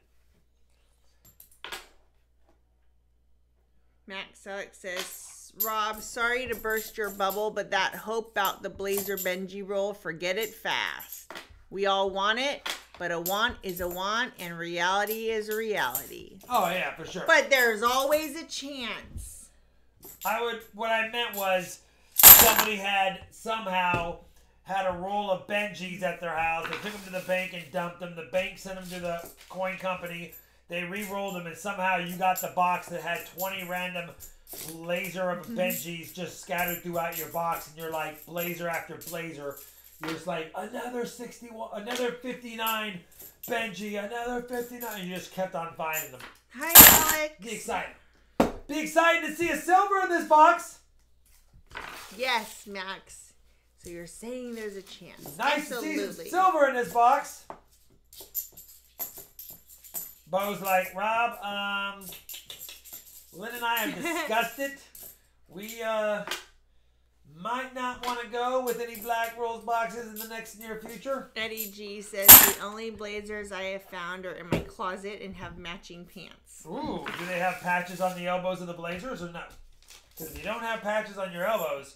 Speaker 2: Max Alex says, Rob, sorry to burst your bubble, but that hope about the Blazer Benji roll, forget it fast. We all want it, but a want is a want, and reality is a reality.
Speaker 1: Oh, yeah, for sure.
Speaker 2: But there's always a chance.
Speaker 1: What I meant was somebody had somehow had a roll of Benjis at their house. They took them to the bank and dumped them. The bank sent them to the coin company. They re-rolled them, and somehow you got the box that had 20 random Blazer of Benjis just scattered throughout your box, and you're like, Blazer after Blazer. You're just like, another 61, another 59 Benji, another 59. And you just kept on finding them.
Speaker 2: Hi, Alex.
Speaker 1: Be excited. Be excited to see a silver in this box.
Speaker 2: Yes, Max. So you're saying there's a chance.
Speaker 1: Nice
Speaker 2: Absolutely.
Speaker 1: to see some silver in this box. Bo's like, Rob, Lynn and I have discussed it. We might not want to go with any Black Rolls boxes in the next near future.
Speaker 2: Eddie G says the only Blazers I have found are in my closet and have matching pants.
Speaker 1: Ooh, do they have patches on the elbows of the Blazers or no? Because if you don't have patches on your elbows,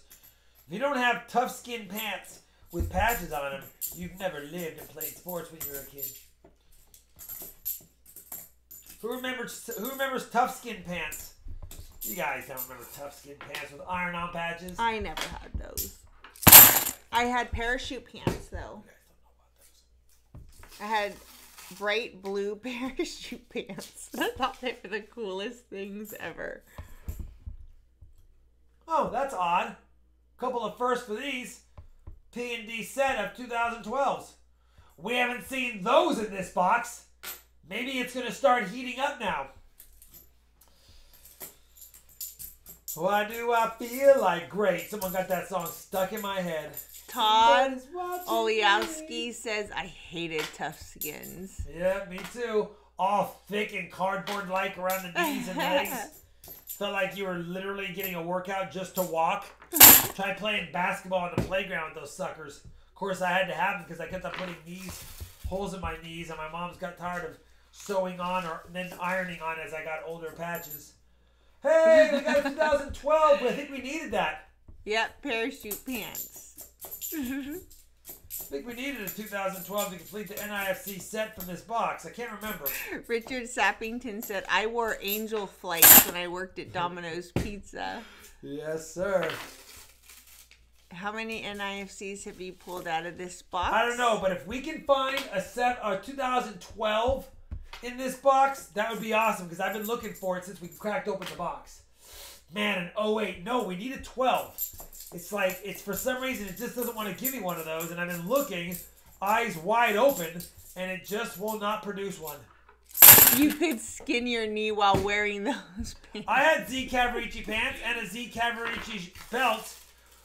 Speaker 1: if you don't have tough skin pants with patches on them, you've never lived and played sports when you were a kid. Who remembers tough skin pants? You guys don't remember tough skin pants with iron-on patches?
Speaker 2: I never had those. I had parachute pants, though. I had bright blue parachute pants. I thought they were the coolest things ever.
Speaker 1: Oh, that's odd. Couple of firsts for these. P&D set of 2012s. We haven't seen those in this box. Maybe it's going to start heating up now. Why do I feel like great? Someone got that song stuck in my head.
Speaker 2: Todd Oliowski says, I hated tough skins.
Speaker 1: Yeah, me too. All thick and cardboard-like around the knees and legs. Felt like you were literally getting a workout just to walk. Try playing basketball on the playground with those suckers. Of course, I had to have them because I kept on putting holes in my knees, and my mom's got tired of sewing on or then ironing on as I got older patches. Hey, we got a 2012, but I think we needed that.
Speaker 2: Yep, parachute pants.
Speaker 1: I think we needed a 2012 to complete the NIFC set from this box. I can't remember.
Speaker 2: Richard Sappington said, I wore angel flights when I worked at Domino's Pizza.
Speaker 1: Yes, sir.
Speaker 2: How many NIFCs have you pulled out of this box?
Speaker 1: I don't know, but if we can find a 2012 in this box, that would be awesome, because I've been looking for it since we cracked open the box. Man, an 08. No, we need a 12. It's like, for some reason, it just doesn't want to give me one of those, and I've been looking, eyes wide open, and it just will not produce one.
Speaker 2: You could skin your knee while wearing those pants.
Speaker 1: I had Z Cavarici pants and a Z Cavarici belt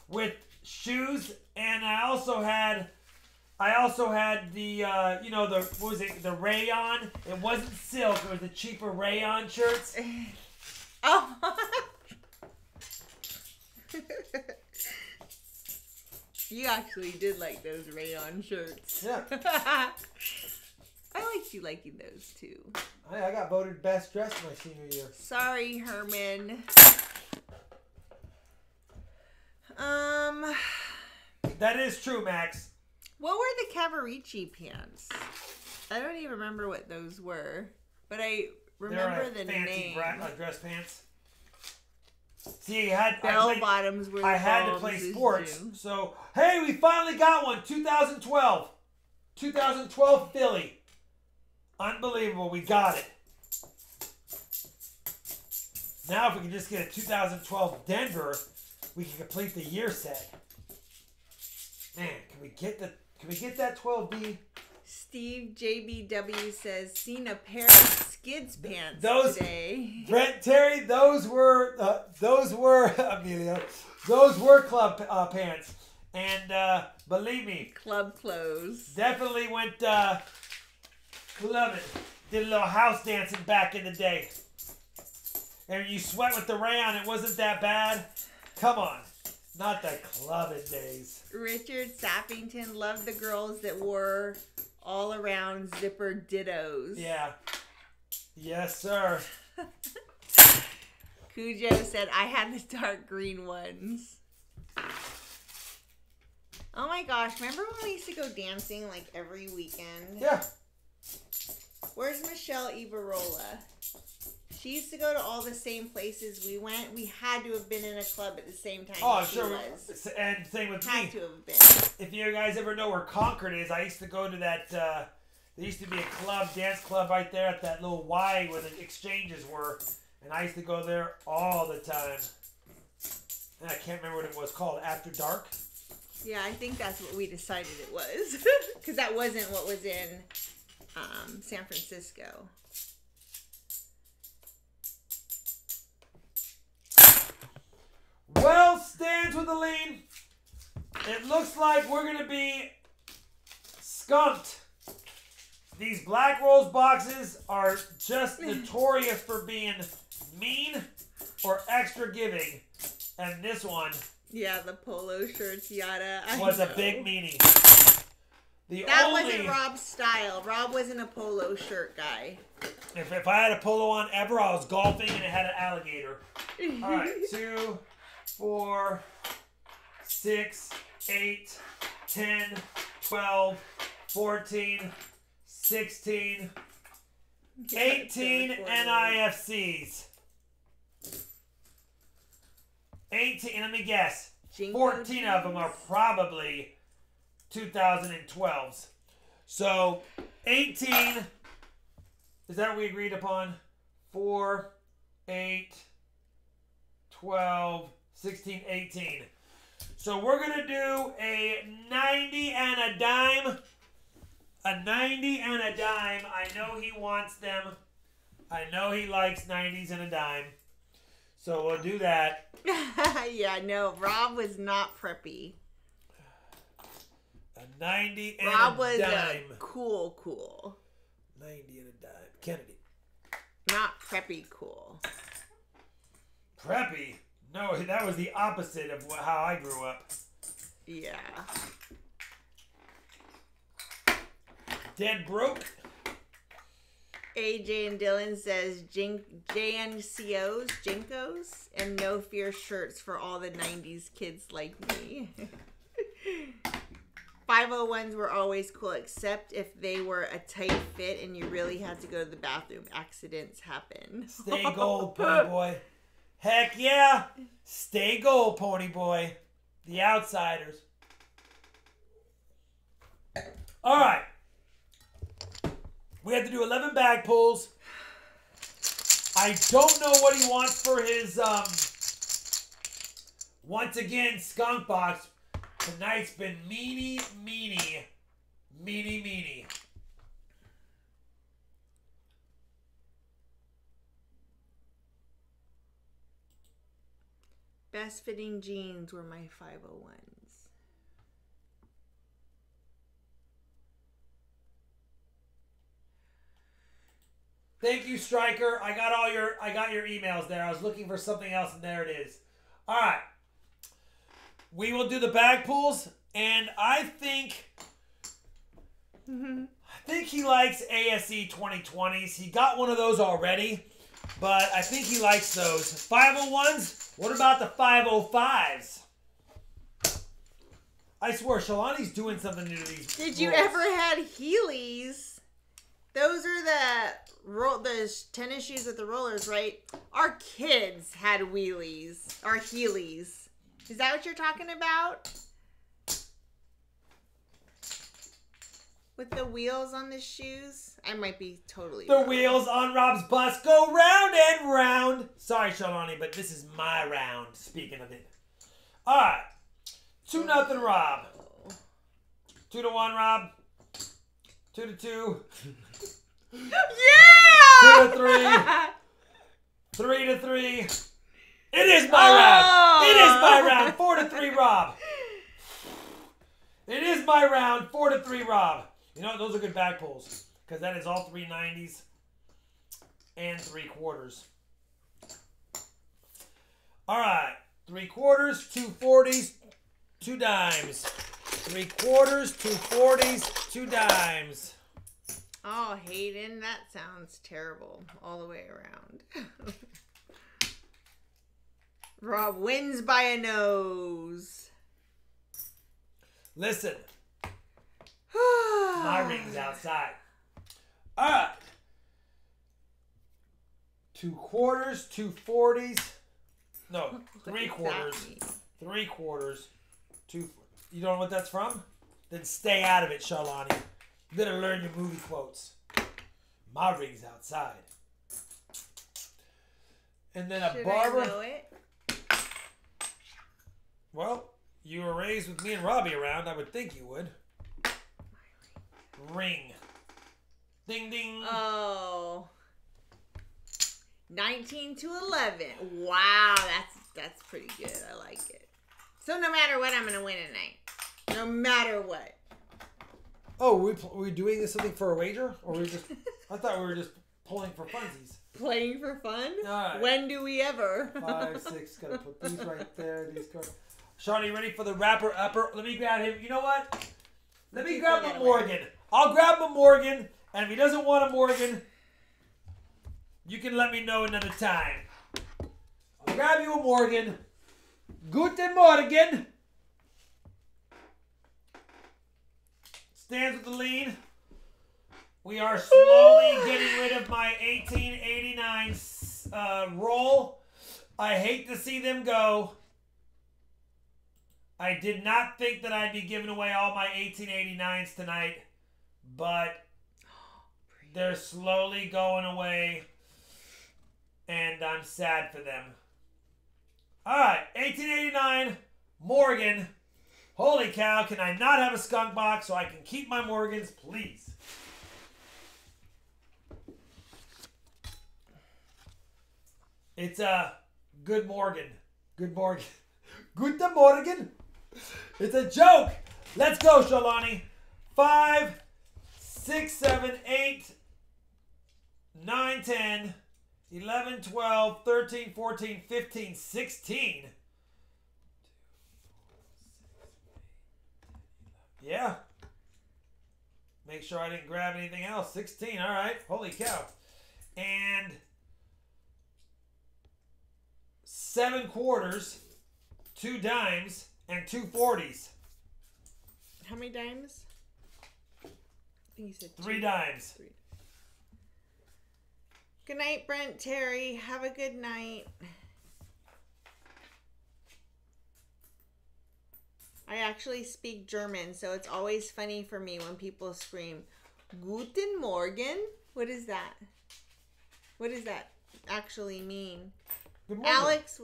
Speaker 1: with shoes, and I also had the what was it, the rayon. It wasn't silk, it was the cheaper rayon shirts.
Speaker 2: Oh. You actually did like those rayon shirts.
Speaker 1: Yeah.
Speaker 2: I liked you liking those too.
Speaker 1: I got voted best dressed my senior year.
Speaker 2: Sorry, Herman.
Speaker 1: That is true, Max.
Speaker 2: What were the Cavarici pants? I don't even remember what those were, but I remember the name.
Speaker 1: Fancy dress pants. See, I had to play sports. So, hey, we finally got one. 2012. 2012 Philly. Unbelievable. We got it. Now, if we can just get a 2012 Denver, we can complete the year set. Man, can we get that 12B?
Speaker 2: Steve JBW says, seen a pair of Skids pants today.
Speaker 1: Brent Terry, those were Amelia, those were club pants, and believe me,
Speaker 2: club clothes.
Speaker 1: Definitely went clubbing. Did a little house dancing back in the day. And you sweat with the rayon, it wasn't that bad. Come on, not the clubbing days.
Speaker 2: Richard Sappington loved the girls that wore all around zipper dittos.
Speaker 1: Yeah. Yes, sir.
Speaker 2: Cujo said, I had the dark green ones. Oh my gosh, remember when we used to go dancing like every weekend?
Speaker 1: Yeah.
Speaker 2: Where's Michelle Ibarola? She used to go to all the same places we went. We had to have been in a club at the same time.
Speaker 1: Oh, sure. And same with me.
Speaker 2: Had to have been.
Speaker 1: If you guys ever know where Concord is, I used to go to that. There used to be a club, dance club right there at that little Y where the exchanges were. And I used to go there all the time. And I can't remember what it was called. After Dark?
Speaker 2: Yeah, I think that's what we decided it was. Because that wasn't what was in San Francisco.
Speaker 1: Well, stands with the lean. It looks like we're going to be skunked. These Black Rolls boxes are just notorious for being mean or extra giving. And this one...
Speaker 2: Yeah, the polo shirts, yada.
Speaker 1: Was a big meanie.
Speaker 2: That wasn't Rob's style. Rob wasn't a polo shirt guy.
Speaker 1: If I had a polo on ever, I was golfing and it had an alligator. All right, 2, 4, 6, 8, 10, 12, 14, 16, 18 NIFCs. 18, let me guess. 14 of them are probably 2012s. So, 18, is that what we agreed upon? 4, 8, 12, 16, 18. So, we're going to do a 90 and a dime. A 90 and a dime. I know he wants them. I know he likes 90s and a dime. So, we'll do that.
Speaker 2: Yeah, no, Rob was not preppy.
Speaker 1: A 90 and
Speaker 2: Rob
Speaker 1: a
Speaker 2: was
Speaker 1: dime.
Speaker 2: cool.
Speaker 1: 90 and a dime. Kennedy.
Speaker 2: Not preppy cool.
Speaker 1: Preppy? No, that was the opposite of how I grew up.
Speaker 2: Yeah.
Speaker 1: Dead broke.
Speaker 2: AJ and Dylan says JNCOs, Jinkos, and no fear shirts for all the 90s kids like me. 501s were always cool, except if they were a tight fit and you really had to go to the bathroom. Accidents happen.
Speaker 1: Stay gold, pony boy. Heck yeah. Stay gold, pony boy. The outsiders. All right. We have to do 11 bag pulls. I don't know what he wants for his, once again, skunk box. Tonight's been meanie.
Speaker 2: Best fitting jeans were my 501s.
Speaker 1: Thank you, Striker. I got your emails there. I was looking for something else, and there it is. All right. We will do the bag pulls, and I think he likes ASE 2020s. He got one of those already, but I think he likes those. 501s? What about the 505s? I swear, Shalani's doing something new to these.
Speaker 2: Did you ever had Heelys? Those are the tennis shoes with the rollers, right? Our kids had wheelies, or Heelys. Is that what you're talking about? With the wheels on the shoes? I might be totally
Speaker 1: The
Speaker 2: wrong.
Speaker 1: wheels on Rob's bus go round and round. Sorry, Shalani, but this is my round, speaking of it. All right. 2-0, Rob. 2-1, Rob. 2-2.
Speaker 2: Yeah!
Speaker 1: 2-3. 3-3. It is my round. It is my round. 4-3, Rob. It is my round. 4-3, Rob. You know, those are good bag pulls. Because that is all 3 90s and 3/4. All right. 3/4, 2 40s, 2 dimes. 3/4, 2 40s, 2 dimes.
Speaker 2: Oh, Hayden, that sounds terrible all the way around. Rob wins by a nose.
Speaker 1: Listen. My ring's outside. All right. 2/4, 2 40s. No, 3/4. 3/4. 2. You don't know what that's from? Then stay out of it, Sharlani. You better learn your movie quotes. My ring's outside. And then a barber.
Speaker 2: I know it?
Speaker 1: Well, you were raised with me and Robbie around. I would think you would. Ring. Ding ding.
Speaker 2: Oh. 19 to 11. Wow, that's pretty good. I like it. So no matter what, I'm gonna win tonight. No matter what.
Speaker 1: Oh, were we doing something for a wager, or were we just? I thought we were just pulling for funsies.
Speaker 2: Playing for fun?
Speaker 1: All right.
Speaker 2: When do we ever?
Speaker 1: 5, 6. Gotta put these right there. These cards. Sean, you ready for the wrapper upper? Let me grab him. You know what? Let me grab a Morgan. I'll grab a Morgan, and if he doesn't want a Morgan, you can let me know another time. I'll grab you a Morgan. Guten Morgen. Stands with the lead. We are slowly getting rid of my 1889 roll. I hate to see them go. I did not think that I'd be giving away all my 1889s tonight, but they're slowly going away, and I'm sad for them. All right, 1889, Morgan. Holy cow, can I not have a skunk box so I can keep my Morgans, please? It's a good Morgan. Good Morgan. Guten Morgen. It's a joke. Let's go, Shalani. 5, 6, 7, 8, 9, 10, 11, 12, 13, 14, 15, 16. Yeah. Make sure I didn't grab anything else. 16, all right. Holy cow. And 7 quarters, 2 dimes, and 2 40s.
Speaker 2: How many dimes? I think you said
Speaker 1: 3 dimes.
Speaker 2: 3. Good night, Brent, Terry. Have a good night. I actually speak German, so it's always funny for me when people scream, Guten Morgen? What is that? What does that actually mean?
Speaker 1: Good morning.
Speaker 2: Alex,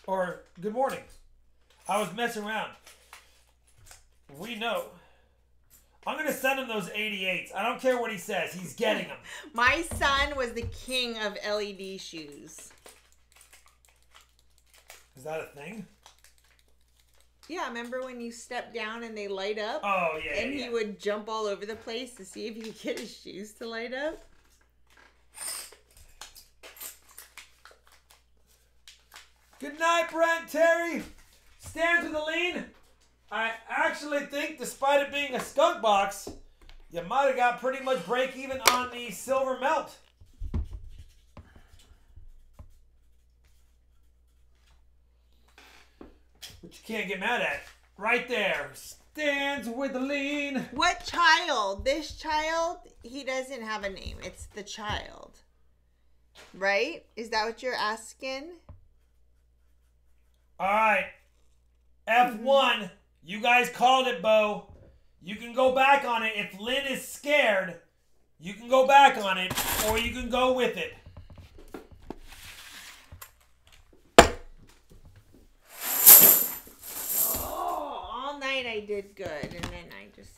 Speaker 1: Or good morning. I was messing around. We know. I'm going to send him those 88s. I don't care what he says. He's getting them.
Speaker 2: My son was the king of LED shoes.
Speaker 1: Is that a thing?
Speaker 2: Yeah, remember when you step down and they light up?
Speaker 1: Oh, yeah.
Speaker 2: And he would jump all over the place to see if he could get his shoes to light up?
Speaker 1: Good night, Brent, Terry. Stand to the lean. I actually think, despite it being a skunk box, you might have got pretty much break even on the silver melt. Which you can't get mad at. Right there. Stands with the lean.
Speaker 2: What child? This child, he doesn't have a name. It's the child. Right? Is that what you're asking?
Speaker 1: All right. F1. You guys called it, Bo. You can go back on it. If Lynn is scared, you can go back on it, or you can go with it.
Speaker 2: Oh, all night I did good, and then I just...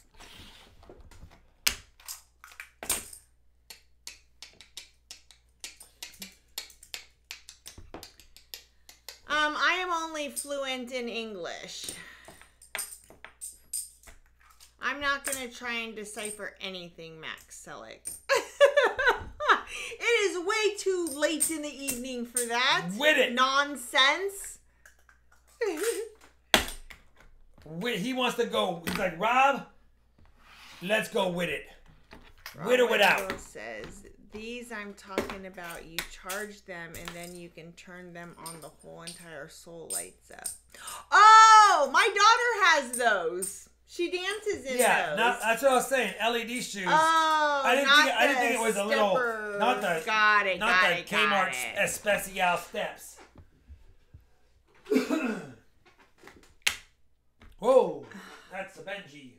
Speaker 2: I am only fluent in English. I'm not going to try and decipher anything, Max Selick. It is way too late in the evening for that.
Speaker 1: With it.
Speaker 2: Nonsense.
Speaker 1: He wants to go. He's like, Rob, let's go with it.
Speaker 2: Rob
Speaker 1: With or without.
Speaker 2: Says, these I'm talking about, you charge them and then you can turn them on, the whole entire soul lights up. Oh, my daughter has those. She dances in those.
Speaker 1: Yeah, that's what I was saying. LED shoes.
Speaker 2: Oh,
Speaker 1: I didn't think it was a little, not the Kmart Especial steps. Whoa, that's a Benji.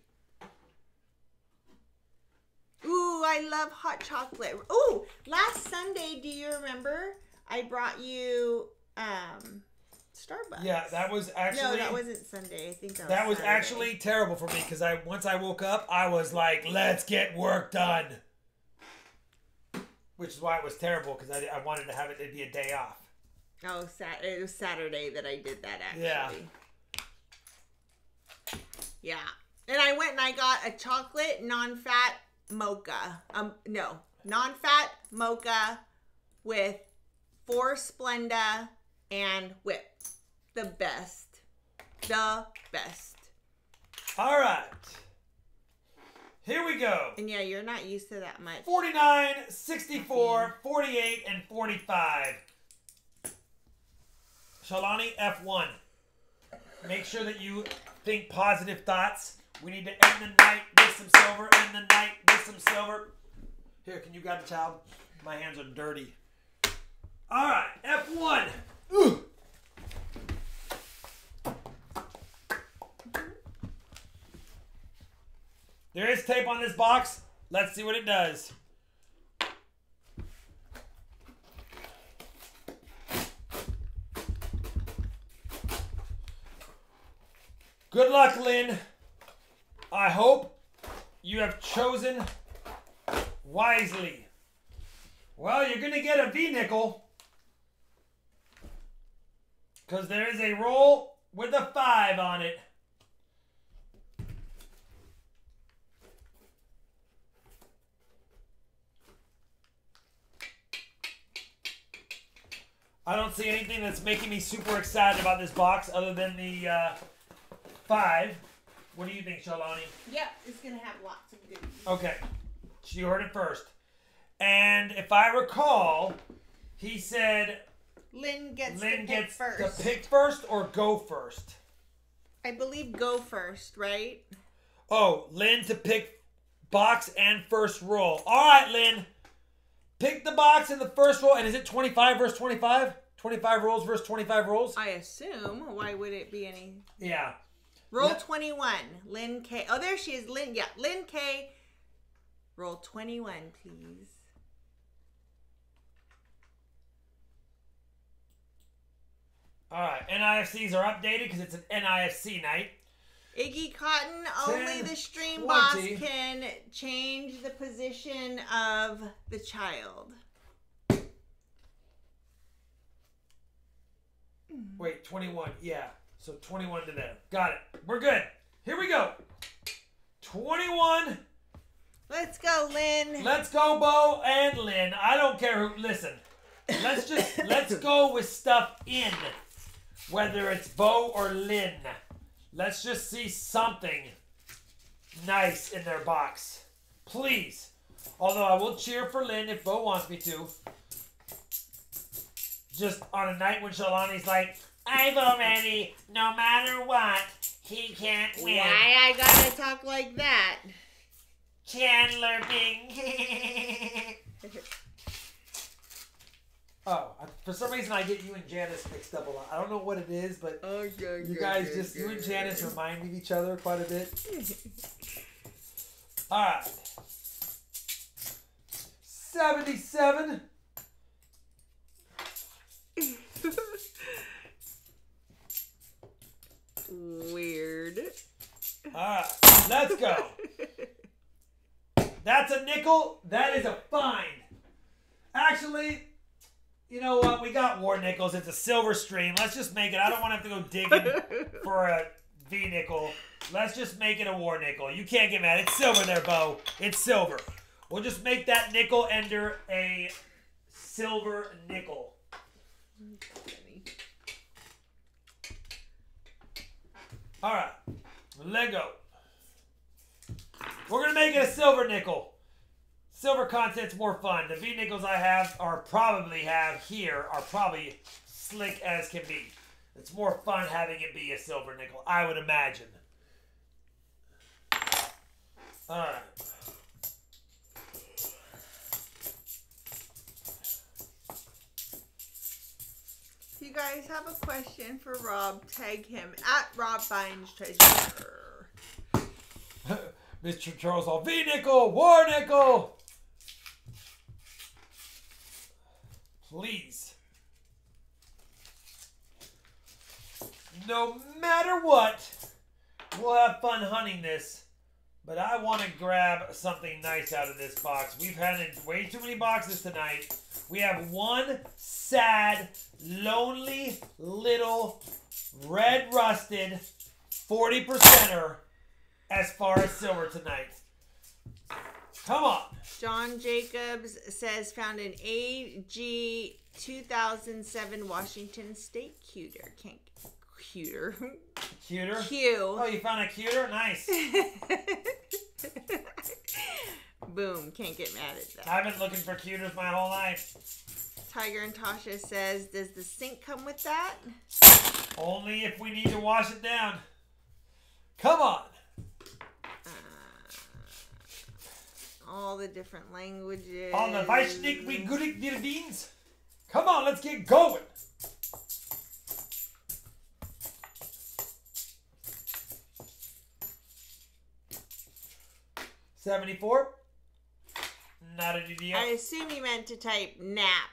Speaker 2: Ooh, I love hot chocolate. Ooh, last Sunday, do you remember? I brought you Starbucks.
Speaker 1: Yeah, that was actually...
Speaker 2: No, that wasn't Sunday. I think
Speaker 1: that was
Speaker 2: Saturday.
Speaker 1: actually terrible for me because once I woke up, I was like, let's get work done. Which is why it was terrible because I wanted to have it be a day off.
Speaker 2: Oh, it was Saturday that I did that, actually.
Speaker 1: Yeah.
Speaker 2: Yeah. And I went and I got a chocolate non-fat mocha. No. Non-fat mocha with 4 Splenda and whip. The best. The best.
Speaker 1: All right. Here we go.
Speaker 2: And yeah, you're not used to that much.
Speaker 1: 49, 64, 48, and 45. Shalani, F1. Make sure that you think positive thoughts. We need to end the night with some silver. End the night with some silver. Here, can you grab the towel? My hands are dirty. All right, F1. Ooh. There is tape on this box. Let's see what it does. Good luck, Lynn. I hope you have chosen wisely. Well, you're going to get a V-nickel because there is a roll with a 5 on it. I don't see anything that's making me super excited about this box other than the 5. What do you think, Shalani?
Speaker 2: Yep, it's going to have lots of goodies.
Speaker 1: Okay. You heard it first. And if I recall, he said
Speaker 2: Lynn gets first.
Speaker 1: to pick first or go first?
Speaker 2: I believe go first, right?
Speaker 1: Oh, Lynn to pick box and first roll. All right, Lynn. Pick the box in the first roll. And is it 25 versus 25? 25 rolls versus 25 rolls?
Speaker 2: I assume. Why would it be any?
Speaker 1: Yeah.
Speaker 2: Roll 21. Lynn K. Oh, there she is. Lynn. Yeah, Lynn K. Roll 21, please.
Speaker 1: All right. NIFCs are updated because it's an NIFC night.
Speaker 2: Iggy Cotton,
Speaker 1: 10,
Speaker 2: only the stream
Speaker 1: 20.
Speaker 2: boss can change the position of the child.
Speaker 1: Wait, 21. Yeah. So 21 to them. Got it. We're good. Here we go. 21.
Speaker 2: Let's go, Lynn.
Speaker 1: Let's go, Bo and Lynn. I don't care who. Listen. Let's go with stuff in. Whether it's Bo or Lynn. Let's just see something nice in their box. Please. Although I will cheer for Lynn if Bo wants me to. Just on a night when Shalani's like, I've already, no matter what, he can't win.
Speaker 2: Why I gotta talk like that?
Speaker 1: Chandler Bing. Oh, for some reason I get you and Janice mixed up a lot. I don't know what it is, but you guys just, you and Janice remind me of each other quite a bit. All right. 77.
Speaker 2: Weird.
Speaker 1: All right, let's go. That's a nickel. That is a find. Actually, you know what? We got war nickels. It's a silver stream. Let's just make it. I don't want to have to go digging for a V nickel. Let's just make it a war nickel. You can't get mad. It's silver there, Bo. It's silver. We'll just make that nickel ender a silver nickel. All right. Lego. We're going to make it a silver nickel. Silver content's more fun. The V nickels I have or probably have here are probably slick as can be. It's more fun having it be a silver nickel, I would imagine. All right.
Speaker 2: If you guys have a question for Rob, tag him at RobFindsTreasure.
Speaker 1: Mr. Charles Hall, V nickel, war nickel. Please. No matter what, we'll have fun hunting this. But I want to grab something nice out of this box. We've had way too many boxes tonight. We have one sad, lonely, little, red rusted 40%er as far as silver tonight. Come on.
Speaker 2: John Jacobs says found an AG 2007 Washington State cuter. Can't cuter.
Speaker 1: Cuter?
Speaker 2: Q.
Speaker 1: Oh, you found a cuter? Nice.
Speaker 2: Boom. Can't get mad at that.
Speaker 1: I've been looking for cuters my whole life.
Speaker 2: Tiger and Tasha says, does the sink come with that?
Speaker 1: Only if we need to wash it down. Come on.
Speaker 2: All the different languages.
Speaker 1: On the Weissnick, we good dir beans. Come on, let's get going. $74. Not a deal.
Speaker 2: I assume you meant to type nap.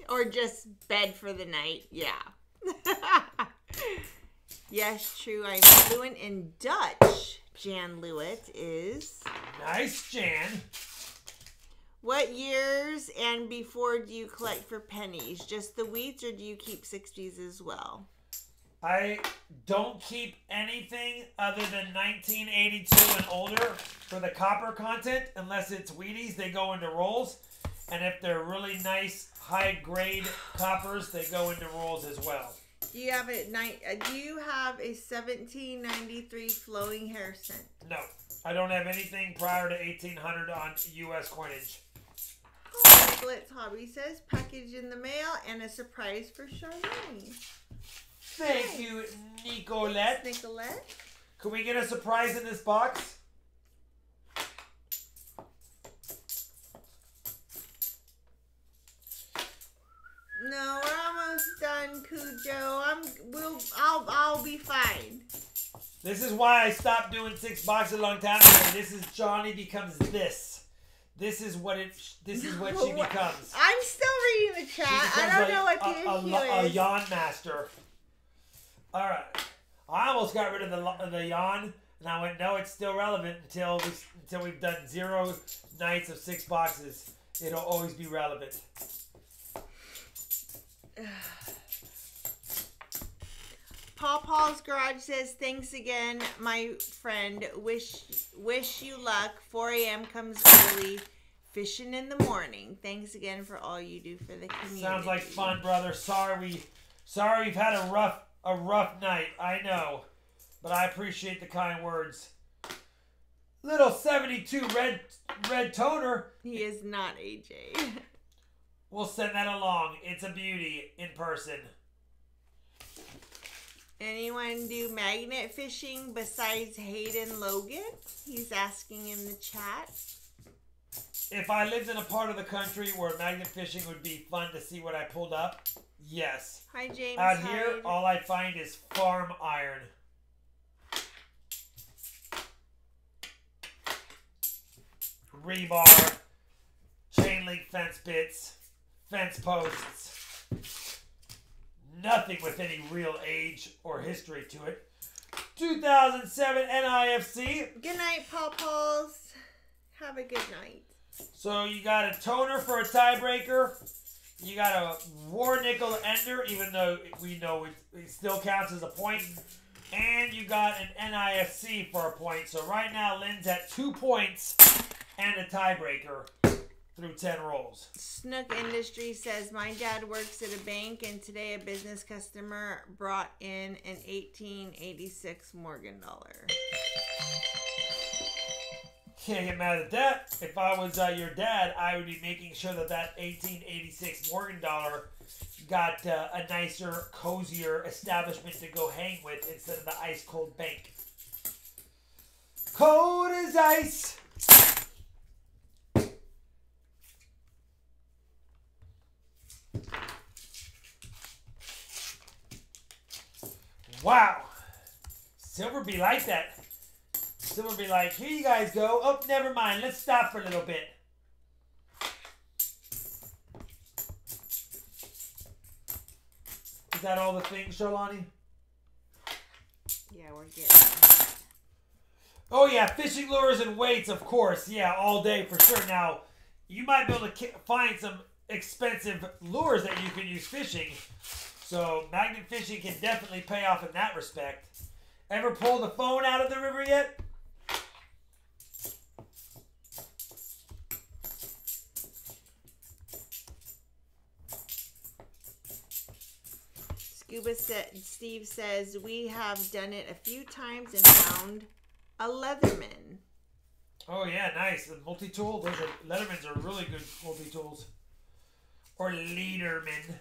Speaker 2: Or just bed for the night. Yeah. Yes, true. I'm fluent in Dutch. Jan Lewitt is.
Speaker 1: Nice, Jan.
Speaker 2: What years and before do you collect for pennies? Just the wheats, or do you keep 60s as well?
Speaker 1: I don't keep anything other than 1982 and older for the copper content, unless it's Wheaties. They go into rolls. And if they're really nice, high-grade coppers, they go into rolls as well.
Speaker 2: Do you have a 1793 flowing hair scent?
Speaker 1: No. I don't have anything prior to 1800 on U.S. coinage.
Speaker 2: Oh, Blitz Hobby says, package in the mail and a surprise for Charlene.
Speaker 1: Thank you, Nicolette.
Speaker 2: Nicolette?
Speaker 1: Can we get a surprise in this box?
Speaker 2: No, we're almost done, Cujo. I'll be fine.
Speaker 1: This is why I stopped doing 6 boxes a long time ago. This is Johnny becomes this. This is what she becomes.
Speaker 2: I'm still reading the chat. I don't know what the issue
Speaker 1: a
Speaker 2: is.
Speaker 1: yawn master. All right. I almost got rid of the yawn, and I went, no, it's still relevant until we've done 0 nights of 6 boxes. It'll always be relevant.
Speaker 2: Paul's Garage says, thanks again, my friend. Wish you luck. 4 a.m. comes early. Fishing in the morning. Thanks again for all you do for the community.
Speaker 1: Sounds like fun, brother. Sorry we've had a rough night. I know. But I appreciate the kind words. Little 72 red toner.
Speaker 2: He is not AJ.
Speaker 1: We'll send that along. It's a beauty in person.
Speaker 2: Anyone do magnet fishing besides Hayden Logan? He's asking in the chat.
Speaker 1: If I lived in a part of the country where magnet fishing would be fun to see what I pulled up, yes.
Speaker 2: Hi, James.
Speaker 1: Out here, all I find is farm iron. Rebar, chain link fence bits, fence posts. Nothing with any real age or history to it. 2007 NIFC.
Speaker 2: Good night, Pauls. Have a good night.
Speaker 1: So you got a toner for a tiebreaker. You got a war nickel ender, even though we know it still counts as a point. And you got an NIFC for a point. So right now, Lynn's at 2 points and a tiebreaker through 10 rolls.
Speaker 2: Snook Industry says, my dad works at a bank, and today a business customer brought in an 1886 Morgan dollar.
Speaker 1: Can't get mad at that. If I was your dad, I would be making sure that 1886 Morgan dollar got a nicer, cozier establishment to go hang with instead of the ice cold bank. Cold as ice. Wow. Silver be like that. Silver be like, here you guys go. Oh, never mind. Let's stop for a little bit. Is that all the things, Charlani?
Speaker 2: Yeah, we're getting.
Speaker 1: Oh, yeah. Fishing lures and weights, of course. Yeah, all day for sure. Now, you might be able to find some expensive lures that you can use fishing. So, magnet fishing can definitely pay off in that respect. Ever pulled the phone out of the river yet?
Speaker 2: Steve says, we have done it a few times and found a Leatherman.
Speaker 1: Oh, yeah, nice. The multi-tool. Leathermans are really good multi-tools. Or Leaderman.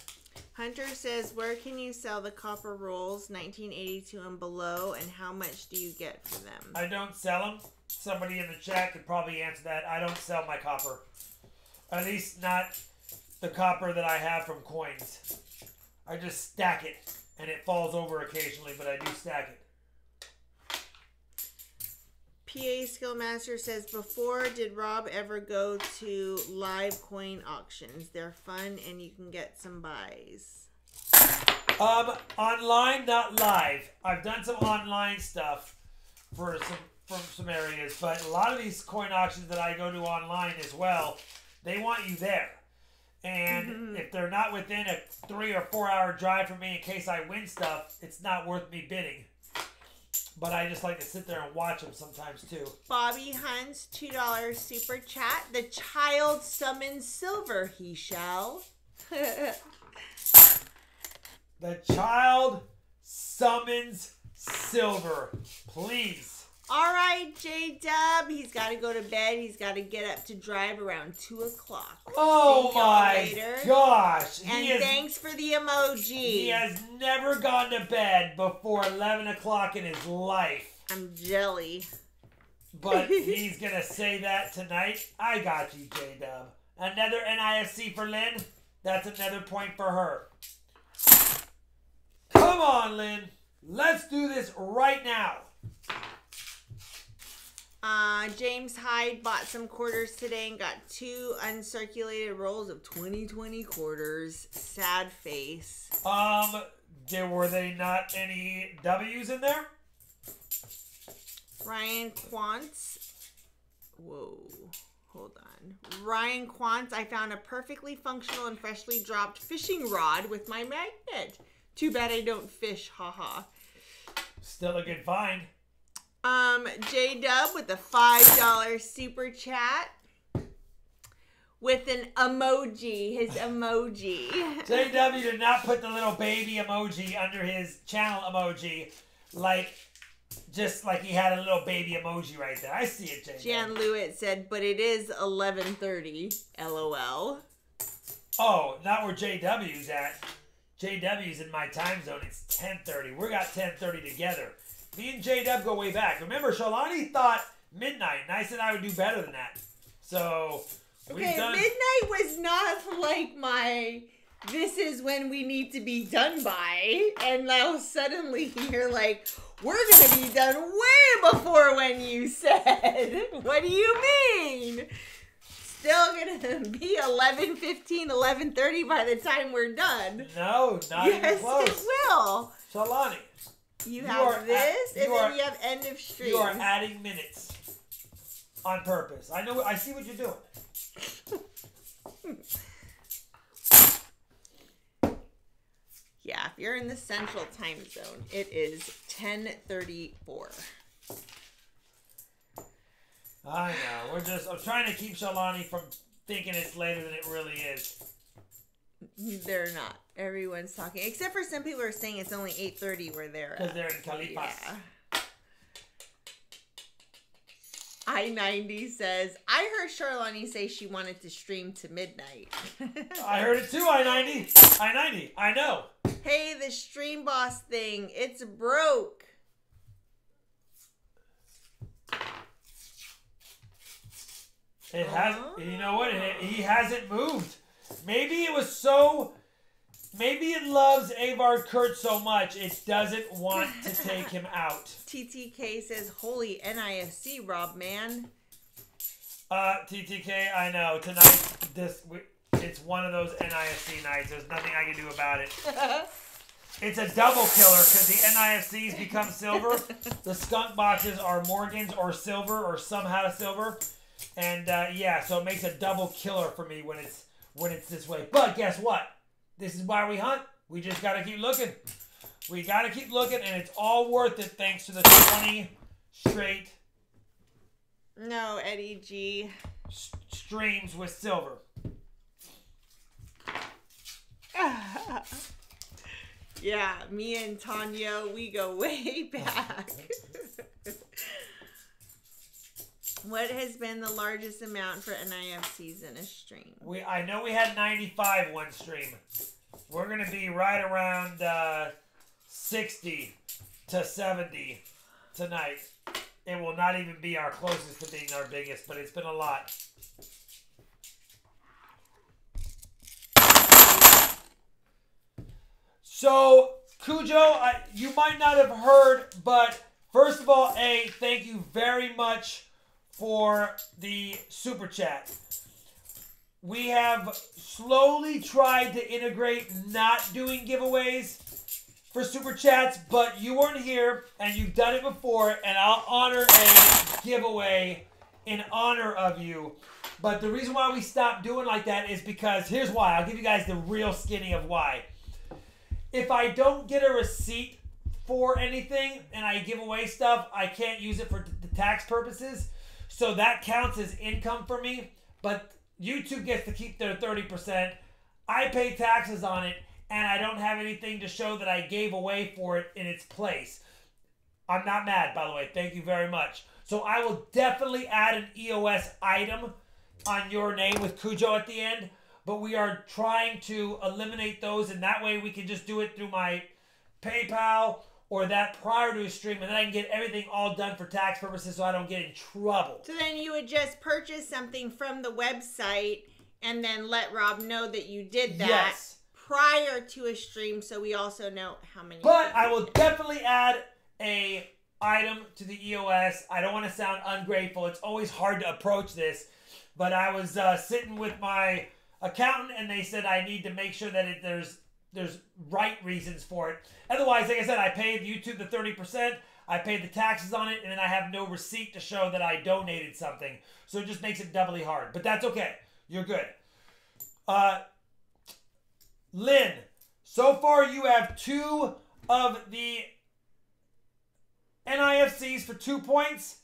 Speaker 2: Hunter says, where can you sell the copper rolls 1982 and below, and how much do you get for them?
Speaker 1: I don't sell them. Somebody in the chat could probably answer that. I don't sell my copper. At least not the copper that I have from coins. I just stack it, and it falls over occasionally, but I do stack it.
Speaker 2: PA Skillmaster says, before, did Rob ever go to live coin auctions? They're fun, and you can get some buys.
Speaker 1: Online, not live. I've done some online stuff from some areas, but a lot of these coin auctions that I go to online as well, they want you there. And if they're not within a 3 or 4 hour drive from me in case I win stuff, it's not worth me bidding. But I just like to sit there and watch them sometimes too.
Speaker 2: Bobby Hunt's $2 super chat. The child summons silver, he shall.
Speaker 1: The child summons silver. Please.
Speaker 2: All right, J-Dub. He's got to go to bed. He's got to get up to drive around 2 o'clock.
Speaker 1: Oh my gosh.
Speaker 2: And thanks for the emoji.
Speaker 1: He has never gone to bed before 11 o'clock in his life.
Speaker 2: I'm jelly.
Speaker 1: But he's going to say that tonight. I got you, J-Dub. Another NIFC for Lynn. That's another point for her. Come on, Lynn. Let's do this right now.
Speaker 2: James Hyde bought some quarters today and got 2 uncirculated rolls of 2020 quarters. Sad face.
Speaker 1: Were they not any W's in there?
Speaker 2: Ryan Quantz. Whoa. Hold on. Ryan Quantz, I found a perfectly functional and freshly dropped fishing rod with my magnet. Too bad I don't fish, haha.
Speaker 1: Still a good find.
Speaker 2: J-Dub with a $5 super chat with an emoji, his emoji.
Speaker 1: JW did not put the little baby emoji under his channel emoji, just like he had a little baby emoji right there. I see it, JW.
Speaker 2: Jan Lewitt said, but it is 11:30, LOL.
Speaker 1: Oh, not where JW's at. JW's in my time zone. It's 10:30. We got 10:30 together. Me and J-Dub go way back. Remember, Shalani thought midnight, and I said I would do better than that. So,
Speaker 2: okay, midnight was not like my, this is when we need to be done by. And now suddenly you're like, we're going to be done way before when you said. What do you mean? Still going to be 11:15, 11:30 by the time we're done.
Speaker 1: No, not even close.
Speaker 2: Yes, it will.
Speaker 1: Shalani.
Speaker 2: You have this, and then you have end of stream.
Speaker 1: You are adding minutes on purpose. I see what you're doing.
Speaker 2: Yeah, if you're in the central time zone, it is 10:34.
Speaker 1: I know. I'm trying to keep Shalani from thinking it's later than it really is.
Speaker 2: They're not. Everyone's talking. Except for some people are saying it's only 8:30 where they're at.
Speaker 1: Because they're in Calipas.
Speaker 2: Yeah. I-90 says, I heard Charlani say she wanted to stream to midnight.
Speaker 1: I heard it too, I-90. I-90. I know.
Speaker 2: Hey, the stream boss thing. It's broke.
Speaker 1: It has. You know what? He hasn't moved. Maybe it was so. Maybe it loves Avard Kurt so much it doesn't want to take him out.
Speaker 2: TTK says, holy NIFC, Rob, man.
Speaker 1: TTK, I know. Tonight, it's one of those NIFC nights. There's nothing I can do about it. It's a double killer because the NIFCs become silver. The skunk boxes are Morgans or silver or somehow silver. And yeah, so it makes a double killer for me when it's this way. But guess what? This is why we hunt. We just got to keep looking. We got to keep looking, and it's all worth it thanks to the 20 straight.
Speaker 2: No, Eddie G.
Speaker 1: Streams with silver.
Speaker 2: Yeah, me and Tanya, we go way back. What has been the largest amount for NIFCs in a stream?
Speaker 1: I know we had 95 one stream. We're going to be right around 60 to 70 tonight. It will not even be our closest to being our biggest, but it's been a lot. So, Cujo, you might not have heard, but first of all, thank you very much for the super chat. We have slowly tried to integrate not doing giveaways for super chats, but you weren't here and you've done it before, and I'll honor a giveaway in honor of you. But the reason why we stopped doing like that is because, here's why. I'll give you guys the real skinny of why. If I don't get a receipt for anything and I give away stuff, I can't use it for the tax purposes. So that counts as income for me. But YouTube gets to keep their 30%. I pay taxes on it, and I don't have anything to show that I gave away for it in its place. I'm not mad, by the way. Thank you very much. So I will definitely add an EOS item on your name with Cujo at the end. But we are trying to eliminate those, and that way we can just do it through my PayPal or that prior to a stream, and then I can get everything all done for tax purposes so I don't get in trouble.
Speaker 2: So then you would just purchase something from the website and then let Rob know that you did that prior to a stream, so we also know how many.
Speaker 1: But I will definitely add a item to the EOS. I don't want to sound ungrateful. It's always hard to approach this, but I was sitting with my accountant, and they said I need to make sure that there's right reasons for it. Otherwise, like I said, I paid YouTube the 30%, I paid the taxes on it, and then I have no receipt to show that I donated something. So it just makes it doubly hard. But that's okay. You're good. Lynn, so far you have 2 of the NIFCs for 2 points.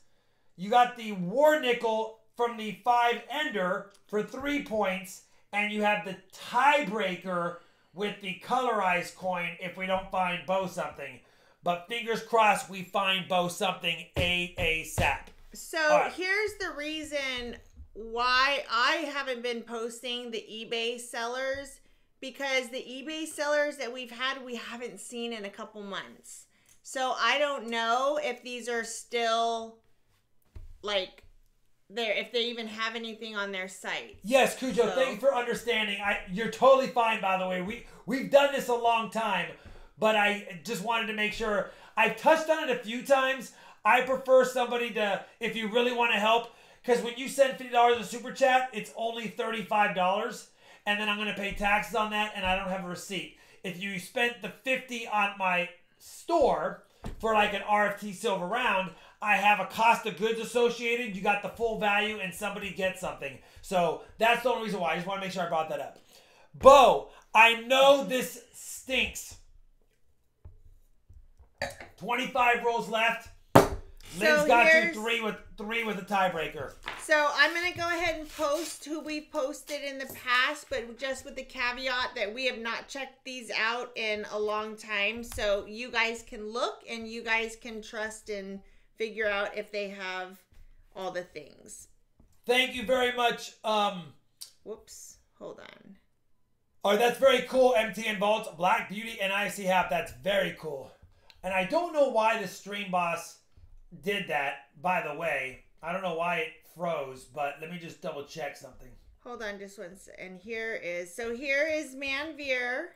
Speaker 1: You got the War Nickel from the 5 Ender for 3 points. And you have the tiebreaker with the colorized coin if we don't find Bo something. But fingers crossed we find Bo something ASAP.
Speaker 2: So here's the reason why I haven't been posting the eBay sellers. Because the eBay sellers that we've had, we haven't seen in a couple months. So I don't know if these are still like there, if they even have anything on their site.
Speaker 1: Yes, Cujo, thank you for understanding. You're totally fine, by the way. We've done this a long time, but I just wanted to make sure. I've touched on it a few times. I prefer somebody to, if you really want to help, because when you send $50 in Super Chat, it's only $35, and then I'm going to pay taxes on that, and I don't have a receipt. If you spent the $50 on my store for like an RFT silver round, I have a cost of goods associated. You got the full value, and somebody gets something. So that's the only reason why. I just want to make sure I brought that up. Bo, I know this stinks. 25 rolls left. Lynn's got you three with a tiebreaker.
Speaker 2: So I'm going to go ahead and post who we've posted in the past, but just with the caveat that we have not checked these out in a long time. So you guys can look, and you guys can trust and figure out if they have all the things.
Speaker 1: Thank you very much.
Speaker 2: Whoops. Hold on.
Speaker 1: Oh, that's very cool. MTN Vaults, Black Beauty, and IC Half. That's very cool. And I don't know why the stream boss did that, by the way. I don't know why it froze, but let me just double check something.
Speaker 2: Hold on just one second. And here is Manveer.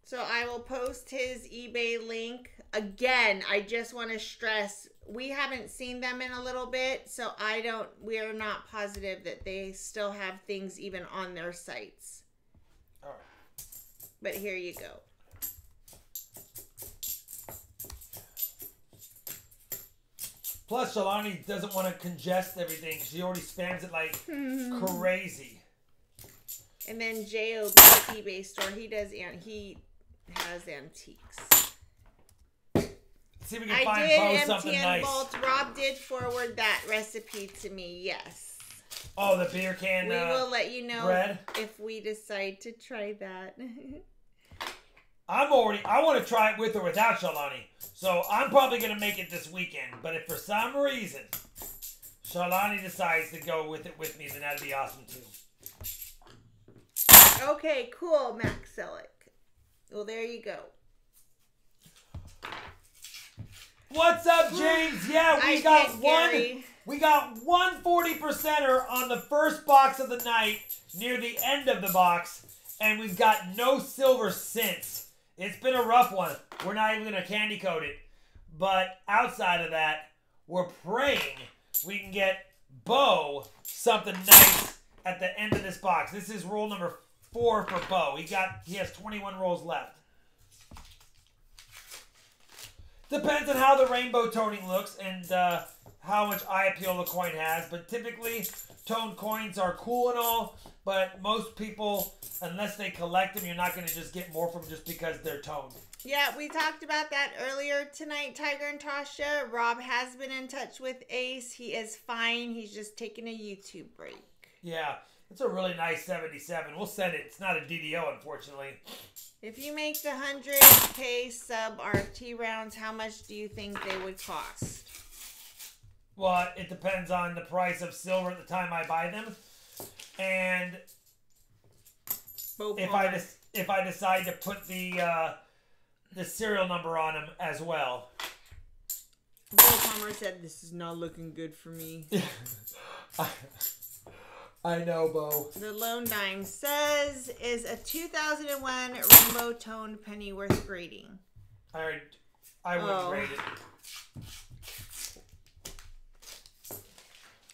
Speaker 2: So I will post his eBay link. Again, I just want to stress, we haven't seen them in a little bit, so we're not positive that they still have things even on their sites.
Speaker 1: All right.
Speaker 2: But here you go.
Speaker 1: Plus, Shalani doesn't want to congest everything. She already spams it like crazy.
Speaker 2: And then J.O.B. eBay store, he has antiques.
Speaker 1: See if we can find Bo something nice.
Speaker 2: Vault. Rob did forward that recipe to me, yes.
Speaker 1: Oh, the beer can
Speaker 2: we will let you know
Speaker 1: bread?
Speaker 2: If we decide to try that.
Speaker 1: I want to try it with or without Shalani. So I'm probably going to make it this weekend. But if for some reason Shalani decides to go with it with me, then that'd be awesome too.
Speaker 2: Okay, cool, Max Selick. Well, there you go.
Speaker 1: What's up, James? Yeah, we got one 40%er on the first box of the night near the end of the box, and we've got no silver since. It's been a rough one. We're not even going to candy coat it. But outside of that, we're praying we can get Bo something nice at the end of this box. This is roll number 4 for Bo. He has 21 rolls left. Depends on how the rainbow toning looks and how much eye appeal the coin has. But typically, toned coins are cool and all. But most people, unless they collect them, you're not going to just get more from just because they're toned.
Speaker 2: Yeah, we talked about that earlier tonight, Tiger and Tasha. Rob has been in touch with Ace. He is fine. He's just taking a YouTube break.
Speaker 1: Yeah, it's a really nice 77. We'll send it. It's not a DDO, unfortunately.
Speaker 2: If you make the 100K sub RT rounds, how much do you think they would cost?
Speaker 1: Well, it depends on the price of silver at the time I buy them. And if I decide to put the serial number on them as well.
Speaker 2: Bill Palmer said, this is not looking good for me.
Speaker 1: I know, Bo.
Speaker 2: The Lone Dime says, is a 2001 rainbow toned penny worth grading?
Speaker 1: I wouldn't grade it.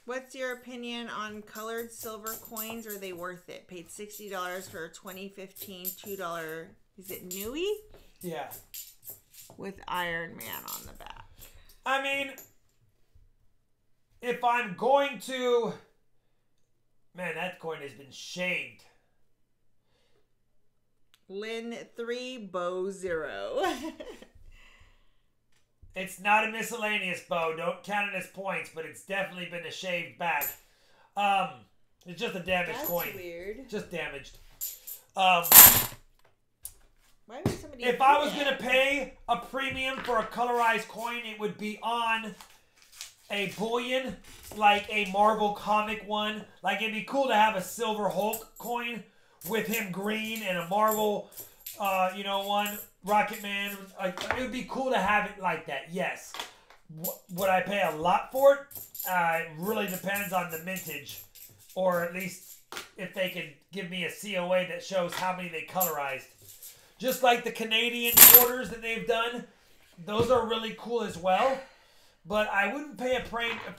Speaker 2: What's your opinion on colored silver coins? Are they worth it? Paid $60 for a 2015 $2. Is it Nui?
Speaker 1: Yeah.
Speaker 2: With Iron Man on the back.
Speaker 1: I mean, if I'm going to... Man, that coin has been shaved.
Speaker 2: Lynn 3, Bo 0.
Speaker 1: It's not a miscellaneous, Bo. Don't count it as points, but it's definitely been a shaved back. It's just a damaged coin.
Speaker 2: That's weird.
Speaker 1: Just damaged.
Speaker 2: Why would somebody
Speaker 1: if I was going to pay a premium for a colorized coin, it would be on a bullion, like a Marvel comic one. Like, it'd be cool to have a silver Hulk coin with him green and a Marvel, one, Rocket Man. It would be cool to have it like that, yes. Would I pay a lot for it? It really depends on the mintage. Or at least if they could give me a COA that shows how many they colorized. Just like the Canadian quarters that they've done. Those are really cool as well. But I wouldn't pay a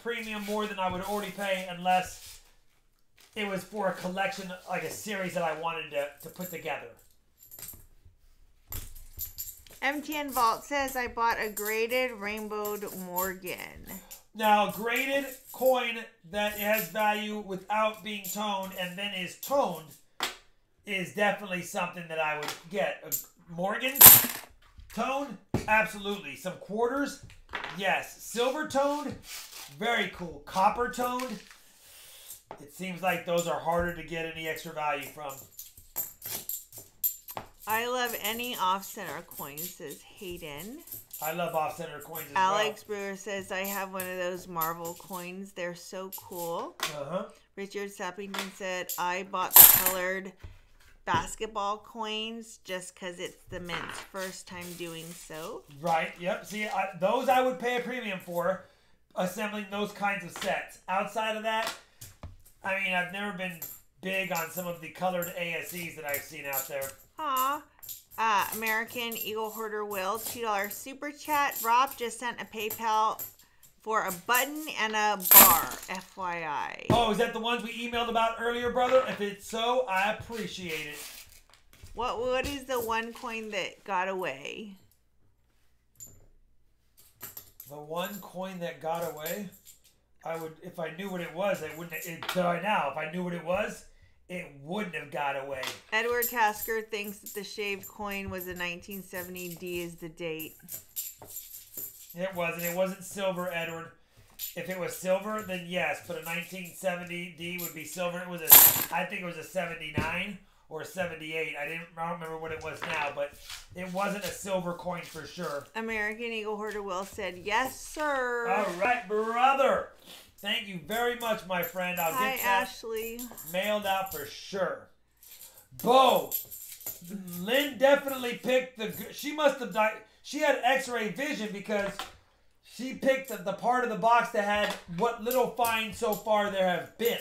Speaker 1: premium more than I would already pay unless it was for a collection, like a series that I wanted to put together.
Speaker 2: MTN Vault says, I bought a graded rainbowed Morgan.
Speaker 1: Now, a graded coin that has value without being toned and then is toned is definitely something that I would get. A Morgan toned? Absolutely. Some quarters? Yes. Silver toned? Very cool. Copper toned? It seems like those are harder to get any extra value from.
Speaker 2: I love any off-center coins, says Hayden.
Speaker 1: I love off-center coins as
Speaker 2: Alex Brewer says, I have one of those Marvel coins. They're so cool.
Speaker 1: Uh-huh.
Speaker 2: Richard Sappington said, I bought the colored basketball coins just because it's the Mint's first time doing so.
Speaker 1: Right, yep. See, those I would pay a premium for, assembling those kinds of sets. Outside of that, I mean, I've never been big on some of the colored ASEs that I've seen out there.
Speaker 2: Aw. American Eagle Hoarder Will, $2 super chat. Rob just sent a PayPal for a button and a bar, FYI.
Speaker 1: Oh, is that the ones we emailed about earlier, brother? If it's so, I appreciate it.
Speaker 2: What is the one coin that got away?
Speaker 1: The one coin that got away? I would, if I knew what it was, I wouldn't. Right now, if I knew what it was, it wouldn't have got away.
Speaker 2: Edward Tasker thinks that the shaved coin was a 1970 D is the date.
Speaker 1: It wasn't. It wasn't silver, Edward. If it was silver, then yes. But a 1970 D would be silver. I think it was a 79 or a 78. I don't remember what it was now, but it wasn't a silver coin for sure.
Speaker 2: American Eagle Hoarder Will said, yes, sir.
Speaker 1: All right, brother. Thank you very much, my friend. I'll get that
Speaker 2: Ashley.
Speaker 1: Mailed out for sure. Bo, Lynn definitely picked she must have died. She had X-ray vision because she picked the part of the box that had what little finds so far there have been.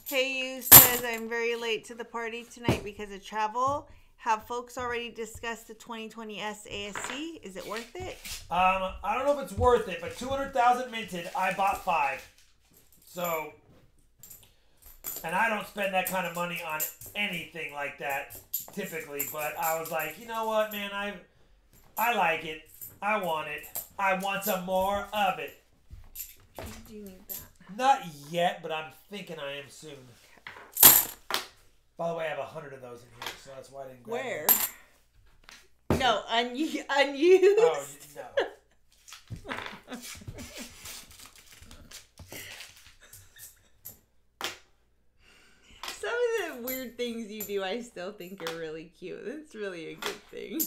Speaker 2: Hey You says, I'm very late to the party tonight because of travel. Have folks already discussed the 2020S ASC? Is it worth it?
Speaker 1: I don't know if it's worth it, but 200,000 minted. I bought 5. So, and I don't spend that kind of money on anything like that typically, but I was like, you know what, man, I like it. I want it. I want some more of it.
Speaker 2: Do you need that?
Speaker 1: Not yet, but I'm thinking I am soon. Okay. By the way, I have 100 of those in here, so that's why I didn't grab them.
Speaker 2: Where? No, unused.
Speaker 1: Oh, no.
Speaker 2: Some of the weird things you do, I still think are really cute. It's really a good thing.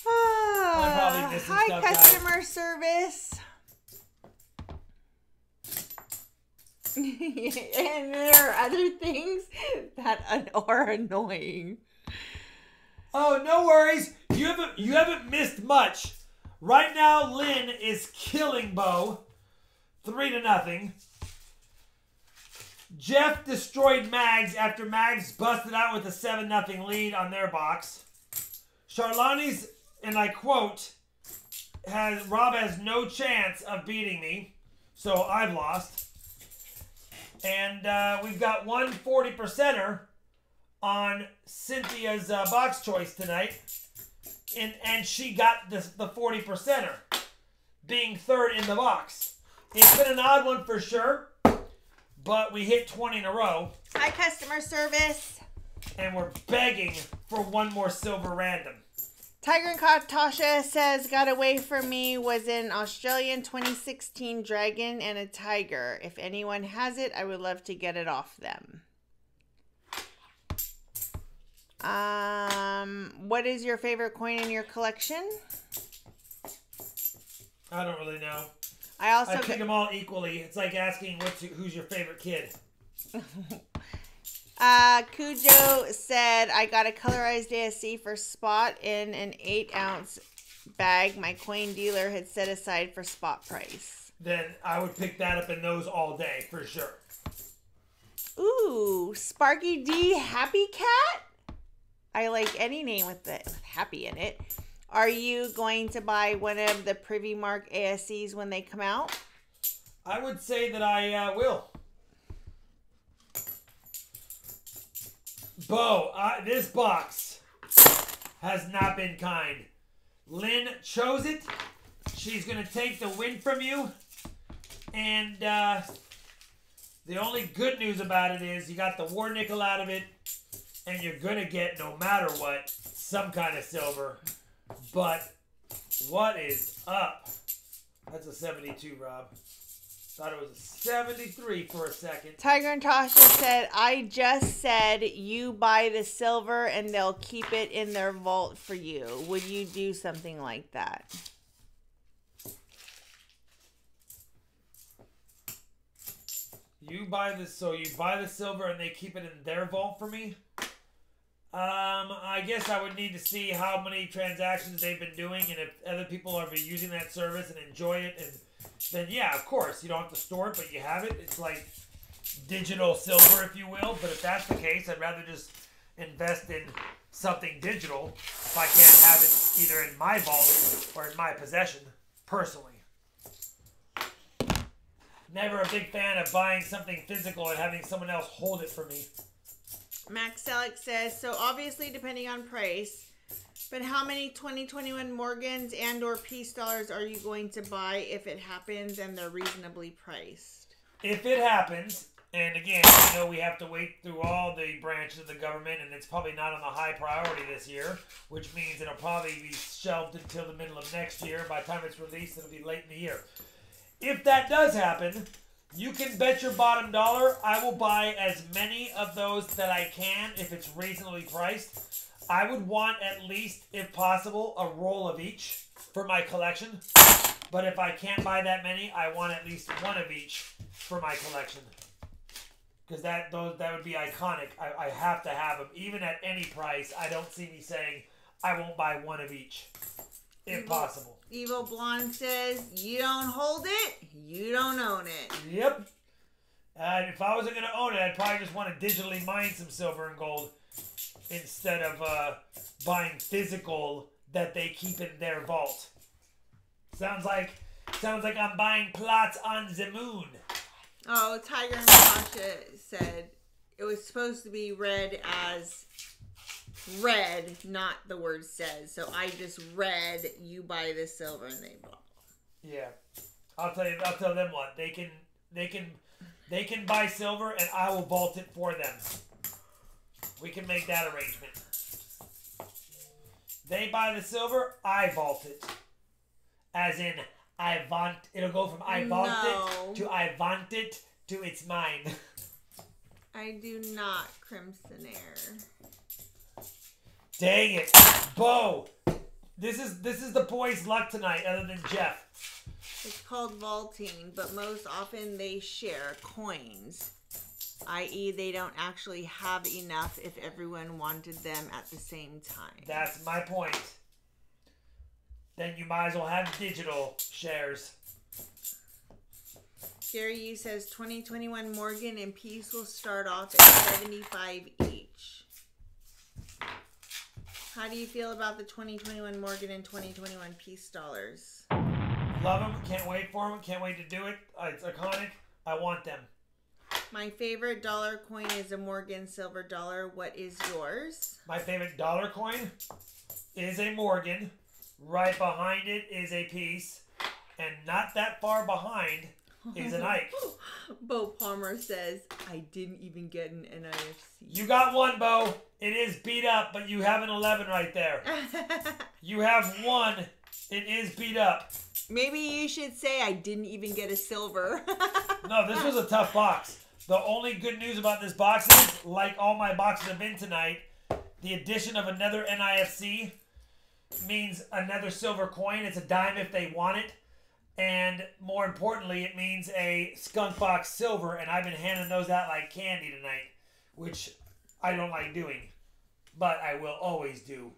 Speaker 2: Hi, customer service. And there are other things that are annoying.
Speaker 1: Oh, no worries. You haven't missed much. Right now, Lynn is killing Bo. 3-0. Jeff destroyed Mags after Mags busted out with a 7-0 lead on their box. Charlani's, and I quote, Rob has no chance of beating me, so I've lost. And we've got one 40%er on Cynthia's box choice tonight. And she got the 40%er, being third in the box. It's been an odd one for sure, but we hit 20 in a row.
Speaker 2: Hi, customer service.
Speaker 1: And we're begging for one more silver random.
Speaker 2: Tiger and Katasha says, got away from me, was an Australian 2016 dragon and a tiger. If anyone has it, I would love to get it off them. What is your favorite coin in your collection?
Speaker 1: I don't really know.
Speaker 2: I
Speaker 1: treat them all equally. It's like asking who's your favorite kid.
Speaker 2: Cujo said, I got a colorized ASC for Spot in an 8-ounce bag my coin dealer had set aside for spot price.
Speaker 1: Then I would pick that up in those all day, for sure.
Speaker 2: Ooh, Sparky D Happy Cat? I like any name with happy in it. Are you going to buy one of the Privy Mark ASCs when they come out?
Speaker 1: I would say that I will. Bo, this box has not been kind. Lynn chose it. She's going to take the win from you. And the only good news about it is you got the war nickel out of it. And you're going to get, no matter what, some kind of silver. But what is up? That's a 72, Rob. Thought it was a 73 for a second.
Speaker 2: Tiger and Tasha said, I just said you buy the silver and they'll keep it in their vault for you. Would you do something like that?
Speaker 1: You buy the silver and they keep it in their vault for me? I guess I would need to see how many transactions they've been doing and if other people are using that service and enjoy it. And then, yeah, of course, you don't have to store it, but you have it. It's like digital silver, if you will. But if that's the case, I'd rather just invest in something digital if I can't have it either in my vault or in my possession, personally. Never a big fan of buying something physical and having someone else hold it for me.
Speaker 2: Max Selleck says, so obviously depending on price, but how many 2021 Morgans and or Peace dollars are you going to buy if it happens and they're reasonably priced?
Speaker 1: If it happens, and again, I know we have to wait through all the branches of the government, and it's probably not on the high priority this year, which means it'll probably be shelved until the middle of next year. By the time it's released, it'll be late in the year. If that does happen, you can bet your bottom dollar I will buy as many of those that I can if it's reasonably priced. I would want at least, if possible, a roll of each for my collection. But if I can't buy that many, I want at least one of each for my collection. Because that would be iconic. I have to have them. Even at any price, I don't see me saying I won't buy one of each. If possible.
Speaker 2: Evil Blonde says, you don't hold it, you don't own it.
Speaker 1: Yep. And if I wasn't going to own it, I'd probably just want to digitally mine some silver and gold instead of buying physical that they keep in their vault. Sounds like I'm buying plots on the moon.
Speaker 2: Oh, Tiger and Natasha said it was supposed to be read as read, not the word says. So I just read, you buy the silver and they blah blah.
Speaker 1: Yeah. I'll tell them what. They can They can buy silver, and I will vault it for them. We can make that arrangement. They buy the silver, I vault it. As in, I want. It'll go from I vault it to I want it to it's mine.
Speaker 2: I do not, Crimson Air.
Speaker 1: Dang it, Bo! This is the boys' luck tonight, other than Jeff.
Speaker 2: It's called vaulting, but most often they share coins, i.e., they don't actually have enough if everyone wanted them at the same time.
Speaker 1: That's my point. Then you might as well have digital shares.
Speaker 2: Gary U says 2021 Morgan and Peace will start off at 75 each. How do you feel about the 2021 Morgan and 2021 Peace dollars?
Speaker 1: Love them. Can't wait for them. Can't wait to do it. It's iconic. I want them.
Speaker 2: My favorite dollar coin is a Morgan silver dollar. What is yours?
Speaker 1: My favorite dollar coin is a Morgan. Right behind it is a Peace. And not that far behind is an Ike.
Speaker 2: Bo Palmer says, I didn't even get an NIFC.
Speaker 1: You got one, Bo. It is beat up, but you have an 11 right there. You have one. It is beat up.
Speaker 2: Maybe you should say I didn't even get a silver.
Speaker 1: No, this was a tough box. The only good news about this box is, like all my boxes have been tonight, the addition of another NIFC means another silver coin. It's a dime if they want it. And more importantly, it means a skunk box silver. And I've been handing those out like candy tonight, which I don't like doing. But I will always do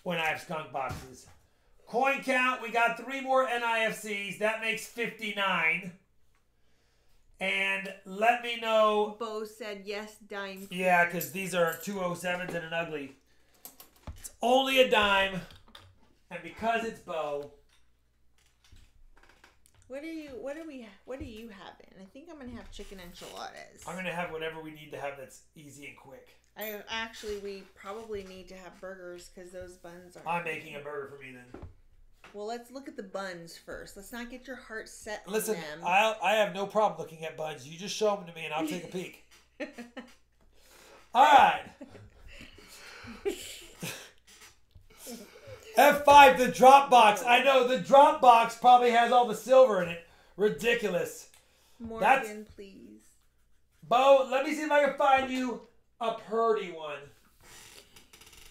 Speaker 1: when I have skunk boxes. Coin count, we got 3 more NIFCs. That makes 59. And let me know.
Speaker 2: Bo said yes, dime.
Speaker 1: Yeah, because these are 207s and an ugly. It's only a dime. And because it's Bo.
Speaker 2: What are you having? I think I'm gonna have chicken enchiladas.
Speaker 1: I'm gonna have whatever we need to have that's easy and quick.
Speaker 2: We probably need to have burgers because those buns are.
Speaker 1: I'm making a burger for me then.
Speaker 2: Well, let's look at the buns first. Let's not get your heart set on
Speaker 1: Listen,
Speaker 2: them.
Speaker 1: I have no problem looking at buns. You just show them to me and I'll take a peek. All right. F5, the drop box. I know the drop box probably has all the silver in it. Ridiculous.
Speaker 2: Morgan, please.
Speaker 1: Bo, let me see if I can find you a purdy one.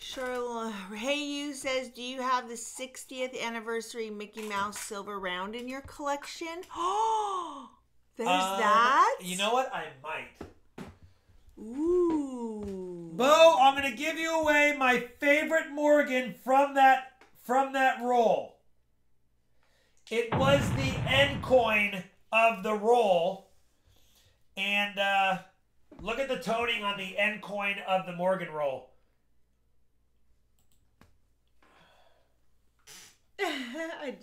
Speaker 2: Charlotte, Hey You says, do you have the 60th anniversary Mickey Mouse silver round in your collection? Oh, there's that?
Speaker 1: You know what? I might.
Speaker 2: Ooh.
Speaker 1: Bo, I'm going to give you away my favorite Morgan from that roll. It was the end coin of the roll. And look at the toning on the end coin of the Morgan roll.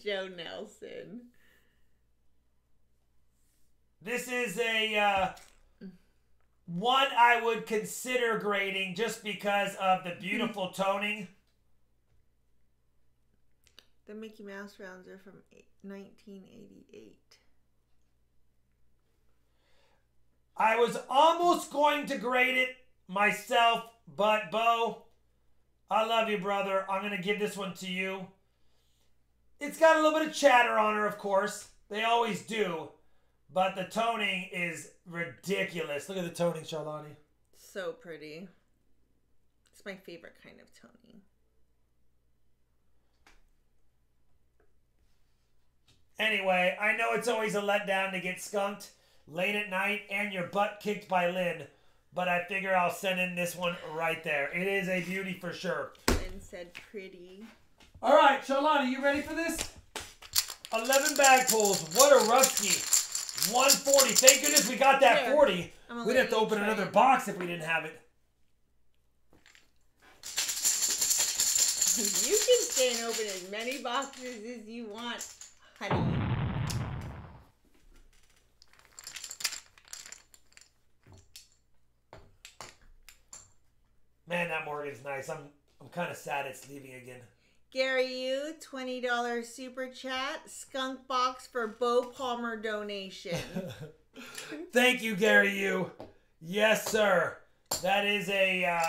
Speaker 2: Joe Nelson.
Speaker 1: This is a one I would consider grading just because of the beautiful toning.
Speaker 2: The Mickey Mouse rounds are from 1988.
Speaker 1: I was almost going to grade it myself, but Bo, I love you, brother. I'm going to give this one to you. It's got a little bit of chatter on her, of course. They always do. But the toning is ridiculous. Look at the toning, Charlani.
Speaker 2: So pretty. It's my favorite kind of toning.
Speaker 1: Anyway, I know it's always a letdown to get skunked late at night and your butt kicked by Lynn. But I figure I'll send in this one right there. It is a beauty for sure.
Speaker 2: Lynn said pretty.
Speaker 1: All right, Charlani, you ready for this? 11 bag pulls. What a rusky. 140. Thank goodness we got that 40. We'd have to open another box if we didn't have it.
Speaker 2: You can stay and open as many boxes as you want, honey.
Speaker 1: Man, that Morgan's nice. I'm kind of sad it's leaving again.
Speaker 2: Gary U, $20 super chat. Skunk box for Bo Palmer donation.
Speaker 1: Thank you, Gary Yu. Yes, sir. That is a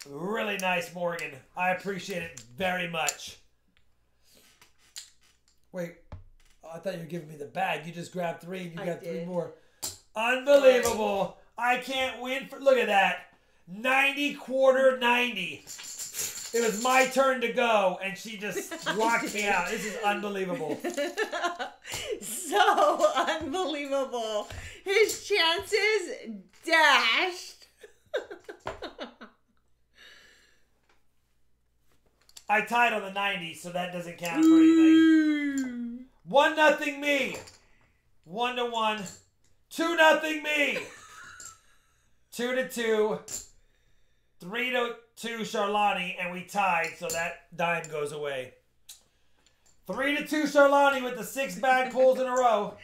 Speaker 1: really nice Morgan. I appreciate it very much. Wait. Oh, I thought you were giving me the bag. You just grabbed 3 and you got 3 more. Unbelievable. I can't win. Look at that. 90 quarter 90. It was my turn to go, and she just locked me out. This is unbelievable.
Speaker 2: So unbelievable. His chances dashed.
Speaker 1: I tied on the 90, so that doesn't count for anything. 1-0 me. 1-1. 2-0 me. 2-2. 3-2 Charlani, and we tied, so that dime goes away. 3-2 Charlani with the 6 bag pulls in a row.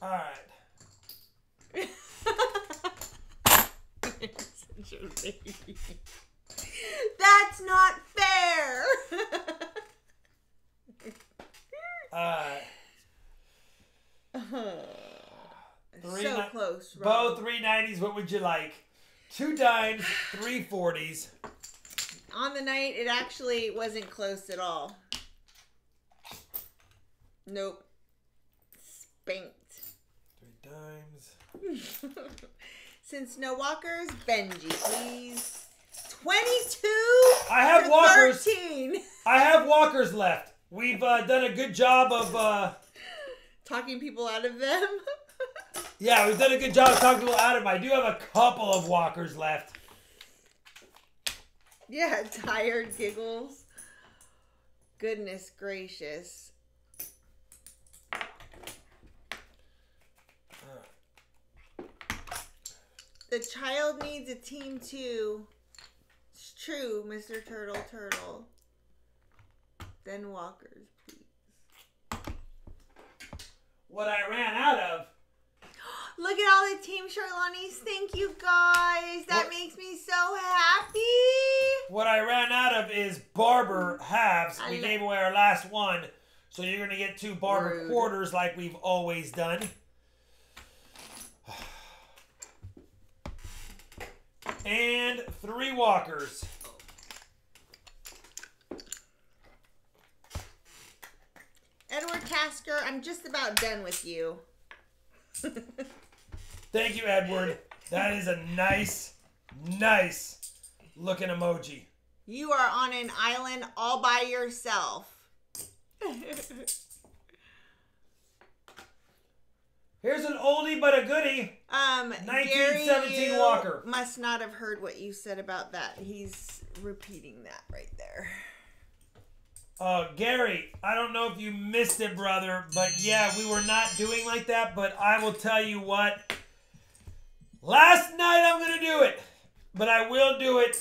Speaker 1: All right.
Speaker 2: That's not fair. So close.
Speaker 1: Bo, 390s. What would you like? 2 dimes, 3 40s.
Speaker 2: On the night, it actually wasn't close at all. Nope. Spanked.
Speaker 1: 3 dimes.
Speaker 2: Since no walkers, Benji, please. 22
Speaker 1: I have walkers.
Speaker 2: 13.
Speaker 1: I have walkers left. We've done a good job of
Speaker 2: talking people out of them.
Speaker 1: Yeah, we've done a good job of talking people out of them. I do have a couple of walkers left.
Speaker 2: Yeah, tired giggles. Goodness gracious. The child needs a team too. It's true, Mr. Turtle. Then walkers, please.
Speaker 1: What I ran out of.
Speaker 2: Look at all the Team Charlanis. Thank you, guys. That makes me so happy.
Speaker 1: What I ran out of is Barber halves. We gave away our last one. So you're going to get 2 Barber quarters like we've always done. And 3 walkers.
Speaker 2: Edward Tasker, I'm just about done with you.
Speaker 1: Thank you, Edward. That is a nice looking emoji.
Speaker 2: You are on an island all by yourself.
Speaker 1: Here's an oldie but a goodie. 1917
Speaker 2: Gary,
Speaker 1: Walker.
Speaker 2: Must not have heard what you said about that. He's repeating that right there.
Speaker 1: Gary, I don't know if you missed it, brother, but yeah, we were not doing like that, but I will tell you what. Last night I'm going to do it, but I will do it.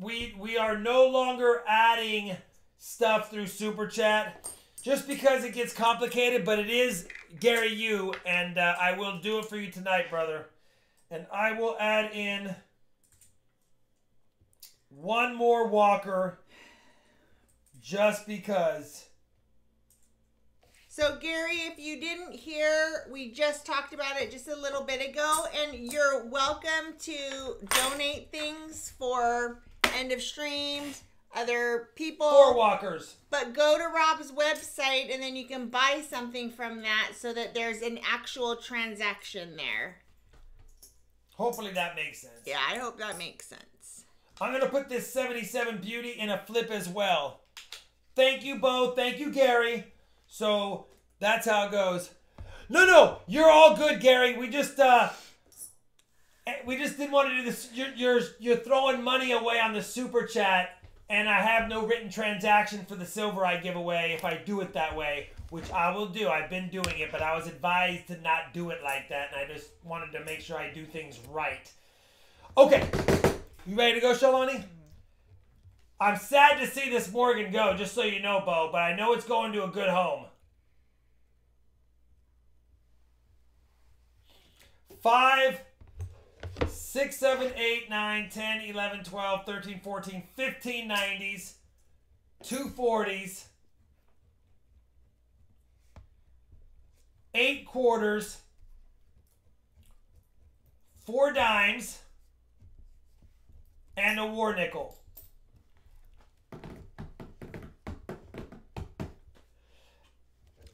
Speaker 1: We are no longer adding stuff through Super Chat just because it gets complicated, but it is Gary Yu, and I will do it for you tonight, brother. And I will add in 1 more walker just because.
Speaker 2: So, Gary, if you didn't hear, we just talked about it just a little bit ago, and you're welcome to donate things for end of streams, other people.
Speaker 1: 4 walkers.
Speaker 2: But go to Rob's website, and then you can buy something from that so that there's an actual transaction there.
Speaker 1: Hopefully that makes sense.
Speaker 2: Yeah, I hope that makes sense.
Speaker 1: I'm going to put this 77 Beauty in a flip as well. Thank you, Bo. Thank you, Gary. So that's how it goes. No, you're all good, Gary. We just didn't want to do this. You're throwing money away on the Super Chat, and I have no written transaction for the silver I give away if I do it that way, which I will do. I've been doing it, but I was advised to not do it like that, and I just wanted to make sure I do things right. Okay, you ready to go, Shalani? I'm sad to see this Morgan go, just so you know, Bo, but I know it's going to a good home. 5, 6, 7, 8, 9, 10, 11, 12, 13, 14, 15 90s, 2 40s, 8 quarters, 4 dimes, and a war nickel.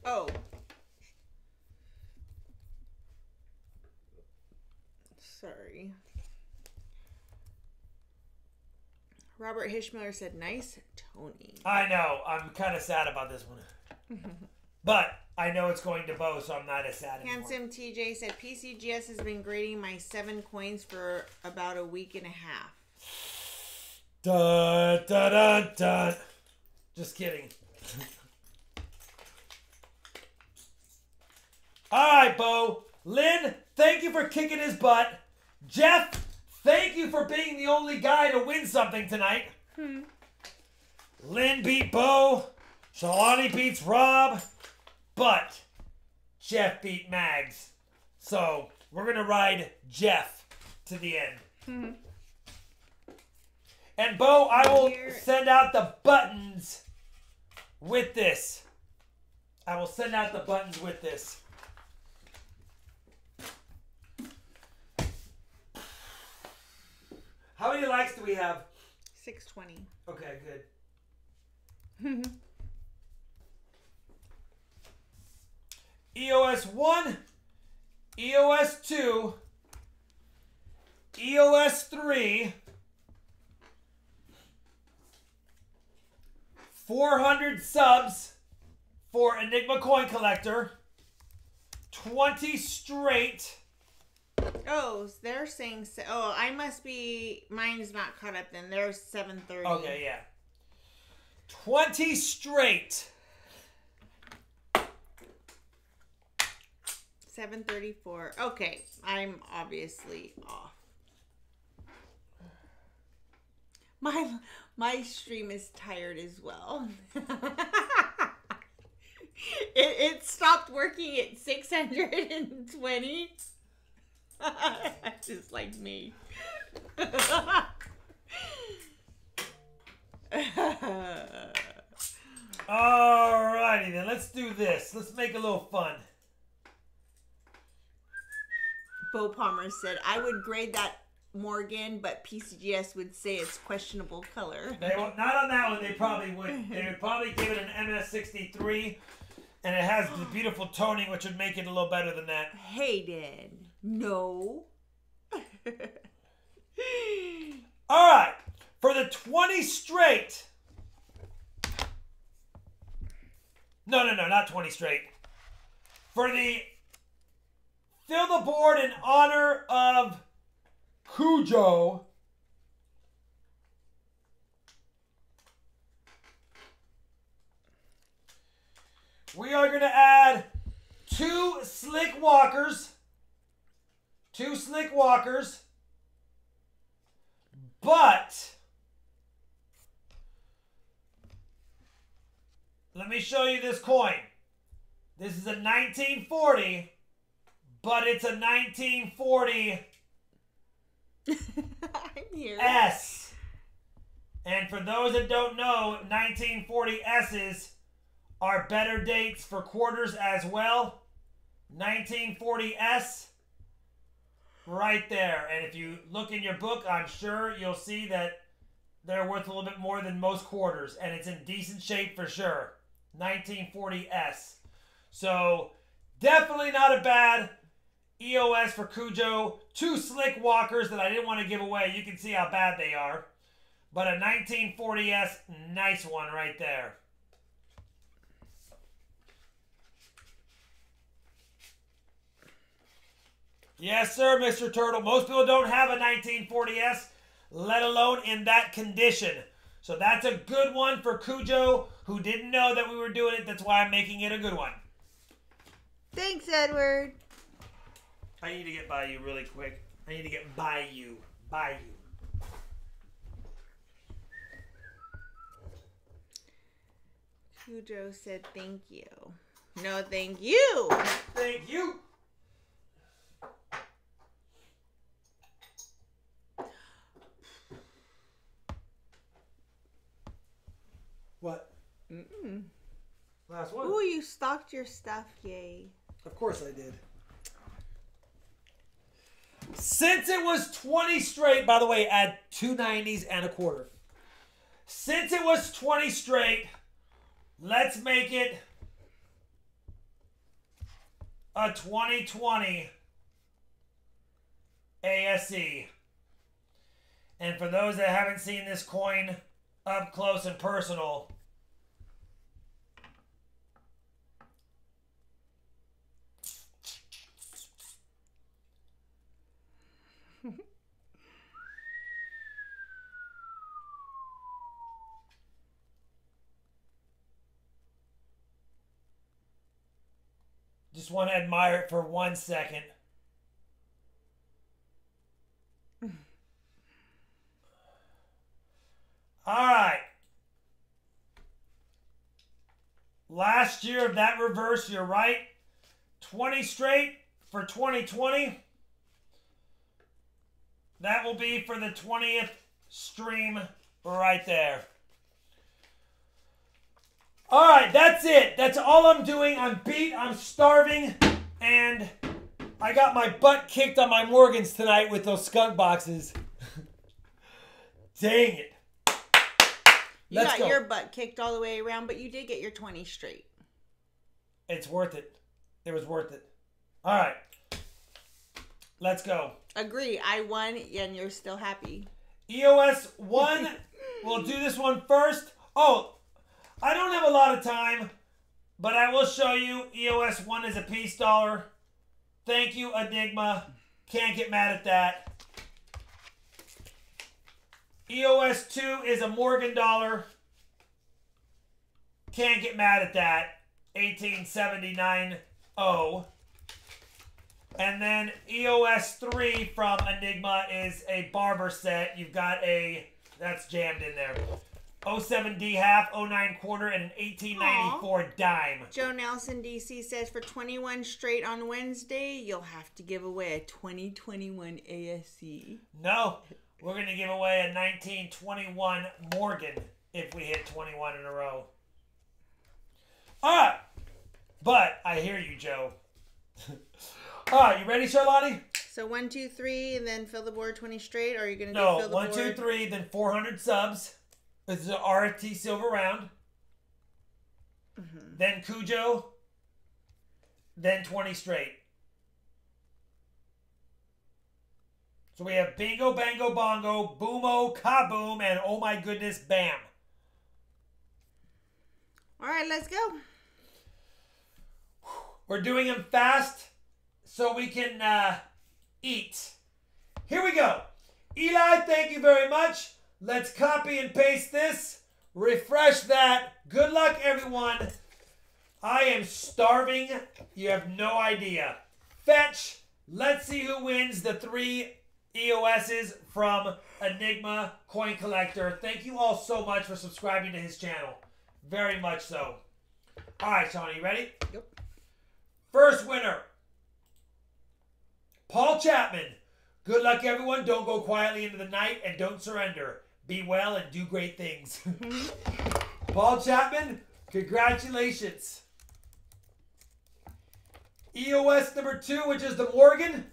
Speaker 2: Oh. Sorry. Robert Hishmiller said, nice Tony.
Speaker 1: I know. I'm kind of sad about this one. But I know it's going to Bo, so I'm not as sad anymore.
Speaker 2: Handsome TJ said, PCGS has been grading my 7 coins for about a week and a half.
Speaker 1: Dun, dun, dun, dun. Just kidding. All right, Bo. Lynn, thank you for kicking his butt. Jeff, thank you for being the only guy to win something tonight. Lynn beat Bo. Shalani beats Rob. But Jeff beat Mags. So we're going to ride Jeff to the end. And Bo, I will send out the buttons with this. I will send out the buttons with this. How many likes do we have?
Speaker 2: 620.
Speaker 1: Okay, good. EOS 1, EOS 2, EOS 3, 400 subs for Enigma Coin Collector, 20 straight.
Speaker 2: Oh, they're saying, oh, I must be, mine's not caught up then. They're 7:30.
Speaker 1: Okay, yeah. 20 straight.
Speaker 2: 7:34. Okay, I'm obviously off. My stream is tired as well. it stopped working at 620. Just like me.
Speaker 1: Alrighty then, let's do this. Let's make a little fun.
Speaker 2: Bo Palmer said, I would grade that Morgan, but PCGS would say it's questionable color.
Speaker 1: They won't, not on that one, they probably wouldn't. They would probably give it an MS63, and it has the beautiful toning, which would make it a little better than that.
Speaker 2: Hayden, no.
Speaker 1: Alright, for the 20 straight. No, not 20 straight. For the fill the board in honor of Cujo. We are going to add 2 Slick Walkers. 2 Slick Walkers. But let me show you this coin. This is a 1940, but it's a 1940
Speaker 2: I'm here.
Speaker 1: S. And for those that don't know, 1940 S's are better dates for quarters as well. 1940 S. Right there. And if you look in your book, I'm sure you'll see that they're worth a little bit more than most quarters. And it's in decent shape for sure. 1940S. So, definitely not a bad EOS for Cujo. 2 Slick Walkers that I didn't want to give away. You can see how bad they are. But a 1940S, nice one right there. Yes, sir, Mr. Turtle. Most people don't have a 1940S, let alone in that condition. So that's a good one for Cujo, who didn't know that we were doing it. That's why I'm making it a good one.
Speaker 2: Thanks, Edward.
Speaker 1: I need to get by you really quick. I need to get by you. By you.
Speaker 2: Cujo said thank you. No, thank you.
Speaker 1: Thank you. What? Last one.
Speaker 2: Ooh, you stocked your stuff. Yay.
Speaker 1: Of course I did. Since it was 20 straight, by the way, add 2 90s and a quarter. Since it was 20 straight, let's make it a 2020 ASE. And for those that haven't seen this coin up close and personal, just want to admire it for 1 second. All right. Last year of that reverse, you're right. 20 straight for 2020. That will be for the 20th stream right there. All right, that's it. That's all I'm doing. I'm beat. I'm starving. And I got my butt kicked on my Morgans tonight with those skunk boxes. Dang it.
Speaker 2: You got your butt kicked all the way around, but you did get your 20 straight.
Speaker 1: It's worth it. It was worth it. All right. Let's go.
Speaker 2: Agree. I won, and you're still happy.
Speaker 1: EOS 1. We'll do this one first. Oh, I don't have a lot of time, but I will show you. EOS 1 is a peace dollar. Thank you, Enigma. Can't get mad at that. EOS 2 is a Morgan dollar. Can't get mad at that. 1879.0. And then EOS 3 from Enigma is a barber set. You've got a, that's jammed in there. 07D half, 09 quarter, and an 1894 dime.
Speaker 2: Joe Nelson DC says for 21 straight on Wednesday, you'll have to give away a 2021 ASE.
Speaker 1: No. We're going to give away a 1921 Morgan if we hit 21 in a row. All right. But I hear you, Joe. All right. You ready, Charlotte?
Speaker 2: So 1, 2, 3, and then fill the board 20 straight? Or are you going to do
Speaker 1: no,
Speaker 2: fill the
Speaker 1: 1,
Speaker 2: board?
Speaker 1: 2, 3, then 400 subs. This is an RFT silver round. Then Cujo. Then 20 straight. So we have Bingo, Bango, Bongo, Boomo, Kaboom, and oh my goodness, Bam.
Speaker 2: All right, let's go.
Speaker 1: We're doing them fast so we can eat. Here we go. Eli, thank you very much. Let's copy and paste this. Refresh that. Good luck, everyone. I am starving. You have no idea. Fetch. Let's see who wins the 3 EOSs from Enigma Coin Collector. Thank you all so much for subscribing to his channel. Very much so. All right, Sean, you ready?
Speaker 2: Yep.
Speaker 1: First winner. Paul Chapman. Good luck, everyone. Don't go quietly into the night and don't surrender. Be well and do great things. Paul Chapman, congratulations. EOS number 2, which is the Morgan.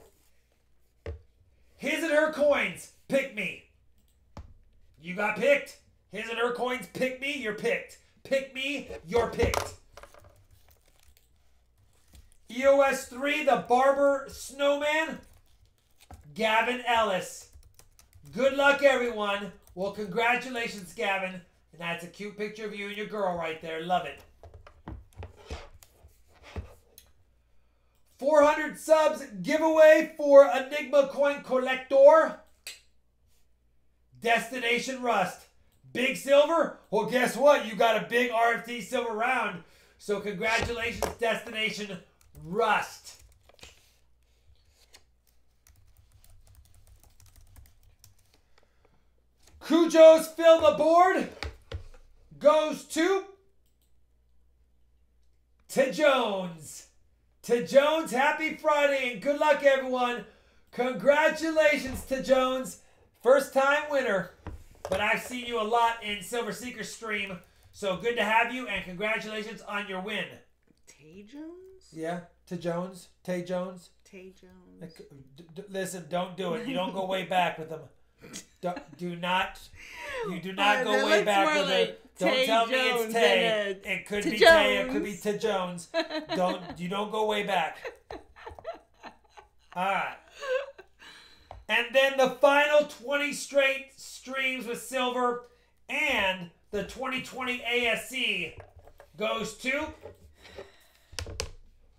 Speaker 1: His and her coins, pick me. You got picked. His and her coins, pick me, you're picked. Pick me, you're picked. EOS 3, the Barber Snowman. Gavin Ellis. Good luck, everyone. Well, congratulations, Gavin. And that's a cute picture of you and your girl right there. Love it. 400 subs giveaway for Enigma Coin Collector. Destination Rust. Big silver? Well, guess what? You got a big RFT silver round. So congratulations, Destination Rust. Cujo's fill the board goes to Jones. To Jones, happy Friday and good luck, everyone. Congratulations to Jones. First time winner. But I've seen you a lot in Silver Seeker stream. So good to have you and congratulations on your win.
Speaker 2: Tay Jones?
Speaker 1: Yeah, to Jones. Tay Jones.
Speaker 2: Tay Jones.
Speaker 1: Listen, don't do it. You don't go way back with them. Do not go way back with it. Don't tell me it's Tay. It could be Tay. It could be Tay Jones. You don't go way back. All right. And then the final 20 straight streams with silver and the 2020 ASC goes to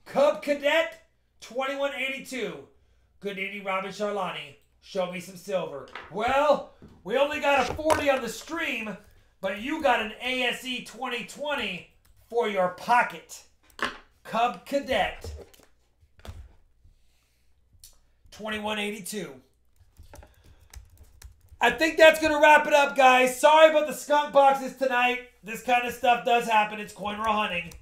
Speaker 1: Cub Cadet 2182. Good evening, Robin Charlani. Show me some silver. Well, we only got a 40 on the stream, but you got an ASE 2020 for your pocket. Cub Cadet 2182. I think that's going to wrap it up, guys. Sorry about the skunk boxes tonight. This kind of stuff does happen. It's coin roll hunting.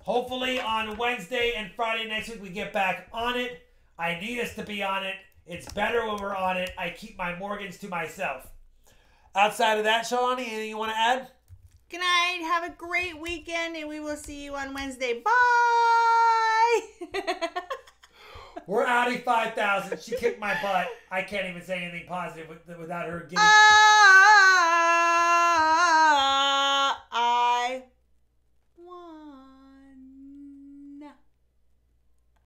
Speaker 1: Hopefully on Wednesday and Friday next week we get back on it. I need us to be on it. It's better when we're on it. I keep my Morgans to myself. Outside of that, Shalani, anything you want to add?
Speaker 2: Good night. Have a great weekend, and we will see you on Wednesday. Bye!
Speaker 1: We're Audi 5000. She kicked my butt. I can't even say anything positive without her getting...